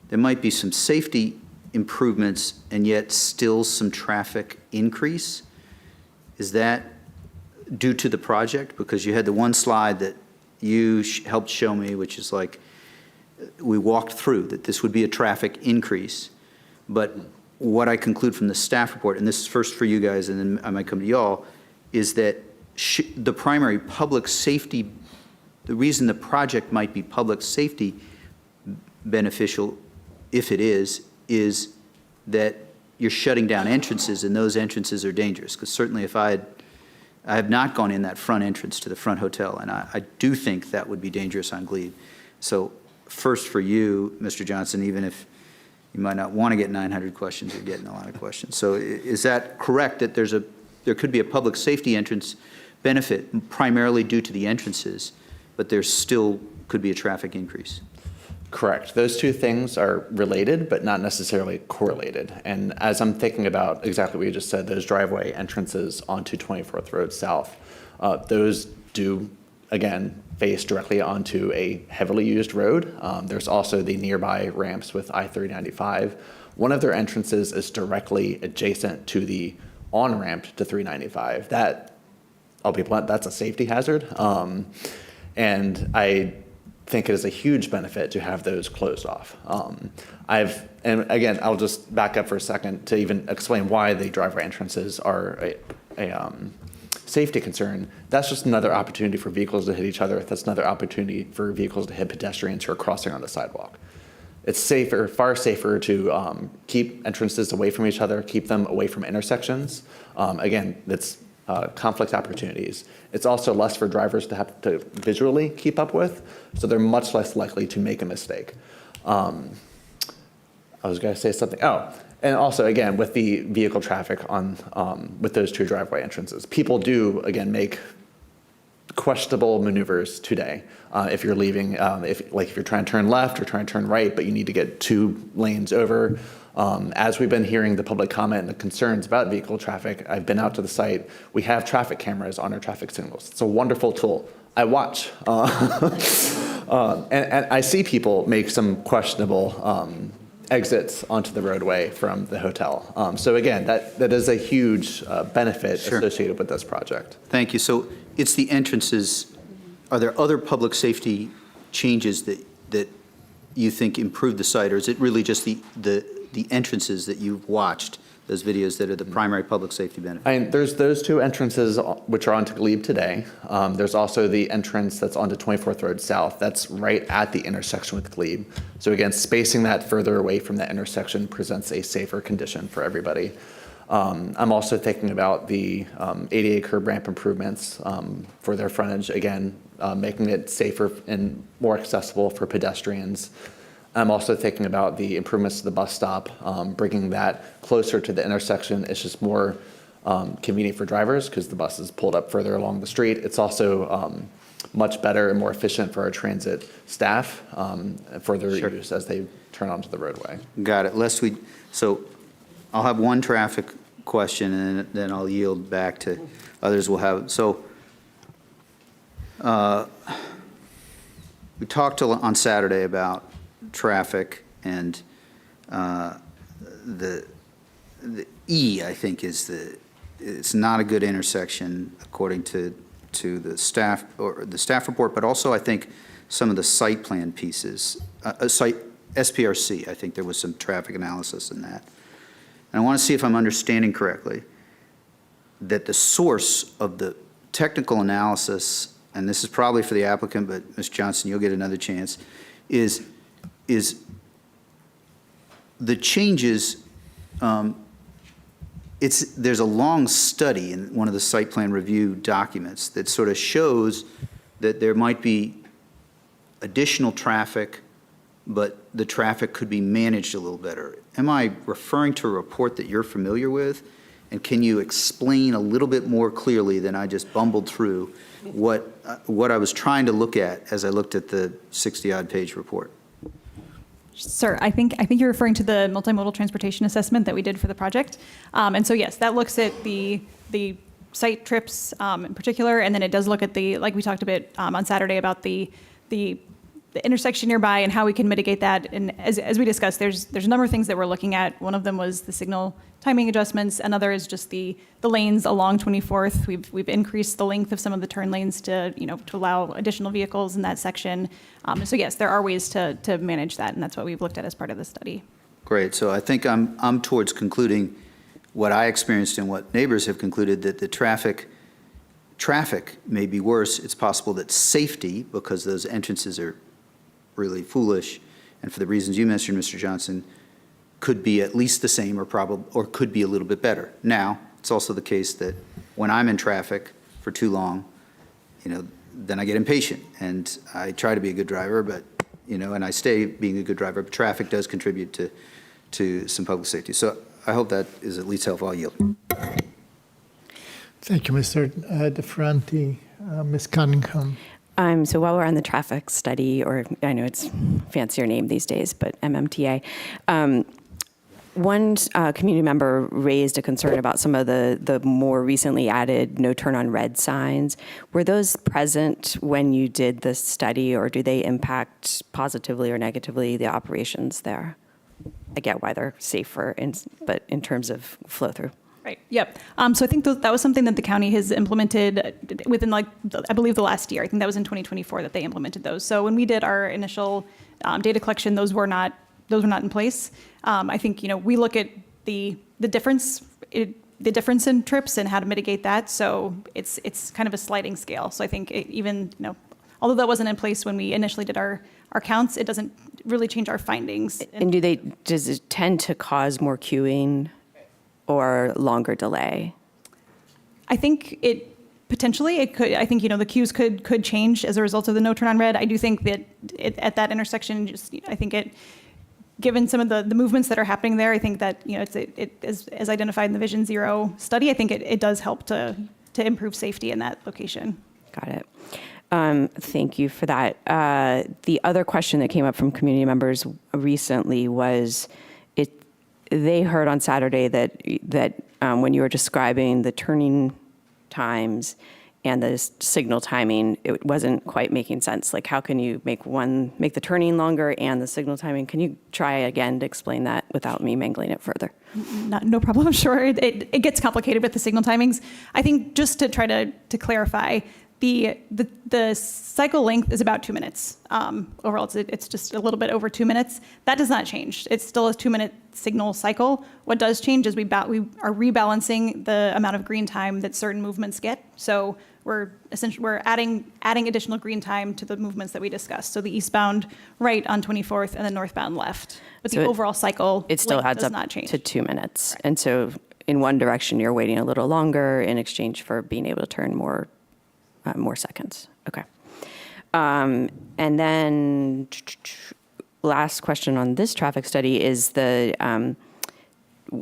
There might be some safety improvements and yet still some traffic increase. Is that due to the project? Because you had the one slide that you helped show me, which is like, we walked through that this would be a traffic increase. But what I conclude from the staff report, and this is first for you guys, and then I might come to y'all, is that the primary public safety, the reason the project might be public safety beneficial, if it is that you're shutting down entrances, and those entrances are dangerous. Because certainly if I have not gone in that front entrance to the front hotel, and I do think that would be dangerous on Glebe. So first for you, Mr. Johnson, even if you might not want to get 900 questions, you're getting a lot of questions. So is that correct, that there could be a public safety entrance benefit primarily due to the entrances, but there still could be a traffic increase? Correct. Those two things are related, but not necessarily correlated. And as I'm thinking about exactly what you just said, those driveway entrances onto 24th Road South, those do, again, face directly onto a heavily used road. There's also the nearby ramps with I-395. One of their entrances is directly adjacent to the on-ramp to 395. I'll be blunt, that's a safety hazard. And I think it is a huge benefit to have those closed off. And again, I'll just back up for a second to even explain why the driveway entrances are a safety concern. That's just another opportunity for vehicles to hit each other. That's another opportunity for vehicles to hit pedestrians who are crossing on the sidewalk. it's safer, far safer to keep entrances away from each other, keep them away from intersections. Again, it's conflict opportunities. It's also less for drivers to have to visually keep up with, so they're much less likely to make a mistake. I was going to say something. Oh, and also, again, with the vehicle traffic on with those two driveway entrances, people do, again, make questionable maneuvers today. If you're leaving, if you're trying to turn left or trying to turn right, but you need to get 2 lanes over. As we've been hearing the public comment and the concerns about vehicle traffic, I've been out to the site. We have traffic cameras on our traffic signals. It's a wonderful tool. I watch. And I see people make some questionable exits onto the roadway from the hotel. So again, that is a huge benefit associated with this project. Thank you. So it's the entrances. Are there other public safety changes that you think improve the site, or is it really just the entrances that you've watched, those videos that are the primary public safety benefit? There's those 2 entrances which are onto Glebe today. There's also the entrance that's onto 24th Road South. That's right at the intersection with Glebe. So again, spacing that further away from that intersection presents a safer condition for everybody. I'm also thinking about the ADA curb ramp improvements for their frontage, again, making it safer and more accessible for pedestrians. I'm also thinking about the improvements to the bus stop, bringing that closer to the intersection. It's just more convenient for drivers because the bus is pulled up further along the street. It's also much better and more efficient for our transit staff for their use as they turn onto the roadway. Got it. So I'll have one traffic question and then I'll yield back to others will have. So we talked on Saturday about traffic and the E, I think, it's not a good intersection according to the staff or the staff report, but also I think some of the site plan pieces, site SPRC, I think there was some traffic analysis in that. And I want to see if I'm understanding correctly that the source of the technical analysis, and this is probably for the applicant, but Ms. Johnson, you'll get another chance, is the changes. There's a long study in one of the site plan review documents that sort of shows that there might be additional traffic, but the traffic could be managed a little better. Am I referring to a report that you're familiar with? And can you explain a little bit more clearly than I just bumbled through what I was trying to look at as I looked at the 60-odd page report? Sir, I think you're referring to the multimodal transportation assessment that we did for the project. And so yes, that looks at the site trips in particular, and then it does look at like we talked a bit on Saturday about the intersection nearby and how we can mitigate that. And as we discussed, there's a number of things that we're looking at. One of them was the signal timing adjustments. Another is just the lanes along 24th. We've increased the length of some of the turn lanes to allow additional vehicles in that section. So yes, there are ways to manage that, and that's what we've looked at as part of the study. Great. So I think I'm towards concluding what I experienced and what neighbors have concluded, that the traffic may be worse. It's possible that safety, because those entrances are really foolish, and for the reasons you mentioned, Mr. Johnson, could be at least the same or could be a little bit better. Now, it's also the case that when I'm in traffic for too long, then I get impatient, and I try to be a good driver, but and I stay being a good driver. But traffic does contribute to some public safety. So I hope that is at least helpful. I'll yield. Thank you, Mr. DeFranti. Ms. Cunningham. So while we're on the traffic study, or I know it's a fancier name these days, but MMTA, one community member raised a concern about some of the more recently added no turn on red signs. Were those present when you did the study, or do they impact positively or negatively the operations there? I get why they're safer, but in terms of flow through. Right. Yep. So I think that was something that the county has implemented within, I believe, the last year. I think that was in 2024 that they implemented those. So when we did our initial data collection, those were not in place. I think we look at the difference in trips and how to mitigate that. So it's kind of a sliding scale. So I think even although that wasn't in place when we initially did our counts, it doesn't really change our findings. And does it tend to cause more queuing or longer delay? I think it could. I think the queues could change as a result of the no turn on red. I do think that at that intersection, given some of the movements that are happening there, I think that it's as identified in the Vision Zero study. I think it does help to improve safety in that location. Got it. Thank you for that. The other question that came up from community members recently was, they heard on Saturday that when you were describing the turning times and the signal timing, it wasn't quite making sense. Like, how can you make the turning longer and the signal timing? Can you try again to explain that without me mangling it further? No problem. Sure. It gets complicated with the signal timings. I think just to try to clarify, the cycle length is about 2 minutes. Overall, it's just a little bit over 2 minutes. That does not change. It's still a 2-minute signal cycle. What does change is we are rebalancing the amount of green time that certain movements get. So we're adding additional green time to the movements that we discussed. So the eastbound right on 24th and the northbound left. But the overall cycle it still length adds does up not change. to 2 minutes. Right. And so in one direction, you're waiting a little longer in exchange for being able to turn more seconds. Okay. And then last question on this traffic study is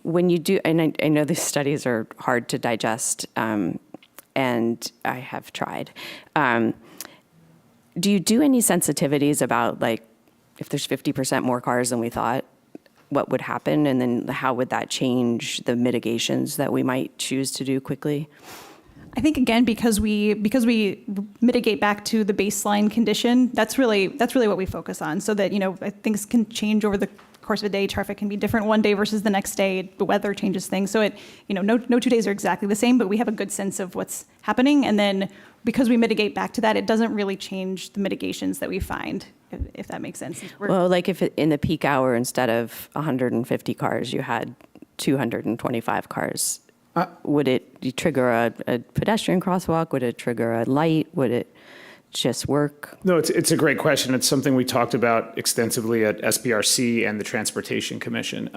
when you do, and I know these studies are hard to digest, and I have tried. Do you do any sensitivities about, like, if there's 50% more cars than we thought, what would happen? And then how would that change the mitigations that we might choose to do quickly? I think, again, because we mitigate back to the baseline condition, that's really what we focus on, so that things can change over the course of a day. Traffic can be different one day versus the next day. The weather changes things, so no 2 days are exactly the same, but we have a good sense of what's happening, and then because we mitigate back to that, it doesn't really change the mitigations that we find, if that makes sense. Well, like if in the peak hour, instead of 150 cars, you had 225 cars. Would it trigger a pedestrian crosswalk? Would it trigger a light? Would it just work? No, it's a great question. It's something we talked about extensively at SPRC and the Transportation Commission.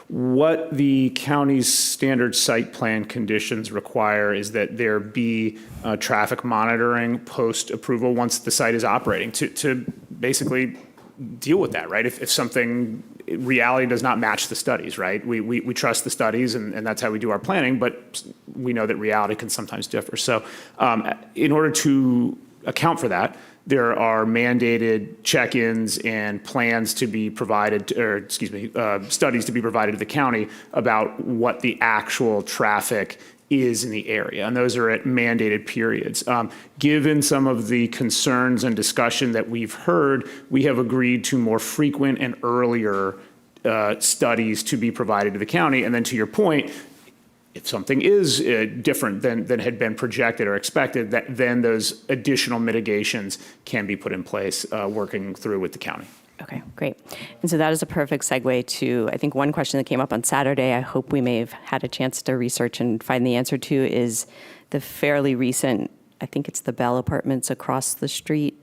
What the county's standard site plan conditions require is that there be traffic monitoring post-approval once the site is operating to basically deal with that, right? If something, reality does not match the studies, right? We trust the studies, and that's how we do our planning, but we know that reality can sometimes differ. So in order to account for that, there are mandated check-ins and plans to be provided, studies to be provided to the county about what the actual traffic is in the area, and those are at mandated periods. Given some of the concerns and discussion that we've heard, we have agreed to more frequent and earlier studies to be provided to the county. And then to your point, if something is different than had been projected or expected, then those additional mitigations can be put in place, working through with the county. Okay, great. And so that is a perfect segue to, I think, one question that came up on Saturday, I hope we may have had a chance to research and find the answer to, is the fairly recent, I think it's the Bell Apartments across the street.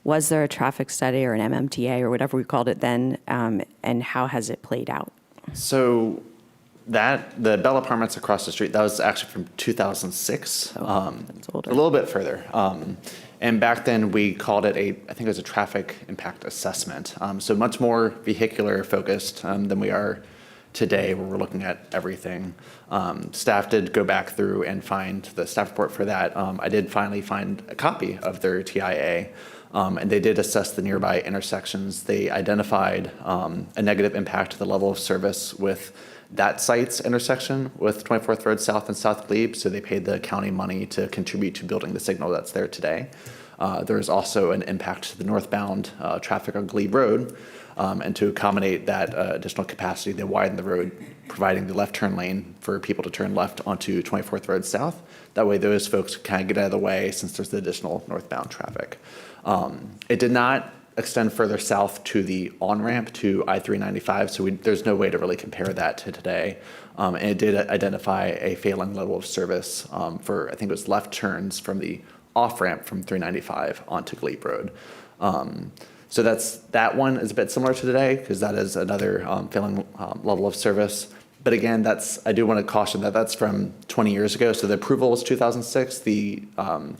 Was there a traffic study or an MMTA or whatever we called it then, and how has it played out? So the Bell Apartments across the street, that was actually from 2006, that's older. A little bit further. And back then we called it I think it was a traffic impact assessment. So much more vehicular focused than we are today, where we're looking at everything. Staff did go back through and find the staff report for that. I did finally find a copy of their TIA, and they did assess the nearby intersections. They identified a negative impact to the level of service with that site's intersection with 24th Road South and South Glebe, so they paid the county money to contribute to building the signal that's there today. There is also an impact to the northbound traffic on Glebe Road, and to accommodate that additional capacity, they widened the road, providing the left turn lane for people to turn left onto 24th Road South. That way those folks kind of get out of the way since there's the additional northbound traffic. It did not extend further south to the on-ramp to I-395, so there's no way to really compare that to today. And it did identify a failing level of service for, I think it was left turns from the off-ramp from 395 onto Glebe Road. So that one is a bit similar to today because that is another failing level of service. But again, I do want to caution that that's from 20 years ago. So the approval was 2006. The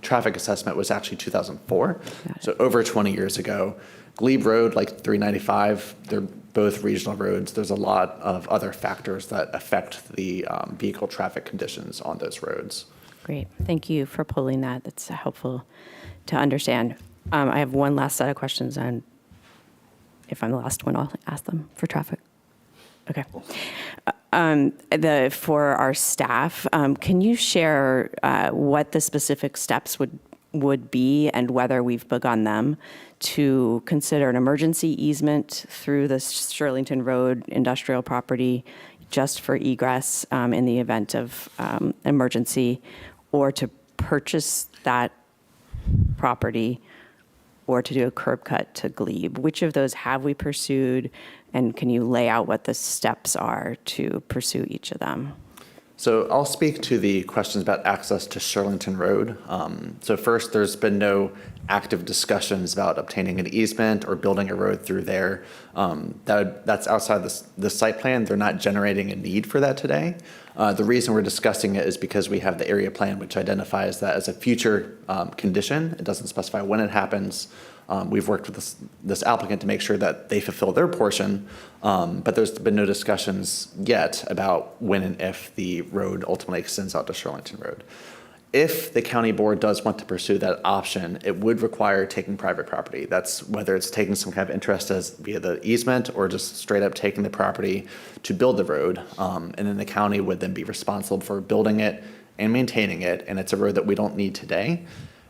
traffic assessment was actually 2004. So over 20 years ago. Glebe Road, like 395, they're both regional roads. There's a lot of other factors that affect the vehicle traffic conditions on those roads. Great. Thank you for pulling that. That's helpful to understand. I have one last set of questions, and if I'm the last one, I'll ask them for traffic. Okay. For our staff, can you share what the specific steps would be and whether we've begun them to consider an emergency easement through the Shirlington Road industrial property just for egress in the event of emergency, or to purchase that property, or to do a curb cut to Glebe? Which of those have we pursued, and can you lay out what the steps are to pursue each of them? So I'll speak to the questions about access to Shirlington Road. So first, there's been no active discussions about obtaining an easement or building a road through there. That's outside the site plan. They're not generating a need for that today. The reason we're discussing it is because we have the area plan, which identifies that as a future condition. It doesn't specify when it happens. We've worked with this applicant to make sure that they fulfill their portion, but there's been no discussions yet about when and if the road ultimately extends out to Shirlington Road. If the county board does want to pursue that option, it would require taking private property. That's whether it's taking some kind of interest as via the easement or just straight up taking the property to build the road. And then the county would then be responsible for building it and maintaining it. And it's a road that we don't need today.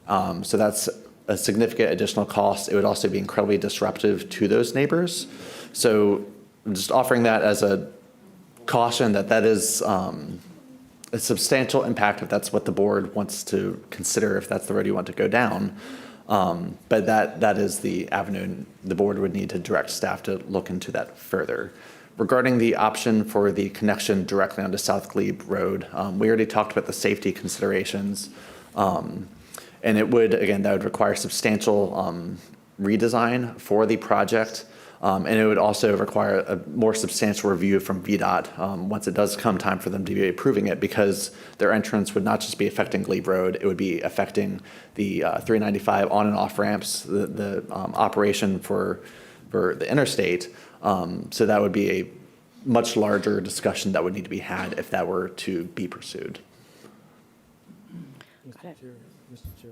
So that's a significant additional cost. It would also be incredibly disruptive to those neighbors. So I'm just offering that as a caution that is a substantial impact if that's what the board wants to consider, if that's the road you want to go down. But that is the avenue the board would need to direct staff to look into that further. Regarding the option for the connection directly onto South Glebe Road, we already talked about the safety considerations. And it would, again, that would require substantial redesign for the project. And it would also require a more substantial review from VDOT once it does come time for them to be approving it, because their entrance would not just be affecting Glebe Road, it would be affecting the 395 on and off ramps, the operation for the interstate. So that would be a much larger discussion that would need to be had if that were to be pursued. Mr. Chair.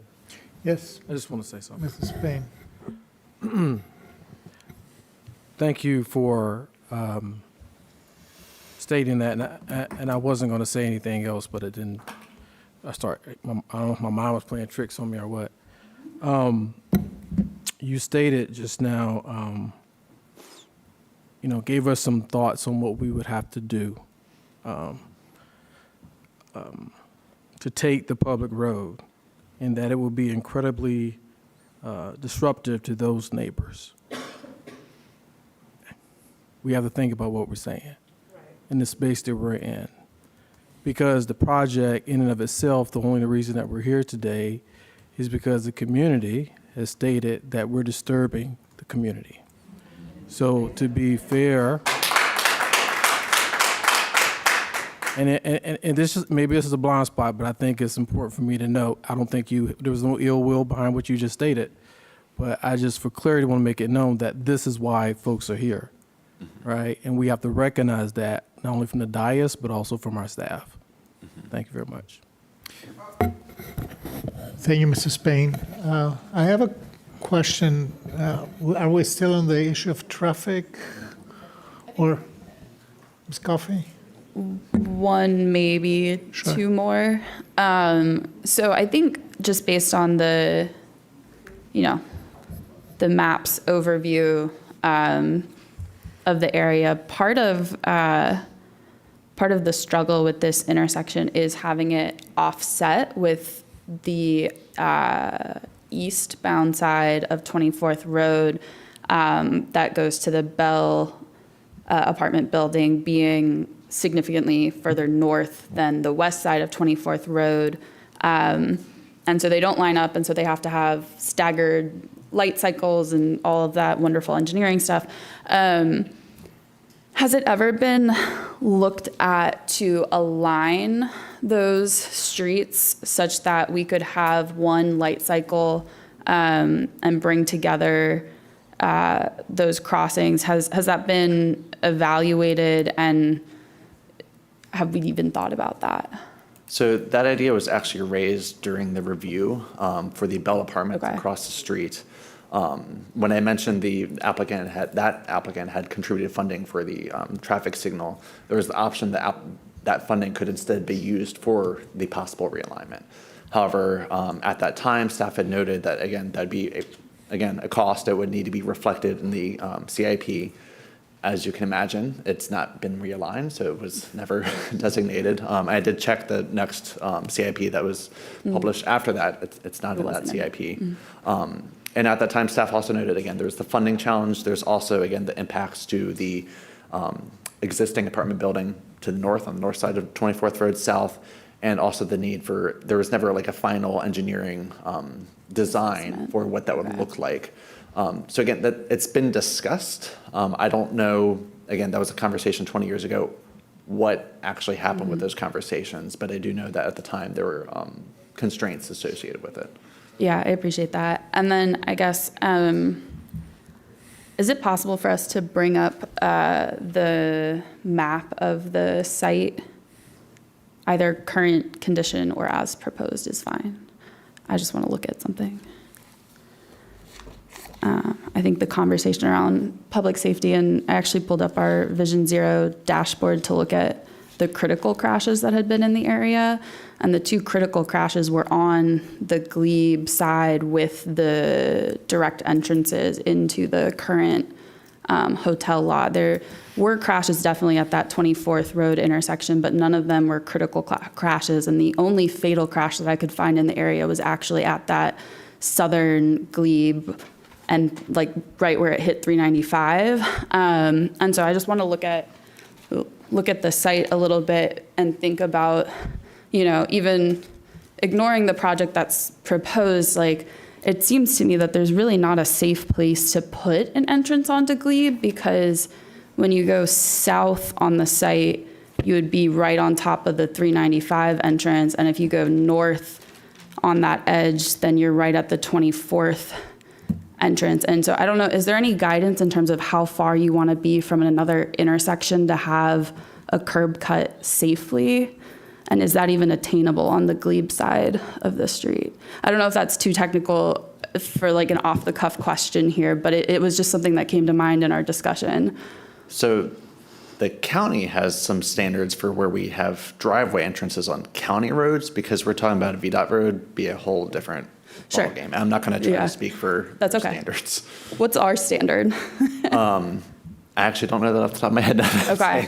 Yes, I just want to say something. Mrs. Payne. Thank you for stating that, and I wasn't going to say anything else, but it didn't. I don't know if my mind was playing tricks on me or what. You stated just now, gave us some thoughts on what we would have to do to take the public road, and that it will be incredibly disruptive to those neighbors. We have to think about what we're saying in the space that we're in. Because the project in and of itself, the only reason that we're here today is because the community has stated that we're disturbing the community. So to be fair, and this is, maybe this is a blind spot, but I think it's important for me to note, I don't think there was no ill will behind what you just stated, but I just, for clarity, want to make it known that this is why folks are here. Right, and we have to recognize that not only from the dais, but also from our staff. Thank you very much. Thank you, Mrs. Payne. I have a question. Are we still on the issue of traffic? Or, Ms. Coffey? One, maybe Sure. two more. So I think just based on the maps overview of the area, part of the struggle with this intersection is having it offset with the eastbound side of 24th Road that goes to the Bell apartment building being significantly further north than the west side of 24th Road. And And so they don't line up, and so they have to have staggered light cycles and all of that wonderful engineering stuff. Has it ever been looked at to align those streets such that we could have one light cycle and bring together those crossings? Has that been evaluated, and have we even thought about that? So that idea was actually raised during the review for the Bell Apartments across the street. When I mentioned that applicant had contributed funding for the traffic signal, there was the option that that funding could instead be used for the possible realignment. However, at that time, staff had noted that, again, that'd be a cost that would need to be reflected in the CIP. As you can imagine, it's not been realigned, so it was never designated. I did check the next CIP that was published after that. It's not in that CIP. And at that time, staff also noted, again, there's the funding challenge. There's also, again, the impacts to the existing apartment building to the north, on the north side of 24th Road South, and also the need for, there was never like a final engineering design for what that would look like. So again, it's been discussed. I don't know, again, that was a conversation 20 years ago, what actually happened with those conversations, but I do know that at the time there were constraints associated with it. Yeah, I appreciate that. And then I guess, is it possible for us to bring up the map of the site? Either current condition or as proposed is fine. I just want to look at something. I think the conversation around public safety, and I actually pulled up our Vision Zero dashboard to look at the critical crashes that had been in the area. And the two critical crashes were on the Glebe side with the direct entrances into the current hotel lot. There were crashes definitely at that 24th Road intersection, but none of them were critical crashes. And the only fatal crash that I could find in the area was actually at that southern Glebe and like right where it hit 395. And so I just want to look at the site a little bit and think about, even ignoring the project that's proposed, like it seems to me that there's really not a safe place to put an entrance onto Glebe, because when you go south on the site, you would be right on top of the 395 entrance. And if you go north on that edge, then you're right at the 24th entrance. And so I don't know, is there any guidance in terms of how far you want to be from another intersection to have a curb cut safely? And is that even attainable on the Glebe side of the street? I don't know if that's too technical for like an off-the-cuff question here, but it was just something that came to mind in our discussion. So the county has some standards for where we have driveway entrances on county roads, because we're talking about a VDOT road, be a whole different ballgame. I'm not going to try to speak for standards. What's our standard? I actually don't know that off the top of my head. Okay.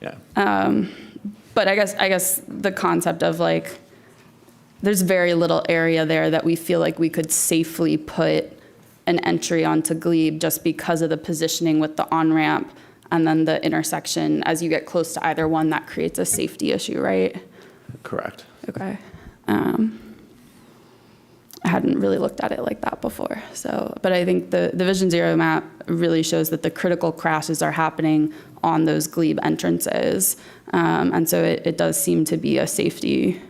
Yeah. But I guess the concept of like, there's very little area there that we feel like we could safely put an entry onto Glebe just because of the positioning with the on-ramp and then the intersection. As you get close to either one, that creates a safety issue, right? Correct. Okay. I hadn't really looked at it like that before. So, but I think the Vision Zero map really shows that the critical crashes are happening on those Glebe entrances. And so it does seem to be a safety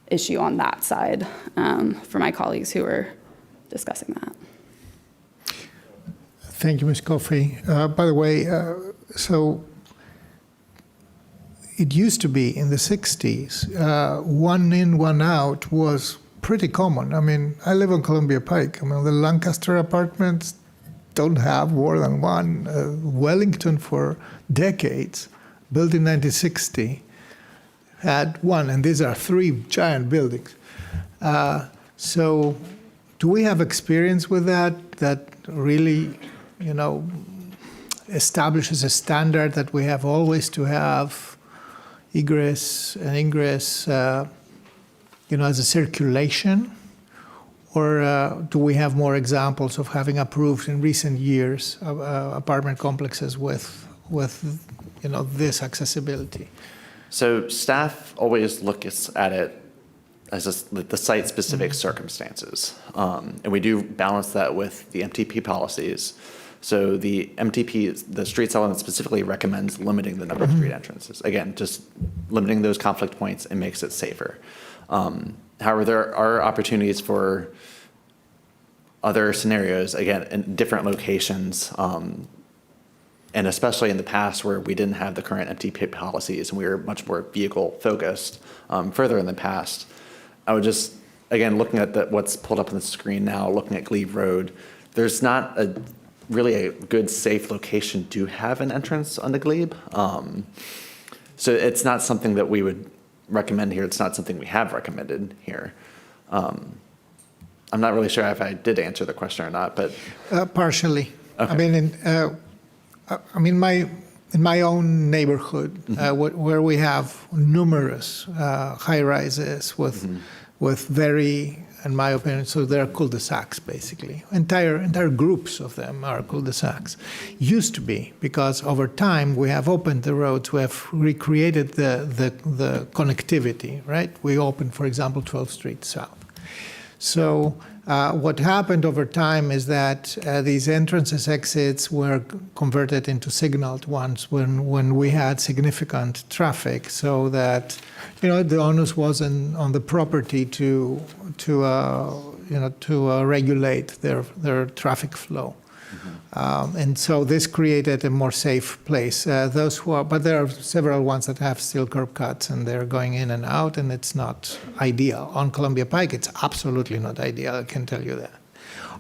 issue on that side for my colleagues who were discussing that. Thank you, Ms. Coffey. By the way, so it used to be in the 60s, one in, one out was pretty common. I mean, I live on Columbia Pike. I mean, the Lancaster apartments don't have more than one. Wellington, for decades, built in 1960, had one, and these are three giant buildings. So do we have experience with that really, establishes a standard that we have always to have egress and ingress, as a circulation? Or do we have more examples of having approved in recent years apartment complexes with this accessibility? So staff always looks at it the site-specific circumstances. And we do balance that with the MTP policies. So the MTP, the streets element specifically recommends limiting the number of street entrances. Again, just limiting those conflict points and makes it safer. However, there are opportunities for other scenarios, again, in different locations, and especially in the past where we didn't have the current MTP policies and we were much more vehicle focused further in the past. I would just, again, looking at what's pulled up on the screen now, looking at Glebe Road, there's not really a good safe location to have an entrance on the Glebe. So it's not something that we would recommend here. It's not something we have recommended here. I'm not really sure if I did answer the question or not, but. Partially. Okay. In my own neighborhood, where we have numerous high rises with very, in my opinion, so they're cul-de-sacs basically. Entire groups of them are cul-de-sacs. Used to be, because over time we have opened the roads, we have recreated the connectivity, right? We opened, for example, 12th Street South. So what happened over time is that these entrances, exits were converted into signaled ones when we had significant traffic, so that the onus wasn't on the property to regulate their traffic flow. And so this created a more safe place. But there are several ones that have still curb cuts and they're going in and out, and it's not ideal. On Columbia Pike, it's absolutely not ideal, I can tell you that.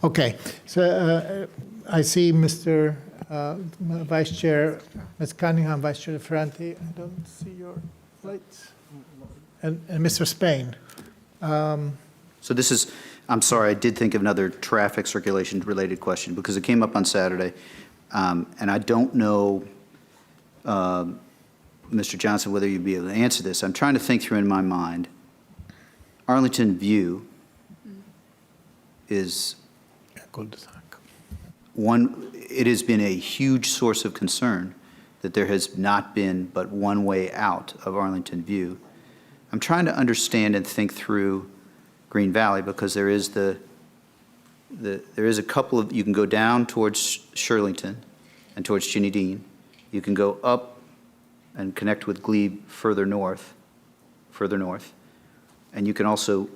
Okay, so I see Mr. Vice Chair, Ms. Cunningham, Vice Chair DeFranti. I don't see your lights. And Mr. Spain. So this is, I'm sorry, I did think of another traffic circulation related question because it came up on Saturday. And I don't know, Mr. Johnson, whether you'd be able to answer this. I'm trying to think through in my mind. Arlington View is one, it has been a huge source of concern that there has not been but one way out of Arlington View. I'm trying to understand and think through Green Valley because there is there is a couple of, you can go down towards Shirlington and towards Ginny Dean. You can go up and connect with Glebe further north. And you can also,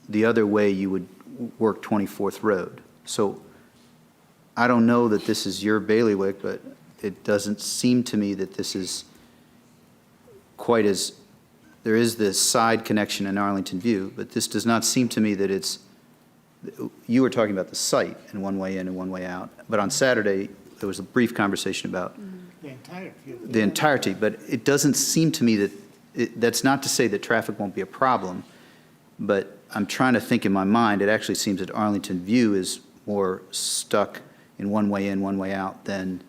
the other way you would work 24th Road. So I don't know that this is your bailiwick, but it doesn't seem to me that this is quite as, there is this side connection in Arlington View, but this does not seem to me that it's, you were talking about the site and one way in and one way out, but on Saturday, there was a brief conversation about the entirety, but it doesn't seem to me that, that's not to say that traffic won't be a problem, but I'm trying to think in my mind, it actually seems that Arlington View is more stuck in one way in, one way out than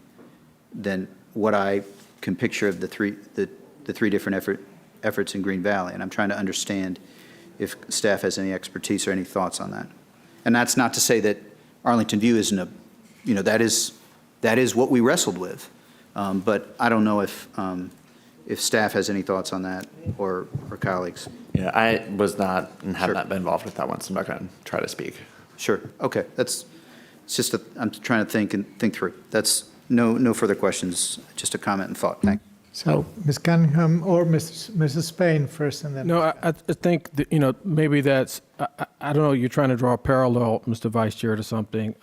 what I can picture of the three different efforts in Green Valley, and I'm trying to understand if staff has any expertise or any thoughts on that. And that's not to say that Arlington View isn't a, that is what we wrestled with, but I don't know if staff has any thoughts on that or colleagues. Yeah, I was not and have not been involved with that one, so I'm not going to try to speak. Sure. Okay. It's just I'm trying to think through. That's no further questions. Just a comment and thought. Thank you. So Ms. Cunningham or Mrs. Spain first, and then. No, I think that, maybe that's, I don't know, you're trying to draw a parallel, Mr. Vice Chair, to something.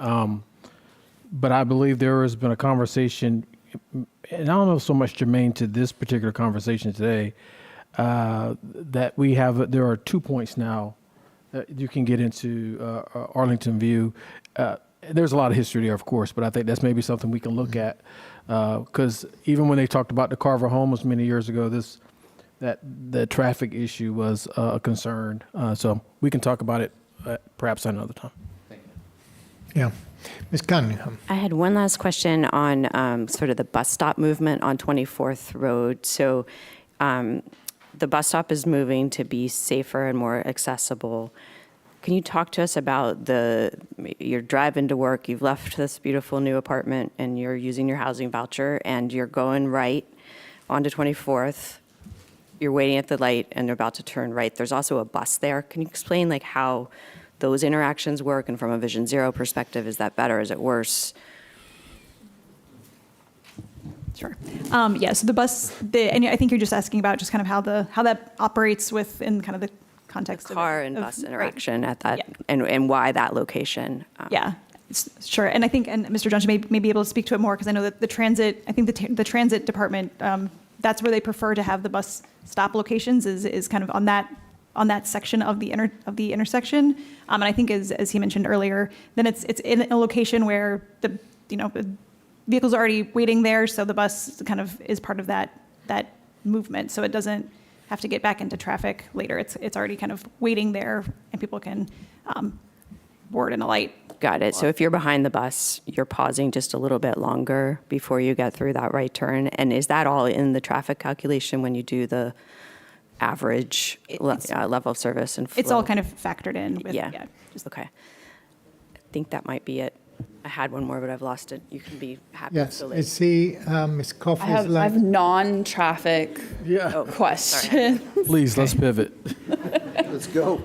But I believe there has been a conversation, and I don't know so much germane to this particular conversation today, that there are 2 points now that you can get into Arlington View. There's a lot of history there, of course, but I think that's maybe something we can look at. Because even when they talked about the Carver homes many years ago, the traffic issue was a concern. So we can talk about it perhaps another time. Yeah. Ms. Cunningham. I had one last question on sort of the bus stop movement on 24th Road. So the bus stop is moving to be safer and more accessible. Can you talk to us about you're driving to work, you've left this beautiful new apartment, and you're using your housing voucher, and you're going right onto 24th. you're waiting at the light and they're about to turn right, there's also a bus there. Can you explain like how those interactions work? And from a Vision Zero perspective, is that better? Is it worse? Sure. Yeah, so the bus, and I think you're just asking about just kind of how that operates within kind of the context Car and bus interaction at that, and why that location. Yeah, sure. And I think, and Mr. Johnson may be able to speak to it more, because I know that the transit, I think the transit department, that's where they prefer to have the bus stop locations, is kind of on that section of the intersection. And I think as he mentioned earlier, then it's in a location where the vehicles are already waiting there, so the bus kind of is part of that movement, so it doesn't have to get back into traffic later. It's already kind of waiting there, and people can board in a light. Got it. So if you're behind the bus, you're pausing just a little bit longer before you get through that right turn. And is that all in the traffic calculation when you do the average level of service and flow? It's all kind of factored in. Okay. I think that might be it. I had one more, but I've lost it. You can be happy. Yes, I see Ms. Coffey's I have non-traffic question. Please, let's pivot. Let's go.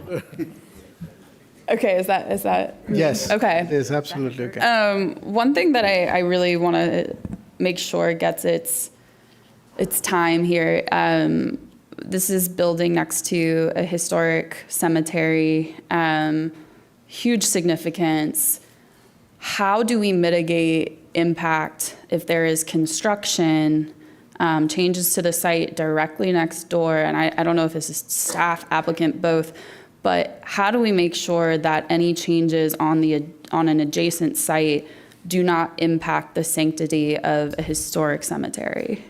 Okay, is that? Yes. Okay. It is absolutely okay. One thing that I really want to make sure gets its time here. This is building next to a historic cemetery, huge significance. How do we mitigate impact if there is construction, changes to the site directly next door? And I don't know if this is staff, applicant, both, but how do we make sure that any changes on an adjacent site do not impact the sanctity of a historic cemetery?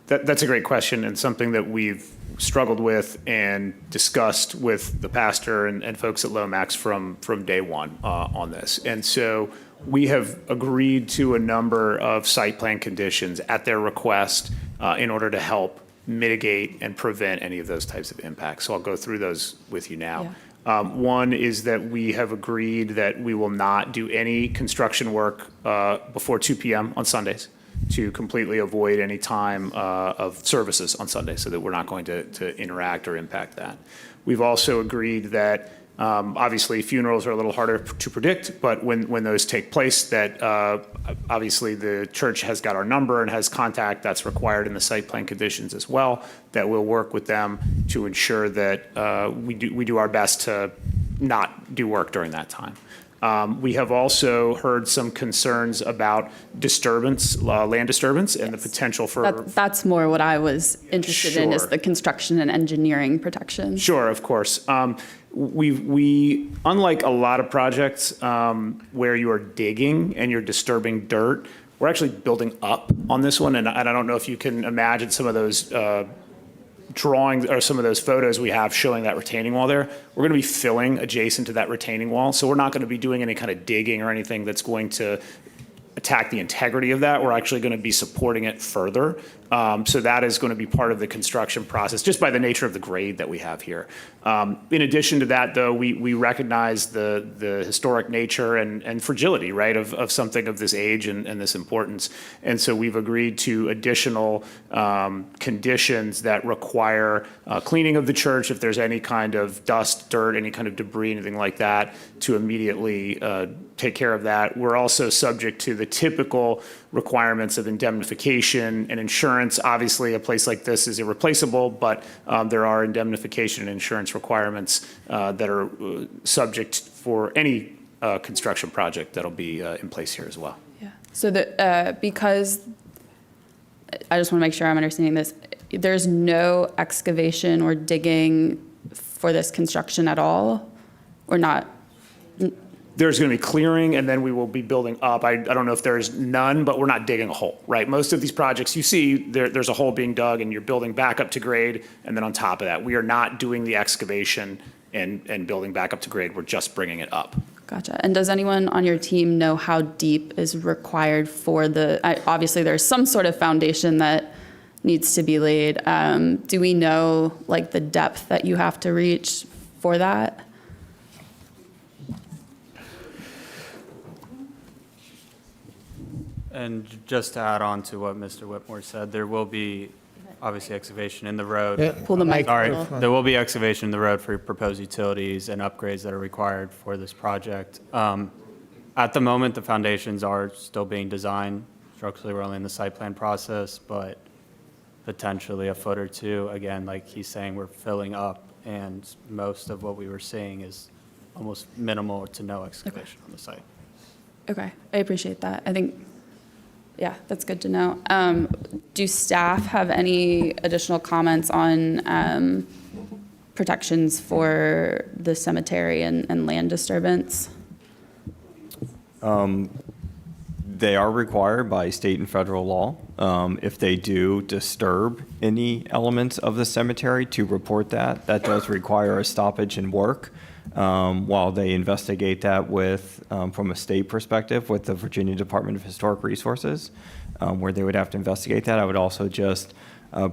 That's a great question, and something that we've struggled with and discussed with the pastor and folks at Lomax from day one on this. And so we have agreed to a number of site plan conditions at their request in order to help mitigate and prevent any of those types of impacts. So I'll go through those with you now. Yeah. One is that we have agreed that we will not do any construction work before 2 p.m. on Sundays, to completely avoid any time of services on Sunday, so that we're not going to interact or impact that. We've also agreed that obviously funerals are a little harder to predict, but when those take place, that obviously the church has got our number and has contact that's required in the site plan conditions as well, that we'll work with them to ensure that we do our best to not do work during that time. We have also heard some concerns about disturbance, land disturbance, and the potential for... That's more what I was interested in, is Sure. the construction and engineering protections. Sure, of course. We unlike a lot of projects where you are digging and you're disturbing dirt, we're actually building up on this one, and I don't know if you can imagine some of those drawings or some of those photos we have showing that retaining wall there. We're going to be filling adjacent to that retaining wall, so we're not going to be doing any kind of digging or anything that's going to attack the integrity of that. We're actually going to be supporting it further. So that is going to be part of the construction process, just by the nature of the grade that we have here. In addition to that, though, we recognize the historic nature and fragility, right, of something of this age and this importance. And so we've agreed to additional conditions that require cleaning of the church if there's any kind of dust, dirt, any kind of debris, anything like that, to immediately take care of that. We're also subject to the typical requirements of indemnification and insurance. Obviously, a place like this is irreplaceable, but there are indemnification and insurance requirements that are subject for any construction project that'll be in place here as well. Yeah. So because, I just want to make sure I'm understanding this, there's no excavation or digging for this construction at all, or not? There's going to be clearing, and then we will be building up. I don't know if there's none, but we're not digging a hole, right? Most of these projects you see, there's a hole being dug, and you're building back up to grade, and then on top of that, we are not doing the excavation and building back up to grade. We're just bringing it up. Gotcha. And does anyone on your team know how deep is required for obviously there's some sort of foundation that needs to be laid. Do we know like the depth that you have to reach for that? And just to add on to what Mr. Whitmore said, there will be obviously excavation in the road. Pull the mic. Sorry, Michael. there will be excavation in the road for proposed utilities and upgrades that are required for this project. At the moment, the foundations are still being designed. Structurally, we're only in the site plan process, but potentially a foot or two. Again, like he's saying, we're filling up, and most of what we were seeing is almost minimal to no excavation on the site. Okay, I appreciate that. I think, yeah, that's good to know. Do staff have any additional comments on protections for the cemetery and land disturbance? They are required by state and federal law, if they do disturb any elements of the cemetery, to report that. That does require a stoppage in work while they investigate that with, from a state perspective, with the Virginia Department of Historic Resources, where they would have to investigate that. I would also just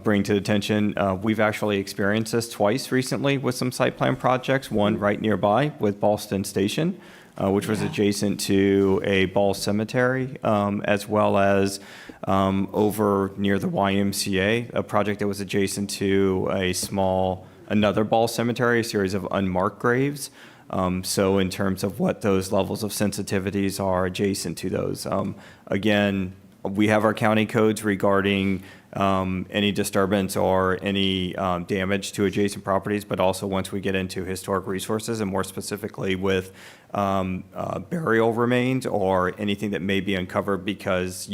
bring to attention, we've actually experienced this twice recently with some site plan projects, one right nearby with Ballston Station, which was adjacent to a Ball cemetery, as well as over near the YMCA, a project that was adjacent to another Ball cemetery, a series of unmarked graves. So in terms of what those levels of sensitivities are adjacent to those. Again, we have our county codes regarding any disturbance or any damage to adjacent properties, but also once we get into historic resources and more specifically with burial remains or anything that may be uncovered because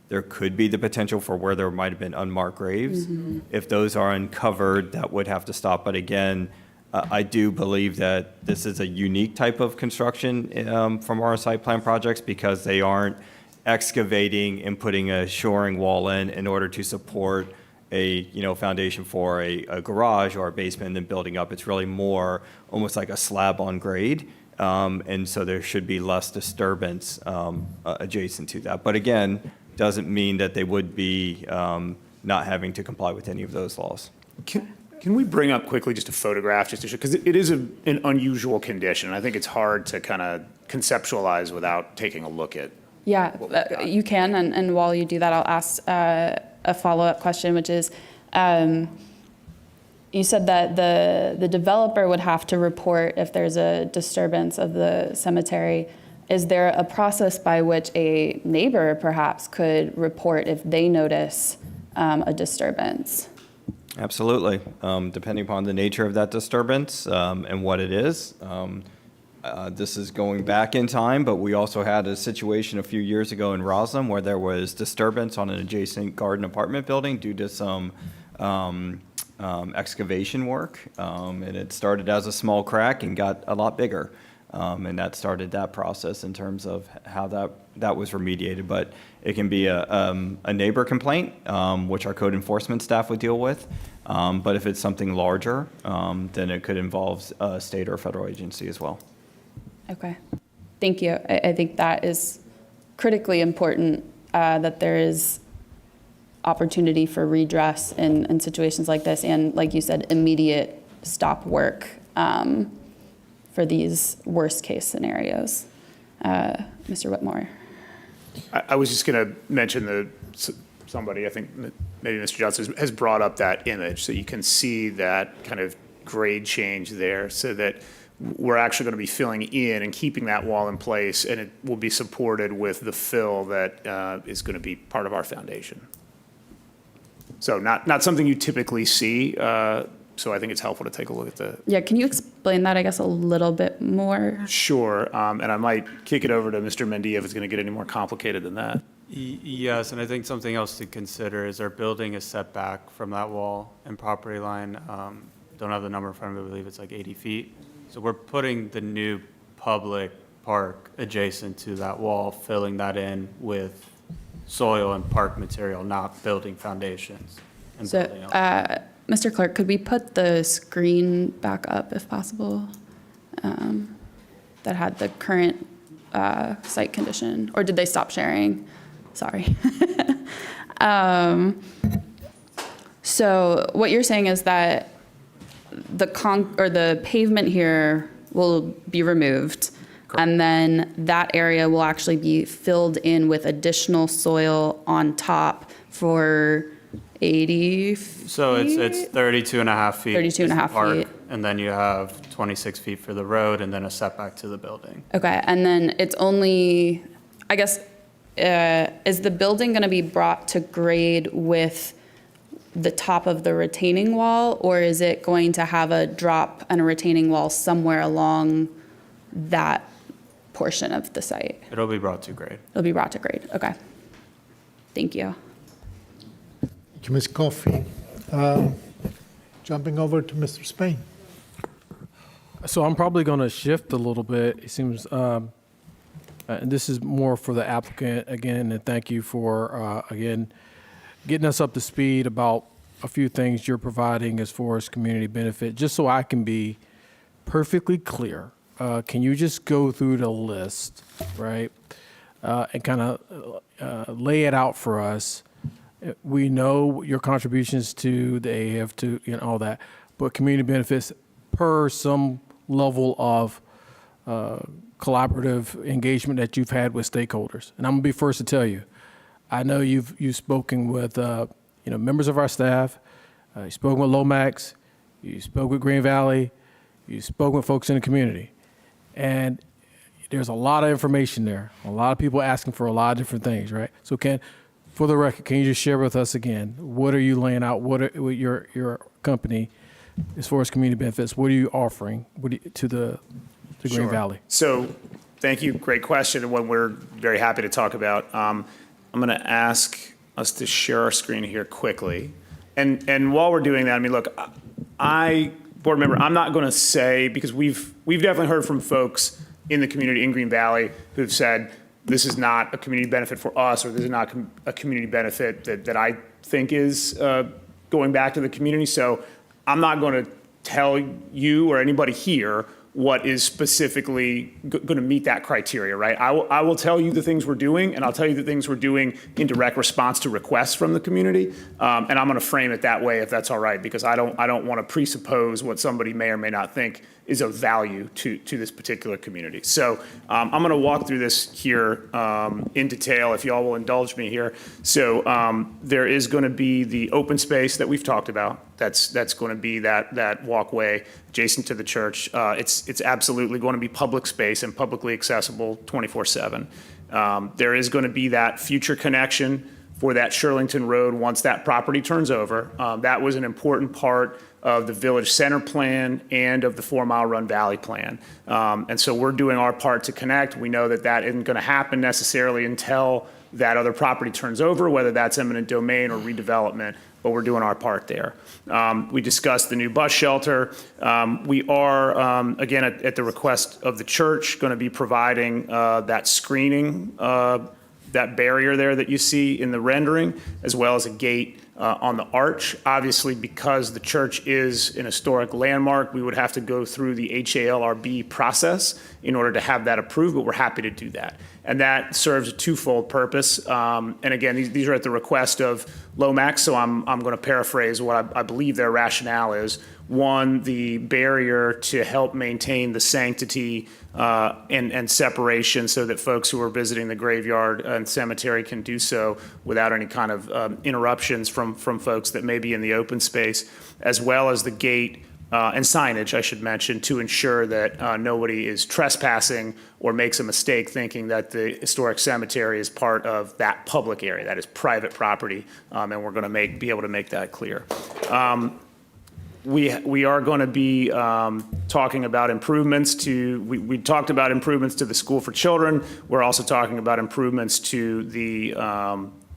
there could be the potential for where there might have been unmarked graves. Mm-hmm. If those are uncovered, that would have to stop. But again, I do believe that this is a unique type of construction from our site plan projects because they aren't excavating and putting a shoring wall in order to support a foundation for a garage or a basement and then building up. It's really more almost like a slab on grade. And so there should be less disturbance adjacent to that. But again, doesn't mean that they would be not having to comply with any of those laws. Can we bring up quickly just a photograph just to show, because it is an unusual condition. I think it's hard to kind of conceptualize without taking a look at. Yeah, you can, and while you do that, I'll ask a follow-up question, which is, you said that the developer would have to report if there's a disturbance of the cemetery. Is there a process by which a neighbor perhaps could report if they notice a disturbance? Absolutely. Depending upon the nature of that disturbance and what it is. This is going back in time, but we also had a situation a few years ago in Roslyn where there was disturbance on an adjacent garden apartment building due to some excavation work. And it started as a small crack and got a lot bigger. And that started that process in terms of how that was remediated. But it can be a neighbor complaint, which our code enforcement staff would deal with. But if it's something larger, then it could involve a state or federal agency as well. Okay, thank you. I think that is critically important, that there is opportunity for redress in situations like this, and like you said, immediate stop work for these worst case scenarios. Mr. Whitmore. I was just going to mention somebody, I think maybe Mr. Johnson has brought up that image, so you can see that kind of grade change there, so that we're actually going to be filling in and keeping that wall in place, and it will be supported with the fill that is going to be part of our foundation. So not something you typically see, so I think it's helpful to take a look at the. Yeah, can you explain that, I guess, a little bit more? Sure, and I might kick it over to Mr. Mendia if it's going to get any more complicated than that. Yes, and I think something else to consider is our building is set back from that wall and property line. Don't have the number in front of me, I believe it's like 80 feet. So we're putting the new public park adjacent to that wall, filling that in with soil and park material, not building foundations. And So, building up. Mr. Clerk, could we put the screen back up if possible? That had the current site condition, or did they stop sharing? Sorry. So what you're saying is that the pavement here will be removed, and then that area will actually be filled in with additional soil on top for 80 So it's 32 and a half feet. 32 and a is the half park, feet. And then you have 26 feet for the road and then a setback to the building. Okay, and then it's only, I guess, is the building going to be brought to grade with the top of the retaining wall, or is it going to have a drop and a retaining wall somewhere along that portion of the site? It'll be brought to grade. It'll be brought to grade, okay. Thank you. Thank you, Ms. Coffey. Jumping over to Mr. Spain. So I'm probably going to shift a little bit. It seems, and this is more for the applicant again, and thank you for, again, getting us up to speed about a few things you're providing as far as community benefit. Just so I can be perfectly clear, can you just go through the list, right, and kind of lay it out for us? We know your contributions to the AF, to all that, but community benefits per some level of collaborative engagement that you've had with stakeholders. And I'm gonna be first to tell you, I know you've spoken with members of our staff, you've spoken with Lomax, you spoke with Green Valley, you spoke with folks in the community, and there's a lot of information there. A lot of people asking for a lot of different things, right? So for the record, can you just share with us again, what are you laying out? What are your company, as far as community benefits, what are you offering to the Green Sure. Valley? So, thank you. Great question, and one we're very happy to talk about. I'm going to ask us to share our screen here quickly. And while we're doing that, I mean, look, board member, I'm not going to say, because we've definitely heard from folks in the community in Green Valley who've said, this is not a community benefit for us, or this is not a community benefit that I think is going back to the community. So I'm not going to tell you or anybody here what is specifically going to meet that criteria, right? I will tell you the things we're doing, and I'll tell you the things we're doing in direct response to requests from the community, and I'm going to frame it that way if that's all right, because I don't want to presuppose what somebody may or may not think is of value to this particular community. So I'm going to walk through this here in detail, if you all will indulge me here. So there is going to be the open space that we've talked about. That's going to be that walkway adjacent to the church. It's absolutely going to be public space and publicly accessible 24/7. There is going to be that future connection for that Shirlington Road once that property turns over. That was an important part of the Village Center plan and of the 4 Mile Run Valley plan. And so we're doing our part to connect. We know that isn't going to happen necessarily until that other property turns over, whether that's eminent domain or redevelopment, but we're doing our part there. We discussed the new bus shelter. We are, again, at the request of the church, going to be providing that screening, that barrier there that you see in the rendering, as well as a gate on the arch. Obviously, because the church is an historic landmark, we would have to go through the HALRB process in order to have that approved, but we're happy to do that. And that serves a twofold purpose. And again, these are at the request of Lomax, so I'm going to paraphrase what I believe their rationale is. One, the barrier to help maintain the sanctity and separation so that folks who are visiting the graveyard and cemetery can do so without any kind of interruptions from folks that may be in the open space, as well as the gate and signage, I should mention, to ensure that nobody is trespassing or makes a mistake thinking that the historic cemetery is part of that public area. That is private property, and we're going to be able to make that clear. We are going to be talking about improvements to, we talked about improvements to the School for Children. We're also talking about improvements to the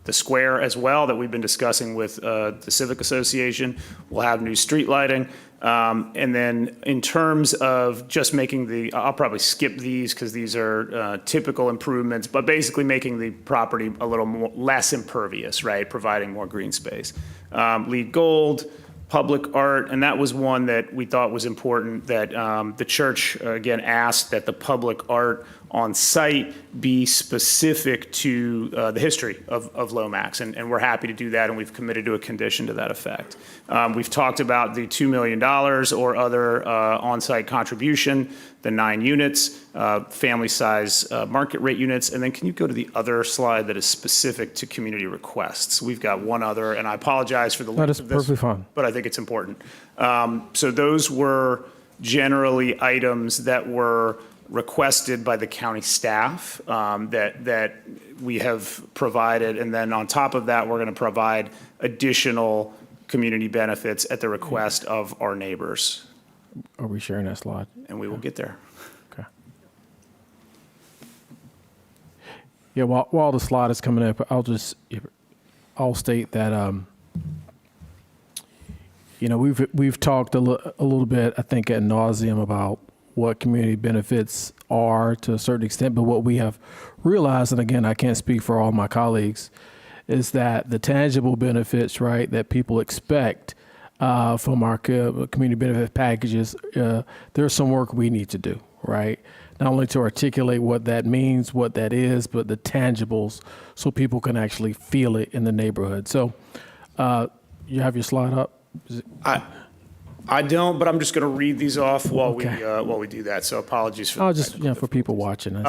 square as well that we've been discussing with the Civic Association. We'll have new street lighting. And then in terms of just making I'll probably skip these because these are typical improvements, but basically making the property a little less impervious, right? Providing more green space. LEED Gold, public art, and that was one that we thought was important, that the church, again, asked that the public art on site be specific to the history of Lomax, and we're happy to do that, and we've committed to a condition to that effect. We've talked about the $2 million or other on-site contribution, the 9 units, family size market rate units, and then can you go to the other slide that is specific to community requests? We've got one other, and I apologize for the length of this, perfectly fine. but I think it's important. So those were generally items that were requested by the county staff that we have provided, and then on top of that, we're going to provide additional community benefits at the request of our neighbors. Are we sharing that slide? And we will get there. Okay. Yeah, while the slide is coming up, I'll state that, we've talked a little bit, I think, ad nauseum about what community benefits are to a certain extent, but what we have realized, and again, I can't speak for all my colleagues, is that the tangible benefits, right, that people expect from our community benefit packages, there's some work we need to do, right? Not only to articulate what that means, what that is, but the tangibles so people can actually feel it in the neighborhood. So you have your slide up? I don't, but I'm just going to read these off while we do that. So apologies for. For people watching. In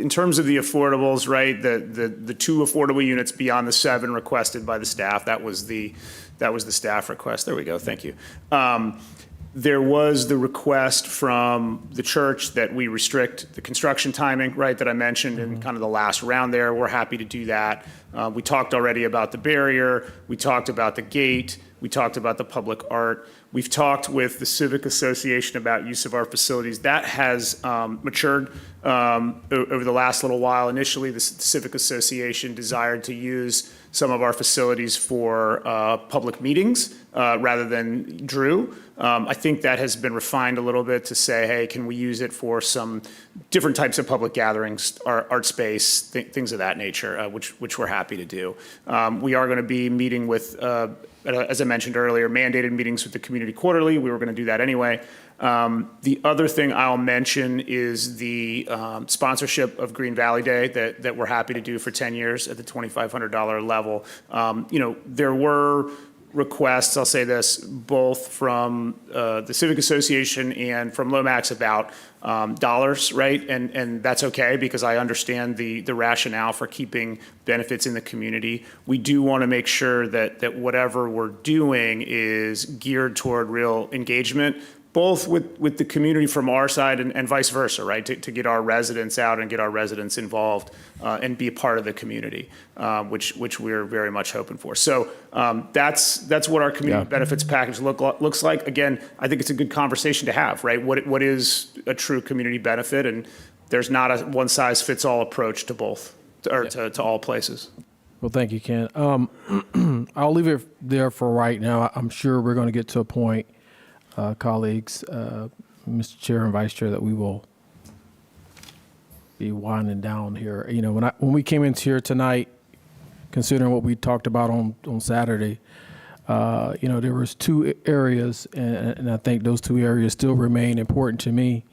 terms of the affordables, right? The 2 affordable units beyond the 7 requested by the staff. That was the staff request. There we go. Thank you. There was the request from the church that we restrict the construction timing, right, that I mentioned in kind of the last round there. We're happy to do that. We talked already about the barrier. We talked about the gate. We talked about the public art. We've talked with the Civic Association about use of our facilities. That has matured over the last little while. Initially, the Civic Association desired to use some of our facilities for public meetings rather than Drew. I think that has been refined a little bit to say, hey, can we use it for some different types of public gatherings, art space, things of that nature, which we're happy to do. We are going to be meeting with, as I mentioned earlier, mandated meetings with the community quarterly. We were going to do that anyway. The other thing I'll mention is the sponsorship of Green Valley Day that we're happy to do for 10 years at the $2,500 level. There were requests, I'll say this, both from the Civic Association and from Lomax about dollars, right? And that's okay because I understand the rationale for keeping benefits in the community. We do want to make sure that whatever we're doing is geared toward real engagement, both with the community from our side and vice versa, right? To get our residents out and get our residents involved and be a part of the community, which we're very much hoping for. So that's what our community benefits package looks like. Again, I think it's a good conversation to have, right? What is a true community benefit? And there's not a one-size-fits-all approach to both, or to all places. Well, thank you, Ken. I'll leave it there for right now. I'm sure we're going to get to a point, colleagues, Mr. Chair and Vice Chair, that we will be winding down here. When we came into here tonight, considering what we talked about on Saturday, there was 2 areas, and I think those 2 areas still remain important to me,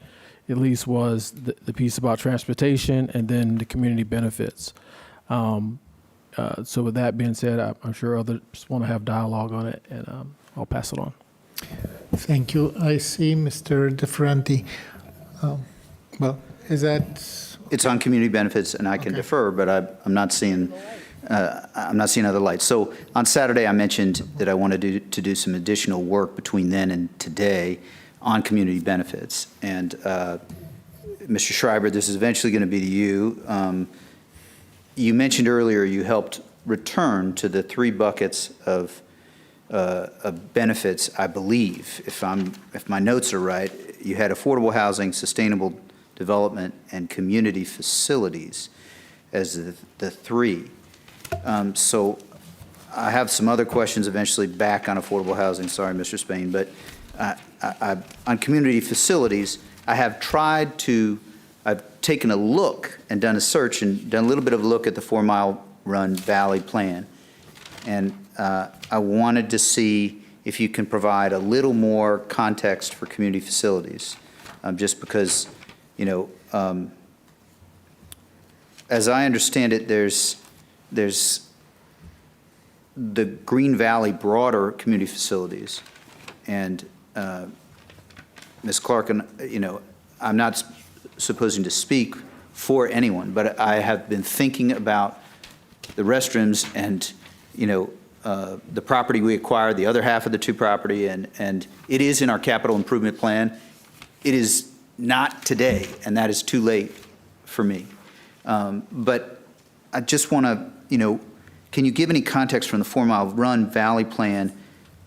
at least, was the piece about transportation and then the community benefits. So with that being said, I'm sure others want to have dialogue on it, and I'll pass it on. Thank you. I see Mr. DeFranti. Is that? It's on community benefits, and I can defer, but I'm not seeing other lights. So on Saturday, I mentioned that I wanted to do some additional work between then and today on community benefits. And Mr. Schreiber, this is eventually going to be to you. You mentioned earlier you helped return to the 3 buckets of benefits, I believe, if my notes are right. You had affordable housing, sustainable development, and community facilities as the 3. So I have some other questions eventually back on affordable housing. Sorry, Mr. Spain, but on community facilities, I've taken a look and done a search and done a little bit of a look at the 4 Mile Run Valley plan. And I wanted to see if you can provide a little more context for community facilities, just because you know, as I understand it, there's the Green Valley broader community facilities. And Ms. Clark, and, you know, I'm not supposing to speak for anyone, but I have been thinking about the restrooms and, you know, the property we acquired, the other half of the two property, and it is in our capital improvement plan. It is not today, and that is too late for me. But I just want to, you know, can you give any context from the 4 Mile Run Valley Plan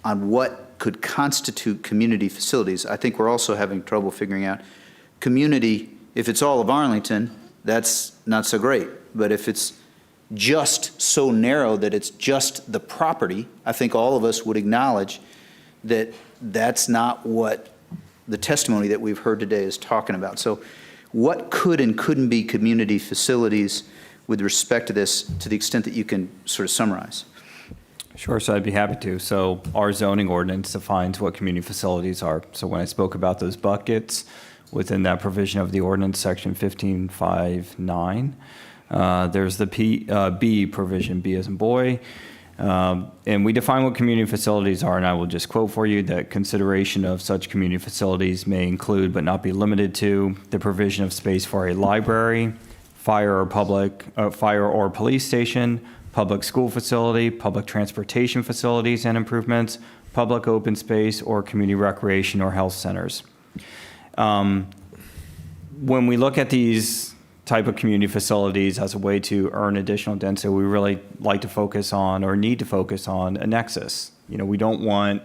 on what could constitute community facilities? I think we're also having trouble figuring out community. If it's all of Arlington, that's not so great. But if it's just so narrow that it's just the property, I think all of us would acknowledge that that's not what the testimony that we've heard today is talking about. So what could and couldn't be community facilities with respect to this, to the extent that you can sort of summarize? Sure, so I'd be happy to. So our zoning ordinance defines what community facilities are. So when I spoke about those buckets, within that provision of the ordinance, section 1559, there's the B provision, B as in boy, and we define what community facilities are, and I will just quote for you that consideration of such community facilities may include but not be limited to the provision of space for a library, fire or police station, public school facility, public transportation facilities and improvements, public open space, or community recreation or health centers. When we look at these type of community facilities as a way to earn additional density, we really like to focus on, or need to focus on, a nexus. You know, we don't want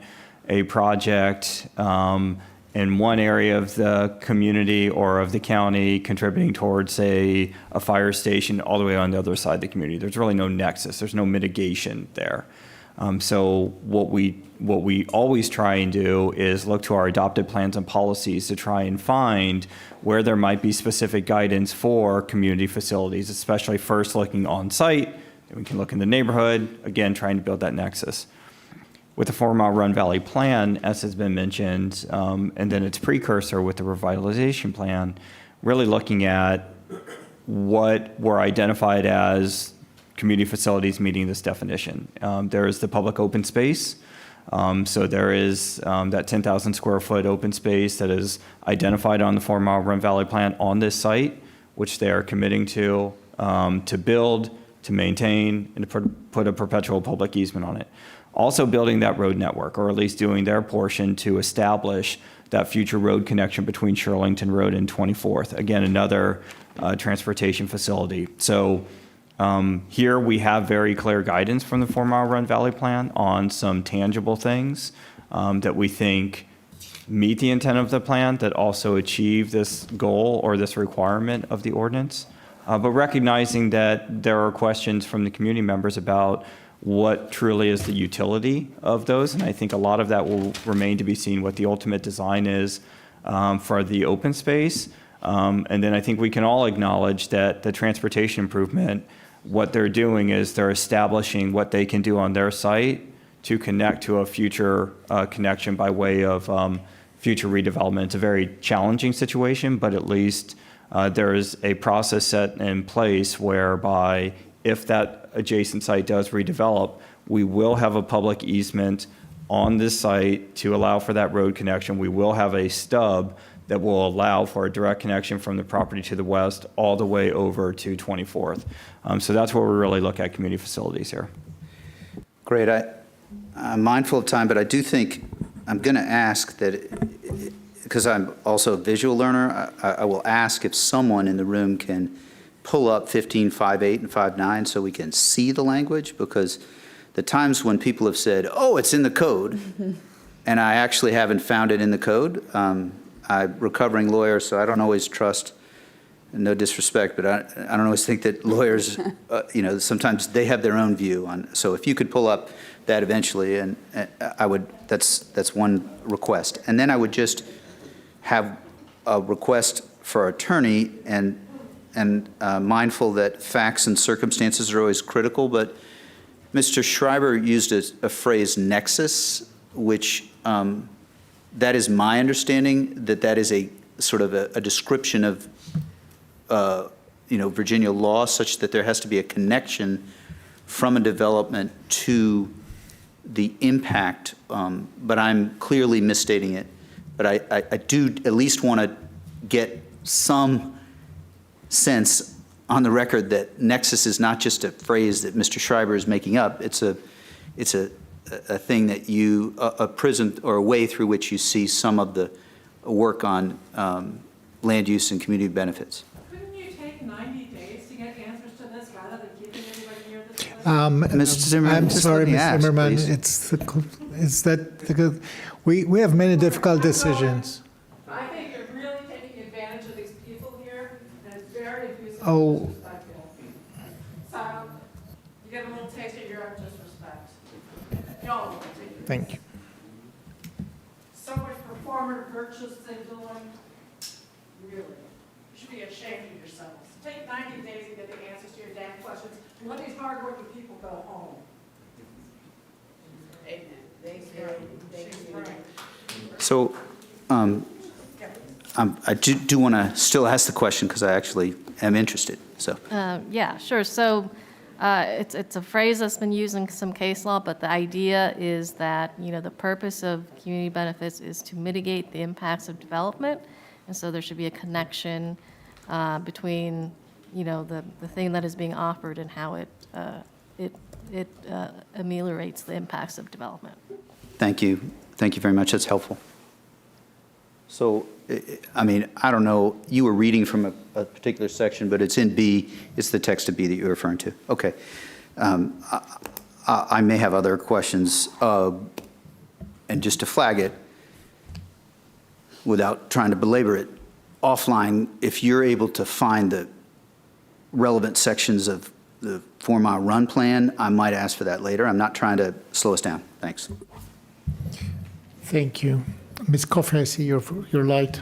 a project in one area of the community or of the county contributing towards, say, a fire station all the way on the other side of the community. There's really no nexus. There's no mitigation there. So what we always try and do is look to our adopted plans and policies to try and find where there might be specific guidance for community facilities, especially first looking on site. Then we can look in the neighborhood, again, trying to build that nexus. With the 4 Mile Run Valley Plan, as has been mentioned, and then its precursor with the revitalization plan, really looking at what were identified as community facilities meeting this definition. There is the public open space. So there is that 10,000 square foot open space that is identified on the 4 Mile Run Valley Plan on this site, which they are committing to build, to maintain, and to put a perpetual public easement on it. Also building that road network, or at least doing their portion to establish that future road connection between Shirlington Road and 24th. Again, another transportation facility. So here we have very clear guidance from the 4 Mile Run Valley Plan on some tangible things that we think meet the intent of the plan, that also achieve this goal or this requirement of the ordinance. But recognizing that there are questions from the community members about what truly is the utility of those. And I think a lot of that will remain to be seen, what the ultimate design is for the open space. And then I think we can all acknowledge that the transportation improvement, what they're doing is they're establishing what they can do on their site to connect to a future connection by way of future redevelopment. It's a very challenging situation, but at least there is a process set in place whereby if that adjacent site does redevelop, we will have a public easement on this site to allow for that road connection. We will have a stub that will allow for a direct connection from the property to the west all the way over to 24th. So that's where we really look at community facilities here. Great. I'm mindful of time, but I do think I'm going to ask that, because I'm also a visual learner, I will ask if someone in the room can pull up 1558 and 59 so we can see the language, because the times when people have said, oh, it's in the code, and I actually haven't found it in the code. I'm a recovering lawyer, so I don't always trust, no disrespect, but I don't always think that lawyers, you know, sometimes they have their own view on. So if you could pull up that eventually, and I would, that's one request. And then I would just have a request for our attorney, and mindful that facts and circumstances are always critical, but Mr. Schreiber used a phrase nexus, which that is my understanding that is a sort of a description of, Virginia law such that there has to be a connection from a development to the impact, but I'm clearly misstating it. But I do at least want to get some sense on the record that nexus is not just a phrase that Mr. Schreiber is making up. It's a thing that a prism or a way through which you see some of the work on land use and community benefits. Couldn't you take 90 days to get answers to this rather than keeping everybody here this way? Mr. Zimmerman, I'm just sorry, let me Ms. ask, Zimmerman. please. We have many difficult decisions. I think you're really taking advantage of these people here, and it's very abusive Oh. and disrespectful. So, you get a little taste of your own disrespect. Y'all will take it. Thank you. So much performative virtues they're doing. Really. You should be ashamed of yourselves. Take 90 days to get the answers to your damn questions, and let these hardworking people go home. Amen. Thanks, right. So I do want to still ask the question because I actually am interested. So Yeah, sure. So it's a phrase that's been used in some case law, but the idea is that, the purpose of community benefits is to mitigate the impacts of development. And so there should be a connection between, the thing that is being offered and how it ameliorates the impacts of development. thank you. Thank you very much. That's helpful. So, I don't know, you were reading from a particular section, but it's in B. It's the text of B that you're referring to. Okay. I may have other questions. And just to flag it, without trying to belabor it, offline, if you're able to find the relevant sections of the 4-mile run plan, I might ask for that later. I'm not trying to slow us down. Thanks. Thank you. Ms. Coffey, I see your light.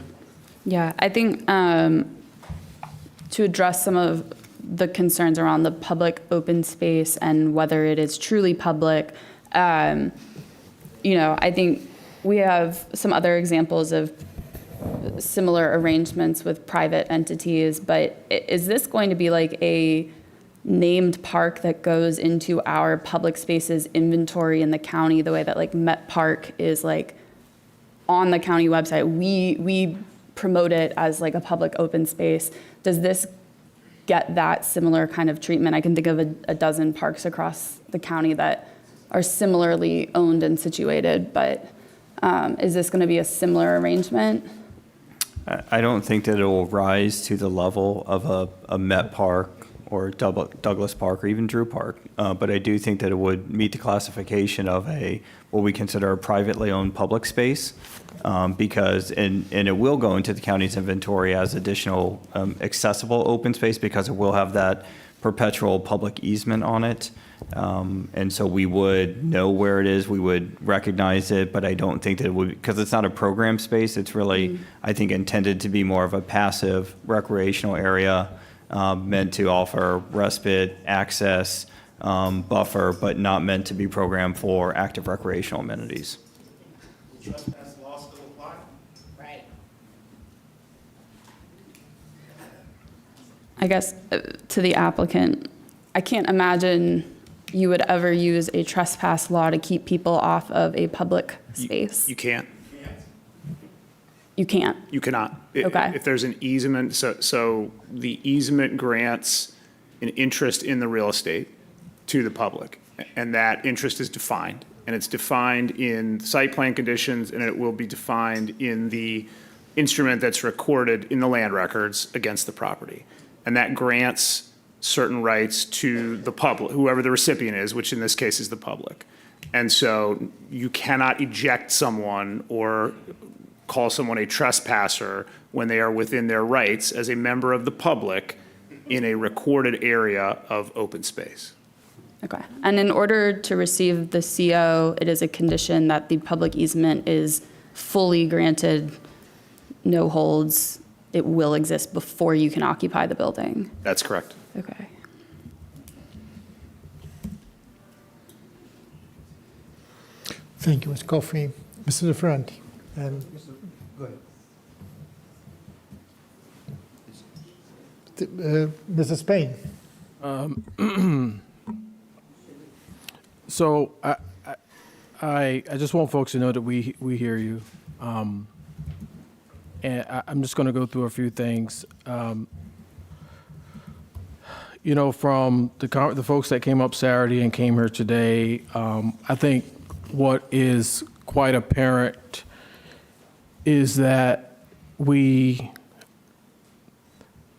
Yeah, I think to address some of the concerns around the public open space and whether it is truly public, I think we have some other examples of similar arrangements with private entities, but is this going to be like a named park that goes into our public spaces inventory in the county the way that like Met Park is like on the county website? We promote it as like a public open space. Does this get that similar kind of treatment? I can think of a dozen parks across the county that are similarly owned and situated, but is this going to be a similar arrangement? I don't think that it will rise to the level of a Met Park or Douglas Park or even Drew Park, but I do think that it would meet the classification of what we consider a privately owned public space, because it will go into the county's inventory as additional accessible open space because it will have that perpetual public easement on it. And so we would know where it is, we would recognize it, but I don't think that it would, because it's not a program space, it's really, I think, intended to be more of a passive recreational area meant to offer respite, access, buffer, but not meant to be programmed for active recreational amenities. Trespass law still apply? Right. I guess to the applicant, I can't imagine you would ever use a trespass law to keep people off of a public space. You can't. You can't. You cannot. Okay. If there's an easement, so the easement grants an interest in the real estate to the public, and that interest is defined. And it's defined in site plan conditions, and it will be defined in the instrument that's recorded in the land records against the property. And that grants certain rights to the public, whoever the recipient is, which in this case is the public. And so you cannot eject someone or call someone a trespasser when they are within their rights as a member of the public in a recorded area of open space. Okay. And in order to receive the CO, it is a condition that the public easement is fully granted, no holds. It will exist before you can occupy the building. That's correct. Okay. Thank you, Ms. Coffey. Mr. DeFranti. And Go ahead. Mrs. Payne? So I just want folks to know that we hear you. And I'm just going to go through a few things. You know, from the folks that came up Saturday and came here today, I think what is quite apparent is that we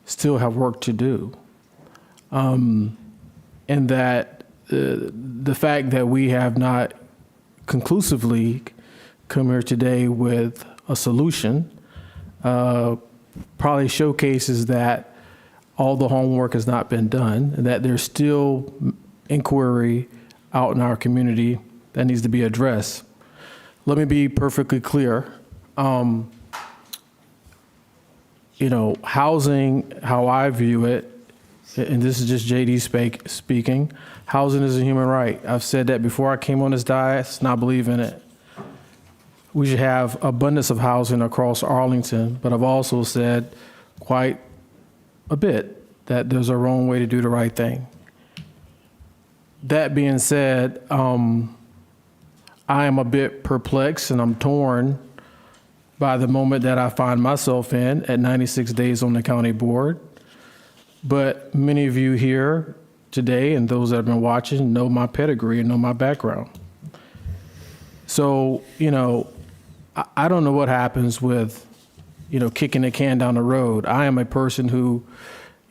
still have work to do. And that the fact that we have not conclusively come here today with a solution probably showcases that all the homework has not been done and that there's still inquiry out in our community that needs to be addressed. Let me be perfectly clear. You know, housing, how I view it, and this is just JD speaking, housing is a human right. I've said that before I came on this dais, and I believe in it. We should have abundance of housing across Arlington, but I've also said quite a bit that there's a wrong way to do the right thing. That being said, I am a bit perplexed and I'm torn by the moment that I find myself in at 96 days on the county board. But many of you here today and those that have been watching know my pedigree and know my background. So, you know, I don't know what happens with, you know, kicking the can down the road. I am a person who,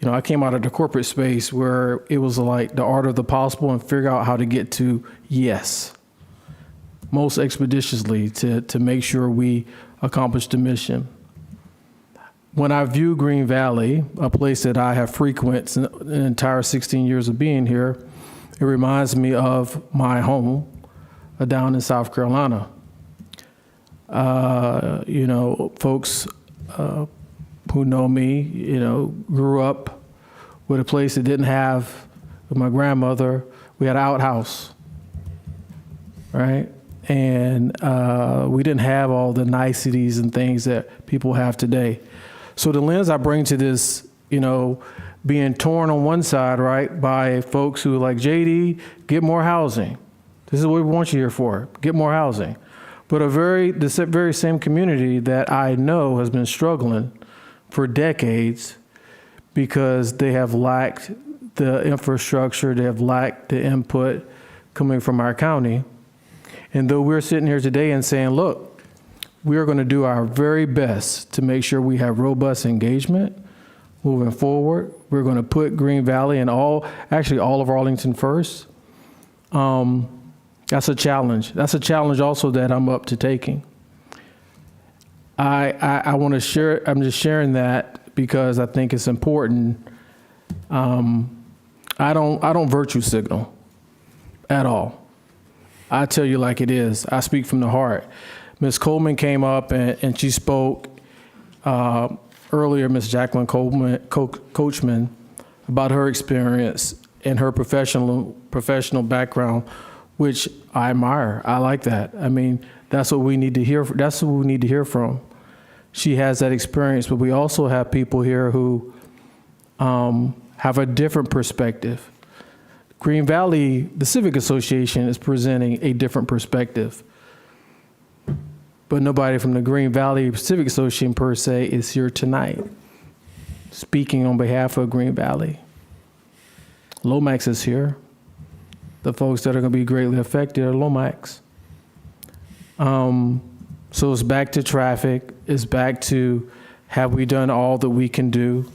you know, I came out of the corporate space where it was like the art of the possible and figure out how to get to yes, most expeditiously to make sure we accomplish the mission. When I view Green Valley, a place that I have frequented the entire 16 years of being here, it reminds me of my home down in South Carolina. You know, folks who know me, you know, grew up with a place that didn't have, with my grandmother, we had an outhouse, right? And we didn't have all the niceties and things that people have today. So the lens I bring to this, you know, being torn on one side, right, by folks who are like, JD, get more housing. This is what we want you here for, get more housing. But the very same community that I know has been struggling for decades because they have lacked the infrastructure, they have lacked the input coming from our county. And though we're sitting here today and saying, look, we are going to do our very best to make sure we have robust engagement moving forward. We're going to put Green Valley and all of Arlington first. That's a challenge. That's a challenge also that I'm up to taking. I want to share, I'm just sharing that because I think it's important. I don't virtue signal at all. I tell you like it is. I speak from the heart. Ms. Coleman came up and she spoke earlier, Ms. Jacqueline Coachman, about her experience and her professional background, which I admire. I like that. I mean, that's what we need to hear. That's what we need to hear from. She has that experience, but we also have people here who have a different perspective. Green Valley, the Civic Association, is presenting a different perspective. But nobody from the Green Valley Civic Association per se is here tonight speaking on behalf of Green Valley. Lomax is here. The folks that are going to be greatly affected are Lomax. So it's back to traffic. It's back to, have we done all that we can do?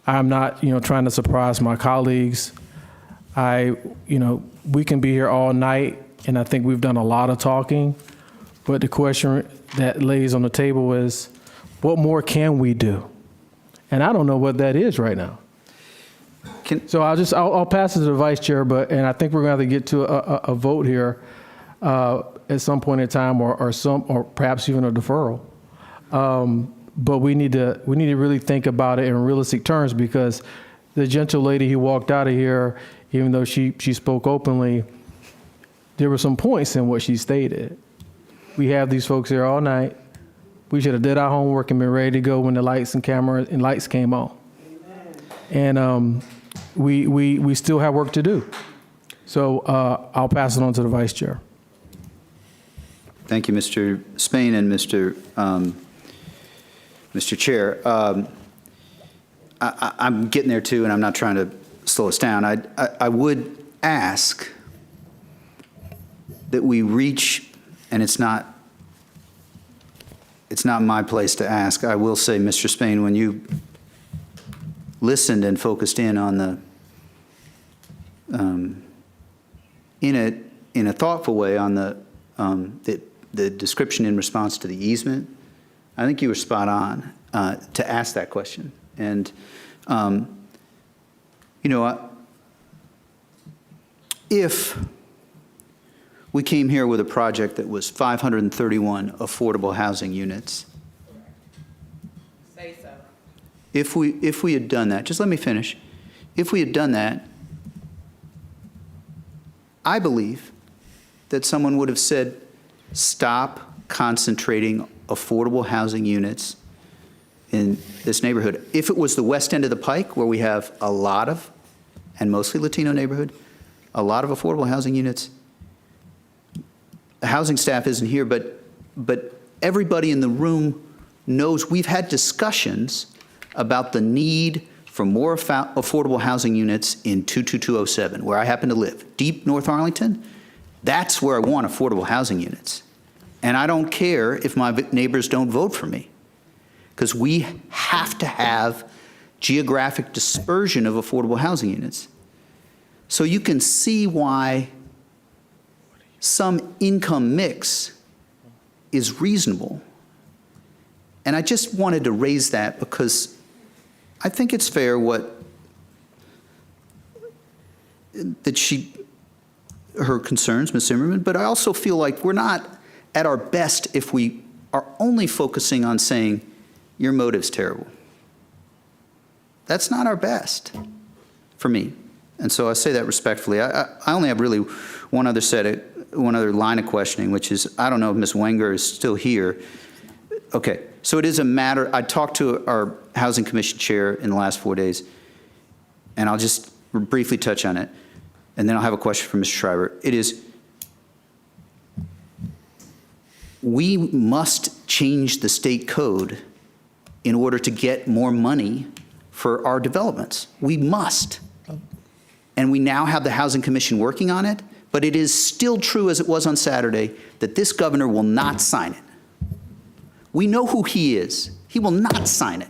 I'm not, trying to surprise my colleagues. We can be here all night, and I think we've done a lot of talking. But the question that lays on the table is, what more can we do? And I don't know what that is right now. So I'll pass it to the vice chair, and I think we're going to have to get to a vote here at some point in time, or perhaps even a deferral. But we need to really think about it in realistic terms, because the gentle lady who walked out of here, even though she spoke openly, there were some points in what she stated. We have these folks here all night. We should have did our homework and been ready to go when the lights and cameras and lights came on. And we still have work to do. So I'll pass it on to the Vice Chair. Thank you, Mr. Spain and Mr. Chair. I'm getting there too, and I'm not trying to slow us down. I would ask that we reach, and it's not my place to ask. I will say, Mr. Spain, when you listened and focused in on the, in a thoughtful way on the description in response to the easement, I think you were spot on to ask that question. And, if we came here with a project that was 531 affordable housing units, Say so. if we had done that, just let me finish. If we had done that, I believe that someone would have said, stop concentrating affordable housing units in this neighborhood. If it was the west end of the Pike, where we have a lot of, and mostly Latino neighborhood, a lot of affordable housing units, the housing staff isn't here, but everybody in the room knows we've had discussions about the need for more affordable housing units in 22207, where I happen to live. Deep North Arlington, that's where I want affordable housing units. And I don't care if my neighbors don't vote for me, because we have to have geographic dispersion of affordable housing units. So you can see why some income mix is reasonable. And I just wanted to raise that because I think it's fair her concerns, Ms. Zimmerman, but I also feel like we're not at our best if we are only focusing on saying your motive's terrible. That's not our best for me. And so I say that respectfully. I only have really one other line of questioning, which is, I don't know if Ms. Wenger is still here. Okay, so it is a matter, I talked to our Housing Commission Chair in the last 4 days, and I'll just briefly touch on it, and then I'll have a question for Mr. Schreiber. It is, we must change the state code in order to get more money for our developments. We must. And we now have the Housing Commission working on it, but it is still true, as it was on Saturday, that this governor will not sign it. We know who he is. He will not sign it.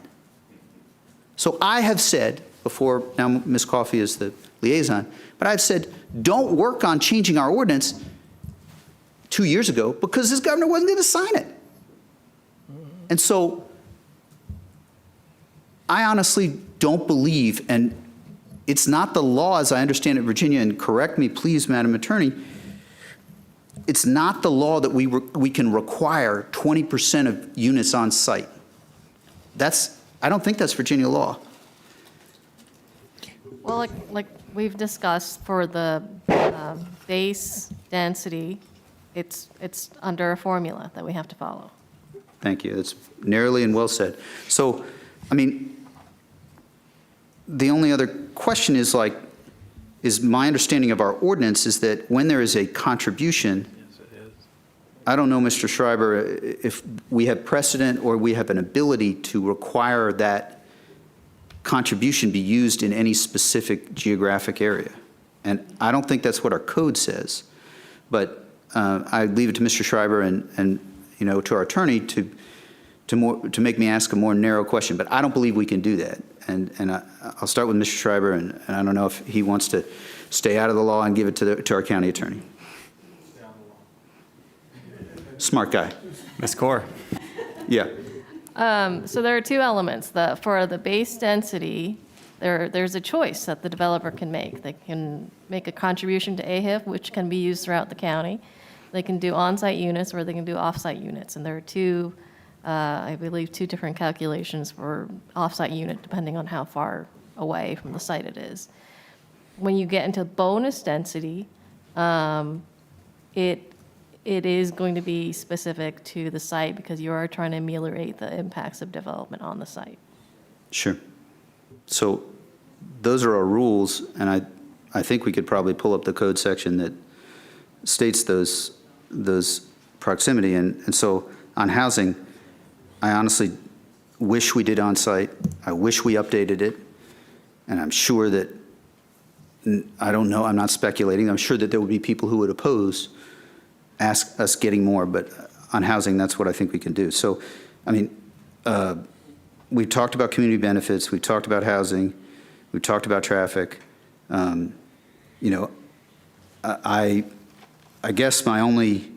So I have said before, now Ms. Coffey is the liaison, but I've said, don't work on changing our ordinance 2 years ago because this governor wasn't going to sign it. And so I honestly don't believe, and it's not the law as I understand it, Virginia, and correct me, please, Madam Attorney, it's not the law that we can require 20% of units on site. I don't think that's Virginia law. Well, like we've discussed, for the base density, it's under a formula that we have to follow. Thank you. That's narrowly and well said. So, I mean, the only other question is my understanding of our ordinance is that when there is a contribution, I don't know, Mr. Schreiber, if we have precedent or we have an ability to require that contribution be used in any specific geographic area. And I don't think that's what our code says. But I leave it to Mr. Schreiber and to our attorney to make me ask a more narrow question. But I don't believe we can do that. And I'll start with Mr. Schreiber, and I don't know if he wants to stay out of the law and give it to our county attorney. Smart guy. Ms. Corr. Yeah. So there are two elements. For the base density, there's a choice that the developer can make. They can make a contribution to AHIP, which can be used throughout the county. They can do on-site units, or they can do off-site units. And there are two, I believe, two different calculations for off-site unit, depending on how far away from the site it is. When you get into bonus density, it is going to be specific to the site because you are trying to ameliorate the impacts of development on the site. Sure. So those are our rules, and I think we could probably pull up the code section that states those proximity. And so on housing, I honestly wish we did on-site. I wish we updated it. And I'm sure that, I don't know, I'm not speculating. I'm sure that there would be people who would oppose us getting more, but on housing, that's what I think we can do. So, I mean, we've talked about community benefits. We've talked about housing. We've talked about traffic. You know, I guess my only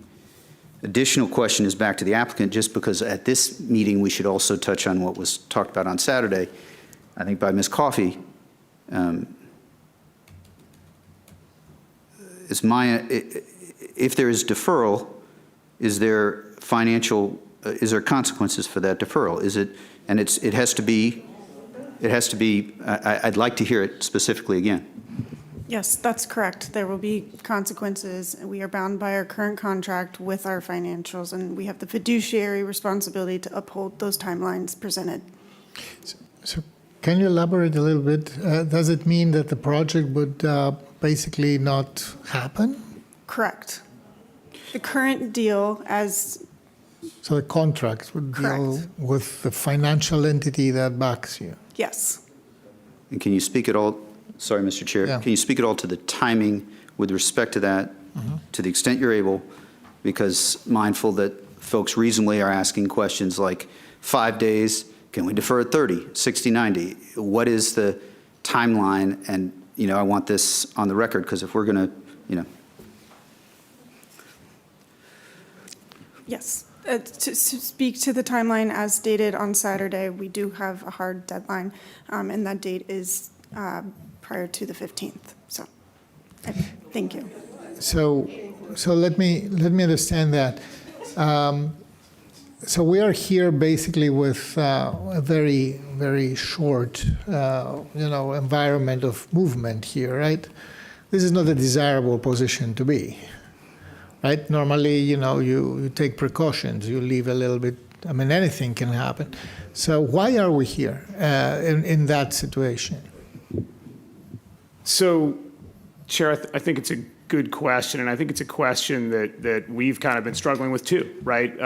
additional question is back to the applicant, just because at this meeting, we should also touch on what was talked about on Saturday, I think by Ms. Coffey. If there is deferral, is there consequences for that deferral? It has to be, I'd like to hear it specifically again. Yes, that's correct. There will be consequences. We are bound by our current contract with our financials, and we have the fiduciary responsibility to uphold those timelines presented. So can you elaborate a little bit? Does it mean that the project would basically not happen? Correct. The current deal as... So the contract would deal with the financial entity that backs you? Yes. And can you speak at all, sorry, Mr. Chair, Yeah. can you speak at all to the timing with respect to that, to the extent you're able, because mindful that folks reasonably are asking questions like 5 days, can we defer it 30, 60, 90? What is the timeline? And, you know, I want this on the record, because if we're going to, you know. Yes. To speak to the timeline as stated on Saturday, we do have a hard deadline, and that date is prior to the 15th. So, thank you. So let me understand that. So we are here basically with a very, very short, environment of movement here, right? This is not a desirable position to be, right? Normally, you take precautions, you leave a little bit. I mean, anything can happen. So why are we here in that situation? So, Chair, I think it's a good question, and I think it's a question that we've kind of been struggling with too, right?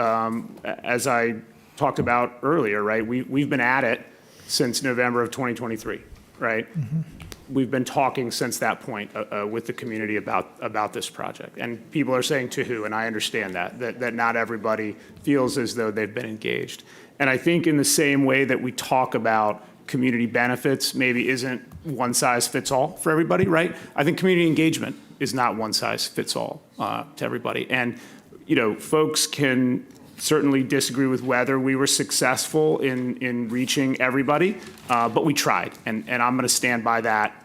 As I talked about earlier, right? We've been at it since November of 2023, right? Mm-hmm. We've been talking since that point with the community about this project, and people are saying to who, and I understand that not everybody feels as though they've been engaged. And I think in the same way that we talk about community benefits maybe isn't one size fits all for everybody, right? I think community engagement is not one size fits all to everybody. And, folks can certainly disagree with whether we were successful in reaching everybody, but we tried. And I'm going to stand by that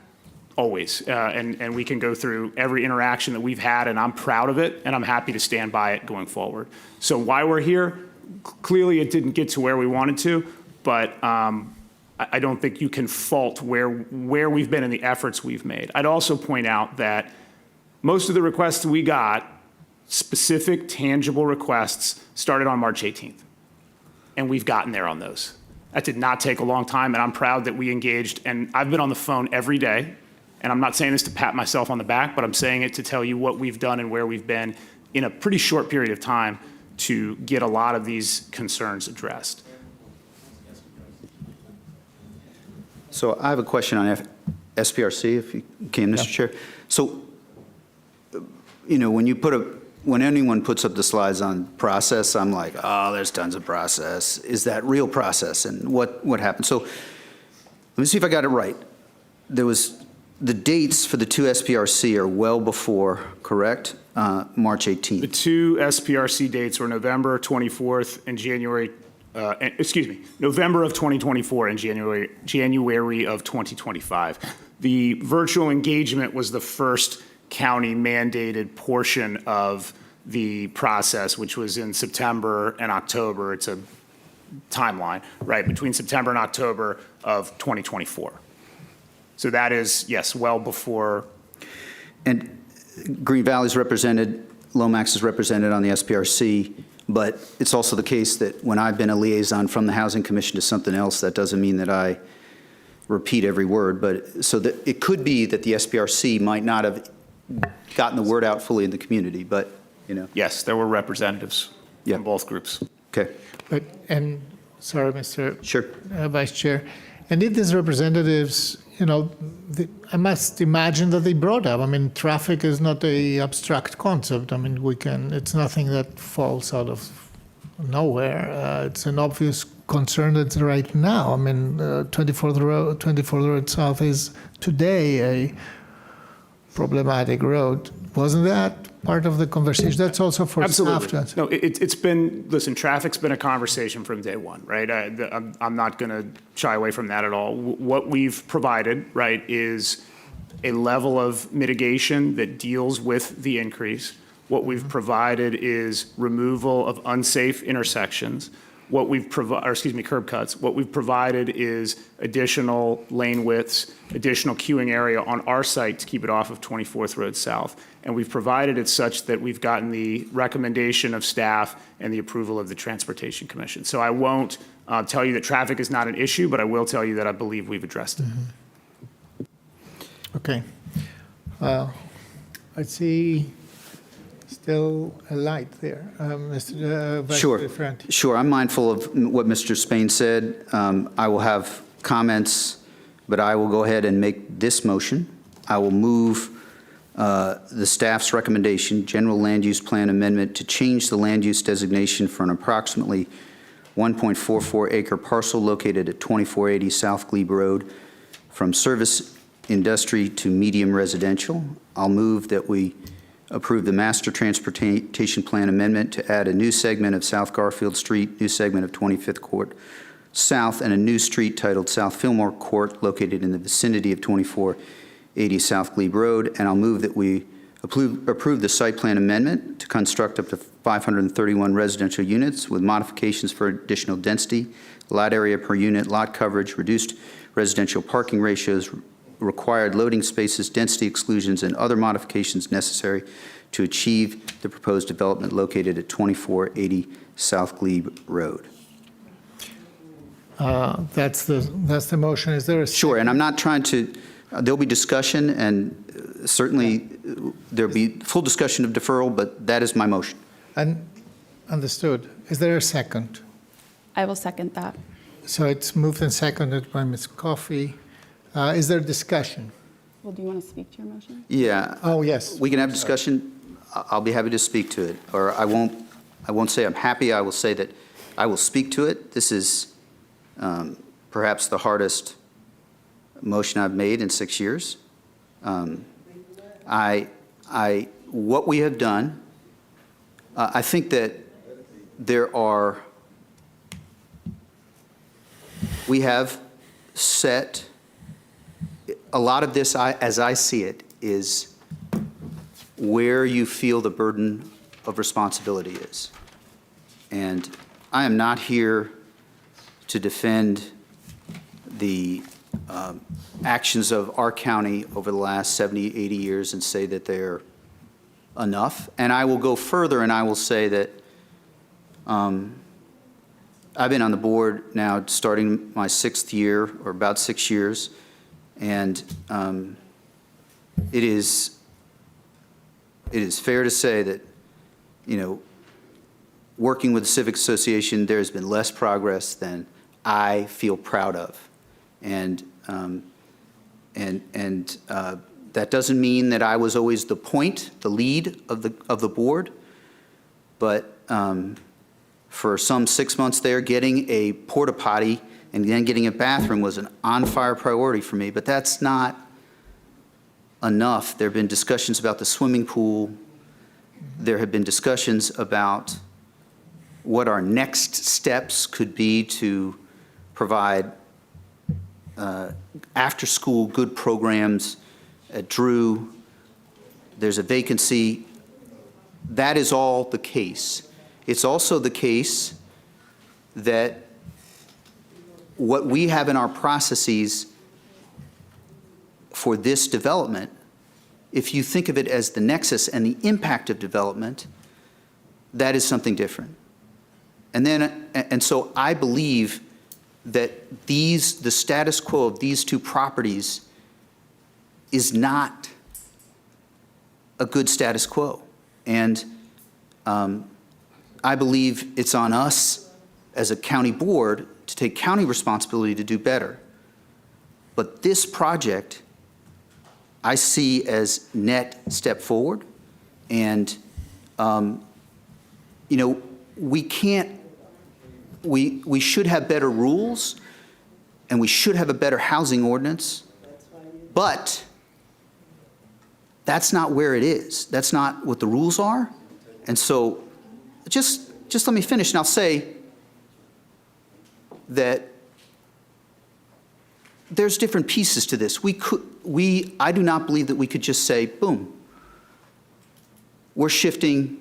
always. And we can go through every interaction that we've had, and I'm proud of it, and I'm happy to stand by it going forward. So why we're here, clearly it didn't get to where we wanted to, but I don't think you can fault where we've been in the efforts we've made. I'd also point out that most of the requests we got, specific, tangible requests, started on March 18th. And we've gotten there on those. That did not take a long time, and I'm proud that we engaged. And I've been on the phone every day. And I'm not saying this to pat myself on the back, but I'm saying it to tell you what we've done and where we've been in a pretty short period of time to get a lot of these concerns addressed. So I have a question on SPRC, if you can, Mr. Chair. So, when anyone puts up the slides on process, I'm like, oh, there's tons of process. Is that real process? And what happened? So let me see if I got it right. The dates for the two SPRC are well before, correct? March 18th. The two SPRC dates were November 24th and November of 2024 and January of 2025. The virtual engagement was the first county mandated portion of the process, which was in September and October. It's a timeline, right, between September and October of 2024. So that is, yes, well before. And Green Valley's represented, Lomax is represented on the SPRC, but it's also the case that when I've been a liaison from the Housing Commission to something else, that doesn't mean that I repeat every word, but so that it could be that the SPRC might not have gotten the word out fully in the community, but, you know. Yes, there were representatives from both groups. Okay. But, and, sorry, Mr. Sure. Vice Chair, and if these representatives, you know, I must imagine that they brought up, I mean, traffic is not a abstract concept. I mean, it's nothing that falls out of nowhere. It's an obvious concern that's right now. I mean, 24th Road South is today a problematic road. Wasn't that part of the conversation? That's also for Absolutely. staff. No, it's been, listen, traffic's been a conversation from day one, right? I'm not going to shy away from that at all. What we've provided, right, is a level of mitigation that deals with the increase. What we've provided is removal of unsafe intersections. What we've provided, curb cuts. What we've provided is additional lane widths, additional queuing area on our site to keep it off of 24th Road South. And we've provided it such that we've gotten the recommendation of staff and the approval of the Transportation Commission. So I won't tell you that traffic is not an issue, but I will tell you that I believe we've addressed it. Okay. I see still a light there. Mr. Vice Chair Franti. Sure. I'm mindful of what Mr. Spain said. I will have comments, but I will go ahead and make this motion. I will move the staff's recommendation, general land use plan amendment, to change the land use designation for an approximately 1.44 acre parcel located at 2480 South Glebe Road from service industry to medium residential. I'll move that we approve the master transportation plan amendment to add a new segment of South Garfield Street, new segment of 25th Court South, and a new street titled South Fillmore Court located in the vicinity of 2480 South Glebe Road. And I'll move that we approve the site plan amendment to construct up to 531 residential units with modifications for additional density, lot area per unit, lot coverage, reduced residential parking ratios, required loading spaces, density exclusions, and other modifications necessary to achieve the proposed development located at 2480 South Glebe Road. That's the motion. Is there a second? Sure, and I'm not trying to, there'll be discussion, and certainly there'll be full discussion of deferral, but that is my motion. And understood. Is there a second? I will second that. So it's moved and seconded by Ms. Coffey. Is there discussion? Well, do you want to speak to your motion? Yeah. Oh, yes. We can have discussion. I'll be happy to speak to it, or I won't say I'm happy. I will say that I will speak to it. This is perhaps the hardest motion I've made in 6 years. What we have done, I think that we have set, a lot of this, as I see it, is where you feel the burden of responsibility is. And I am not here to defend the actions of our county over the last 70, 80 years and say that they're enough. And I will go further and I will say that I've been on the board now starting my 6th year, or about 6 years, and it is fair to say that, you know, working with the Civic Association, there's been less progress than I feel proud of. And that doesn't mean that I was always the lead of the board, but for some 6 months there, getting a porta potty and then getting a bathroom was an on-fire priority for me, but that's not enough. There have been discussions about the swimming pool. There have been discussions about what our next steps could be to provide after-school good programs at Drew. There's a vacancy. That is all the case. It's also the case that what we have in our processes for this development, if you think of it as the nexus and the impact of development, that is something different. And so I believe that the status quo of these two properties is not a good status quo. And I believe it's on us as a county board to take county responsibility to do better. But this project, I see as net step forward. And, you know, we should have better rules, and we should have a better housing ordinance, but that's not where it is. That's not what the rules are. And so just let me finish, and I'll say that there's different pieces to this. I do not believe that we could just say, boom, we're shifting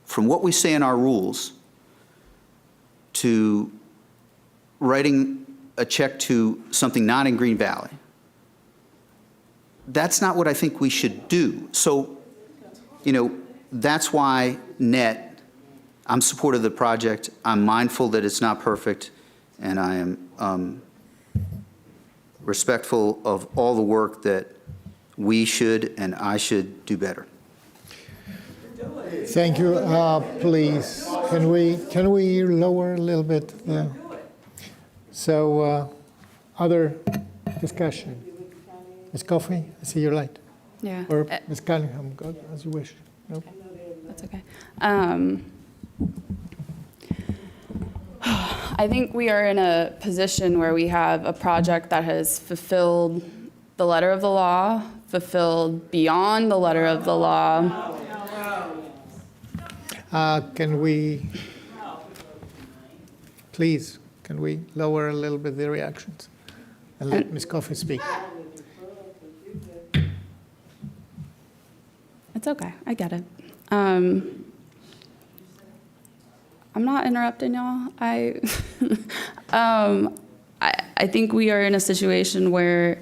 from what we say in our rules to writing a check to something not in Green Valley. That's not what I think we should do. So, you know, that's why I'm supportive of the project. I'm mindful that it's not perfect, and I am respectful of all the work that we should and I should do better. Thank you. Please, can we lower a little bit? So, other discussion. Ms. Coffey, I see your light. Yeah. Or Ms. Cunningham, go as you wish. Nope. That's okay. I think we are in a position where we have a project that has fulfilled the letter of the law, fulfilled beyond the letter of the law. Can we, please, can we lower a little bit the reactions and let Ms. Coffey speak? It's okay. I get it. I'm not interrupting y'all. I think we are in a situation where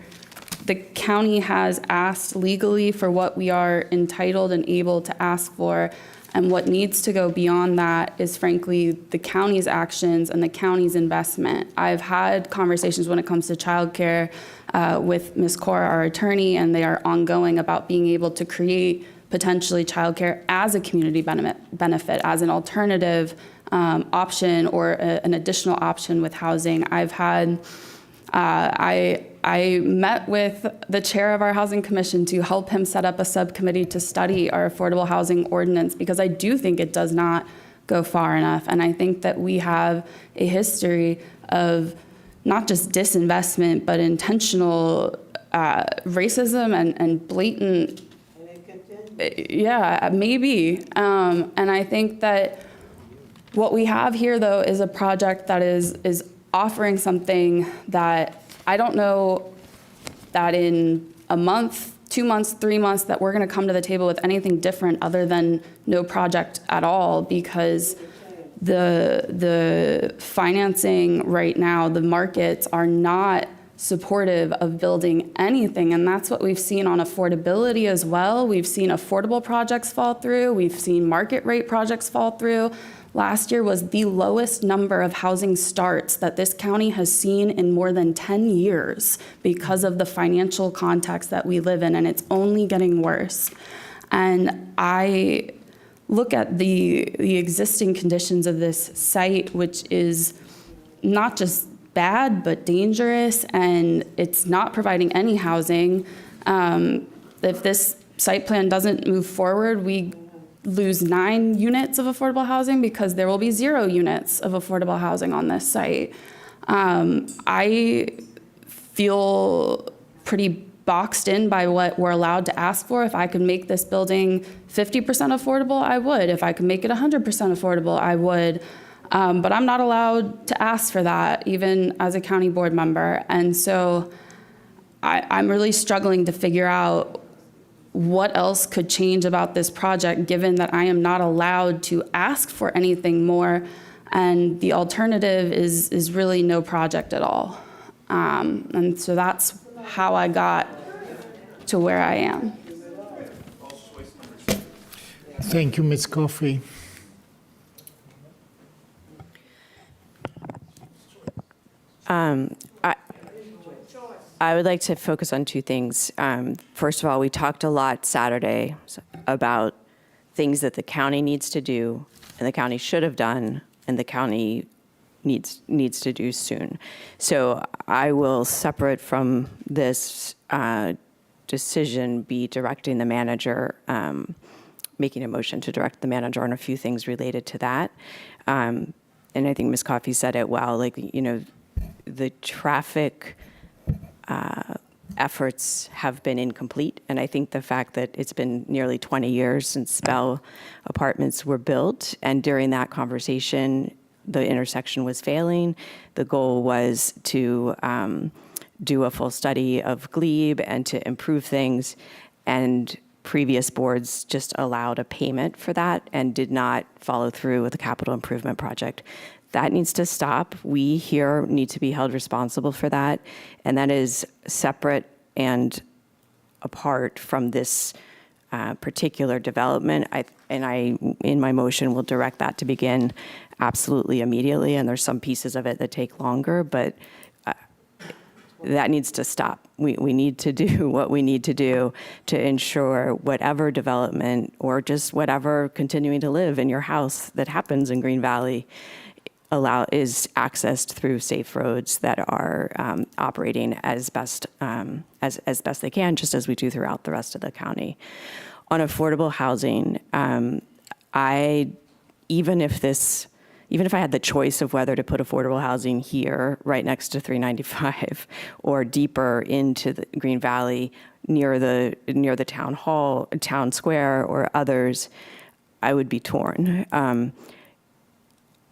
the county has asked legally for what we are entitled and able to ask for, and what needs to go beyond that is frankly the county's actions and the county's investment. I've had conversations when it comes to childcare with Ms. Cora, our attorney, and they are ongoing about being able to create potentially childcare as a community benefit, as an alternative option or an additional option with housing. I've had, I met with the chair of our housing commission to help him set up a subcommittee to study our affordable housing ordinance, because I do think it does not go far enough. And I think that we have a history of not just disinvestment, but intentional racism and blatant, yeah, maybe. And I think that what we have here, though, is a project that is offering something that I don't know that in a month, 2 months, 3 months, that we're going to come to the table with anything different other than no project at all, because the financing right now, the markets are not supportive of building anything. And that's what we've seen on affordability as well. We've seen affordable projects fall through. We've seen market rate projects fall through. Last year was the lowest number of housing starts that this county has seen in more than 10 years because of the financial context that we live in, and it's only getting worse. And I look at the existing conditions of this site, which is not just bad, but dangerous, and it's not providing any housing. If this site plan doesn't move forward, we lose 9 units of affordable housing because there will be 0 units of affordable housing on this site. I feel pretty boxed in by what we're allowed to ask for. If I could make this building 50% affordable, I would. If I could make it 100% affordable, I would. But I'm not allowed to ask for that, even as a county board member. And so I'm really struggling to figure out what else could change about this project, given that I am not allowed to ask for anything more. And the alternative is really no project at all. And so that's how I got to where I am. Thank you, Ms. Coffey. I would like to focus on two things. First of all, we talked a lot Saturday about things that the county needs to do, and the county should have done, and the county needs to do soon. So I will, separate from this decision, be directing the manager, making a motion to direct the manager on a few things related to that. And I think Ms. Coffey said it well, like, the traffic efforts have been incomplete. And I think the fact that it's been nearly 20 years since Bell Apartments were built, and during that conversation, the intersection was failing. The goal was to do a full study of Glebe and to improve things. And previous boards just allowed a payment for that and did not follow through with the capital improvement project. That needs to stop. We here need to be held responsible for that. And that is separate and apart from this particular development. I, in my motion, will direct that to begin absolutely immediately. And there's some pieces of it that take longer, but that needs to stop. We need to do what we need to do to ensure whatever development or just whatever continuing to live in your house that happens in Green Valley is accessed through safe roads that are operating as best they can, just as we do throughout the rest of the county. On affordable housing, even if I had the choice of whether to put affordable housing here, right next to 395, or deeper into the Green Valley, near the town hall, town square, or others, I would be torn.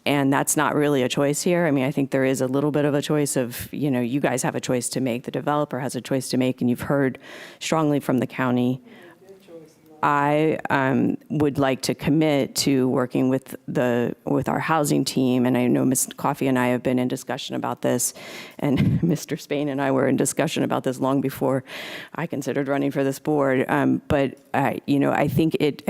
And that's not really a choice here. I mean, I think there is a little bit of a choice of, you guys have a choice to make, the developer has a choice to make, and you've heard strongly from the county. I would like to commit to working with our housing team, and I know Ms. Coffey and I have been in discussion about this, and Mr. Spain and I were in discussion about this long before I considered running for this board. But I think it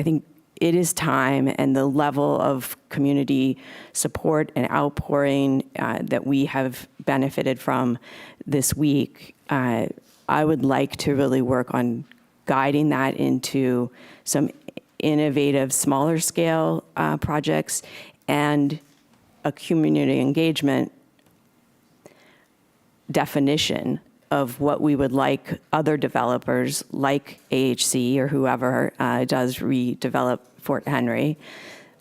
is time, and the level of community support and outpouring that we have benefited from this week, I would like to really work on guiding that into some innovative, smaller scale projects and a community engagement definition of what we would like other developers like AHC or whoever does redevelop Fort Henry,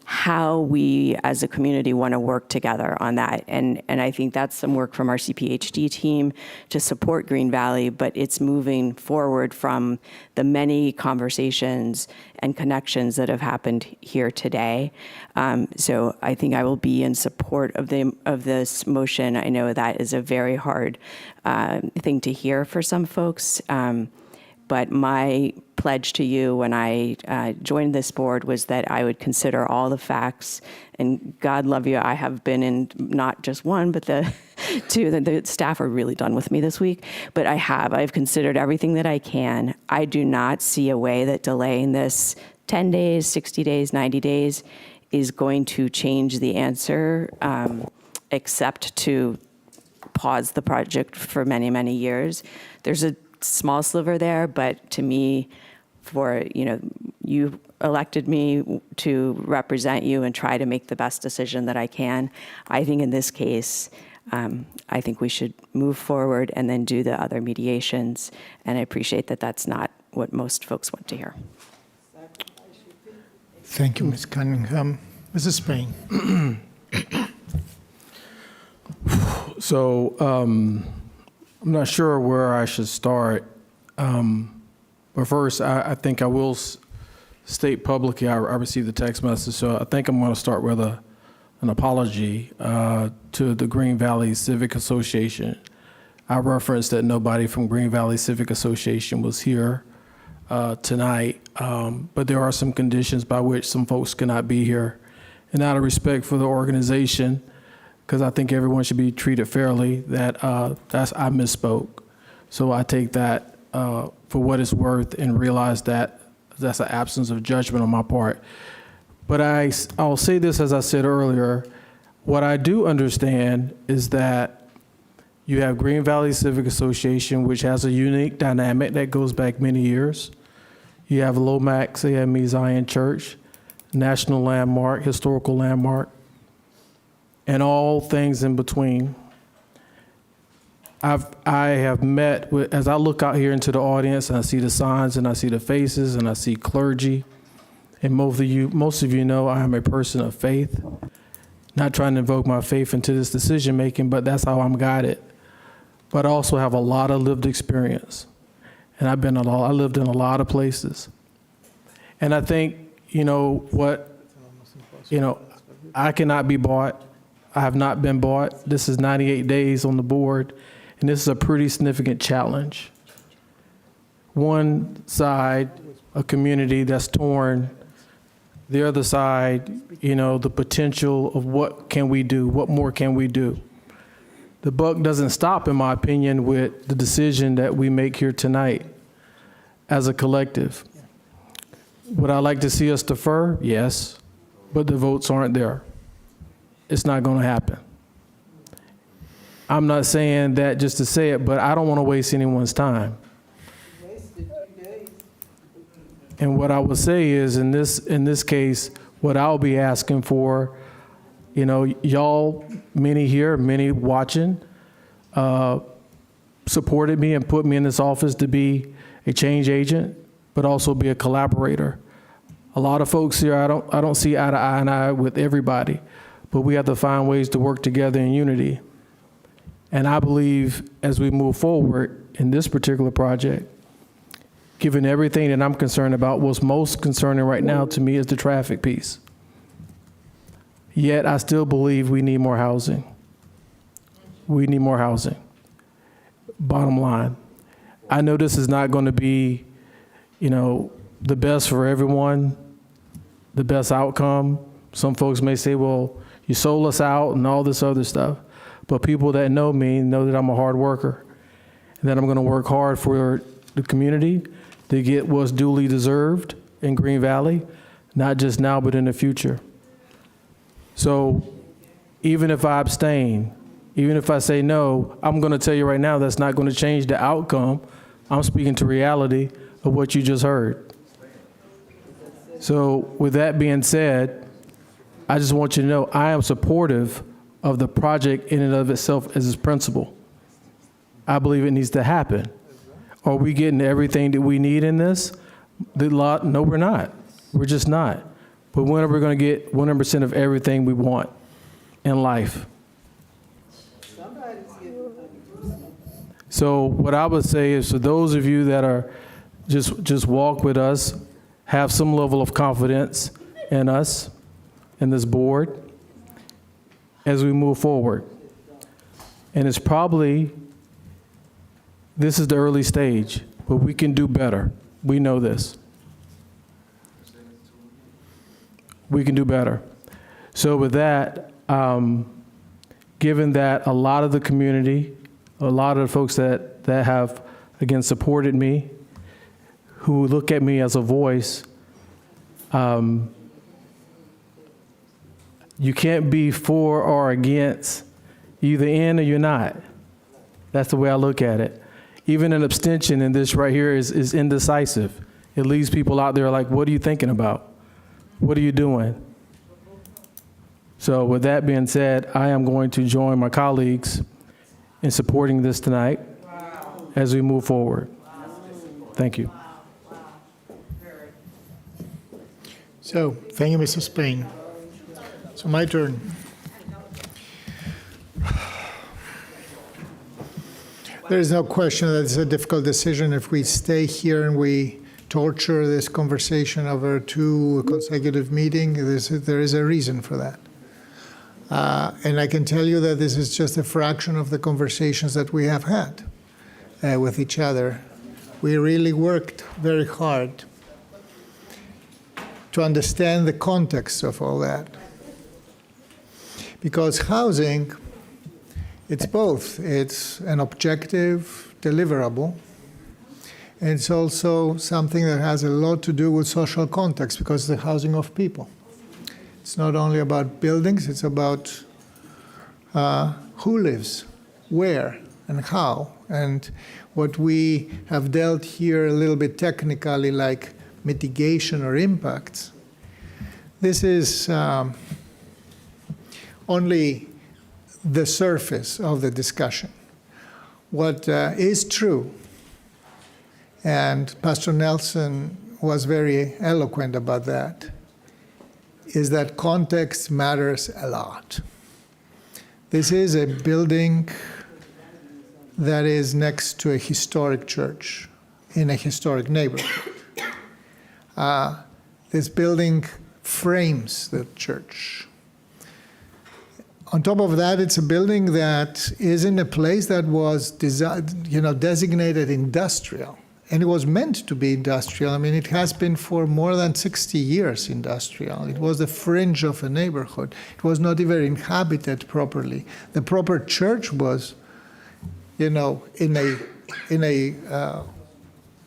how we as a community want to work together on that. And I think that's some work from our CPHD team to support Green Valley, but it's moving forward from the many conversations and connections that have happened here today. So I think I will be in support of this motion. I know that is a very hard thing to hear for some folks. But my pledge to you when I joined this board was that I would consider all the facts. And God love you, I have been in not just one, but the two. The staff are really done with me this week. But I've considered everything that I can. I do not see a way that delaying this 10 days, 60 days, 90 days is going to change the answer, except to pause the project for many, many years. There's a small sliver there, but to me, you elected me to represent you and try to make the best decision that I can. I think in this case, I think we should move forward and then do the other mediations. And I appreciate that that's not what most folks want to hear. Thank you, Ms. Cunningham. Mrs. Spain. So I'm not sure where I should start. But first, I think I will state publicly, I received the text message, so I think I'm going to start with an apology to the Green Valley Civic Association. I referenced that nobody from Green Valley Civic Association was here tonight, but there are some conditions by which some folks cannot be here. And out of respect for the organization, because I think everyone should be treated fairly, I misspoke. So I take that for what it's worth and realize that that's an absence of judgment on my part. But I'll say this, as I said earlier, what I do understand is that You have Green Valley Civic Association, which has a unique dynamic that goes back many years. You have Lomax AME Zion Church, national landmark, historical landmark, and all things in between. I have met with, as I look out here into the audience and I see the signs and I see the faces and I see clergy, and most of you know I am a person of faith. Not trying to invoke my faith into this decision making, but that's how I'm guided. But I also have a lot of lived experience, and I lived in a lot of places. And I think, I cannot be bought. I have not been bought. This is 98 days on the board, and this is a pretty significant challenge. One side, a community that's torn. The other side, the potential of what can we do? What more can we do? The buck doesn't stop, in my opinion, with the decision that we make here tonight as a collective. Would I like to see us defer? Yes, but the votes aren't there. It's not going to happen. I'm not saying that just to say it, but I don't want to waste anyone's time. And what I would say is, in this case, what I'll be asking for, y'all, many here, many watching, supported me and put me in this office to be a change agent, but also be a collaborator. A lot of folks here, I don't see eye to eye and eye with everybody, but we have to find ways to work together in unity. And I believe as we move forward in this particular project, given everything that I'm concerned about, what's most concerning right now to me is the traffic piece. Yet I still believe we need more housing. We need more housing. Bottom line. I know this is not going to be, the best for everyone, the best outcome. Some folks may say, well, you sold us out and all this other stuff. But people that know me know that I'm a hard worker and that I'm going to work hard for the community to get what's duly deserved in Green Valley, not just now, but in the future. So even if I abstain, even if I say no, I'm going to tell you right now that's not going to change the outcome. I'm speaking to reality of what you just heard. So with that being said, I just want you to know I am supportive of the project in and of itself as its principle. I believe it needs to happen. Are we getting everything that we need in this? No, we're not. We're just not. But when are we going to get 100% of everything we want in life? So what I would say is, for those of you that are just walk with us, have some level of confidence in us, in this board, as we move forward. And it's probably, this is the early stage, but we can do better. We know this. We can do better. So with that, given that a lot of the community, a lot of the folks that have, again, supported me, who look at me as a voice, you can't be for or against, either in or you're not. That's the way I look at it. Even an abstention in this right here is indecisive. It leaves people out there like, what are you thinking about? What are you doing? So with that being said, I am going to join my colleagues in supporting this tonight as we move forward. Thank you. So, thank you, Mr. Spain. So my turn. There is no question that it's a difficult decision if we stay here and we torture this conversation over 2 consecutive meetings. There is a reason for that. And I can tell you that this is just a fraction of the conversations that we have had with each other. We really worked very hard to understand the context of all that. Because housing, it's both. It's an objective deliverable, and it's also something that has a lot to do with social context, because it's the housing of people. It's not only about buildings, it's about who lives, where, and how. And what we have dealt here a little bit technically like mitigation or impacts, this is only the surface of the discussion. What is true, and Pastor Nelson was very eloquent about that, is that context matters a lot. This is a building that is next to a historic church in a historic neighborhood. This building frames the church. On top of that, it's a building that is in a place that was designated industrial. And it was meant to be industrial. I mean, it has been for more than 60 years industrial. It was the fringe of a neighborhood. It was not even inhabited properly. The proper church was, in a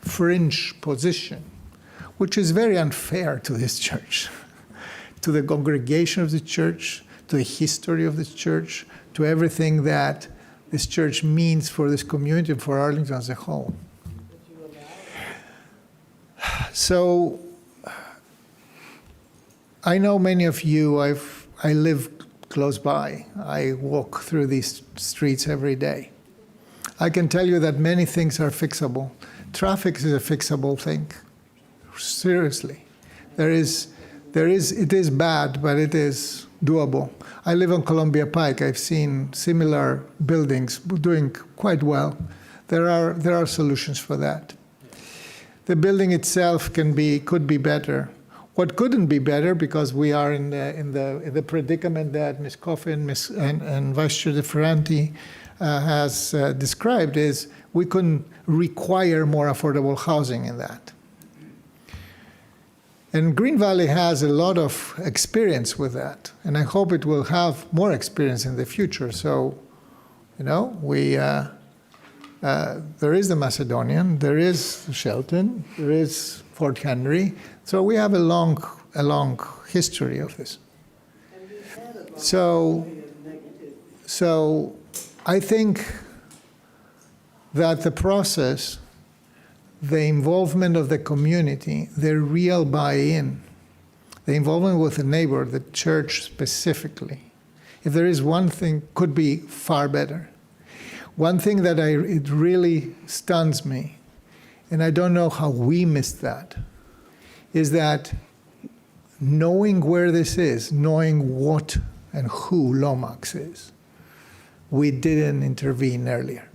fringe position, which is very unfair to this church, to the congregation of the church, to the history of this church, to everything that this church means for this community and for Arlington as a whole. So I know many of you, I live close by. I walk through these streets every day. I can tell you that many things are fixable. Traffic is a fixable thing. Seriously. It is bad, but it is doable. I live on Columbia Pike. I've seen similar buildings doing quite well. There are solutions for that. The building itself could be better. What couldn't be better, because we are in the predicament that Ms. Coffin and Vice Chair DeFerranti has described, is we couldn't require more affordable housing in that. And Green Valley has a lot of experience with that, and I hope it will have more experience in the future. So, there is the Macedonian, there is Shelton, there is Fort Henry. So we have a long history of this. So I think that the process, the involvement of the community, the real buy-in, the involvement with the neighbor, the church specifically, if there is one thing, could be far better. One thing that it really stuns me, and I don't know how we missed that, is that knowing where this is, knowing what and who Lomax is, we didn't intervene earlier.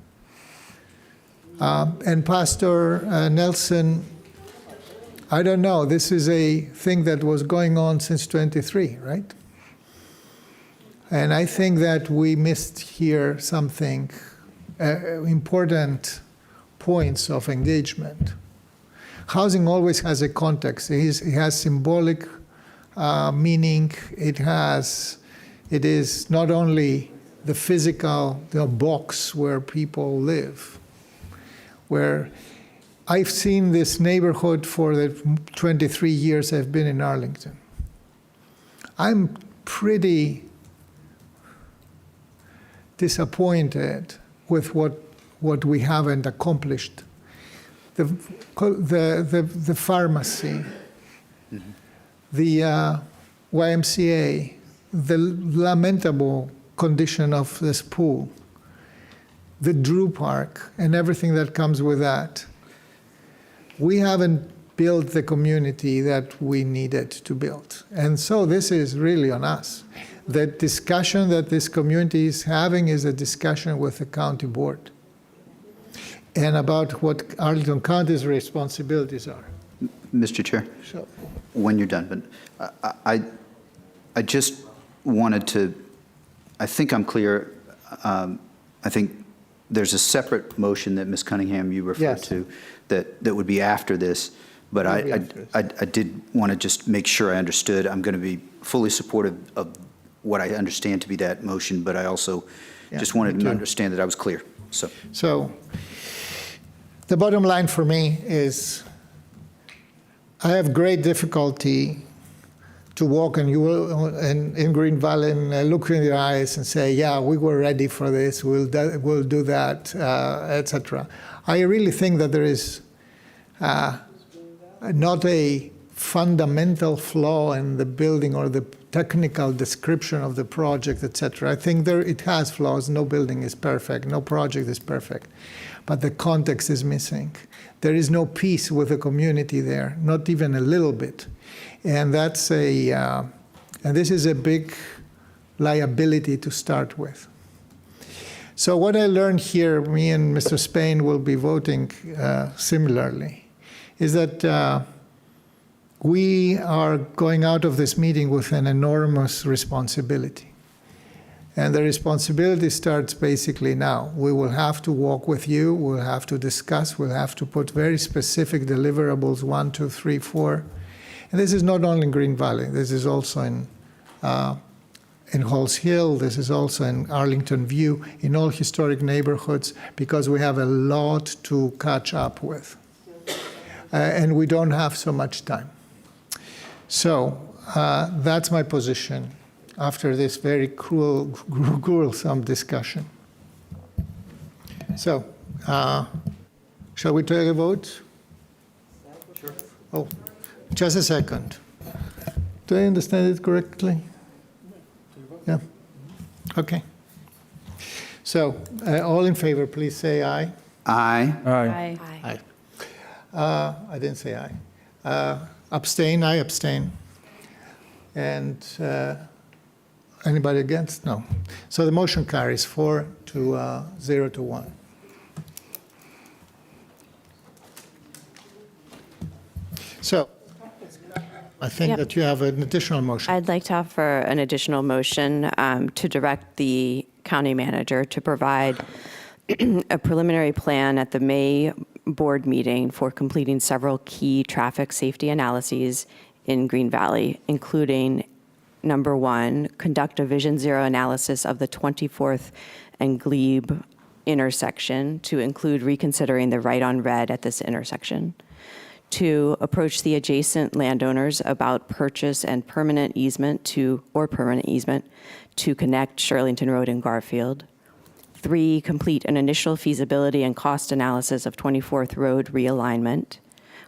And Pastor Nelson, I don't know, this is a thing that was going on since 23, right? And I think that we missed here something, important points of engagement. Housing always has a context. It has symbolic meaning. It is not only the physical box where people live, where I've seen this neighborhood for the 23 years I've been in Arlington. I'm pretty disappointed with what we haven't accomplished. The pharmacy, the YMCA, the lamentable condition of this pool, the Drew Park, and everything that comes with that. We haven't built the community that we needed to build. And so this is really on us. The discussion that this community is having is a discussion with the county board and about what Arlington County's responsibilities are. Mr. Chair, So, when you're done, but I just wanted to, I think I'm clear. I think there's a separate motion that Ms. Cunningham, you referred Yes. to, that would be after this. But I did want to just make sure I understood. I'm going to be fully supportive of what I understand to be that motion, but I also just wanted to understand that I was clear. So the bottom line for me is I have great difficulty to walk and you will in Green Valley and look in your eyes and say, yeah, we were ready for this, we'll do that, etc. I really think that there is not a fundamental flaw in the building or the technical description of the project, etc. I think it has flaws. No building is perfect. No project is perfect. But the context is missing. There is no peace with the community there, not even a little bit. And that's and this is a big liability to start with. So what I learned here, me and Mr. Spain will be voting similarly, is that we are going out of this meeting with an enormous responsibility. And the responsibility starts basically now. We will have to walk with you, we'll have to discuss, we'll have to put very specific deliverables, 1, 2, 3, 4. And this is not only in Green Valley, this is also in Halls Hill, this is also in Arlington View, in all historic neighborhoods, because we have a lot to catch up with. And we don't have so much time. So that's my position after this very gruesome discussion. So, shall we take a vote? Sure. Oh, just a second. Do I understand it correctly? Yeah. Okay. So, all in favor, please say aye. Aye. Aye. Aye. I didn't say aye. Abstain, I abstain. And anybody against? No. So the motion carries 4 to 0 to 1. So I think that you have an additional motion. I'd like to offer an additional motion to direct the county manager to provide a preliminary plan at the May board meeting for completing several key traffic safety analyses in Green Valley, including number 1, conduct a Vision Zero analysis of the 24th and Glebe intersection to include reconsidering the right on red at this intersection. 2, approach the adjacent landowners about purchase and permanent easement to connect Shirlington Road and Garfield. 3, complete an initial feasibility and cost analysis of 24th Road realignment,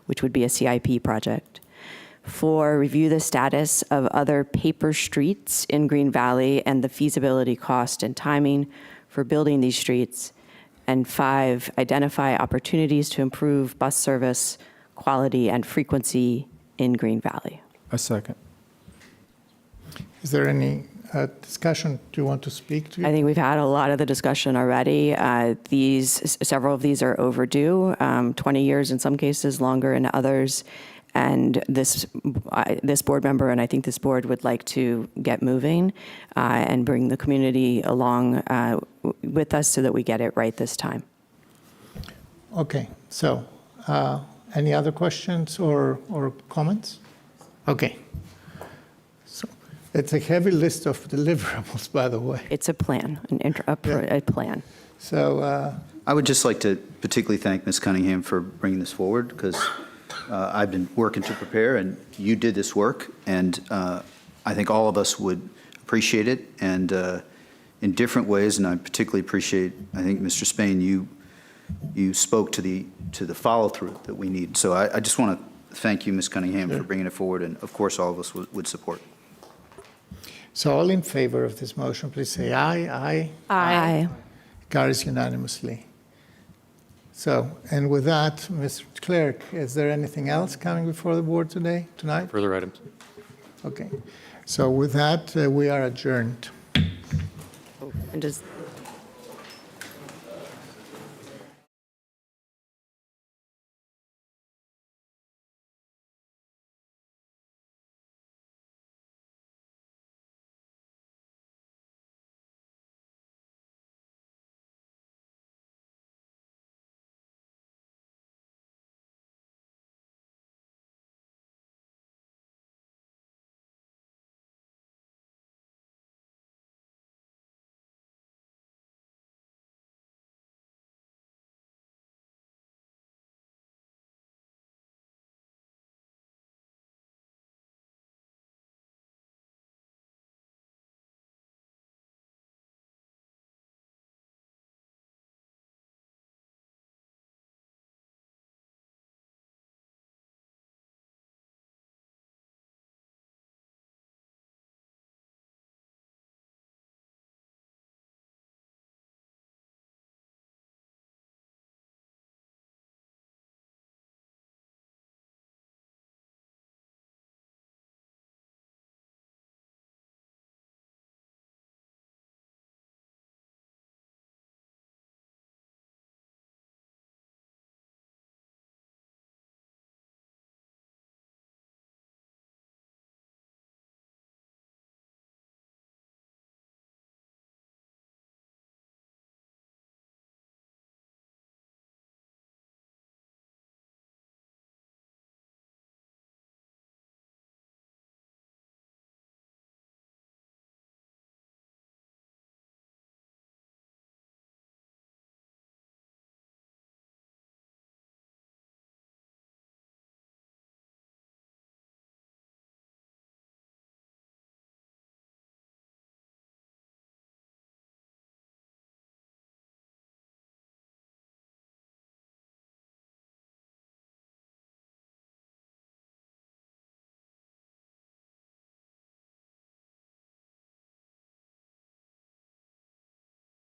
which would be a CIP project. 4, review the status of other paper streets in Green Valley and the feasibility, cost, and timing for building these streets. And 5, identify opportunities to improve bus service, quality, and frequency in Green Valley. A second. Is there any discussion? Do you want to speak to? I think we've had a lot of the discussion already. Several of these are overdue, 20 years in some cases, longer in others. And this board member and I think this board would like to get moving and bring the community along with us so that we get it right this time. Okay, so any other questions or comments? Okay. So it's a heavy list of deliverables, by the way. It's a plan, a plan. So I would just like to particularly thank Ms. Cunningham for bringing this forward, because I've been working to prepare, and you did this work, and I think all of us would appreciate it, and in different ways, and I particularly appreciate, I think, Mr. Spain, you spoke to the follow-through that we need. So I just want to thank you, Ms. Cunningham, for bringing it forward, and of course, all of us would support. So all in favor of this motion, please say aye. Aye. Aye. Carries unanimously. So, and with that, Mr. Clerk, is there anything else coming before the board tonight? Further items? Okay. So with that, we are adjourned. And does